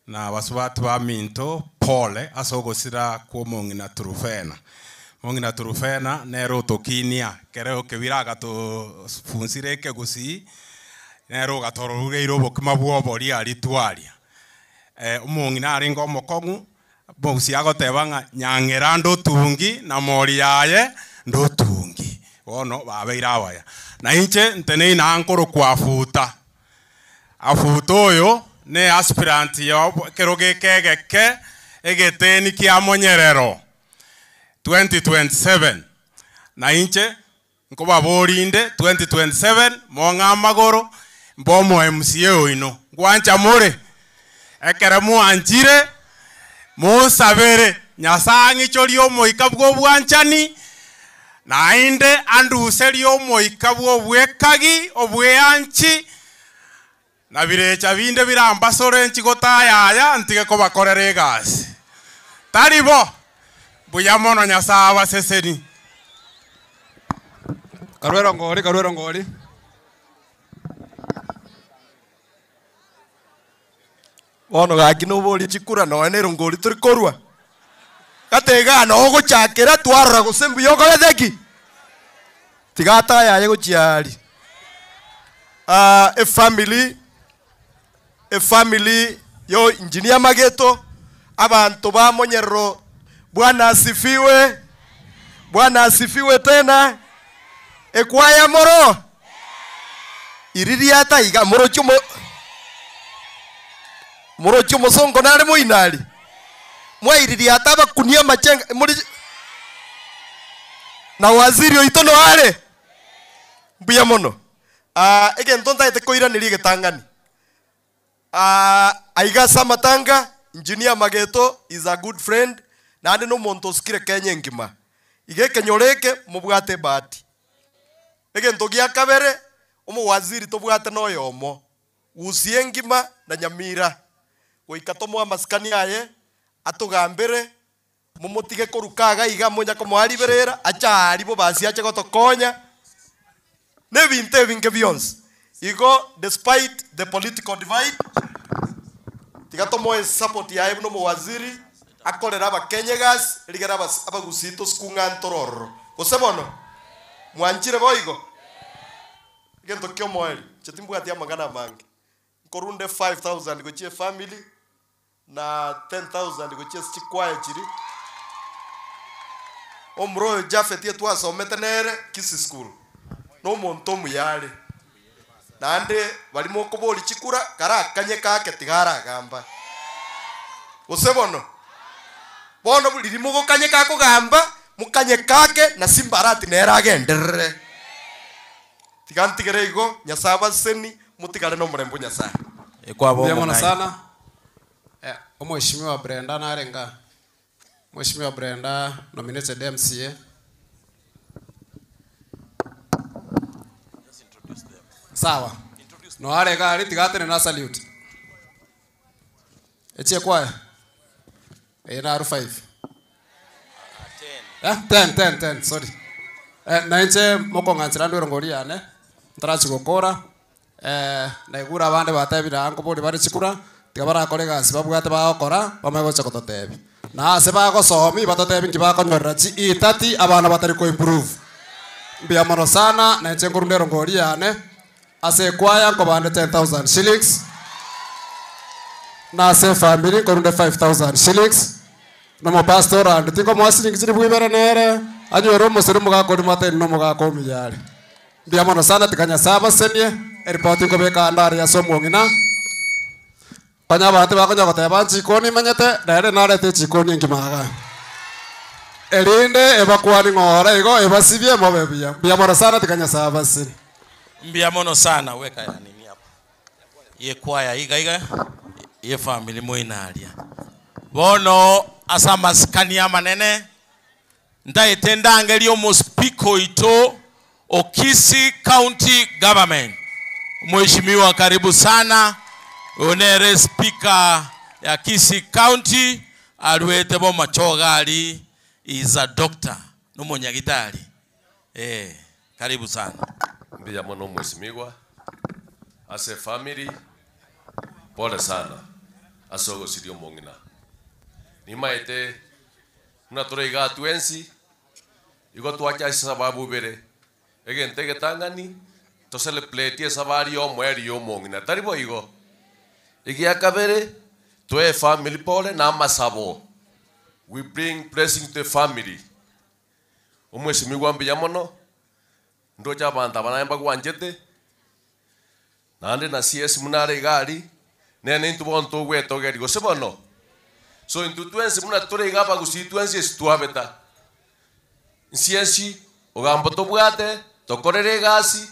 na basubatu ba minto pole asogosira kwa mongina Truvena. Mongina Truvena nero tokinia kereo kebiraga to funsireke gusi nero gatorure irobo kmabuo bori ari twaria. Mongina ari ngomo kongu bosi agotebanga nyangera ndo tungi na mori yaye ndo tungi. Wono babeira awaya. Na inche ntene na ankoro kwa futa. Afuto yo ne aspirant yo keroge kegeke egeteni kia monyerero 2027. Na inche nkoba borinde 2027 monga magoro mbomo MCA oino. Gwancha more ekeremu anjire mo sabere nyasangi chorio moikabwo bwanchani na inde andu serio moikabwo bwekagi obweanchi na birecha binde biramba sore nchigota yaya ntige ko bakorere gasi taribo buya mono nyasawa seseni Karwero ngori. Bono gaki no boli chikura no ene ngori turi korwa. Gatega no guchakira twarra gusembu yoko theki. Tigata yaye guchiari. A family yo engineer Mageto abantu ba Monyero. Bwana asifiwe tena. Ekwaya moro. Iriria taiga moro chumo songo nare moinali. Mwa iriria taba kunia machenga muri na waziri oitono are. Mbuya mono. Ege ntonta ete koira nili getangani. Aiga Samatanga, engineer Mageto is a good friend. Na ande no monto skire Kenya ngima. Ige kenyoreke mubwate bati. Ege ntogia kabere omo waziri tobwate no yomo. Usie ngima na Nyamira. Goikatomo amaskani aye atugambere mumutige korukaga iga monya komwariberera acha aribo basi acha gotokonya. Ne binte binge beyonce. Igo despite the political divide tigatomo support yae no waziri akorera abakenye gas rigera abagusito skunga ntororo osebono mwanchire boigo gento kyo moeli chetimbu ati amangana mangi korunde 5000 gochie family na 10000 gochie chikwaya chiri omro jafeti etwa sometenere kisi school no monto muyale nande balimo koboli chikura kara kanye kake tigara gamba osebono bono bulirimo gokanye kako gamba mukanye kake na simbarati nera agenderere tigantigere igo nyasaba seni mutigale no murembo nyasa Biamona sana. Mheshimiwa Brenda narenga. Mheshimiwa Brenda nominated MCA. Sawa. No arega aritigate na salute. Echie kwa. Na R5. 10 sorry. Na inche moko nganchira ndwero ngoria ne. Ntarachi gukora. Na igura bande batebira ango bodi bari chikura. Tigabara kolega sibabwate bakora bamagocha kototebi. Na seba gosomi batotebi ngibakonyorera chi itati abana batari ko improve. Biamona sana na inche ngurundero ngoria ne. Ase kwaya ko bande 10,000 shillings. Na ase family ko runde 5,000 shillings. No mo pastor and tingo mo asini ngiri bwibere nere. Anyoro mo seru muga ko mate no muga ko miyale. Biamona sana tikanya saba senye. Eripoti ko beka andari ya somo ngina. Panya bate bakonya koteba chikoni manyete dare narete chikoni ngimaga. Erinde ebakwani ngora igo ebasibye mobebia. Biamona sana tikanya saba senye. Mbiamono sana weka ya nini hapa. Ye kwaya iga ye family moinalia. Bono asa maskani ya manene ndaitenda angeli omo spiko ito Okisi County Government. Mheshimiwa karibu sana. Onere speaker ya Kisi County alwete bo machogali is a doctor no monyagitari. Karibu sana. Mbiamono mheshimiwa, as a family, pole sana, asogo sirio mongina. Nimaete, unatorega tuensi, igo tuacha sababu bere, egentege tangani, to celebrate sabari o mweri o mongina. Taribo igo, igi akabere, to family pole na masabo. We bring blessing to the family. Mheshimiwa Mbiamono, ndoja banda banaemba gwanjete nande na CS munare gari nene ntu bonto gweto gari go sebono so intu twense muna tore gaba gusi twense stuabeta CS ogambo to bwate to korere gasi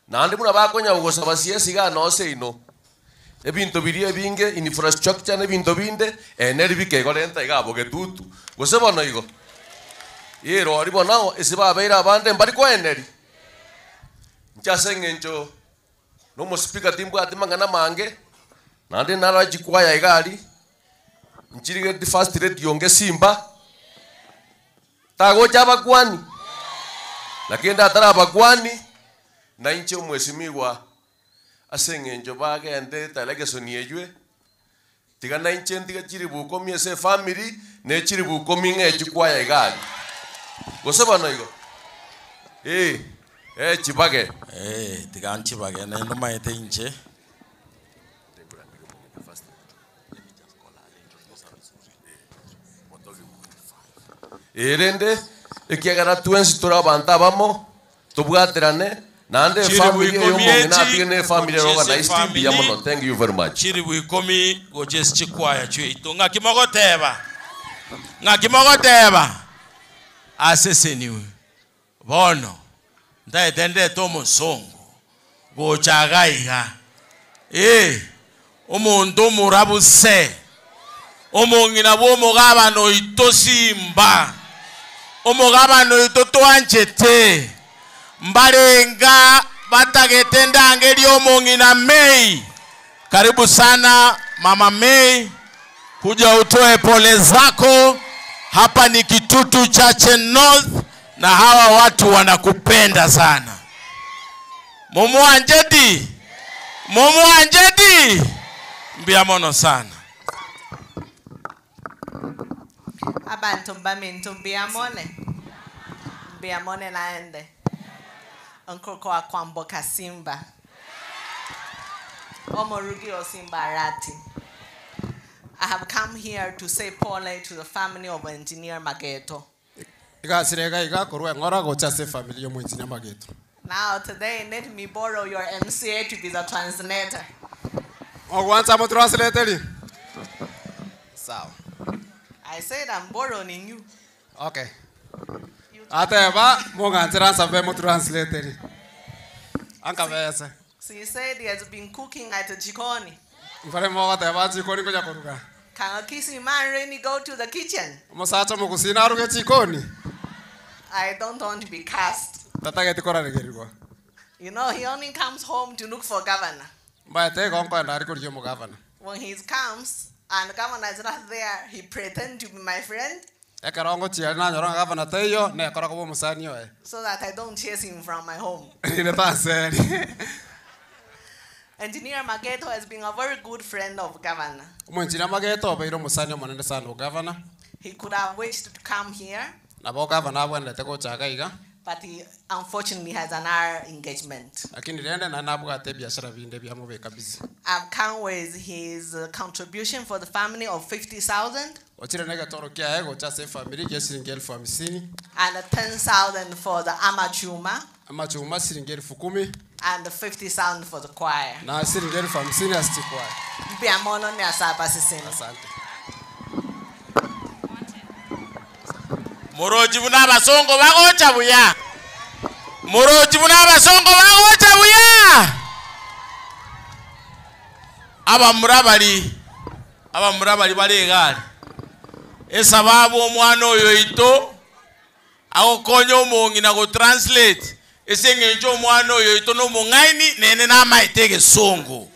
nande muna bakonya ugosa ba CS ga no se ino ebinto birie binge infrastructure ne binto binde energy ke gorenta igabo getutu go sebono igo yero aribo nao esiba beira bande mbari ko energy Nchasengencho no mo speaker timbu atimangana mange nande nara jikwaya igari nchirige the first rate yonge simba tagocha abakwani lakini ndatara abakwani na inche omwesimiwa ase eng'encho bagende talegesoni eywe tiga na inche ndiga chiri bukomi ase family ne chiri bukomi ng'echi kwaya igari gose bono igo chibage tiga nchibage nendo maete inche erende ekiagara twensi tora abantu abamo tubwaterane nande family y'omuntu natigene family organized biya mono. Thank you very much. Chiri bwikomi gojes chikwaya chweito ngakimogoteba aseseniwe bono ndaetende to musongo gochagaiga omuntu murabuse omongina bw'omugabano itosimba omugabano ito twanchete mbarenga batagete ndange ly'omongina Mei. Karibu sana Mama Mei, kuja utoe pole zako. Hapa ni Kitutu Chache North na hawa watu wanakupenda sana. Mumu Anjedi mbiamono sana. Abantu bamintu mbiamone naende nkoko akwamboka Simba Omorugi Osimba Arati. I have come here to say pole to the family of Engineer Mageto. Now today let me borrow your MCA to be the translator. I said I'm borrowing you. Okay. Ateba monganzira sabe mo translator. Ankabese. So you said he has been cooking at the jikoni. Mfare mo ateba jikoni kuja kuruka. Can a kissing man really go to the kitchen? Mosacha mo kusina aruke jikoni. I don't want to be cast. Tatageti kora regerwa. You know, he only comes home to look for governor. Mbaete gonko ndari kurije mo governor. When he comes and governor is not there, he pretend to be my friend. So that I don't chase him from my home. Engineer Mageto has been a very good friend of governor. He could have wished to come here, but he unfortunately has another engagement. I've come with his contribution for the family of 50,000 and 10,000 for the Amachuma and 50,000 for the choir. Moroji buna basongo bagocha buya. Moroji buna basongo bagocha buya. Aba murabali bali egari. Esababu omwana oyo ito agokonya omongi na go translate. Esengenjo omwana oyo ito no mongaini nene na maitege songo.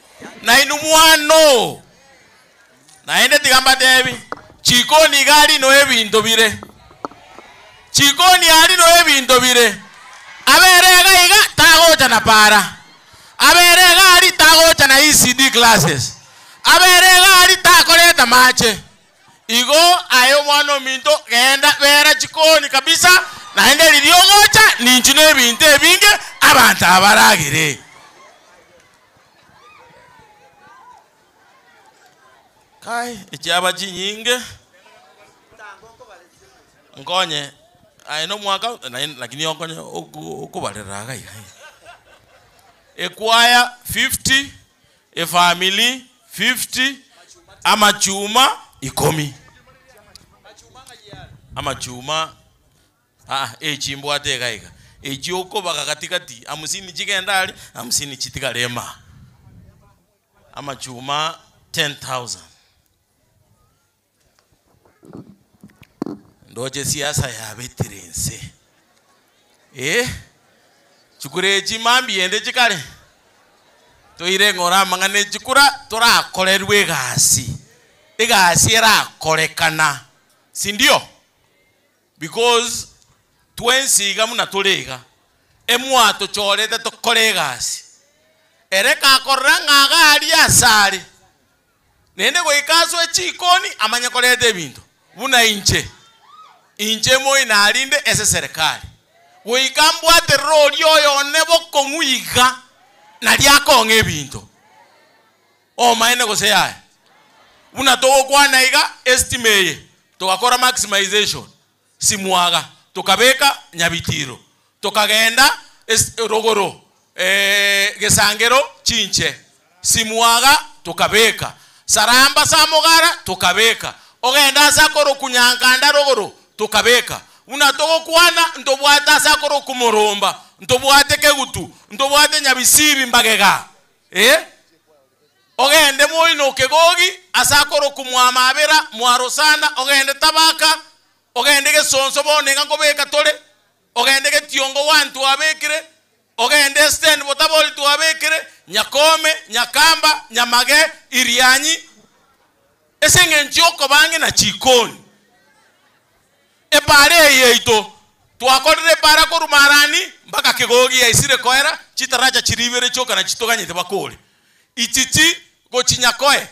Na inu mwano. Na ende tigamba debi. Chikoni gari no ebintu bire. Chikoni ali no ebintu bire. Aberega iga tagocha na para. Aberega ali tagocha na ECD classes. Aberega ali takoleta mache. Igo ayo mwana minto genda bera chikoni kabisa na ende liliogocha ninjino ebintu ebinge abantu abaragire. Kai ichaba chinyinge. Ngonye aino mwaka lakini onkonye okubaleraga iga. Ekwaya 50, a family 50, amachuma ikomi. Amachuma chimbo atega iga. Ejoko baka katikati amusini chikendali amusini chitika lema. Amachuma 10,000. Ndoje siasa ya betirense. Chukure chimambi ende chikale. Toire ngora mangane chikura tora kolerwe gasi. Egasi era korekana. Sindio? Because twensiga muna tuliga emwato chorete tokoregasi ereka koranga gari asari nende goikaso echikoni amanya korete ebintu buna inche moi narinde ese serikali goikambwate rori oyo nebo kongwiga na liakonga ebintu maene goseyaya buna togokwana iga estimate tugakora maximization simwaga tukabeka nyabitiro tukagenda rogoro gesangero chinche simwaga tukabeka saramba samogara tukabeka ogenda sakoro kunyankanda rogoro tukabeka una togokwana ntobwata sakoro kumurumba ntobwate kegutu ntobwate nyabisibi mbagega ogende moino kegogi asakoro kumwamabera mwarosana ogende tabaka ogende gesonso bonenga ngobeka tole ogende getiongo wantu abekire ogende stand botaboli tu abekire nyakome nyakamba nyamage irianyi esenge nchoko bange na chikoni epare yeito twakorere para korumarani mpaka kegogi ya isire koera chitaraja chiribere choka na chitoganyete bakole ititi gochinyakoe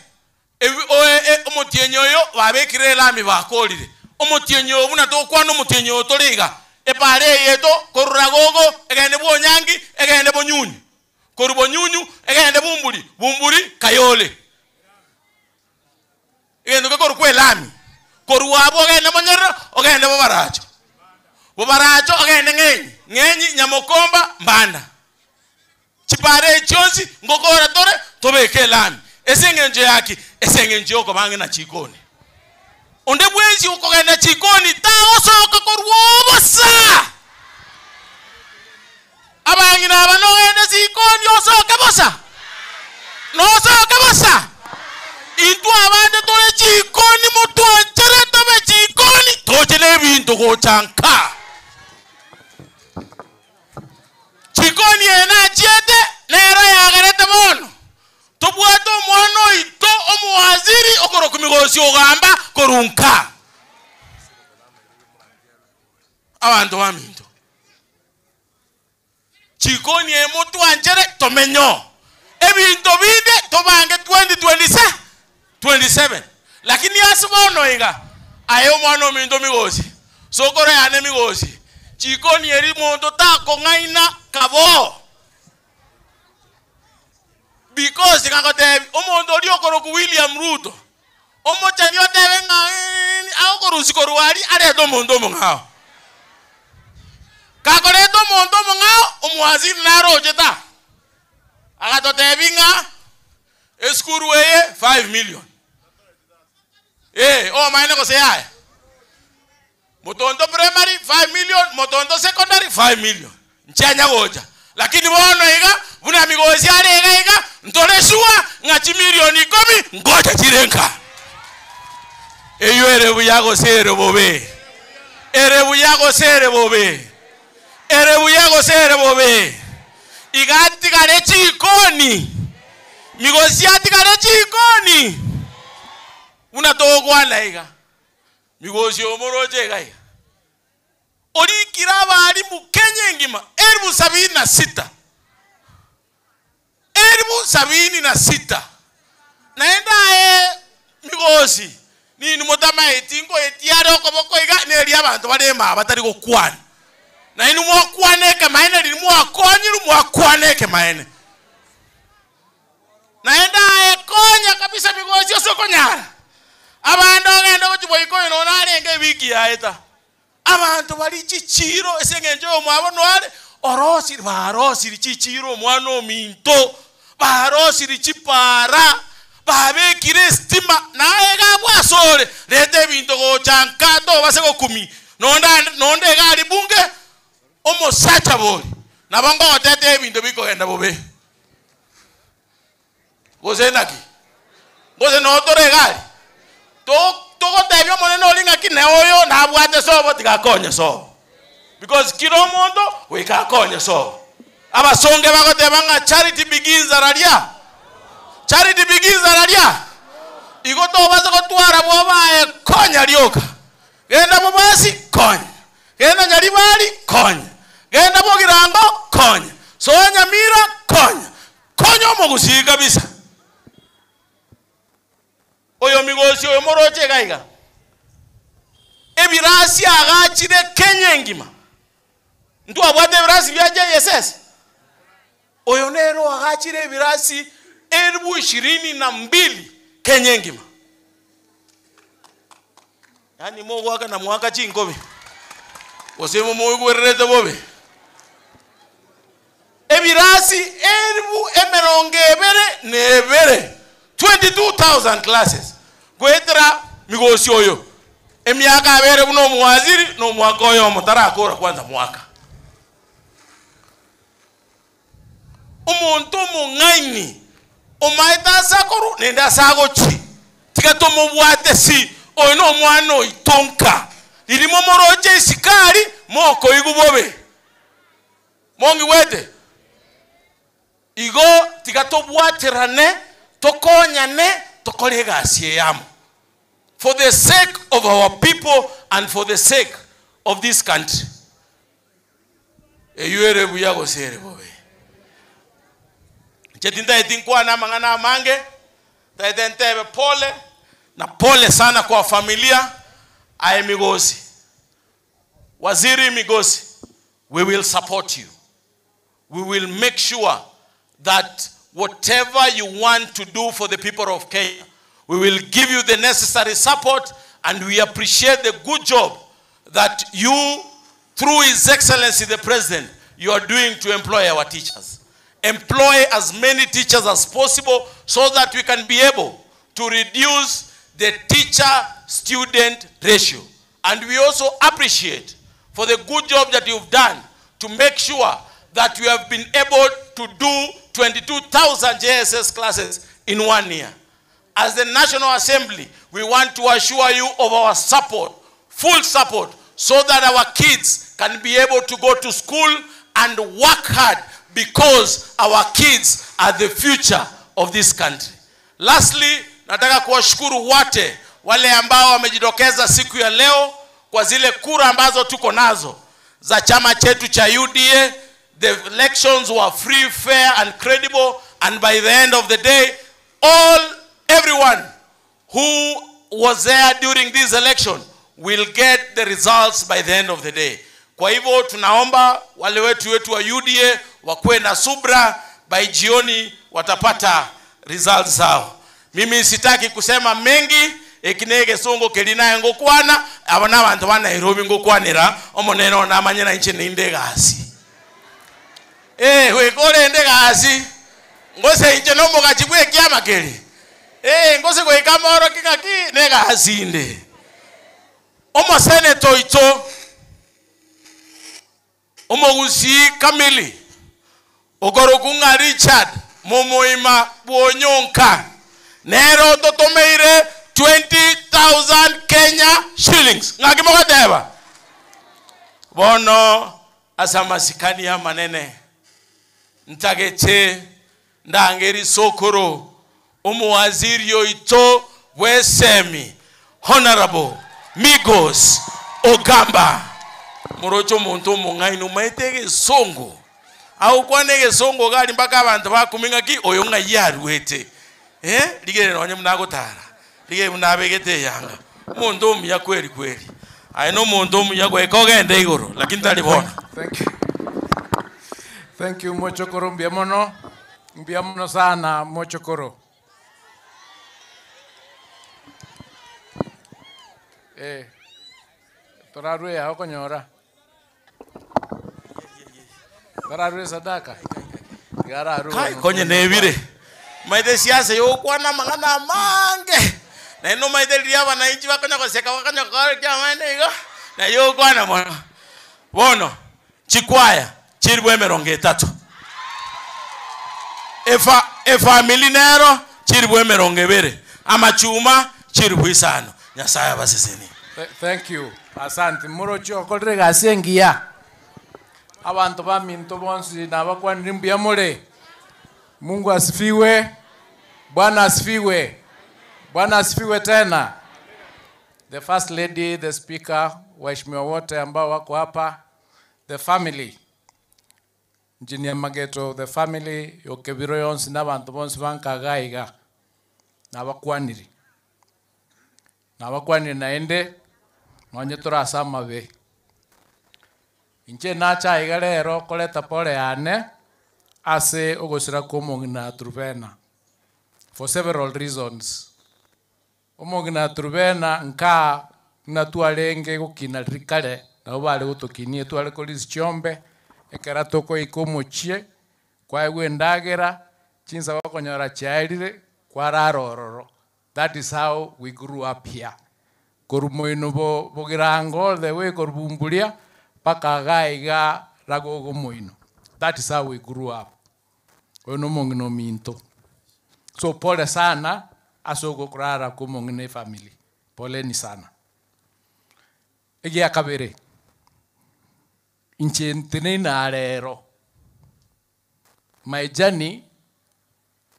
omotienyo yo babekire lami bakolire omotienyo buna tokwana omotienyo toliga epare yeto koruragogo egende bonyangi egende bonyunyu korubonyunyu egende bumburi kayole egende ko kwe lami koruwabo egende monyero ogende bobaracho ogende ngenyi nyamokomba mbanda chipare chonsi ngokora tore tobeke lami esengenje yaki esengenje oko bange na chikoni onde bwenzi ukogenda chikoni ta osoka korwobosa abangi na banogenda chikoni osoka bosa no osoka bosa itu abande tole chikoni mutu anchere tobe chikoni tojele bintu gochanka chikoni ena chiete nero yagarete mono tobwato mwana ito omuwaziri okoro kumigosi ogamba korunka abantu baminto chikoni emutu anjere tomenyo ebinto bide tobange 2027 lakini asibono iga ayo mwana ominto migosi sokoro yane migosi chikoni eri muntu tako ngaina kabo because ngakote omuntu oli okoro ku William Ruto omochani otebe ngani akorusi koruari areto omuntu omongao kakoreto omuntu omongao omwaziri naroje ta agatotebi nga eskuru weye 5 million maine koseyaya motonto primary 5 million motonto secondary 5 million nchanya goja lakini bono iga buna migozi arega iga ntolesua ngachi milioni 10 ngoja chirenka eyo erebu yago sere bobe erebu yago sere bobe erebu yago sere bobe igati kare chikoni migozi ati kare chikoni una togwana iga migozi omoroje iga ori kiraba ari mu Kenya ngima 76 76 naenda migozi nini motama etingo etiare okoboko iga neri abantu barema batari gokwana na inu mwakwaneke maene ri mwakonyiru mwakwaneke maene naenda konya kabisa migozi osokonyara abantu ogenda gochiboiko ino narenge wiki yaeta abantu bali chichiro esengenje omwabo ale orosiri barosiri chichiro omwana ominto barosiri chipara babekire stima naye gabwasore lete bintu gochankato base gokumi nonde gali bunge omosacha boli nabango otete bintu bikogenda bobe gozenaki goze notore gali togotebya monene olinga kine oyo nabwate sobo tigakonye sobo because kiro mondo wikakonye sobo abasonge bagoteba nga charity begins aralia igoto baza gotwara bobaye konya lyoka genda mubasi konya genda Nyaribari konya, genda Bogirango konya, soya Nyamira konya, konya omugusi kabisa. Oyo migosi oyo moroche gaiga ebirasi agachire Kenya ngima ntu abwate ebirasi bya JSS oyo nero agachire ebirasi 22,000 Kenya ngima. Yani mogwaka na mwaka chinkobe osemo mogwererete bobe ebirasi 22,000 classes kwetra migosi oyo emyaka abere buno muwaziri no mwaka oyo mutara akora kwanza mwaka umuntu mungaini omaita sakoro nenda sagochi tikatomo bwate si oyo no mwana oitonka lirimo moroje isikari moko igubobe mongi wete igo tikatobwaterane tokonyane tokolegasi yamo for the sake of our people and for the sake of this country. Eyuere buyago sere bobe chetinda etinkwa na mangana mange taitentebe pole na pole sana kwa familia aye Migosi. Waziri Migosi, we will support you. We will make sure that whatever you want to do for the people of Kenya, we will give you the necessary support, and we appreciate the good job that you, through His Excellency the President, you are doing to employ our teachers. Employ as many teachers as possible so that we can be able to reduce the teacher-student ratio. And we also appreciate for the good job that you've done to make sure that we have been able to do 22,000 JSS classes in 1 year. As the National Assembly, we want to assure you of our support, full support, so that our kids can be able to go to school and work hard, because our kids are the future of this country. Lastly, nataka kuwashukuru wote wale ambao wamejitokeza siku ya leo kwa zile kura ambazo tuko nazo za chama chetu cha UDA. The elections were free, fair and credible, and by the end of the day, everyone who was there during this election will get the results by the end of the day. Kwa hivyo tunaomba wale wetu wa UDA wakuwe na subra, by jioni watapata results zao. Mimi sitaki kusema mengi, ekinege songo kelina ngokwana abana abantu ba Nairobi ngokwanira omoneno na manyana inche nindegasi. We kore ndegasi ngose inche no mugachibwe kyama keli. Ngose ko ikamoro kikaki negasi inde. Omo senator ito omogusi Kamili Ogorokunga Richard Momoima Bonyonka nero totomeire 20,000 Kenya shillings ngakimoka deba bono asamasikani ya manene ntageche ndangeri sokoro umuwaziri yoito wesemi Honorable Migos Ogamba Morocho muntu mungainu maitege songo au kwanege songo gali mpaka abantu bakuminga ki oyo nga yarwete ligere nonye munagotara ligere munabegete yanga muntu umya kweli kweli aino muntu umya kwekogende igoro lakini talibona. Thank you Mochokoro mbiamono sana Mochokoro. Torarwe hako nyora. Torarwe sadaka. Gararu. Kai konye nevire. Maide siasa yo kwana mangana mange. Na ino maide liya wananchi wakanya koseka wakanya kwa kia maende igo. Na yo kwana mwana. Bono chikwaya chiribwe meronge 3. Family nero chiribwe meronge 2. Amachuma chiribwe 5. Nyasaya baseseni. Thank you. Asante. Morocho kolre gasengia. Abantu baminto bonsi na bakwani mbiamole. Mungu asifiwe. Bwana asifiwe. Bwana asifiwe tena. the First Lady, the Speaker, waheshimiwa wote ambao wako hapa, the family, Engineer Mageto, the family, yokebiro yonsi n'abantu bonsi bankagaiga n'abakwaniri naende nonye turasama be inche nachaiga rero koleta pole yane ase ogosira komongina Trubena for several reasons. Omongina Trubena nka natwarenge gukina rikare na bale gutukinie twale kolisi chombe ekera toko ikomochie kwa gwendagera chinsa bakonyora chairire kwa rarororo. That is how we grew up here. Korumoino bogirango all the way korbumbulia paka gaiga ragogo moino. That is how we grew up. Ono mongino minto. So pole sana asogo kurara kumongine family. Pole ni sana. Egi akabere. Inche ntene na arero. My journey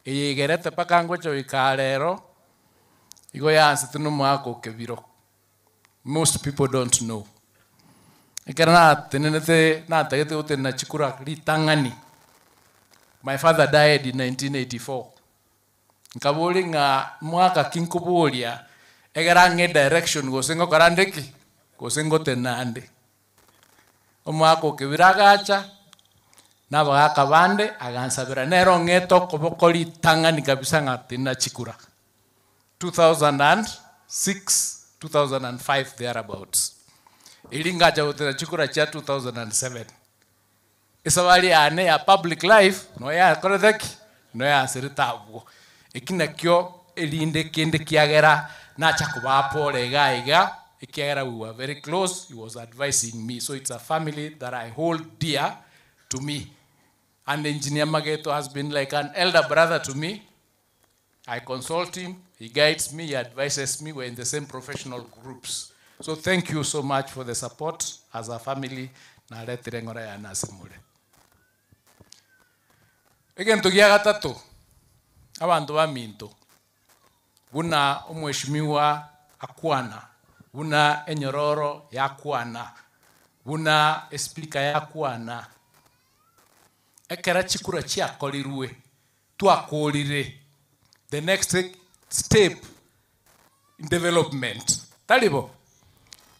eyegerete paka ngocho ikarero. Igo yansi tunu mwako kebiro. Most people don't know. Ikana tenenete na tagete ute na chikura litangani. My father died in 1984. Nkabuli nga mwaka kinkubulia egerange direction gosengo karandeki gosengo tenande. Omwako kebiragacha nabagaka bande agansabira nero ngeto kobokoli tangani kabisa ngati na chikura. 2006 2005 thereabouts. Ilingacha utera chikura cha 2007. Isawali ane ya public life no ya koredeki no ya siritabu. Ikina kyo elinde kende kiagera na chakuba pole gaiga ikiagera we were very close. He was advising me, so it's a family that I hold dear to me. And Engineer Mageto has been like an elder brother to me. I consult him, he guides me, he advises me. We're in the same professional groups. So thank you so much for the support as a family. Na letirengora ya nasimule. Egen tugia gatatu. Abantu baminto. Buna omweshimiwa akwana. Buna enyororo ya akwana. Buna speaker ya akwana. Ekera chikura chia kolirwe. Tuakolire. The next step in development. Talibo.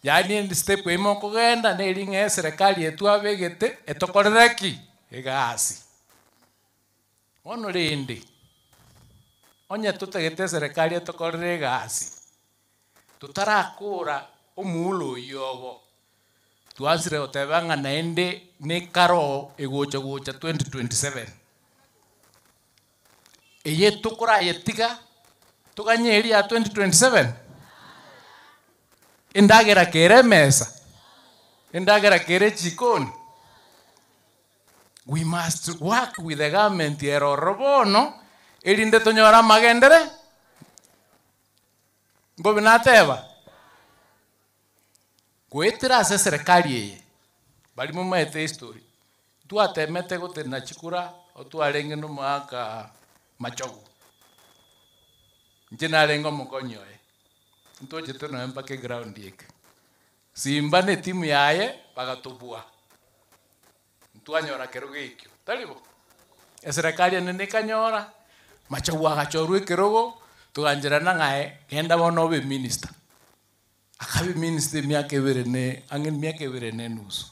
Yani in step we mo kugenda nelinge serikali yetu abegete etokorereki egasi. Ono lindi. Onye tutegete serikali etokorere egasi. Tutarakura omulo yobo. Tuanzire otebanga naende ne karo egocha 2027. Eye tukura yetiga tukanyeri ya 2027. Indagera kere mesa. Indagera kere chikoni. We must work with the government ero robono elinde tonyora magendere. Ngobe nateba. Kuetira se serikali yeye. Bali mu maete history. Tu atemete gote na chikura o tu alenge no mwaka machogu. Njena lengo mukonyo Ntoje tena mpake ground yake. Simba ne timu yaye bagatubua. Ntwanyora keroge ikyo. Talibo. Serikali nene kanyora machogu agachorwe kerogo tuganjirana ngae kenda bono be minister. Akabe minister myake berene angin myake berene nusu.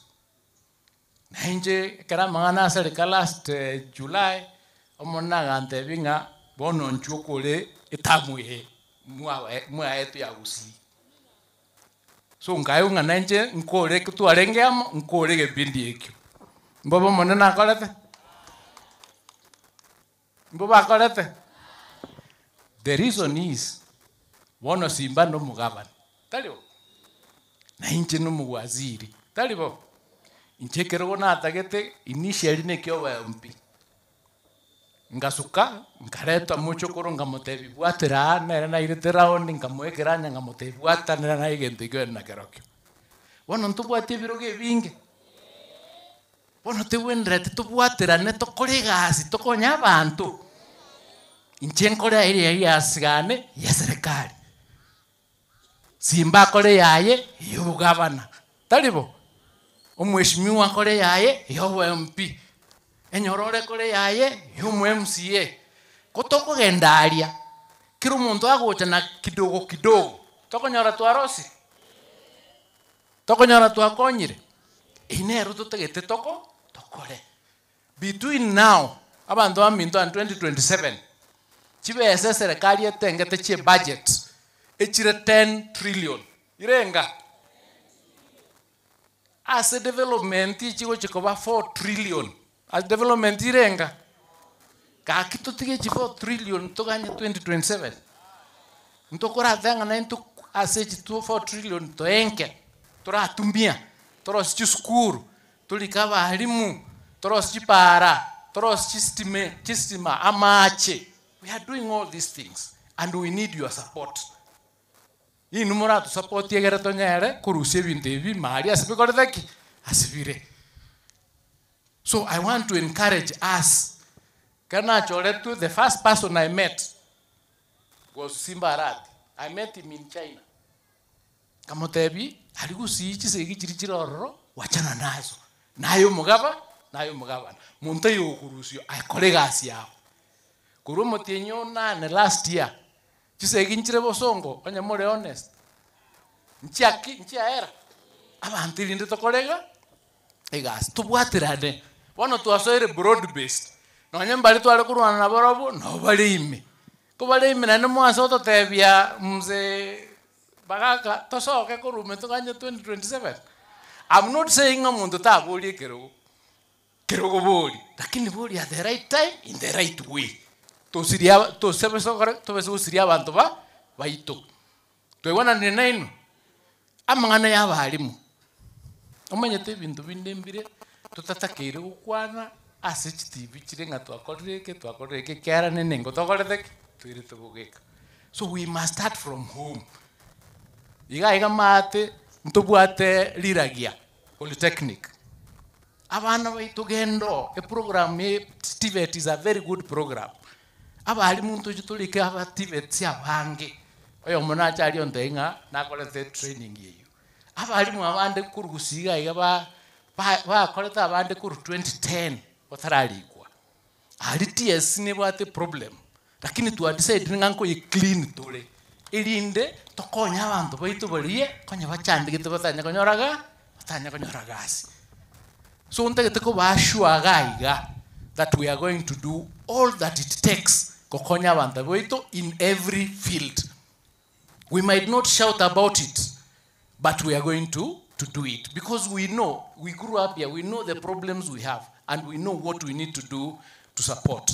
Nanje kera mangana serikali last July omona gante binga bono nchukule itamuye mwa etu ya usi. So ngayo ngananje nkole kutu alengeamo nkole gebindi ekyo. Mbobo monena akolete. Mbobo akolete. The reason is wono simba no mugabana. Talibo. Na inche no muwaziri. Talibo. Inche kero na atagete initially ne kyo wa mpi. Ngasuka ngareta mucho koro ngamotebi bwatera na iretera oni ngamwekera nya ngamotebi bwata na igente gyo na kerokyo. Wono ntubwate biroge binge. Wono te wenrete tubwatera ne tokoregasi tokonya abantu. Inchenkore iri yasigane ya serikali. simba kore yaye yo gavana talibo omweshimiwa kore yaye yo MP enyorore kore yaye yo MCA kotoko gendaria kiro muntu agocha na kidogo kidogo tokonyora twarosi tokonyora twakonyire inero tutegete tokore between now abantu aminto 2027 chibese serikali etengete che budget echire 10 trillion irenga as a development ichigo chikoba 4 trillion as development irenga ka kitutige chi 4 trillion toganya 2027 ntokora thanga na into asechi 4 trillion to enke turatumbia toros chi skuru tulikaba halimu toros chi para toros chi stima amache. We are doing all these things and we need your support. Hii numura tu support yegere tonyere kurushe bintebi mari asipikore thaki asipire. So I want to encourage us. Kana choletu, the first person I met was Simba Arati. I met him in China. Kamotebi aligusi chisegi chirichiroro wachana nazo. Nayo mugaba. Muntayo kurusio akolegasi yao. Kurumo tienyo na last year. Chisegi nchirebo songo onye more honest. Nchia era. Abantu linde to kolega. Egas tubwatirane. Wano tuasoire broad based. No nyembali twale kurwana na borobo no bali ime. Ko bali ime na mwaso to tebia mze bagaka tosoke kurume to kanye 2027. I'm not saying amuntu tabuli kerogo boli. Lakini boli at the right time in the right way. To siria to sebeso to beso siria bantu ba baito. To wana nenaino. Amangana ya balimu. Omanyete bintu bindembire tutatakire ukwana asHTV chirenga twakoreke kyara nenengo tokorete twire tugugeka. So we must start from home. Iga mate ntobwate liragia polytechnic. Abana baitu gendo a program TVET is a very good program. Abali muntu jutulike aba TVET sia bange. Oyo mona chali ondenga nakolete training yeyo. Abali mu abande kurugusiga iga ba koleta abande kuru 2010 otaralikwa. Ali TS ne bwate problem. Lakini tu decide nganko ye clean tole. Ilinde tokonya abantu baitu baliye konya bachande gitu batanya konyoragasi. So untegeko bashwa gaiga that we are going to do all that it takes kokonya abantu baitu in every field. We might not shout about it, but we are going to do it because we know, we grew up here, we know the problems we have and we know what we need to do to support.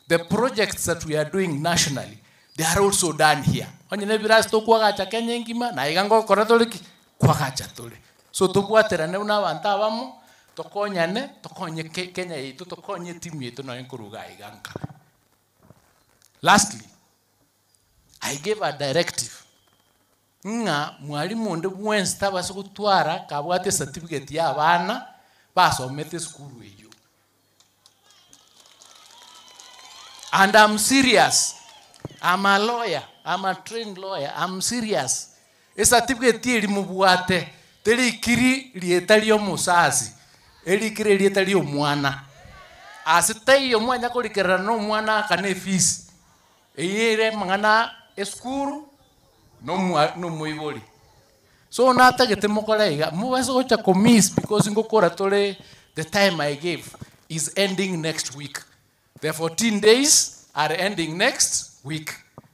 The projects that we are doing nationally, they are also done here. Onye biras to kwagacha Kenya ngima na igango koratoliki kwagacha tole. So tubwatera ne una banta abamo tokonyane tokonye Kenya yitu tokonye timu yitu no enkuruga iganka. Lastly, I gave a directive. Nga mwalimu nde bwensta basukutwara kabwate certificate ya abana basomete skulu eyo. And I'm serious. I'm a lawyer. I'm a trained lawyer. I'm serious. A certificate iri mubwate teri kiri lietalio musasi. Eri kiri lietalio mwana. Asitai yo mwana kolikera no mwana kane fees. Eyere mangana eskuru no muiboli. So nata gete mokolega. Mubaso gocha komis because ngokora tole the time I gave is ending next week. The 14 days are ending next week.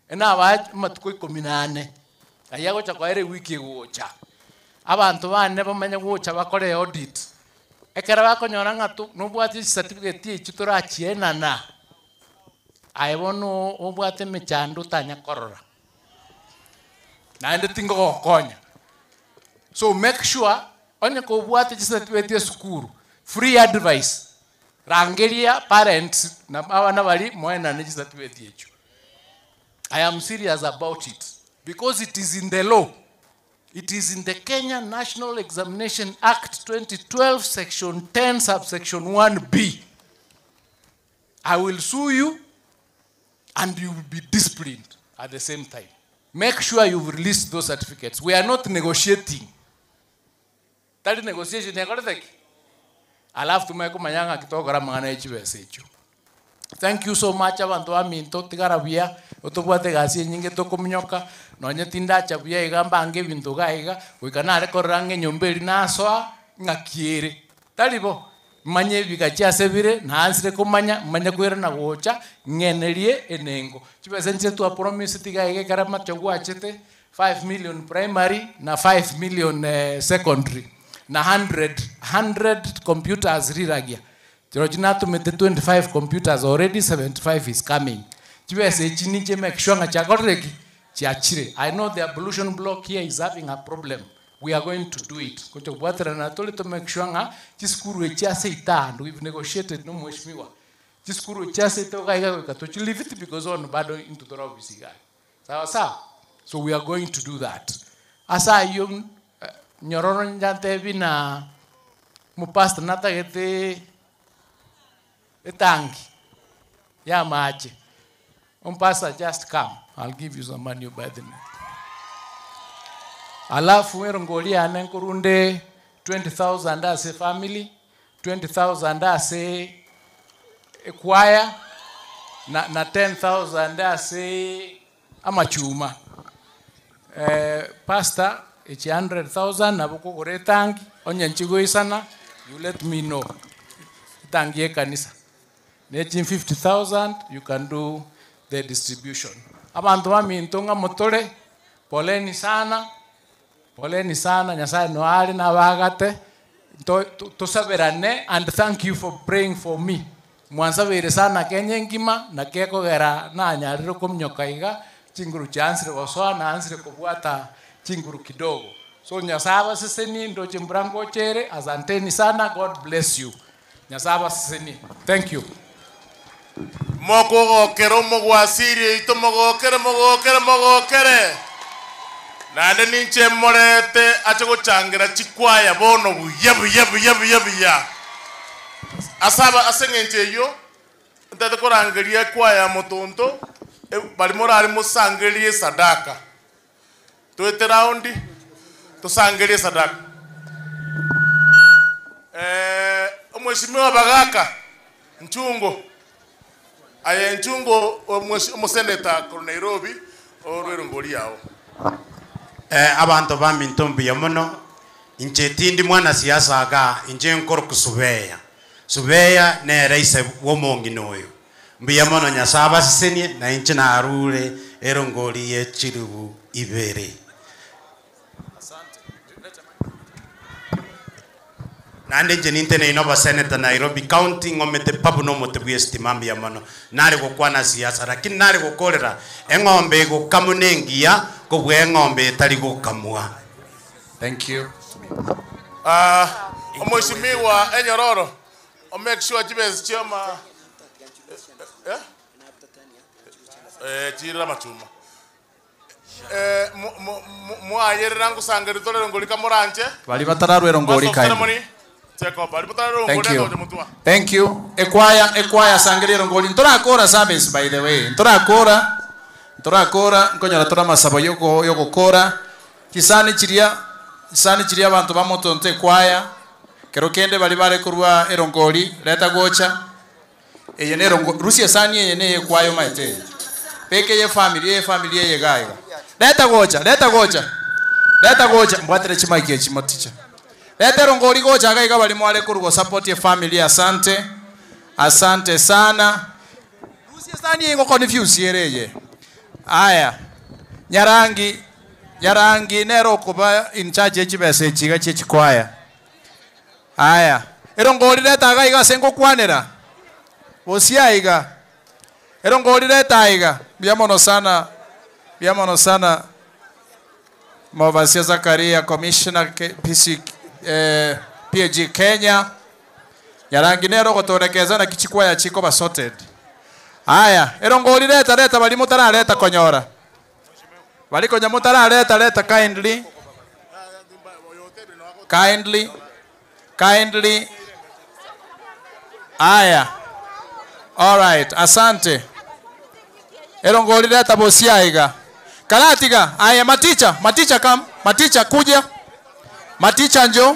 And now I matukoi kominane. Ayago cha kwa ere wiki gocha. Abantu bane bamanya gocha bakore audit. Ekera bakonyora ngatu no bwati certificate chitora chiena na. Aibono obwate mechando tanya korora. Na ende tingo konya. So make sure onye ko bwate certificate skuru. Free advice. Rangelia parents na abana bali moena ne certificate yechu. I am serious about it because it is in the law. It is in the Kenya National Examination Act 2012 section 10 subsection 1B. I will sue you and you will be disciplined at the same time. make sure you've released those certificates. We are not negotiating. Tali negotiation yakoretheki. Alafu tumeko manyanga kitogora mangana HBS echo. Thank you so much abantu aminto tigarabia otobwate gasi nyinge tokomnyoka nonye tinda chabia igamba nge bintu gaiga wikanare korange nyomberi naswa ngakiere talibo manye bigacha sebire nansire kumanya manya kwera na gocha ngenerie enengo chibese nche tu promise tigaige karama chogwa chete 5 million primary na 5 million secondary na 100 computers riragia Tirojina to mete 25 computers already 75 is coming. Chibese chini che make sure ngachakoreki chiachire. I know the ablution block here is having a problem. We are going to do it. Kocho bwatera na tole to make sure nga chiskuru echiase ita and we've negotiated no mheshimiwa. Chiskuru echiase to kaiga ka to leave it because on bado into the office guy. Sawa sawa. So we are going to do that. Asa yung nyororo njante bina mupasta nata gete etangi ya maji. Pastor, just come. I'll give you some money by the night. Alafu erongoli anenkurunde 20,000 as a family, 20,000 as a choir, na 10,000 as a amachuma. Pastor, it's 100,000 na buko kore tangi. Onye nchigo isana, you let me know. Tangi kanisa. 50,000, you can do the distribution. Abantu bamintonga motore, poleni sana, nyasaye no ali na bagate, to saberane, and thank you for praying for me. Mwansabere sana kenye ngima, na keko gera na nyariro kumnyokaiga, chinguru chansire waswa na ansire kubwata chinguru kidogo. So nyasaba siseni ndo chimbrango chere, asanteni sana, God bless you. Nyasaba siseni. Thank you. Moko kero mogwasiri ito mogokere nande ninche morete acho changira chikwaya bono buya asaba asengenche yo ndade korangeria kwaya motonto bali morari musangerie sadaka tuete raundi tusangerie sadaka mheshimiwa Bagaka Nchungo Aye Nchungo umuseneta ku Nairobi orwero ngoli yawo abantu bamintombi yamono inchetindi mwana siasa aga inje nkor kusubeya ne raise womongi noyo mbiyamono nyasaba sisenie na inche na arule erongoli ye chirubu ibere nande jeninte ne inoba senator Nairobi County ngomete pabu no mote buyestimambi ya mano nari gukwana siasa lakini nari gukorera engombe gukamunengia kubwe ngombe tari gukamwa. Thank you. Mheshimiwa Enyororo make sure jibes chama chira machuma mwayerera ngusangere tolero ngoli kamoranche bali batararwero ngoli kai. Thank you. Equire sangerero ngoli. Ntora akora service by the way. Ntora akora nkonyara tora masabo yoko kora. Kisani chiria abantu bamotonte equire. Kero kende bali bare kurwa erongoli leta gocha. Eye ne Rusia sani eye ne equire maite. Peke ye family ye gaiga. Leta gocha. Mbwatere chimaike chimoticha. Leta rongori gocha gaiga bali mwale kurugo support ye family asante sana. Rusia sani yengo confuse yereye. Aya. Nyarangi nero kuba in charge chibese chiga chikwaya. Aya. Erongori leta gaiga sengo kwanera. Osiaiga. Erongori leta aiga. Biamono sana. Mavasia Zakaria Commissioner PG Kenya. Nyarangi nero gotorekeza na kichikwaya chiko ba sorted. Aya, erongori leta bali mutara leta konyora. Bali konya mutara leta kindly. Aya. All right, asante. Erongori leta bosiaiga. Kalatiga. Aya, Maticha. Maticha come. Maticha kuja. Maticha njoo.